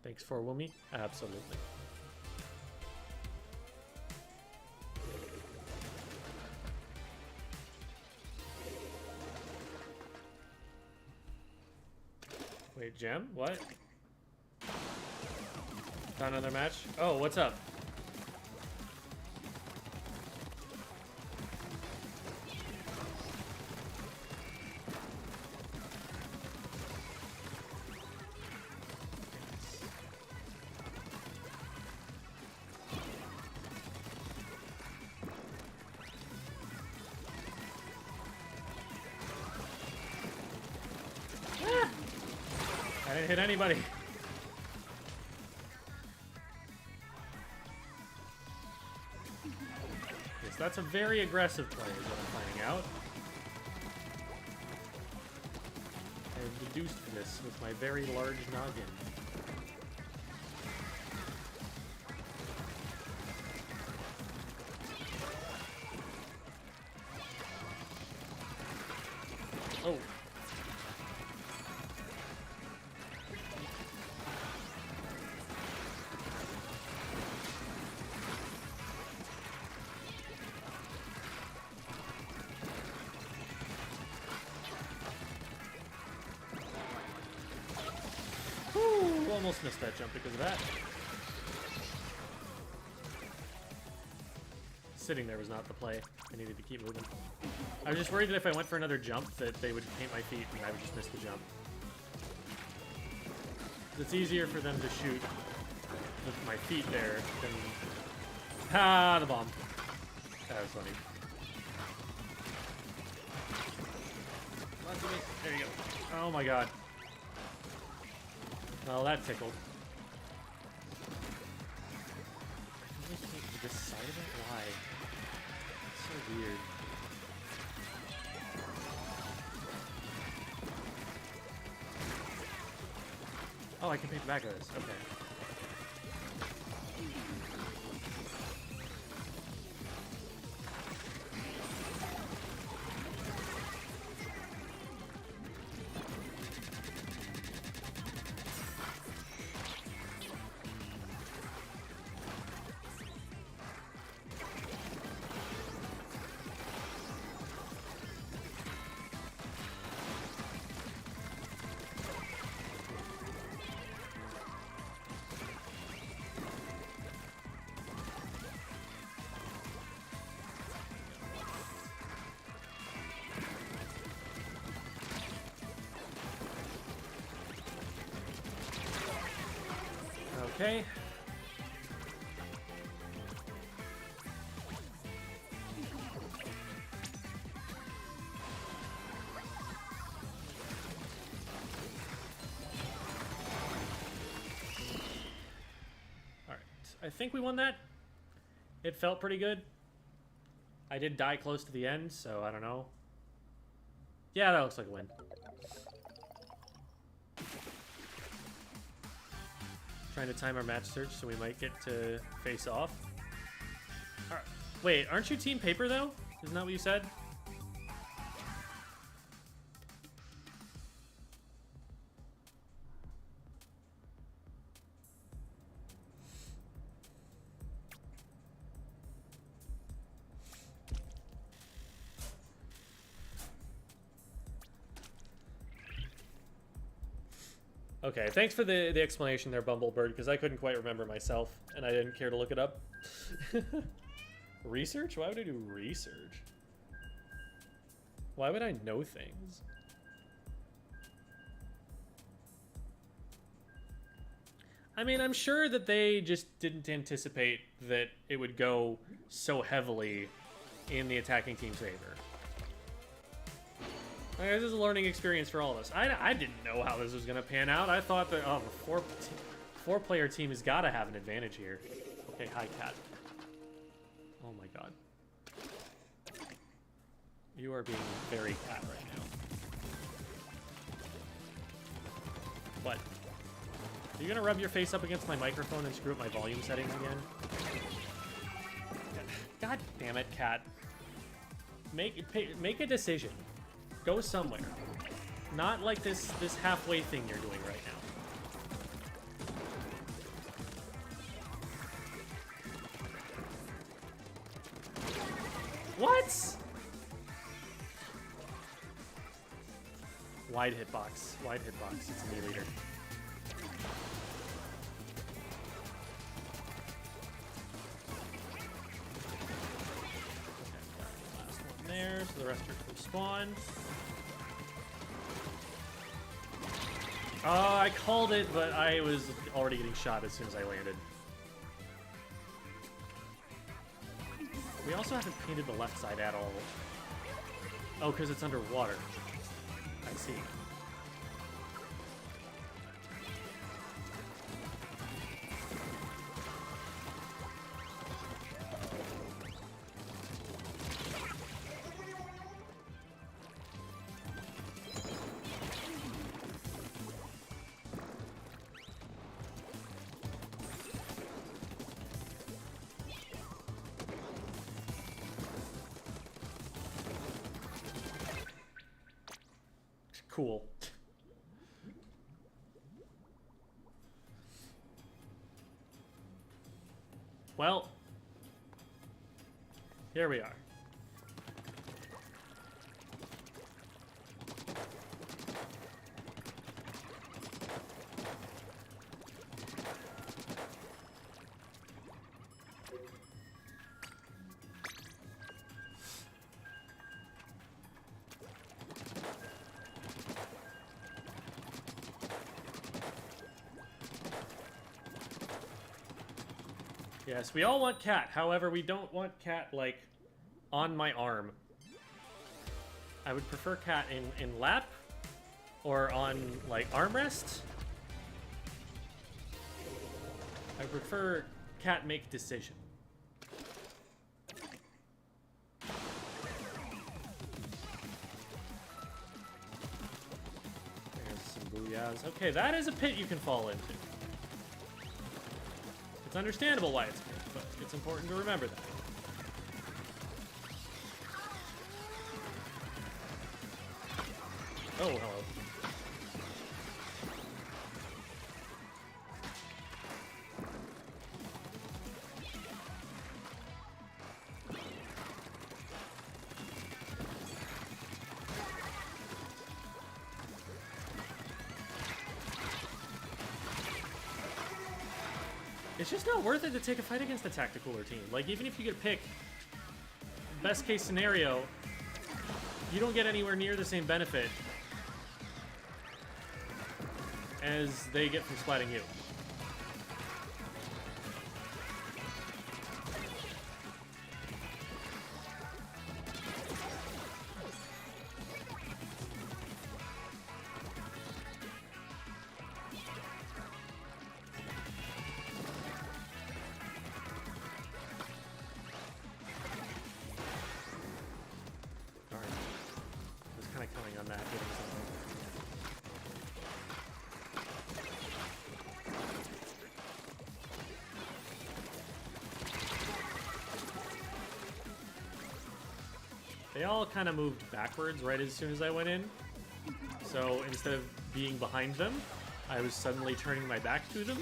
Thanks for Woomy. Absolutely. Wait, Gem? What? Found another match? Oh, what's up? I didn't hit anybody. Yes, that's a very aggressive play is what I'm finding out. I have deduced this with my very large noggin. Oh. Almost missed that jump because of that. Sitting there was not the play. I needed to keep moving. I was just worried that if I went for another jump that they would paint my feet and I would just miss the jump. It's easier for them to shoot with my feet there than... Ah, the bomb. That was funny. There you go. Oh my god. Well, that tickled. I really hate this side of it. Why? It's so weird. Oh, I can paint the back of this. Okay. Okay. Alright, I think we won that. It felt pretty good. I did die close to the end, so I don't know. Yeah, that looks like a win. Trying to time our match search so we might get to face off. Wait, aren't you Team Paper, though? Isn't that what you said? Okay, thanks for the explanation there, Bumblebird, because I couldn't quite remember myself, and I didn't care to look it up. Research? Why would I do research? Why would I know things? I mean, I'm sure that they just didn't anticipate that it would go so heavily in the attacking team's favor. Like, this is a learning experience for all of us. I didn't know how this was going to pan out. I thought that, oh, the four-player team has got to have an advantage here. Okay, hi, Cat. Oh, my God. You are being very cat right now. What? Are you going to rub your face up against my microphone and screw up my volume settings again? God damn it, Cat. Make a decision. Go somewhere. Not like this halfway thing you're doing right now. What? Wide hitbox. Wide hitbox. It's a knee leader. Okay, got the last one there, so the rest are to spawn. I called it, but I was already getting shot as soon as I landed. We also haven't painted the left side at all. Oh, because it's underwater. I see. Cool. Well, here we are. Yes, we all want Cat. However, we don't want Cat, like, on my arm. I would prefer Cat in lap or on, like, armrest. I prefer Cat make decision. There's some booyahs. Okay, that is a pit you can fall into. It's understandable why it's pit, but it's important to remember that. Oh, hello. It's just not worth it to take a fight against a Tacticooler team. Like, even if you get picked, best case scenario, you don't get anywhere near the same benefit as they get from splatting you. all kind of moved backwards right as soon as I went in. So instead of being behind them, I was suddenly turning my back to them.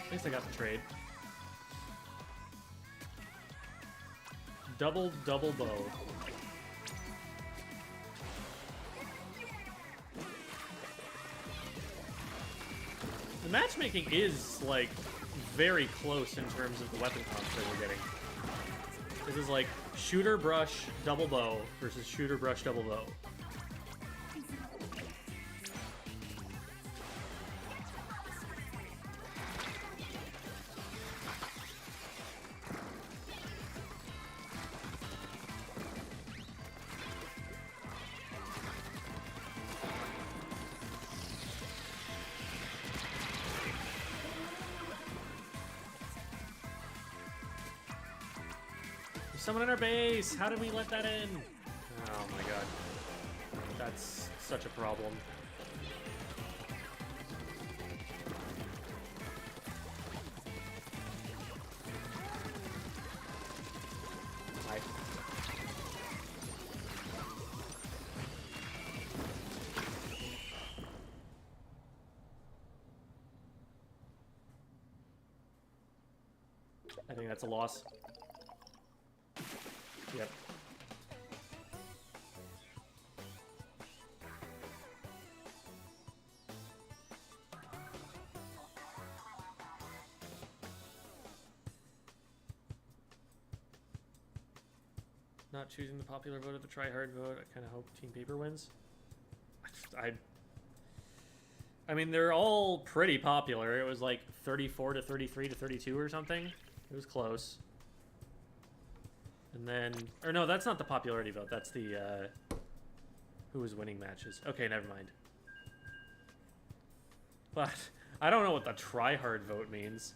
At least I got the trade. Double bow. The matchmaking is, like, very close in terms of the weapon comps that we're getting. This is like shooter, brush, double bow versus shooter, brush, double bow. Someone in our base! How did we let that in? Oh my god. That's such a problem. Hi. I think that's a loss. Yep. Not choosing the popular vote or the try-hard vote. I kind of hope Team Paper wins. I mean, they're all pretty popular. It was like 34 to 33 to 32 or something. It was close. And then, or no, that's not the popularity vote. That's the, who was winning matches. Okay, never mind. But I don't know what the try-hard vote means.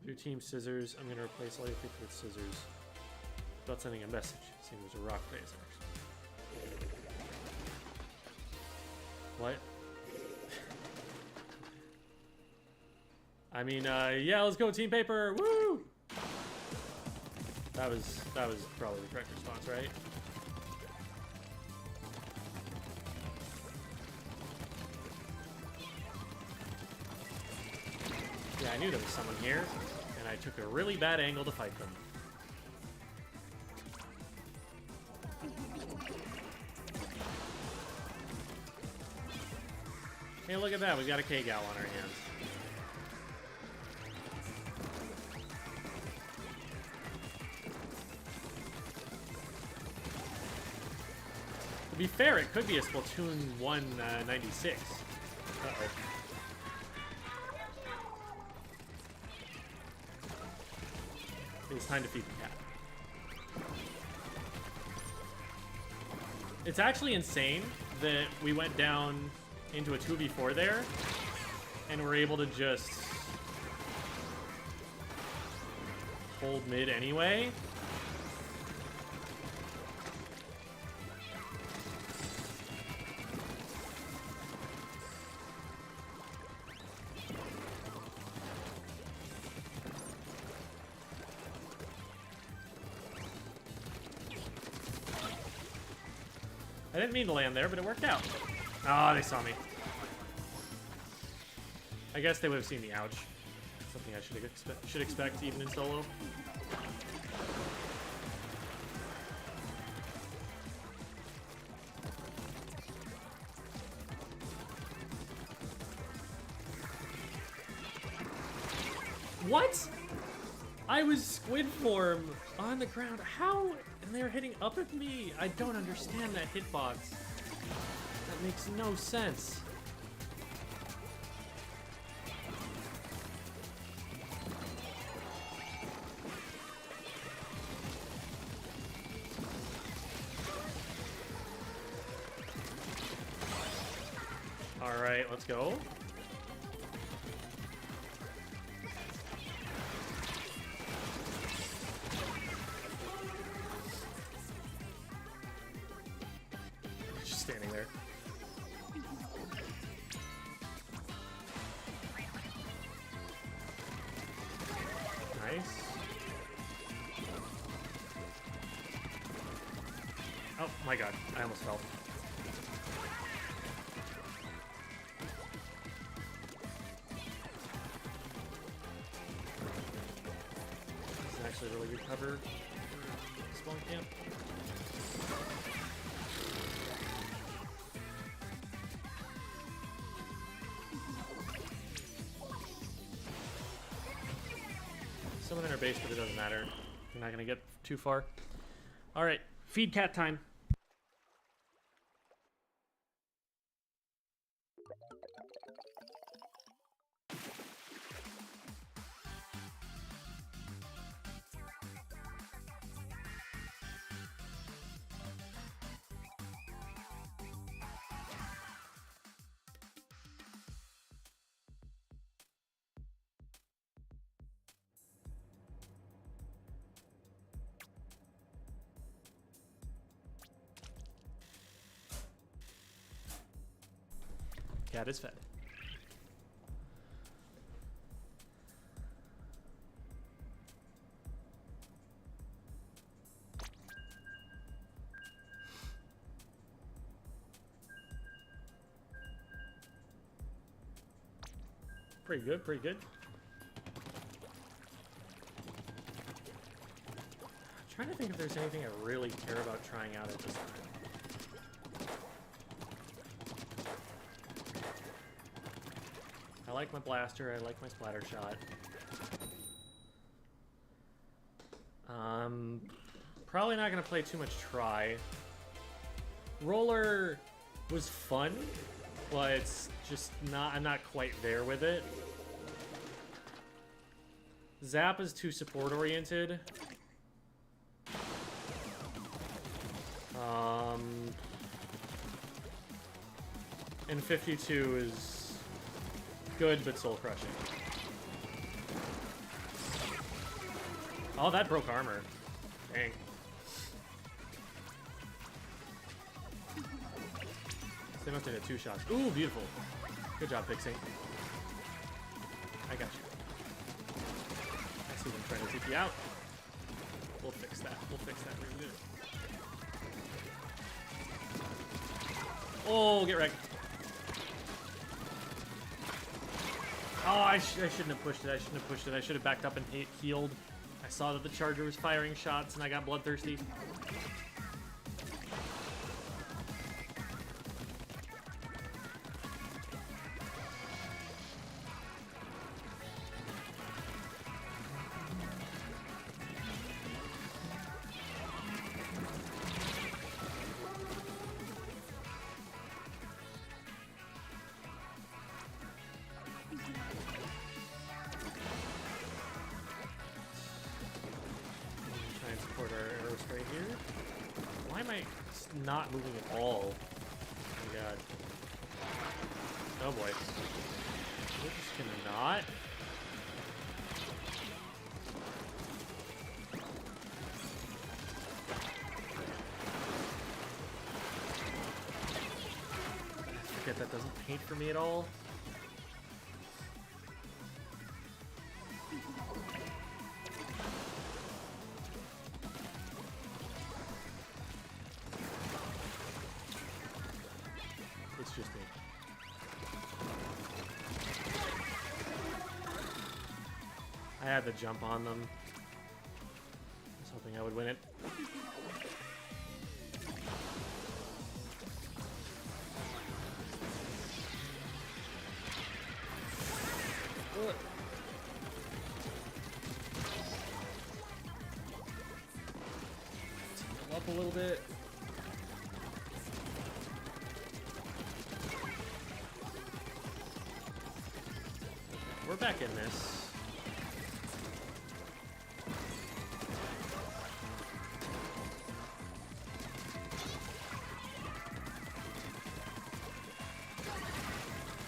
Your team scissors. I'm gonna replace all your picks with scissors. Without sending a message. Seeing there's a rock face, actually. What? I mean, yeah, let's go Team Paper! Woo! That was probably the correct response, right? Yeah, I knew there was someone here, and I took a really bad angle to fight them. Hey, look at that, we got a K-Gal on our hands. To be fair, it could be a Splatoon 196. Uh-oh. It's time to feed the cat. It's actually insane that we went down into a 2v4 there, and we're able to just hold mid anyway. I didn't mean to land there, but it worked out. Ah, they saw me. I guess they would have seen the ouch. Something I should expect even in solo. What? I was squid form on the ground. How? And they were hitting up at me. I don't understand that hitbox. That makes no sense. All right, let's go. Nice. Oh my god, I almost fell. This is actually a really good cover for spawn camp. Someone in our base, but it doesn't matter. We're not gonna get too far. Alright, feed cat time. Cat is fed. Pretty good, pretty good. I'm trying to think if there's anything I really care about trying out at this time. I like my blaster, I like my splatter shot. Probably not gonna play too much try. Roller was fun, but it's just not, I'm not quite there with it. Zap is too support oriented. And 52 is good, but soul crushing. Oh, that broke armor. Dang. They must have hit 2 shots. Ooh, beautiful. Good job, Pixie. I got you. I see them trying to TP out. We'll fix that. We'll fix that real good. Oh, get wrecked. Oh, I shouldn't have pushed it. I shouldn't have pushed it. I should have backed up and healed. I saw that the charger was firing shots and I got bloodthirsty. Not moving at all. Oh my god. Oh boy. We're just gonna not. I forget that doesn't paint for me at all. It's just me. I had the jump on them. I was hoping I would win it. Heal up a little bit. We're back in this.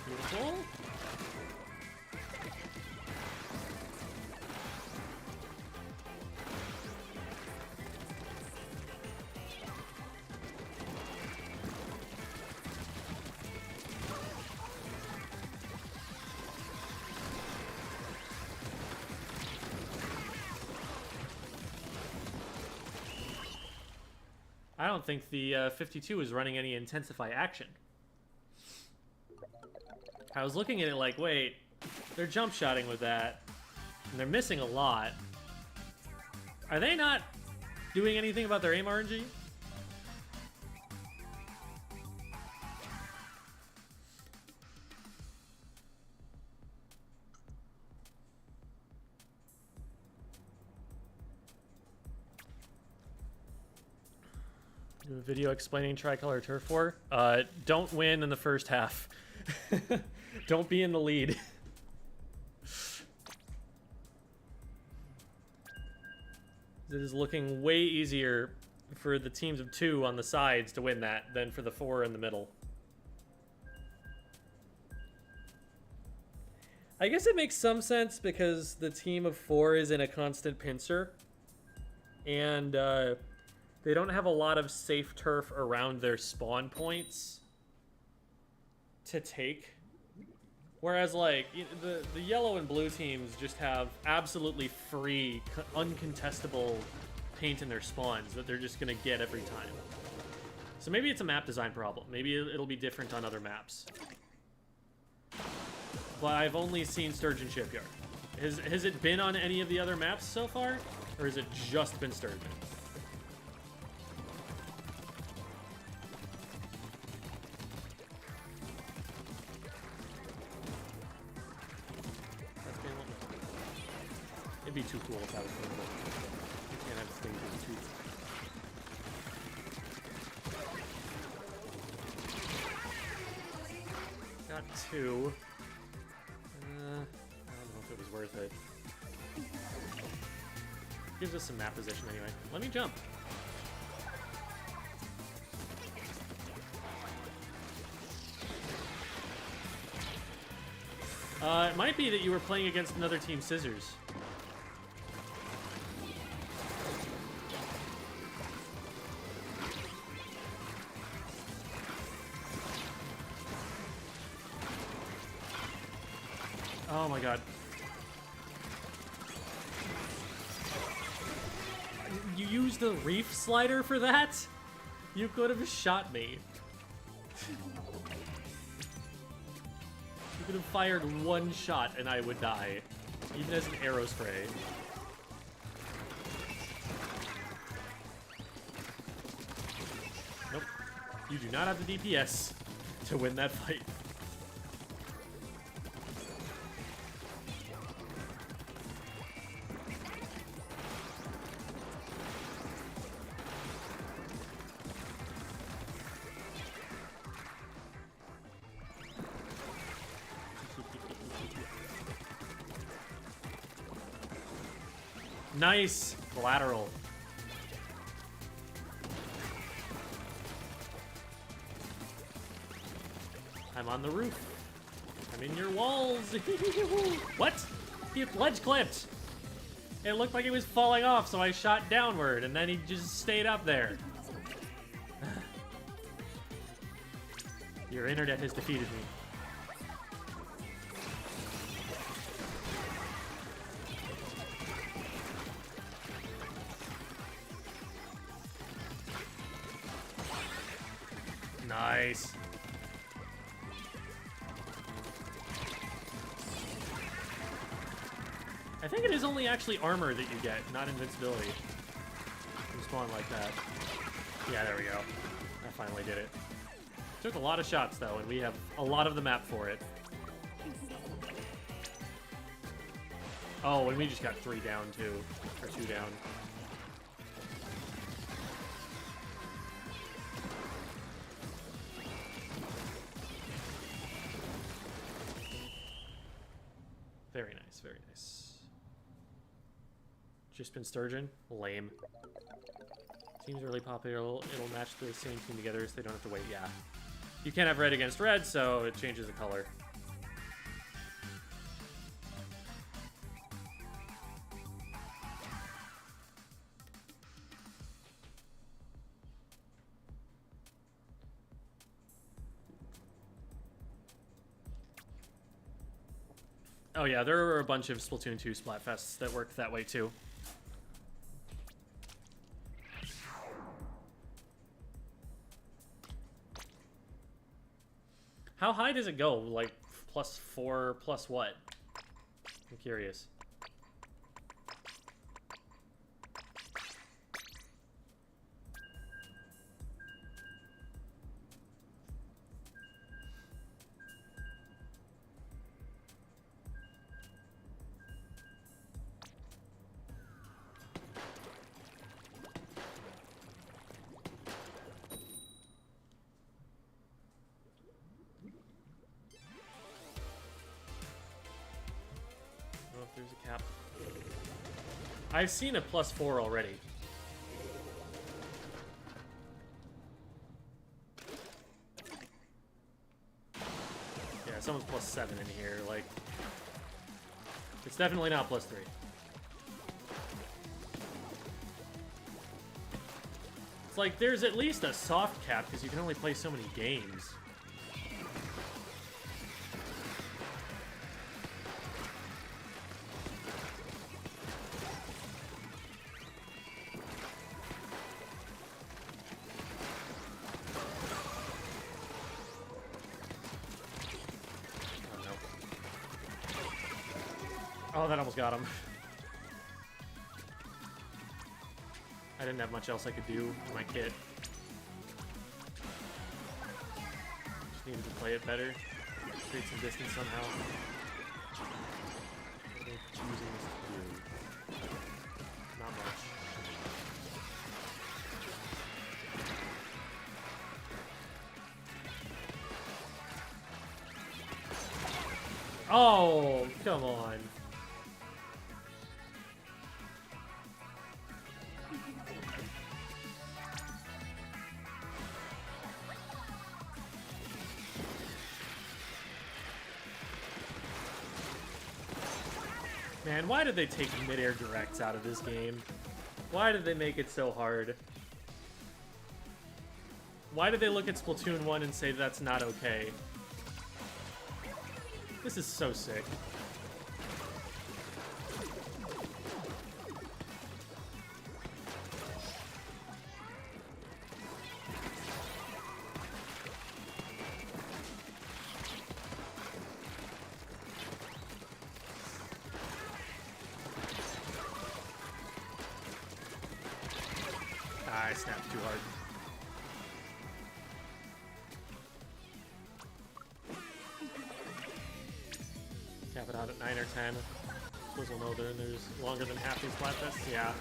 Beautiful. I don't think the 52 is running any intensify action. I was looking at it like, wait, they're jump shotting with that, and they're missing a lot. Are they not doing anything about their aim RNG? Do a video explaining Tricolor Turf War. Don't win in the first half. Don't be in the lead. It is looking way easier for the teams of 2 on the sides to win that than for the 4 in the middle. I guess it makes some sense because the team of 4 is in a constant pincer. And they don't have a lot of safe turf around their spawn points to take. Whereas, like, the yellow and blue teams just have absolutely free, uncontestable paint in their spawns that they're just going to get every time. So maybe it's a map design problem. Maybe it'll be different on other maps. But I've only seen Sturgeon Shipyard. Has it been on any of the other maps so far? Or has it just been Sturgeon? It'd be too cool if that was painful. You can't have things in the Got 2. I don't know if it was worth it. Gives us some map position anyway. Let me jump. It might be that you were playing against another Team Scissors. Oh my god. You used the reef slider for that? You could have shot me. You could have fired one shot and I would die. Even as an arrow spray. Nope. You do not have the DPS to win that fight. Nice collateral. I'm on the roof. I'm in your walls. What? He ledge clipped. It looked like he was falling off, so I shot downward, and then he just stayed up there. Your internet has defeated me. Nice. I think it is only actually armor that you get, not invincibility. You spawn like that. Yeah, there we go. I finally did it. Took a lot of shots, though, and we have a lot of the map for it. Oh, and we just got 3 down, too. Or 2 down. Very nice, very nice. Just been Sturgeon? Lame. Seems really popular. It'll match the same team together so they don't have to wait. Yeah. You can't have red against red, so it changes the color. Oh yeah, there were a bunch of Splatoon 2 Splatfests that worked that way too. How high does it go? Like, +4, plus what? I'm curious. There's a cap. I've seen a +4 already. Yeah, someone's +7 in here. Like, it's definitely not +3. It's like there's at least a soft cap because you can only play so many games. Oh, that almost got him. I didn't have much else I could do in my kit. Just needed to play it better. Create some distance somehow. What are they choosing to do? Not much. Oh, come on. Man, why did they take mid-air directs out of this game? Why did they make it so hard? Why did they look at Splatoon 1 and say that's not okay? This is so sick. I snapped too hard. Cap it out at 9 or 10. Suppose we'll know there's longer than half these Splatfests. Yeah.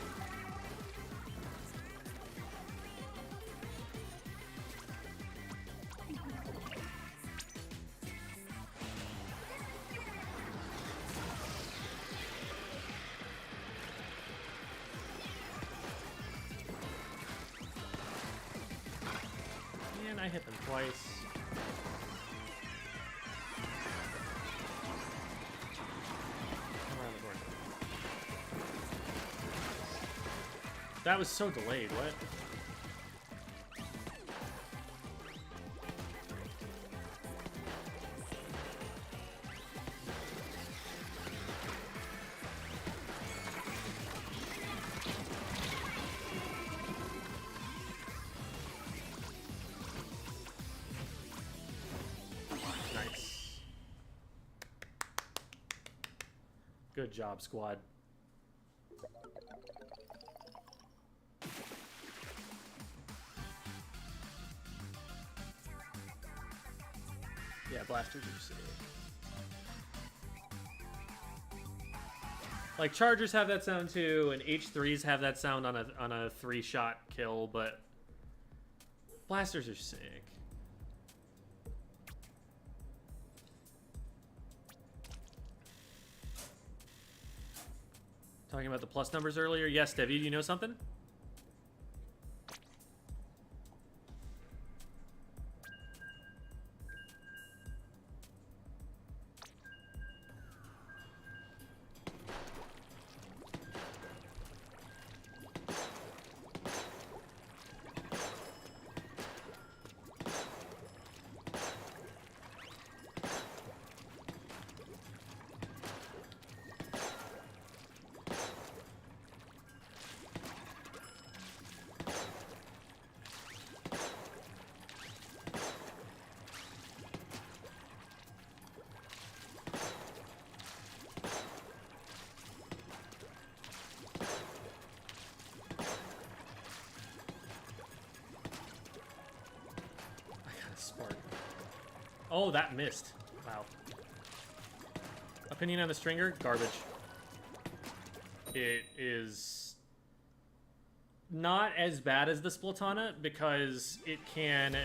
And I hit them twice. Around the corner. That was so delayed, what? Nice. Good job, squad. Yeah, blasters are sick. Like chargers have that sound too, and H3s have that sound on a 3-shot kill, but blasters are sick. Talking about the plus numbers earlier. Yes, Debbie, do you know something? Oh, that missed. Wow. Opinion on the stringer? Garbage. It is not as bad as the Splattana because it can,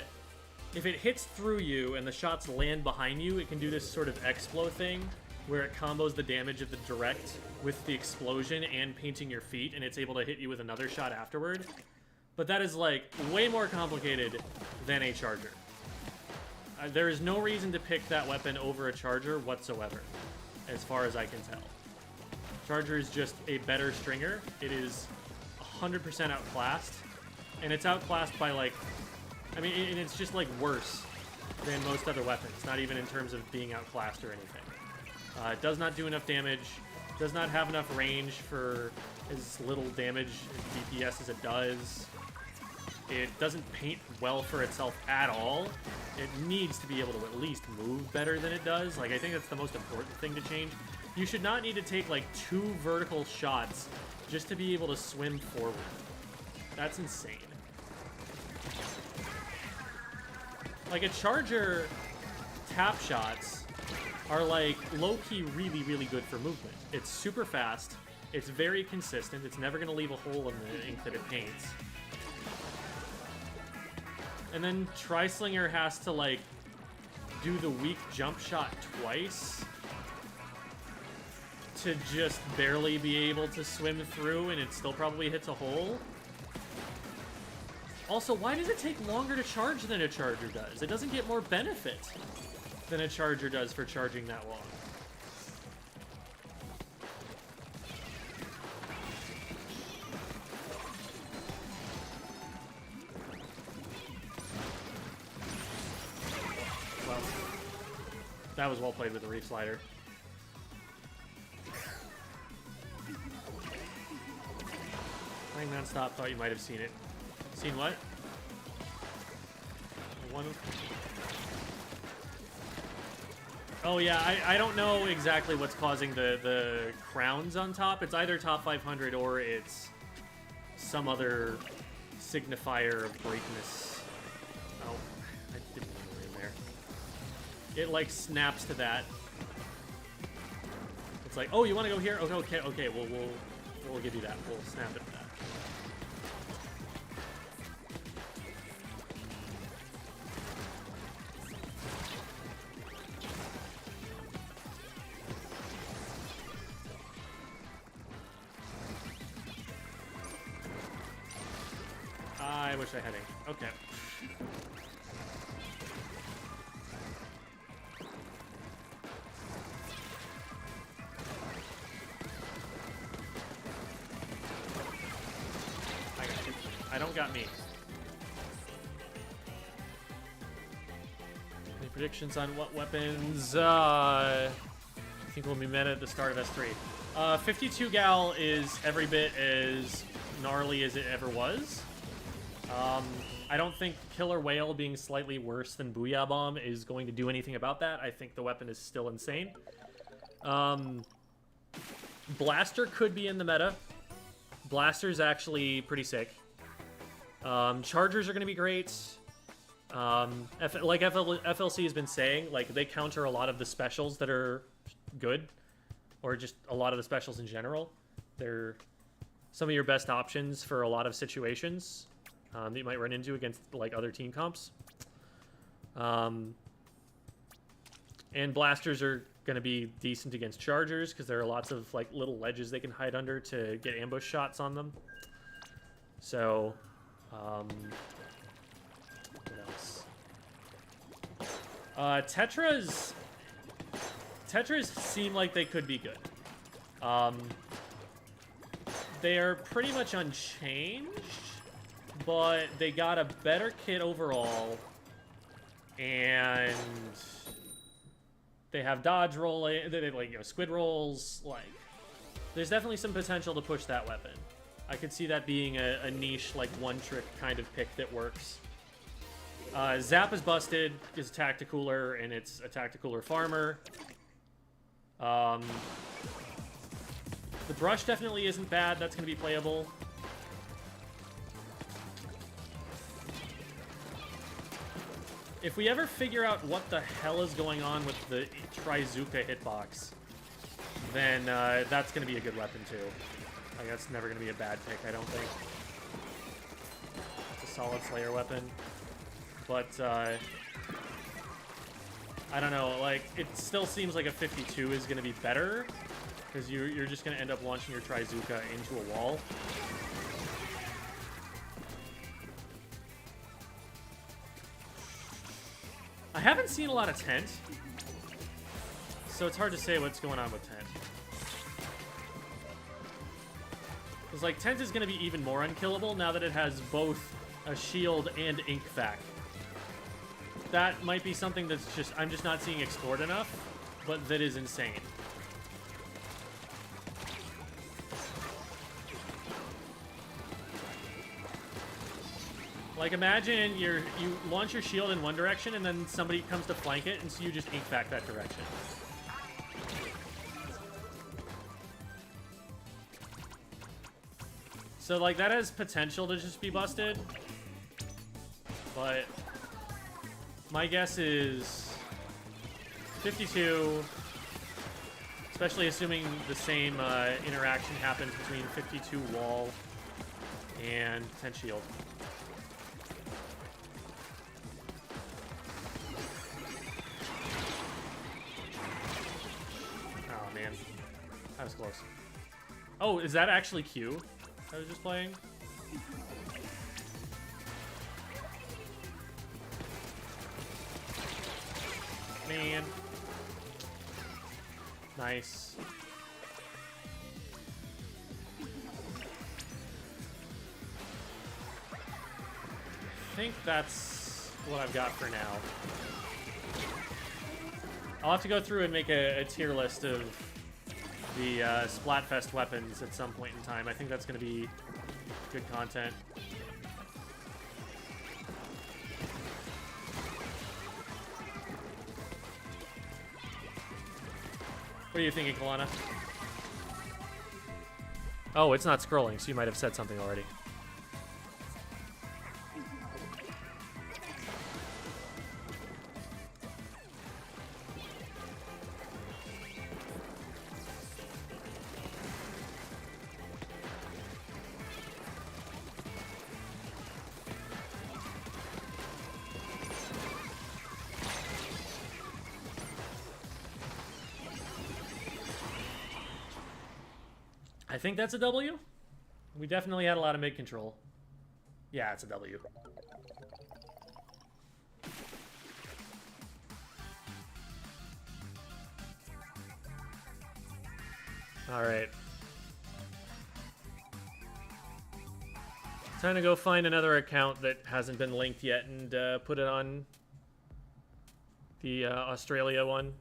if it hits through you and the shots land behind you, it can do this sort of explo thing where it combos the damage of the direct with the explosion and painting your feet, and it's able to hit you with another shot afterward. But that is, like, way more complicated than a charger. There is no reason to pick that weapon over a charger whatsoever, as far as I can tell. Charger is just a better stringer. It is 100% outclassed, and it's outclassed by, like, I mean, and it's just, like, worse than most other weapons, not even in terms of being outclassed or anything. It does not do enough damage, does not have enough range for as little damage and DPS as it does. It doesn't paint well for itself at all. It needs to be able to at least move better than it does. Like, I think that's the most important thing to change. You should not need to take, like, 2 vertical shots just to be able to swim forward. That's insane. Like, a charger tap shots are, like, low-key really, really good for movement. It's super fast. It's very consistent. It's never going to leave a hole in the ink that it paints. And then Trislinger has to, like, do the weak jump shot twice to just barely be able to swim through, and it still probably hits a hole. Also, why does it take longer to charge than a charger does? It doesn't get more benefit than a charger does for charging that long. Well, that was well played with the reef slider. Playing non-stop, thought you might have seen it. Seen what? One. Oh yeah, I don't know exactly what's causing the crowns on top. It's either top 500 or it's some other signifier of greatness. Oh, I didn't go in there. It like snaps to that. It's like, oh, you want to go here? Okay. We'll give you that. We'll snap it to that. I wish I had ink. Okay. I got you. I don't got me. Any predictions on what weapons? I think we'll be meta at the start of S3. 52 gal is every bit as gnarly as it ever was. I don't think Killer Whale being slightly worse than Booyah Bomb is going to do anything about that. I think the weapon is still insane. Blaster could be in the meta. Blaster's actually pretty sick. Chargers are going to be great. Like FLC has been saying, like they counter a lot of the specials that are good, or just a lot of the specials in general. They're some of your best options for a lot of situations that you might run into against like other team comps. And blasters are going to be decent against chargers because there are lots of like little ledges they can hide under to get ambush shots on them. So, what else? Tetras seem like they could be good. They are pretty much unchanged, but they got a better kit overall, and they have dodge rolling. They like squid rolls. Like, there's definitely some potential to push that weapon. I could see that being a niche, like one trick kind of pick that works. Zap is busted. Is a tacticooler, and it's a tacticooler farmer. The brush definitely isn't bad. That's going to be playable. If we ever figure out what the hell is going on with the Trizuka hitbox, then that's going to be a good weapon too. Like, that's never going to be a bad pick, I don't think. It's a solid Slayer weapon. But, I don't know, like, it still seems like a 52 is going to be better, because you're just going to end up launching your Trizuka into a wall. I haven't seen a lot of Tent, so it's hard to say what's going on with Tent. Because, like, Tent is going to be even more unkillable now that it has both a shield and ink vac. That might be something that's just, I'm just not seeing explored enough, but that is insane. Like, imagine you launch your shield in one direction, and then somebody comes to flank it, and so you just ink back that direction. So, like, that has potential to just be busted. But my guess is 52, especially assuming the same interaction happens between 52 wall and 10 shield. That was close. Oh, is that actually Q I was just playing? Man. Nice. I think that's what I've got for now. I'll have to go through and make a tier list of the Splatfest weapons at some point in time. I think that's going to be good content. What are you thinking, Kalana? Oh, it's not scrolling, so you might have said something already. I think that's a W. We definitely had a lot of mid control. Yeah, it's a W. All right. Time to go find another account that hasn't been linked yet and put it on the Australia one.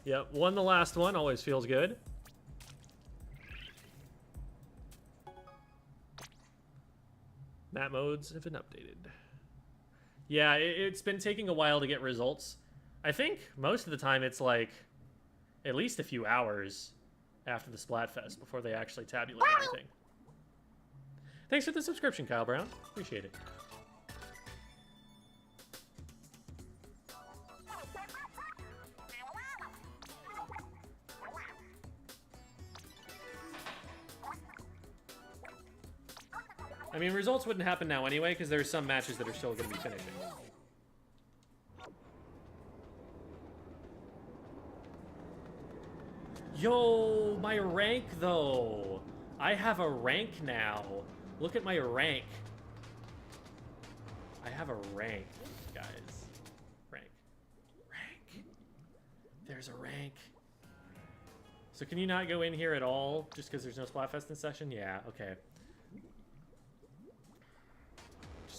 Yep, won the last one. Always feels good. Map modes have been updated. Yeah, it's been taking a while to get results. I think most of the time it's like at least a few hours after the Splatfest before they actually tabulate everything. Thanks for the subscription, Kyle Brown. Appreciate it. I mean, results wouldn't happen now anyway, because there's some matches that are still going to be finishing. Yo, my rank, though. I have a rank now. Look at my rank. I have a rank, guys. Rank. Rank. There's a rank. So can you not go in here at all, just because there's no Splatfest in session? Yeah, okay.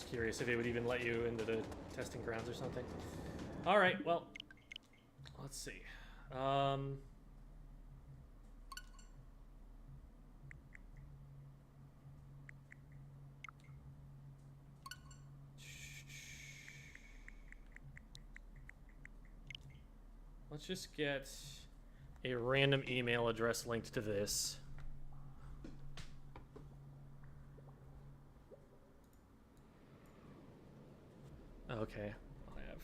Curious if it would even let you into the testing grounds or something. All right, well, let's see. Let's just get a random email address linked to this. Okay. I have.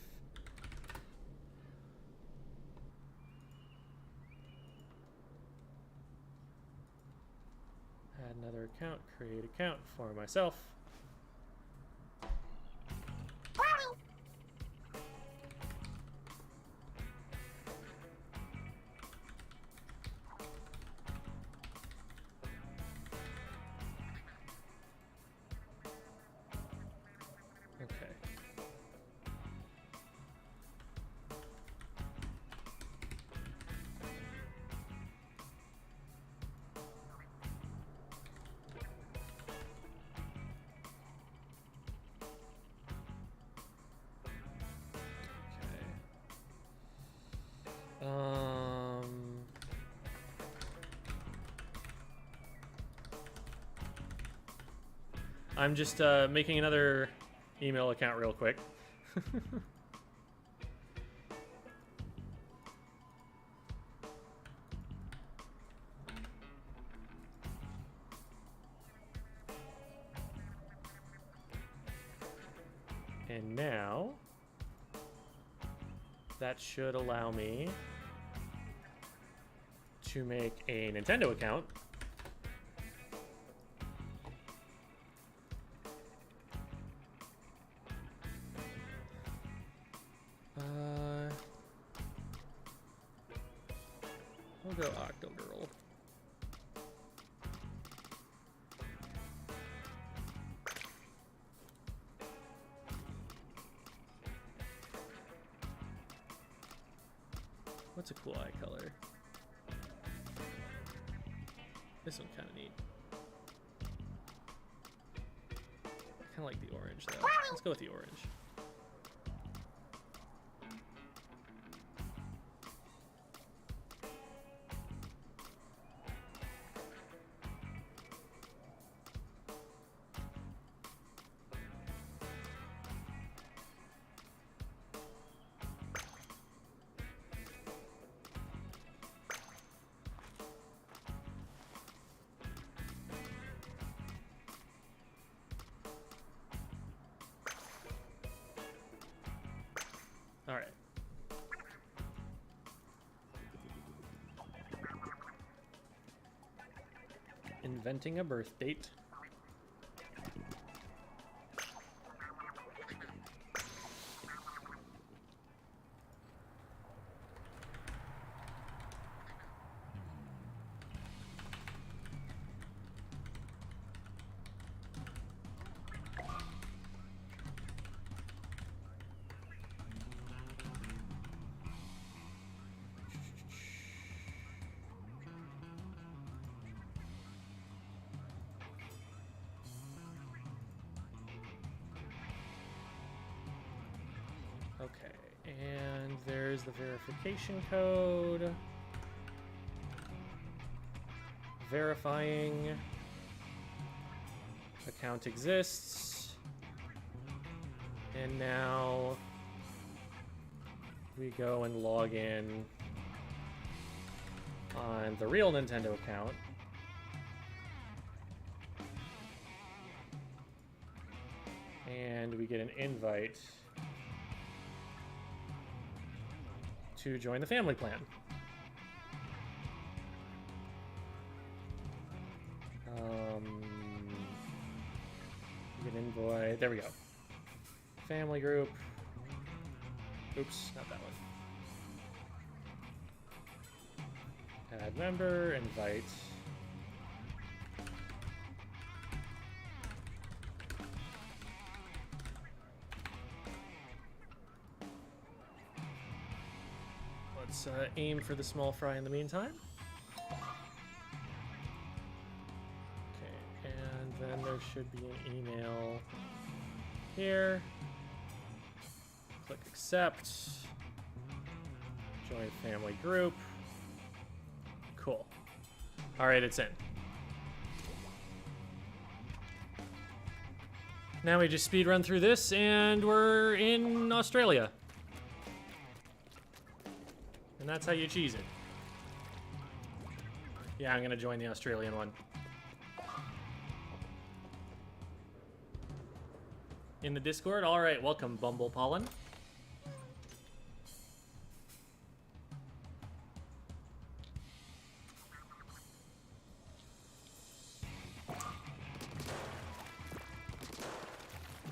Add another account. Create account for myself. Okay. I'm just making another email account real quick. And now that should allow me to make a Nintendo account. We'll go Octogirl. What's a cool eye color? This one's kind of neat. I kind of like the orange though. Let's go with the orange. All right. Inventing a birth date. Okay, and there's the verification code. Verifying. Account exists. And now we go and log in on the real Nintendo account. And we get an invite to join the family plan. Get an invite. There we go. Family group. Oops, not that one. Add member, invite. Let's aim for the small fry in the meantime. Okay, and then there should be an email here. Click accept. Join family group. Cool. All right, it's in. Now we just speed run through this and we're in Australia. And that's how you cheese it. Yeah, I'm gonna join the Australian one. in the Discord. All right, welcome, Bumble Pollen.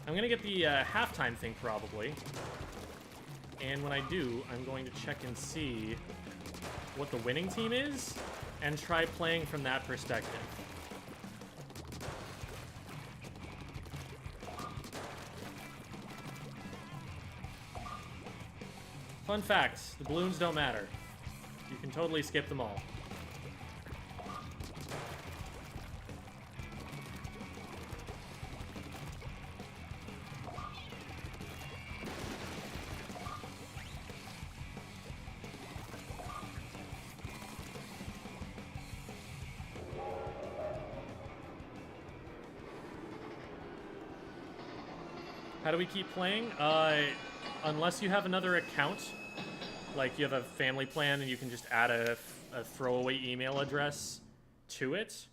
I'm gonna get the halftime thing probably, and when I do, I'm going to check and see what the winning team is and try playing from that perspective. Fun fact, the balloons don't matter. You can totally skip them all. How do we keep playing? Unless you have another account, like you have a family plan and you can just add a throwaway email address to it,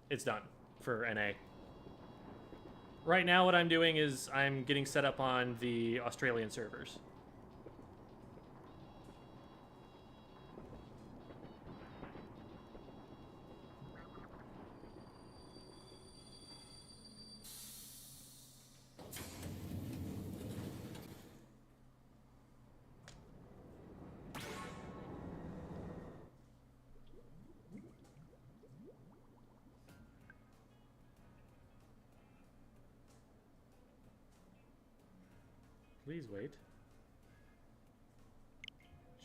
it's done for NA. Right now what I'm doing is I'm getting set up on the Australian servers. Please wait.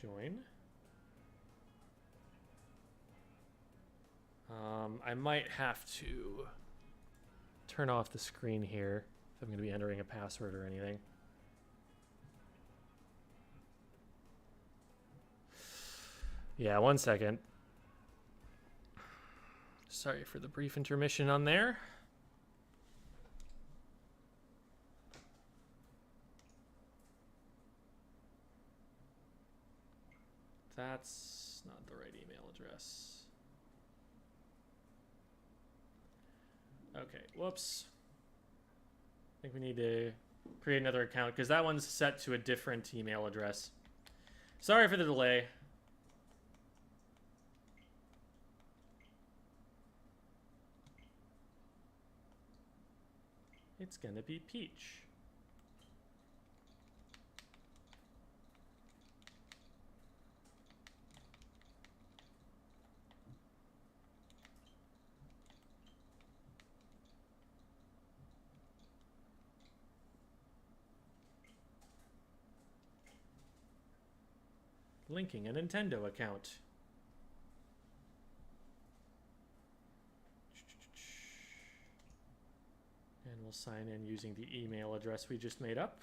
Join. I might have to turn off the screen here if I'm going to be entering a password or anything. Yeah, 1 second. Sorry for the brief intermission on there. That's not the right email address. Okay, whoops. I think we need to create another account because that one's set to a different email address. Sorry for the delay. It's gonna be Peach. Linking a Nintendo account. And we'll sign in using the email address we just made up.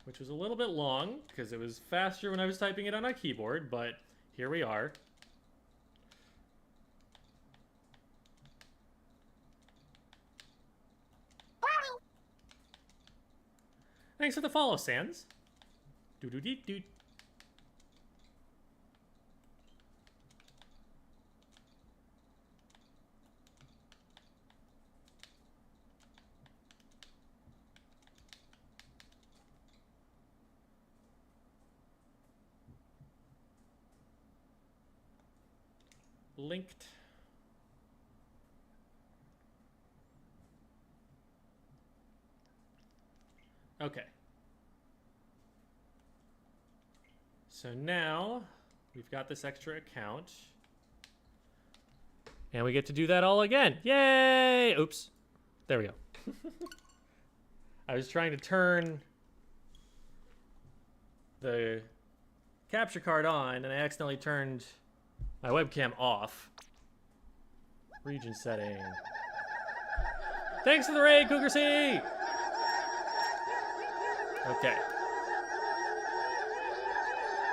Which was a little bit long because it was faster when I was typing it on a keyboard, but here we are. Thanks for the follow, Sans. Doo-doo-dee-doo. Linked. Okay. So now we've got this extra account. And we get to do that all again. Yay! Oops. There we go. I was trying to turn the capture card on and I accidentally turned my webcam off. Region setting. Thanks for the raid, Cougar C! Okay.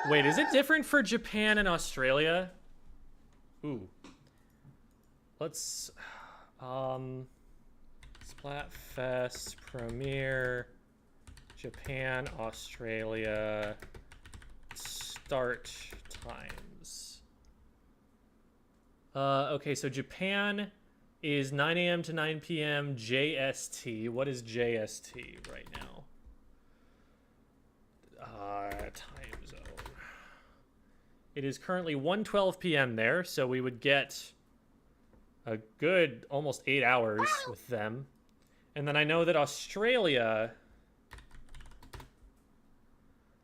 Wait, is it different for Japan and Australia? Ooh. Let's, Splatfest, Premiere, Japan, Australia, start times. Okay, so Japan is 9 a.m. to 9 p.m. JST. What is JST right now? Time zone. It is currently 1:12 p.m. there, so we would get a good almost 8 hours with them. And then I know that Australia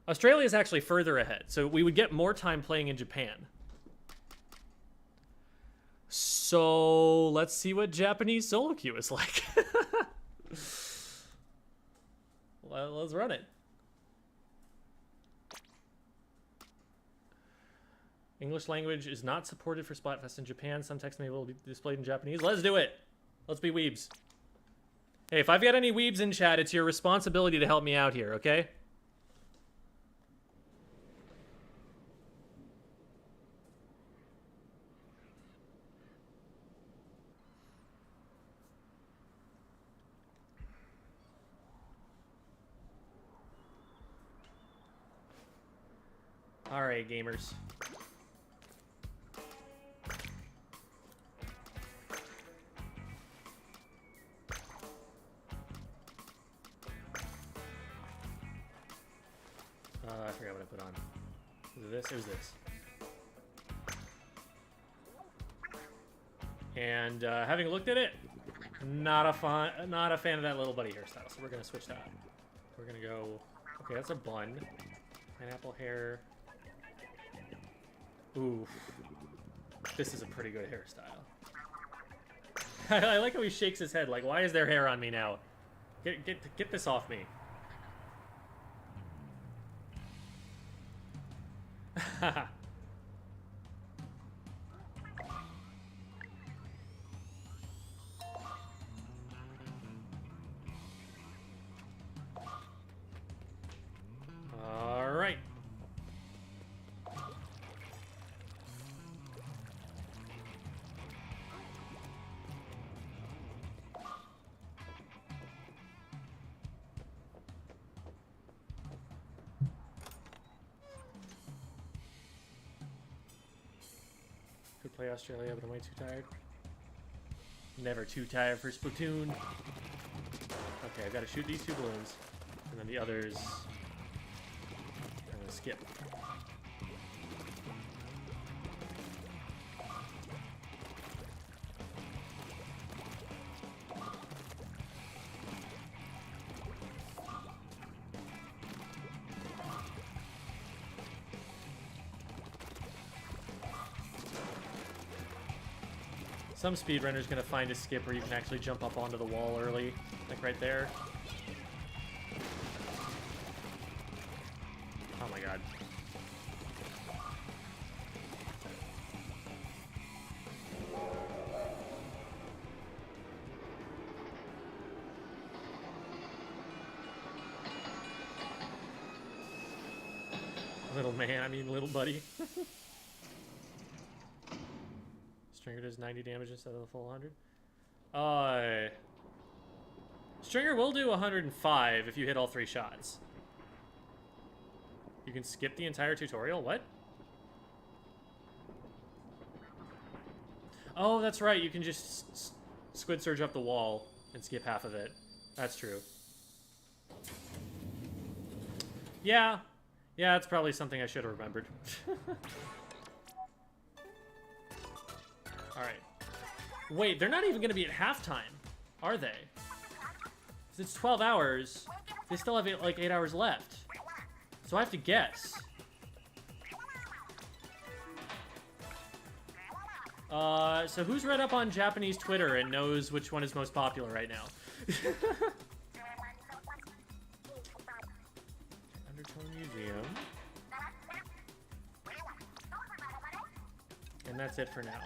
is actually further ahead, so we would get more time playing in Japan. So let's see what Japanese solo queue is like. Let's run it. English language is not supported for Splatfest in Japan. Some text may will be displayed in Japanese. Let's do it. Let's be weebs. Hey, if I've got any weebs in chat, it's your responsibility to help me out here, okay? All right, gamers. I forgot what I put on. Was it this? It was this. And having looked at it, not a fan of that little buddy hairstyle. So we're gonna switch that. We're gonna go. Okay, that's a bun. Pineapple hair. Ooh, this is a pretty good hairstyle. I like how he shakes his head. Like, why is there hair on me now? Get this off me. All right. Could play Australia, but I'm way too tired. Never too tired for Splatoon. Okay, I've got to shoot these 2 balloons, and then the others I'm gonna skip. Some speedrunner's gonna find a skip where you can actually jump up onto the wall early, like right there. Oh my god. Little man, I mean little buddy. Stringer does 90 damage instead of the full 100. Stringer will do 105 if you hit all 3 shots. You can skip the entire tutorial? What? Oh, that's right. You can just squid surge up the wall and skip half of it. That's true. Yeah. Yeah, it's probably something I should have remembered. Alright. Wait, they're not even going to be at halftime, are they? Because it's 12 hours. They still have like 8 hours left. So I have to guess. So who's read up on Japanese Twitter and knows which one is most popular right now? Undertone Museum. And that's it for now.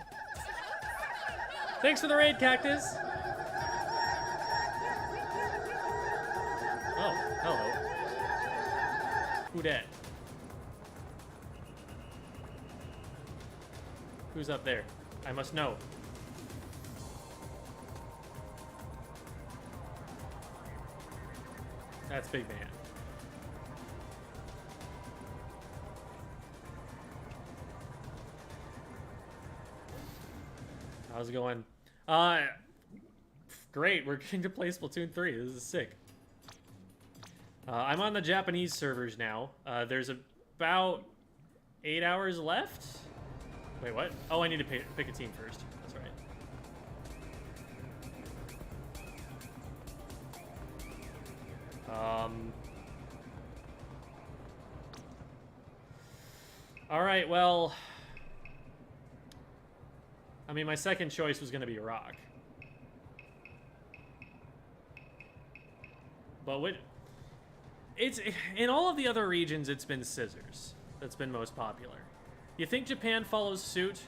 Thanks for the raid, Cactus! Oh, hello. Who dat? Who's up there? I must know. That's Big Man. How's it going? Great. We're getting to play Splatoon 3. This is sick. I'm on the Japanese servers now. There's about 8 hours left. Wait, what? Oh, I need to pick a team first. That's right. All right, well, I mean, my second choice was going to be Iraq. But it's in all of the other regions, it's been scissors that's been most popular. You think Japan follows suit?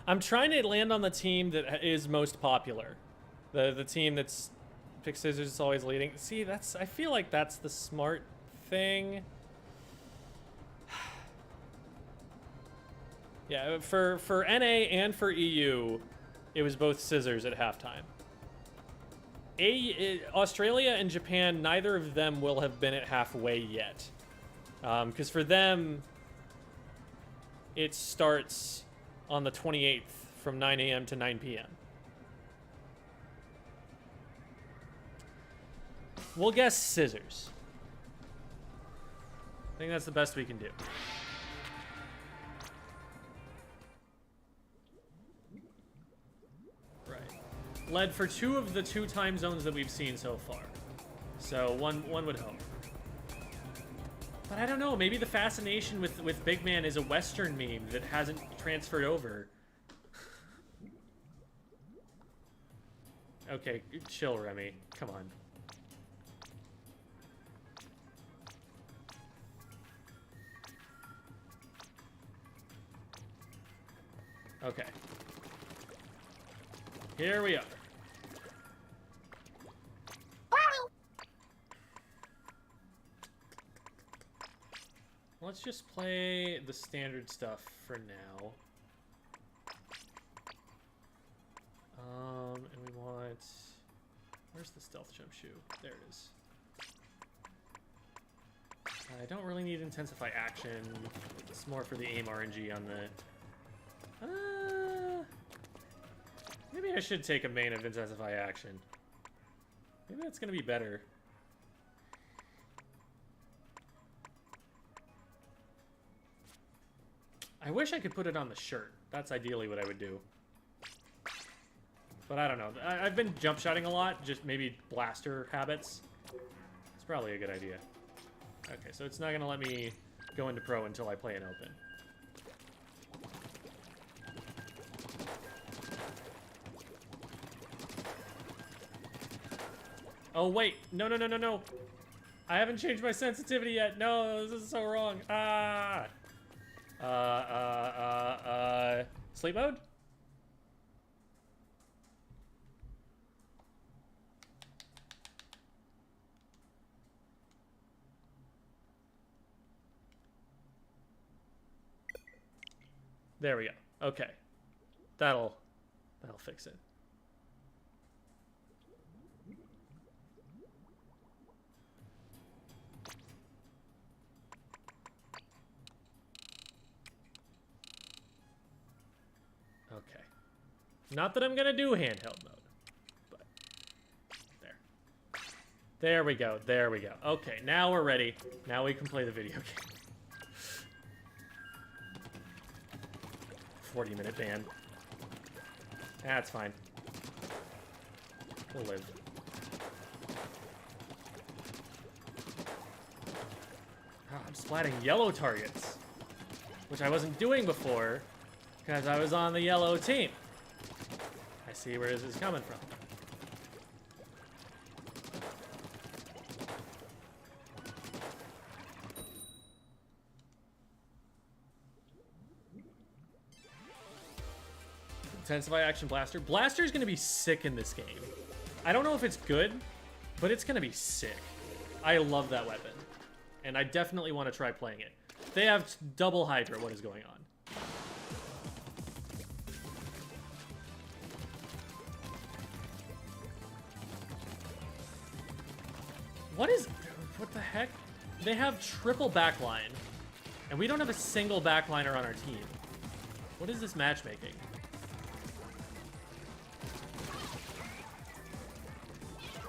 I'm trying to land on the team that is most popular. The team that's pick scissors is always leading. See, I feel like that's the smart thing. Yeah, for NA and for EU, it was both scissors at halftime. Australia and Japan, neither of them will have been at halfway yet. Because for them, it starts on the 28th from 9 a.m. to 9 p.m. We'll guess scissors. I think that's the best we can do. Right. Led for 2 of the 2 time zones that we've seen so far. So one would hope. But I don't know, maybe the fascination with Big Man is a Western meme that hasn't transferred over. Okay, chill, Remy. Come on. Okay. Here we are. Let's just play the standard stuff for now. And we want... Where's the stealth jump shoe? There it is. I don't really need intensify action. It's more for the aim RNG on the... maybe I should take a main of intensify action. Maybe that's gonna be better. I wish I could put it on the shirt. That's ideally what I would do. But I don't know. I've been jump shotting a lot, just maybe blaster habits. It's probably a good idea. Okay, so it's not gonna let me go into pro until I play an open. Oh wait, no. I haven't changed my sensitivity yet. No, this is so wrong. Ah. Sleep mode? There we go. Okay. That'll fix it. Okay. Not that I'm gonna do handheld mode, but there. There we go. There we go. Okay, now we're ready. Now we can play the video game. 40-minute ban. That's fine. We'll live. Oh, I'm splatting yellow targets, which I wasn't doing before because I was on the yellow team. I see where this is coming from. Intensify Action Blaster. Blaster is going to be sick in this game. I don't know if it's good, but it's going to be sick. I love that weapon. And I definitely want to try playing it. They have double Hydra. What is going on? What the heck? They have triple backline, and we don't have a single backliner on our team. What is this matchmaking?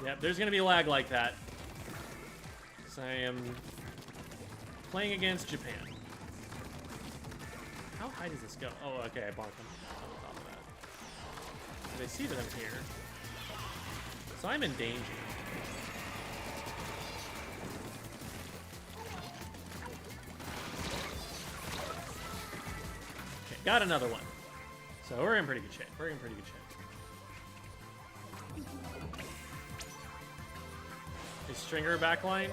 Yep, there's gonna be lag like that. So I am playing against Japan. How high does this go? Oh, okay, I bonked him on top of that. So they see that I'm here. So I'm in danger. Okay, got another one. So we're in pretty good shape. We're in pretty good shape. Is Stringer backline?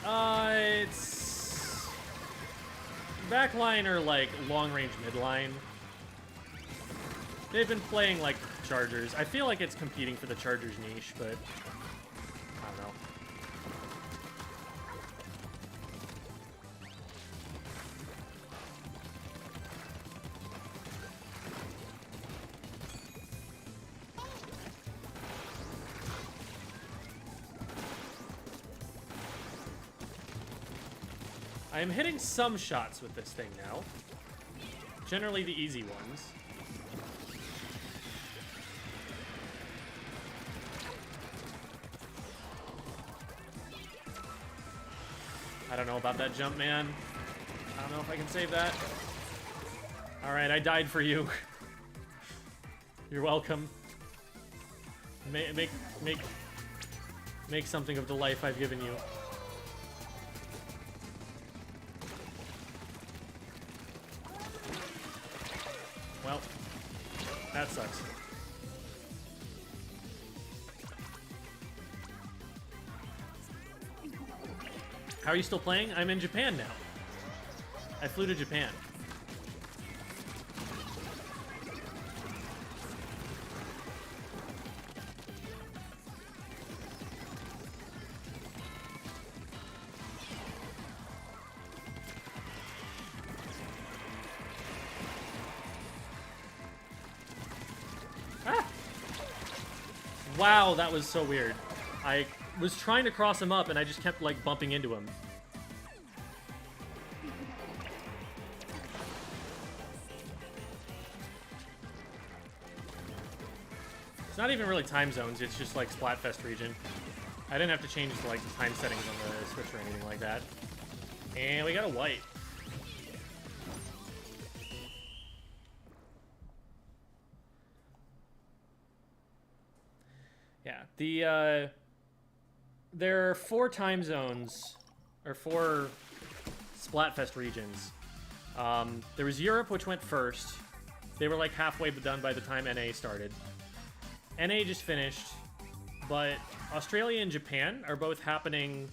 It's backline or like long range midline. They've been playing like Chargers. I feel like it's competing for the Chargers niche, but I don't know. I am hitting some shots with this thing now. Generally the easy ones. I don't know about that jump, man. I don't know if I can save that. Alright, I died for you. You're welcome. Make something of the life I've given you. Well, that sucks. How are you still playing? I'm in Japan now. I flew to Japan. Ah! Wow, that was so weird. I was trying to cross him up and I just kept like bumping into him. It's not even really time zones, it's just like Splatfest region. I didn't have to change like the time settings on the Switch or anything like that. And we got a white. Yeah, there are 4 time zones, or 4 Splatfest regions. There was Europe, which went first. They were like halfway done by the time NA started. NA just finished, but Australia and Japan are both happening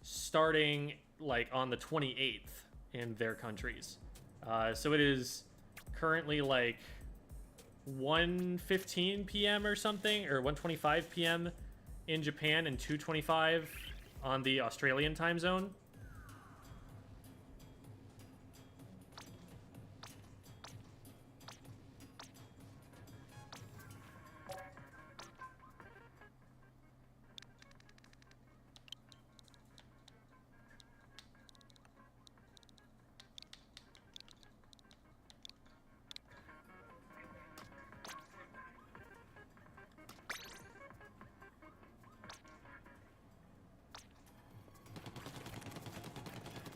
starting like on the 28th in their countries. So it is currently like 1:15 p.m. or something, or 1:25 p.m. in Japan and 2:25 on the Australian time zone.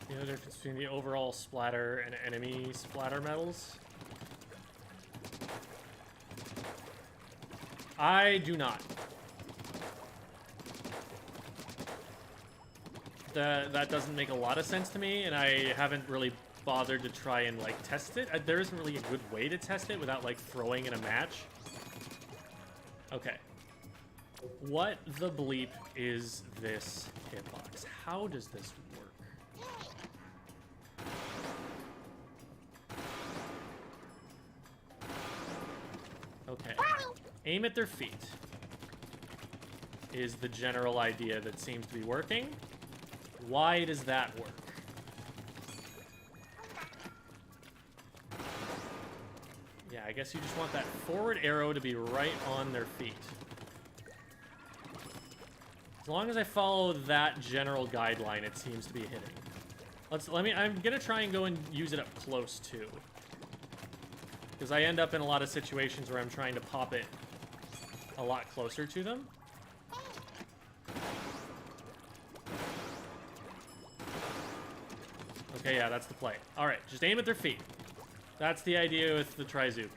You know the difference between the overall splatter and enemy splatter medals? I do not. That doesn't make a lot of sense to me, and I haven't really bothered to try and like test it. There isn't really a good way to test it without like throwing in a match. Okay. What the bleep is this hitbox? How does this work? Okay. Aim at their feet is the general idea that seems to be working. Why does that work? Yeah, I guess you just want that forward arrow to be right on their feet. As long as I follow that general guideline, it seems to be hitting. I'm gonna try and go and use it up close too. Because I end up in a lot of situations where I'm trying to pop it a lot closer to them. Okay, yeah, that's the play. All right, just aim at their feet. That's the idea with the Trizuka.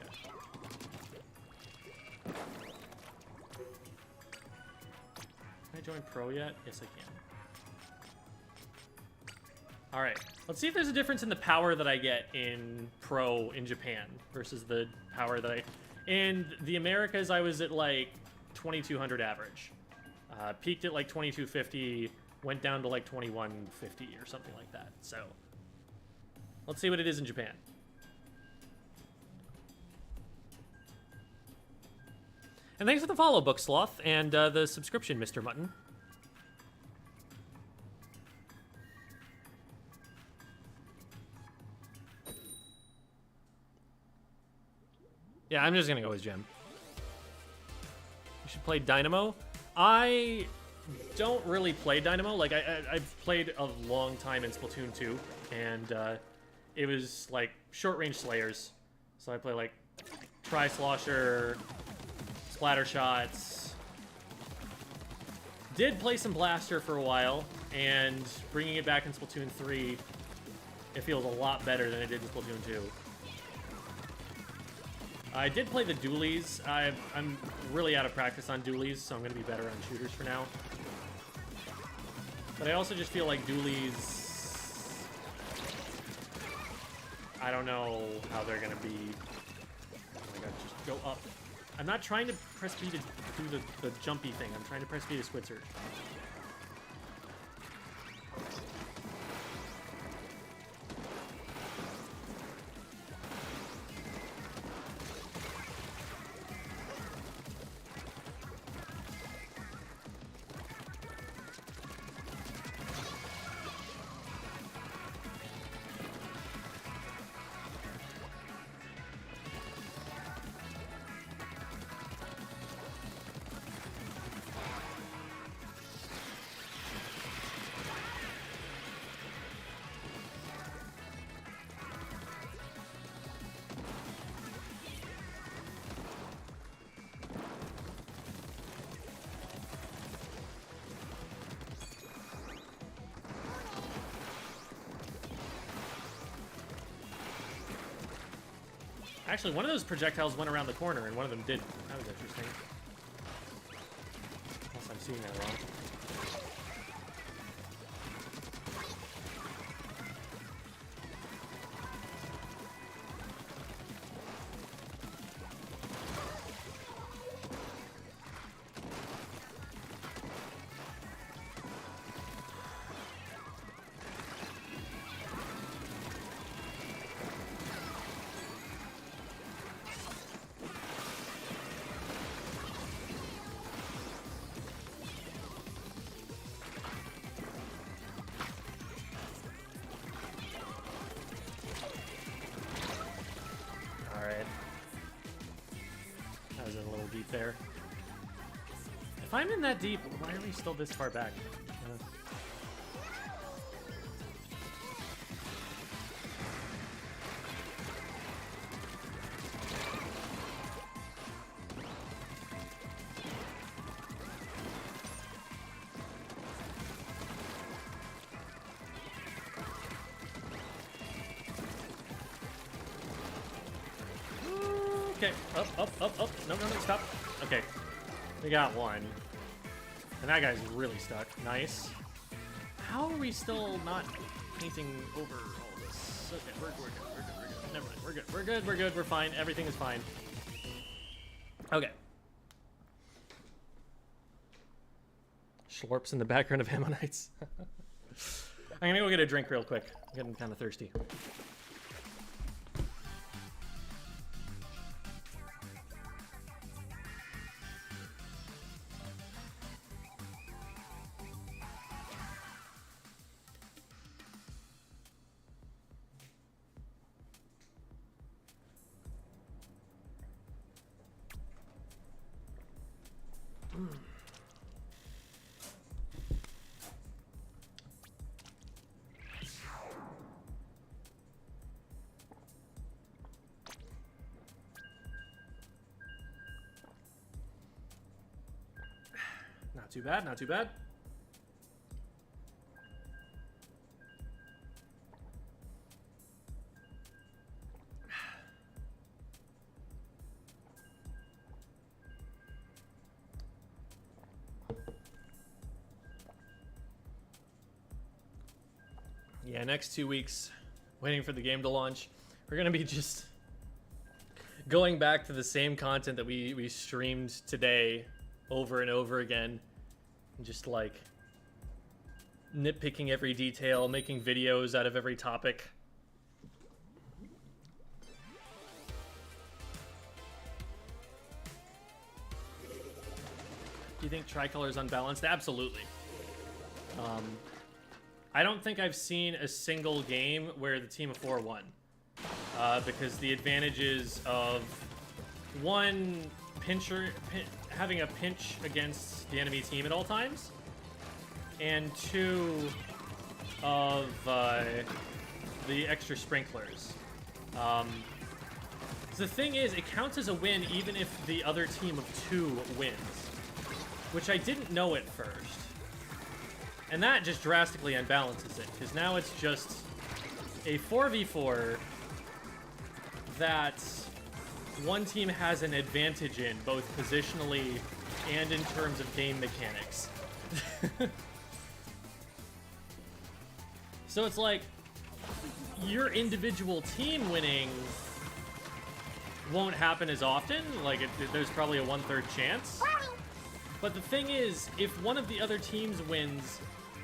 Can I join Pro yet? Yes, I can. All right, let's see if there's a difference in the power that I get in Pro in Japan versus the power that in the Americas, I was at like 2200 average. Peaked at like 2250, went down to like 2150 or something like that. So let's see what it is in Japan. And thanks for the follow, Book Sloth, and the subscription, Mr. Mutton. Yeah, I'm just gonna go with Gem. You should play Dynamo. I don't really play Dynamo. Like, I've played a long time in Splatoon 2, and it was like short-range slayers. So I play like Tri-Slosher, Splatter Shots. Did play some Blaster for a while, and bringing it back in Splatoon 3, it feels a lot better than it did in Splatoon 2. I did play the dualies. I'm really out of practice on dualies, so I'm going to be better on shooters for now. But I also just feel like dualies... I don't know how they're going to be... Oh my god, just go up. I'm not trying to press B to do the jumpy thing. I'm trying to press B to Switzer. Actually, one of those projectiles went around the corner, and one of them didn't. That was interesting. Unless I'm seeing that wrong. There. If I'm in that deep, why are we still this far back? Okay, up. No, stop. Okay, we got one. And that guy's really stuck. Nice. How are we still not painting over all this? Okay, we're good. Never mind, we're good, we're fine. Everything is fine. Okay. Schlorps in the background of Ammonites. I'm gonna go get a drink real quick. I'm getting kind of thirsty. too bad, not too bad. Yeah, next 2 weeks, waiting for the game to launch. We're gonna be just going back to the same content that we streamed today over and over again. And just like nitpicking every detail, making videos out of every topic. Do you think Tricolor is unbalanced? Absolutely. I don't think I've seen a single game where the team of 4 won. Because the advantages of one having a pinch against the enemy team at all times, and 2 of the extra sprinklers. The thing is, it counts as a win even if the other team of 2 wins, which I didn't know at first. And that just drastically unbalances it, because now it's just a 4v4 that one team has an advantage in, both positionally and in terms of game mechanics. So it's like, your individual team winning won't happen as often, like there's probably a 1/3 chance. But the thing is, if one of the other teams wins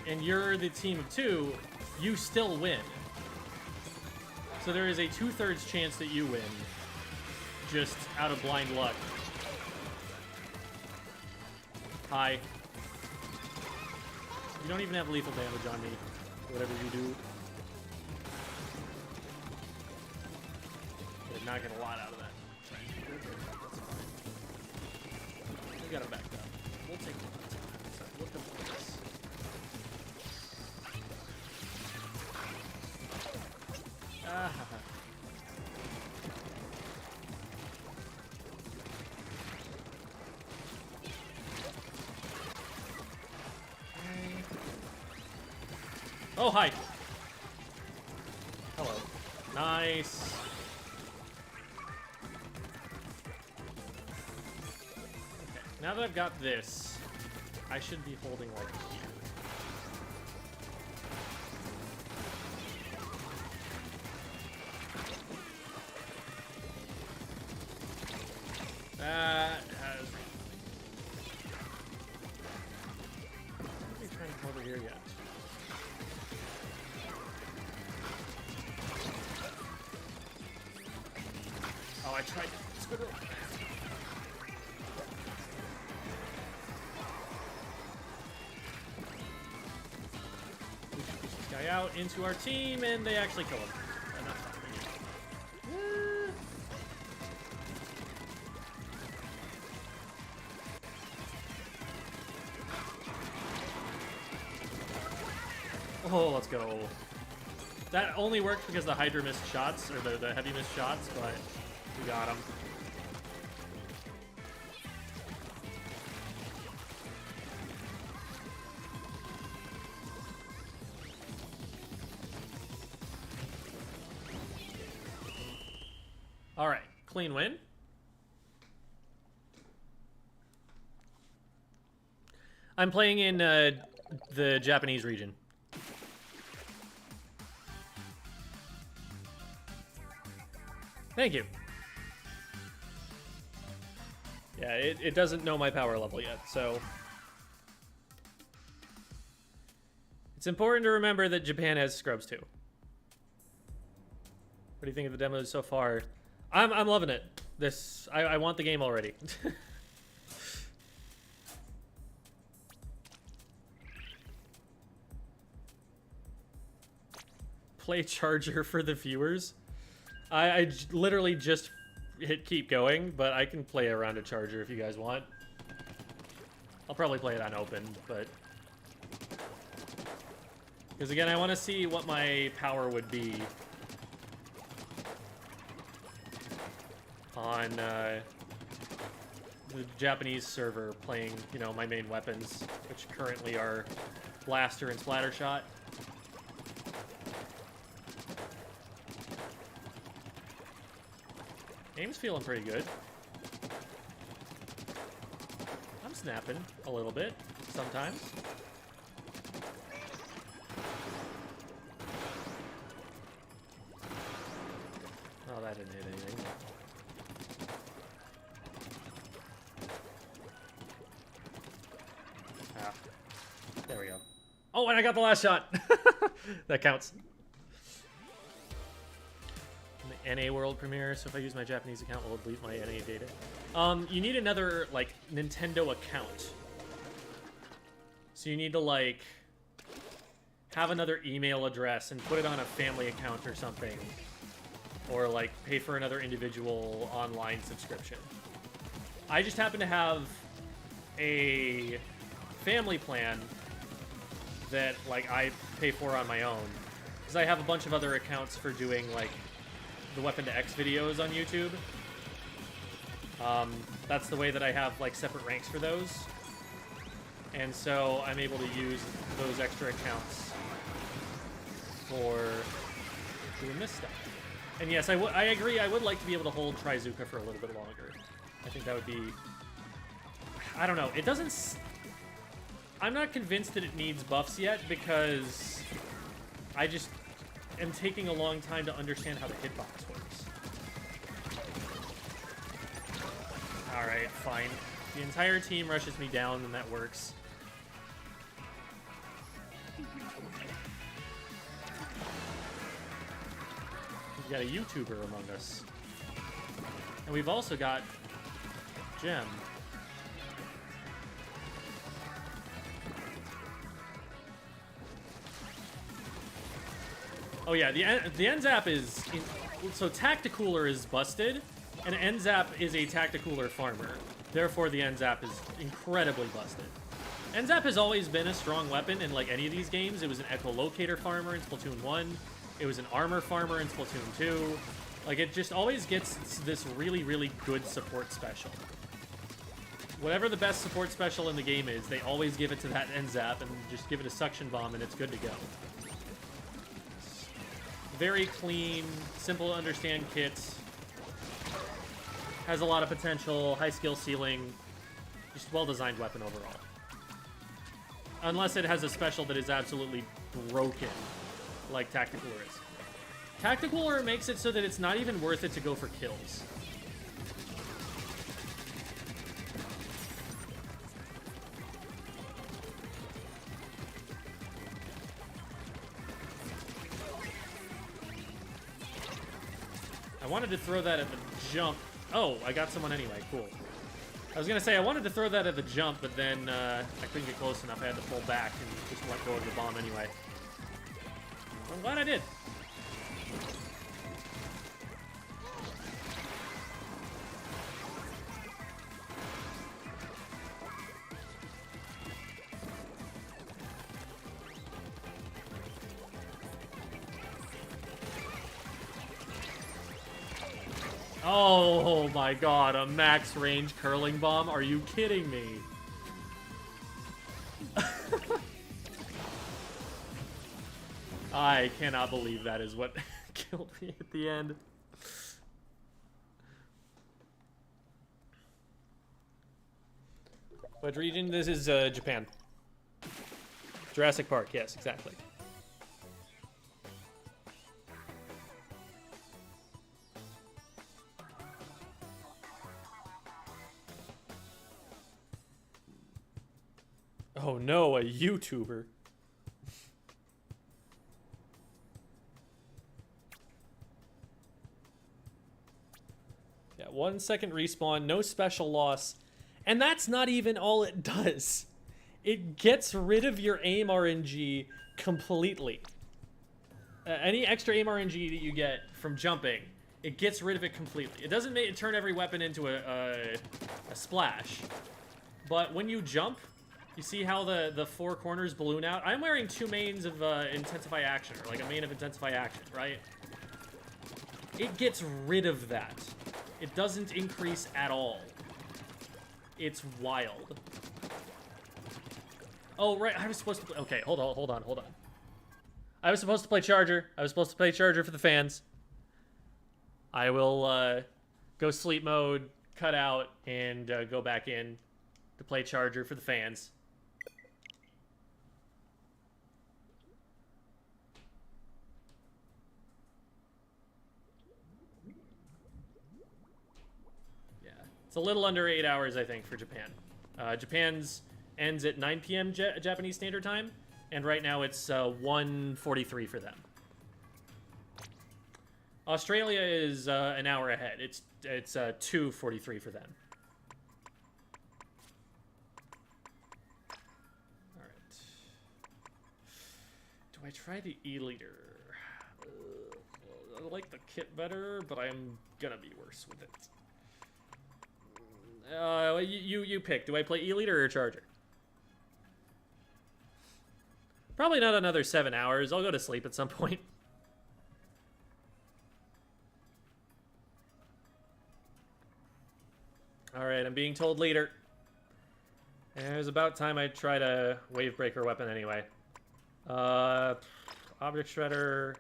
and you're the team of 2, you still win. So there is a 2/3 chance that you win, just out of blind luck. Hi. You don't even have lethal damage on me, whatever you do. Did not get a lot out of that. That's fine. We got it backed up. We'll take it. Look at this. Ah. Oh, hi. Hello. Nice. Okay, now that I've got this, I should be holding like here. That has... Let me try and come over here yet. Oh, I tried to squid roll. We should push this guy out into our team, and they actually kill him. And that's fine. Oh, let's go. That only worked because the Hydra missed shots, or the heavy missed shots, but we got him. All right, clean win. I'm playing in the Japanese region. Thank you. Yeah, it doesn't know my power level yet, so... It's important to remember that Japan has scrubs too. What do you think of the demos so far? I'm loving it. I want the game already. Play charger for the viewers. I literally just hit keep going, but I can play around a charger if you guys want. I'll probably play it on open, but... Because again, I want to see what my power would be on the Japanese server playing, you know, my main weapons, which currently are blaster and splatter shot. Aim's feeling pretty good. I'm snapping a little bit sometimes. Oh, that didn't hit anything. Ah, there we go. Oh, and I got the last shot. That counts. The NA World Premiere, so if I use my Japanese account, will it delete my NA data? You need another, like, Nintendo account. So you need to, like, have another email address and put it on a family account or something. Or, like, pay for another individual online subscription. I just happen to have a family plan that, like, I pay for on my own. Because I have a bunch of other accounts for doing, like, the Weapon to X videos on YouTube. That's the way that I have, like, separate ranks for those. And so I'm able to use those extra accounts for doing this stuff. And yes, I agree, I would like to be able to hold Trizuka for a little bit longer. I think that would be... I don't know, it doesn't... I'm not convinced that it needs buffs yet, because I just am taking a long time to understand how the hitbox works. Alright, fine. The entire team rushes me down, and that works. We've got a YouTuber among us. And we've also got Gem. Oh yeah, the N-Zap is... so Tacticooler is busted, and N-Zap is a Tacticooler farmer. Therefore, the N-Zap is incredibly busted. N-Zap has always been a strong weapon in, like, any of these games. It was an echolocator farmer in Splatoon 1. It was an armor farmer in Splatoon 2. Like, it just always gets this really, really good support special. Whatever the best support special in the game is, they always give it to that N-Zap and just give it a suction bomb and it's good to go. Very clean, simple to understand kits. Has a lot of potential, high skill ceiling. Just well-designed weapon overall. Unless it has a special that is absolutely broken, like Tacticooler is. Tacticooler makes it so that it's not even worth it to go for kills. I wanted to throw that at the jump. Oh, I got someone anyway. Cool. I was gonna say I wanted to throw that at the jump, but then I couldn't get close enough. I had to pull back and just let go of the bomb anyway. I'm glad I did. Oh my god, a max range curling bomb? Are you kidding me? I cannot believe that is what killed me at the end. What region? This is Japan. Jurassic Park, yes, exactly. Oh no, a YouTuber. Yeah, 1 second respawn, no special loss. And that's not even all it does. It gets rid of your aim RNG completely. Any extra aim RNG that you get from jumping, it gets rid of it completely. It doesn't make it turn every weapon into a splash. But when you jump, you see how the four corners balloon out? I'm wearing two mains of Intensify Action, or like a main of Intensify Action, right? It gets rid of that. It doesn't increase at all. It's wild. Oh, right, I was supposed to play... Okay, hold on. I was supposed to play Charger. I was supposed to play Charger for the fans. I will go sleep mode, cut out, and go back in to play Charger for the fans. Yeah, it's a little under 8 hours, I think, for Japan. Japan's ends at 9 p.m. Japanese Standard Time, and right now it's 1:43 for them. Australia is an hour ahead. It's 2:43 for them. All right. Do I try the E-liter? I like the kit better, but I'm gonna be worse with it. You pick. Do I play E-liter or Charger? Probably not another 7 hours. I'll go to sleep at some point. Alright, I'm being told leader. And it was about time I tried a wave breaker weapon anyway. Object shredder.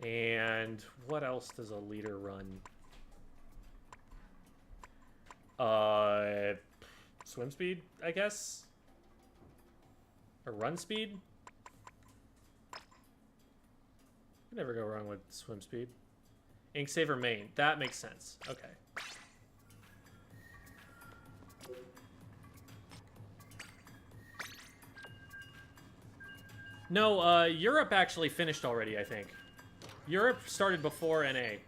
And what else does a leader run? Swim speed, I guess? Or run speed? You can never go wrong with swim speed. Ink saver main. That makes sense. Okay. No, Europe actually finished already, I think. Europe started before NA.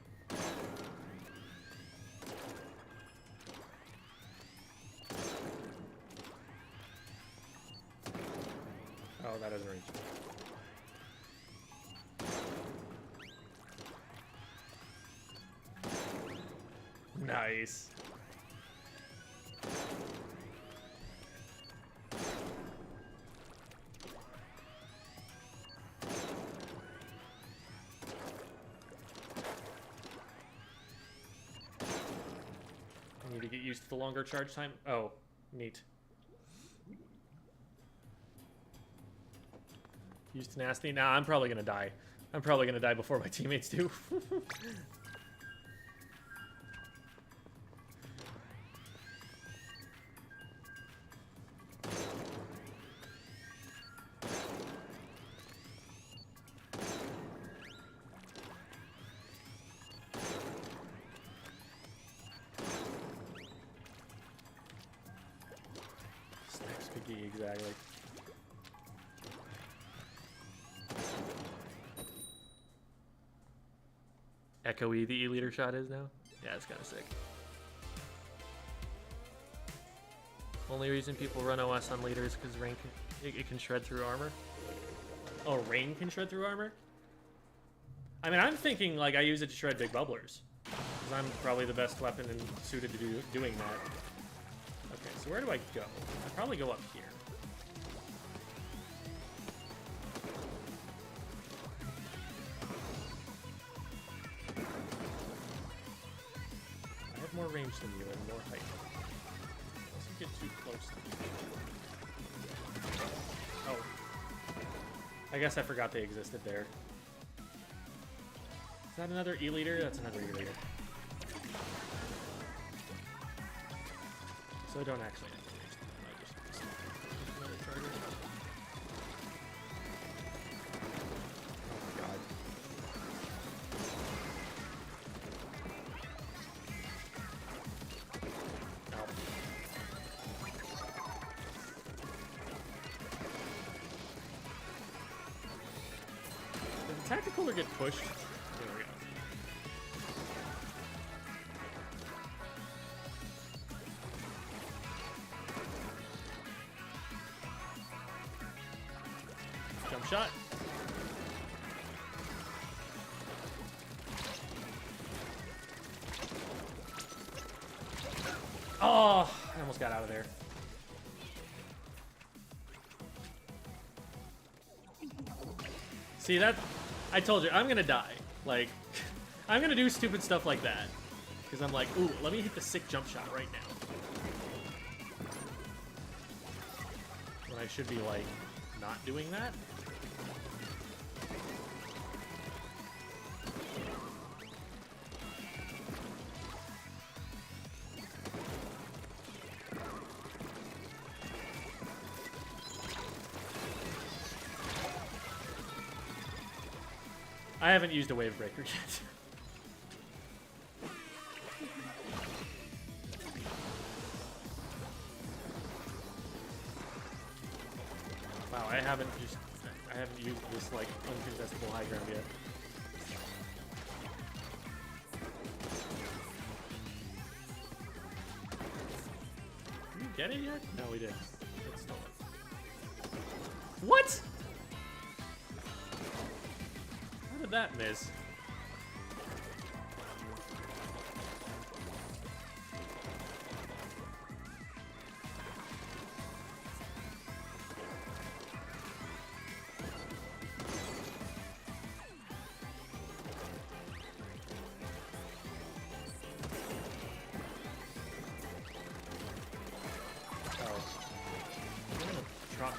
Oh, that doesn't reach. Nice. I need to get used to the longer charge time. Oh, neat. Used to nasty. Nah, I'm probably gonna die. I'm probably gonna die before my teammates do. Snacks cookie, exactly. Echoey the E-liter shot is now? Yeah, it's kind of sick. Only reason people run OS on leader is because rain it can shred through armor. Oh, rain can shred through armor? I mean, I'm thinking like I use it to shred big bubblers. Because I'm probably the best weapon and suited to doing that. Okay, so where do I go? I probably go up here. More range than you and more height. Unless you get too close to me. Oh. I guess I forgot they existed there. Is that another E-liter? That's another E-liter. So I don't actually have to waste them. I just another charger. Oh my god. Tactical or get pushed? There we go. Jump shot. Oh, I almost got out of there. See that? I told you, I'm gonna die. Like, I'm gonna do stupid stuff like that. Because I'm like, ooh, let me hit the sick jump shot right now. when I should be, like, not doing that. I haven't used a wave breaker yet. Wow, I haven't used this like uncontestable high ground yet. Did we get it yet? No, we didn't. It stole it. What? How did that miss?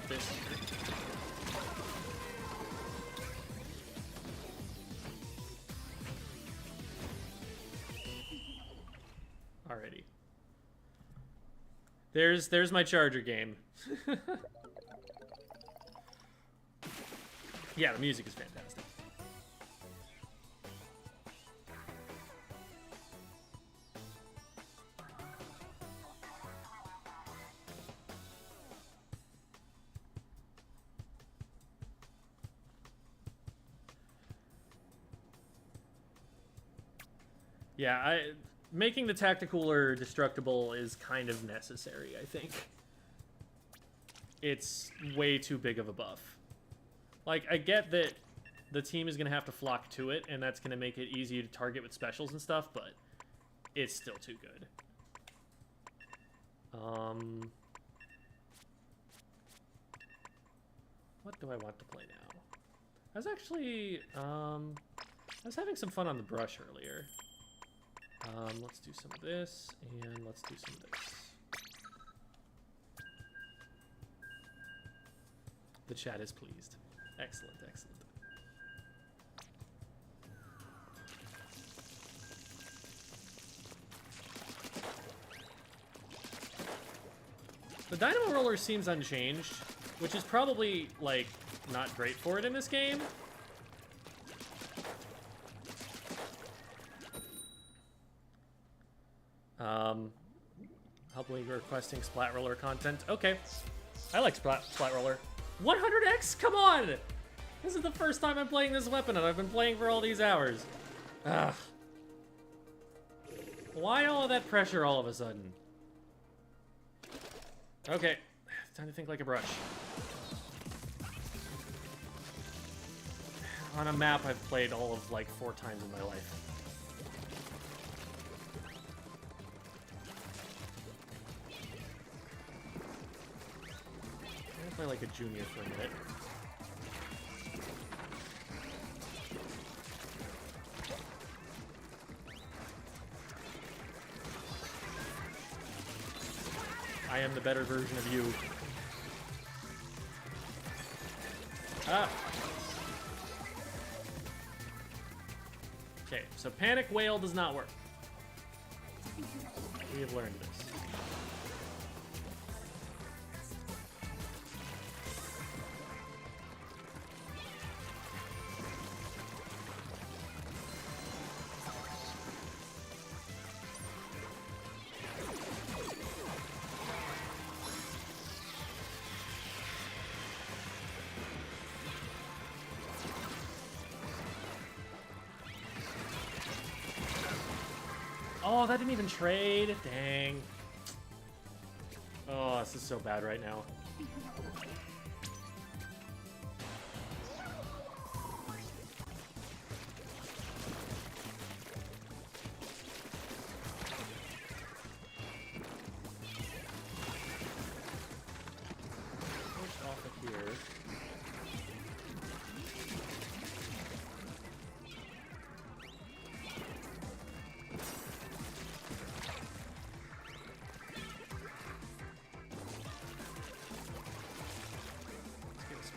This. Alrighty. There's my charger game. Yeah, the music is fantastic. Yeah, making the tacticooler destructible is kind of necessary, I think. It's way too big of a buff. Like, I get that the team is going to have to flock to it, and that's going to make it easier to target with specials and stuff, but it's still too good. What do I want to play now? I was actually, I was having some fun on the brush earlier. Let's do some of this, and let's do some of this. The chat is pleased. Excellent, excellent. The Dynamo Roller seems unchanged, which is probably, like, not great for it in this game. Probably requesting Splat Roller content. Okay. I like Splat Roller. 100x? Come on! This is the first time I'm playing this weapon, and I've been playing for all these hours. Ugh. Why all of that pressure all of a sudden? Okay. Time to think like a brush. On a map I've played all of, like, 4 times in my life. Play like a junior for a minute. I am the better version of you. Ah. Okay, so Panic Whale does not work. We have learned this. Oh, that didn't even trade. Dang. Oh, this is so bad right now. Push off of here.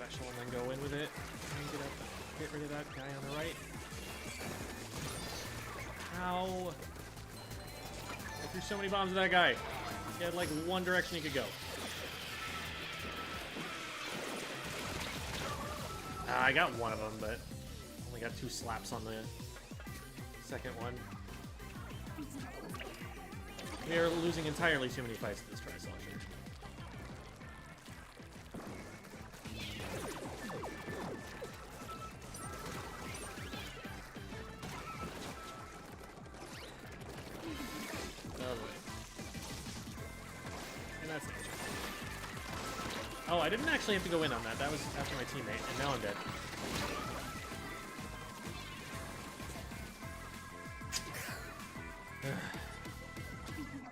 special and then go in with it. And get rid of that guy on the right. Ow. I threw so many bombs at that guy. He had like one direction he could go. I got one of them, but only got 2 slaps on the second one. We are losing entirely too many fights to this Tricolor. And that's it. Oh, I didn't actually have to go in on that. That was after my teammate, and now I'm dead.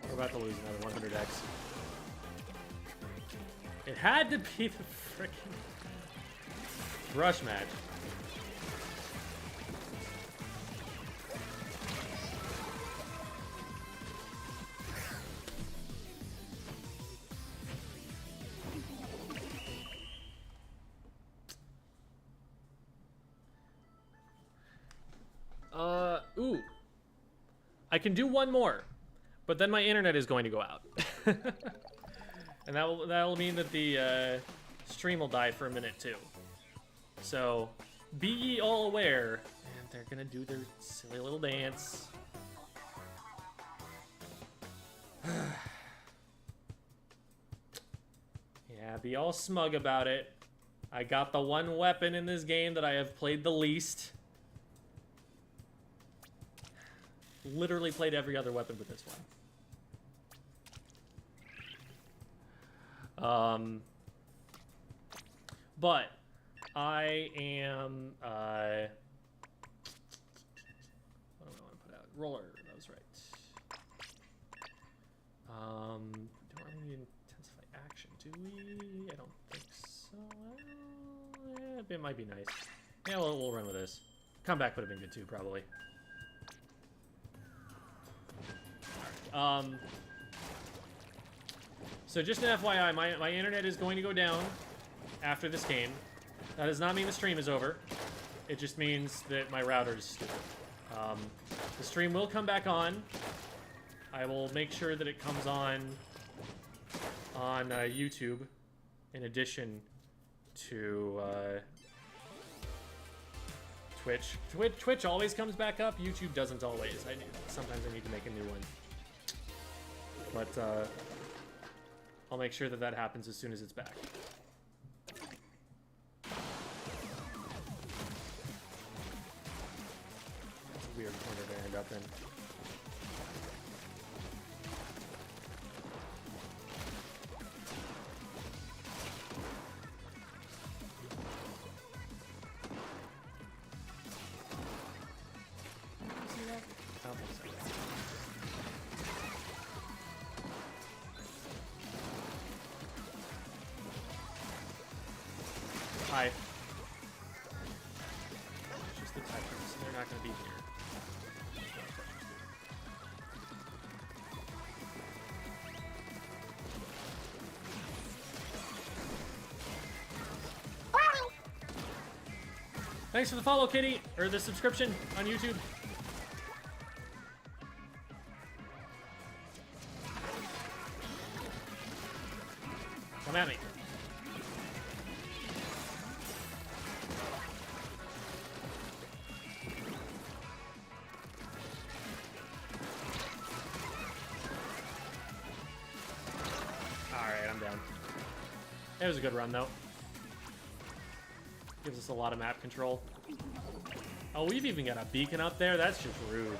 We're about to lose another 100x. It had to be the frickin' rush match. Ooh. I can do one more, but then my internet is going to go out. And that'll mean that the stream will die for a minute too. So, be ye all aware. And they're gonna do their silly little dance. Yeah, be all smug about it. I got the one weapon in this game that I have played the least. Literally played every other weapon but this one. But I am what do I want to put out? Roller, that was right. Don't really need intensify action, do we? I don't think so. Well, it might be nice. Yeah, we'll run with this. Comeback would have been good too, probably. So just an FYI, my internet is going to go down after this game. That does not mean the stream is over. It just means that my router is stupid. The stream will come back on. I will make sure that it comes on YouTube in addition to Twitch. Twitch always comes back up. YouTube doesn't always. Sometimes I need to make a new one. But I'll make sure that happens as soon as it's back. That's a weird corner to end up in. See that? I don't think so. Hi. It's just the Tetris, and they're not going to be here. Thanks for the follow, Kitty, or the subscription on YouTube. Come at me. It was a good run, though. Gives us a lot of map control. Oh, we've even got a beacon up there? That's just rude. Is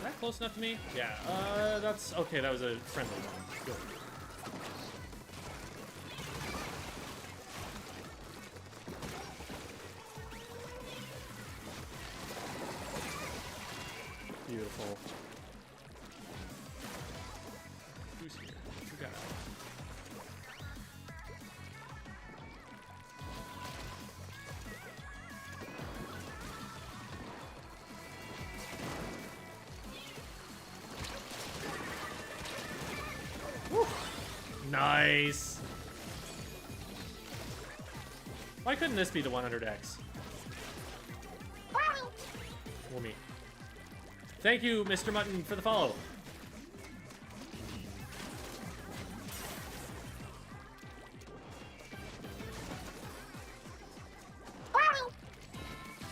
that close enough to me? Yeah, that's... Okay, that was a friendly one. Good. Beautiful. Who's here? Who got out? Nice. Why couldn't this be the 100x? Or me. Thank you, Mr. Mutton, for the follow.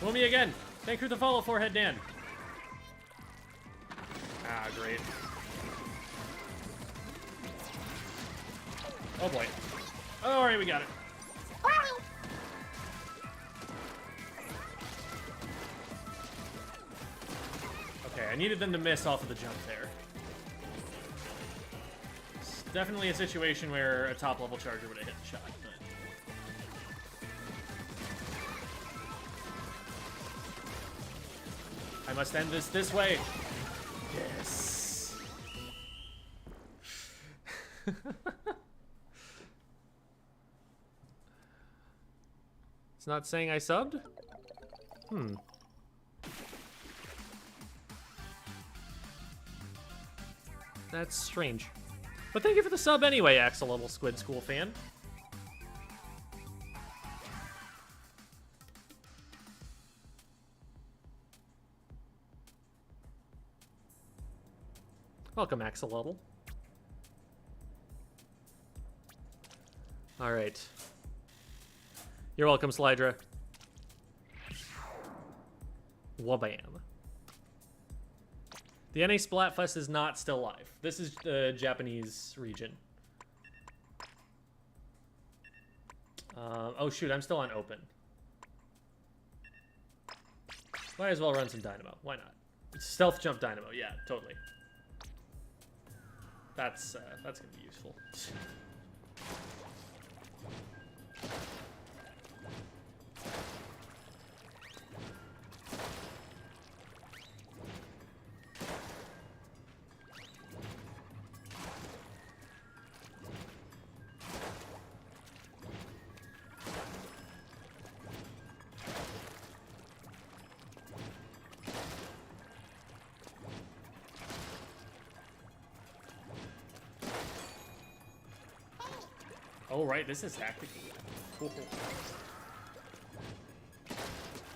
Fool me again. Thank you for the follow, Forehead Dan. Ah, great. Oh boy. Alright, we got it. Okay, I needed them to miss off of the jump there. It's definitely a situation where a top level charger would have hit the shot, but... I must end this way. Yes. It's not saying I subbed? Hmm. That's strange. But thank you for the sub anyway, Axolotl Squid School fan. Welcome, Axolotl. Alright. You're welcome, Slydra. Wabam. The NA Splatfest is not still live. This is the Japanese region. Oh shoot, I'm still on open. Might as well run some Dynamo. Why not? Stealth jump Dynamo. Yeah, totally. That's gonna be useful. Oh, right, this is tactical. Cool.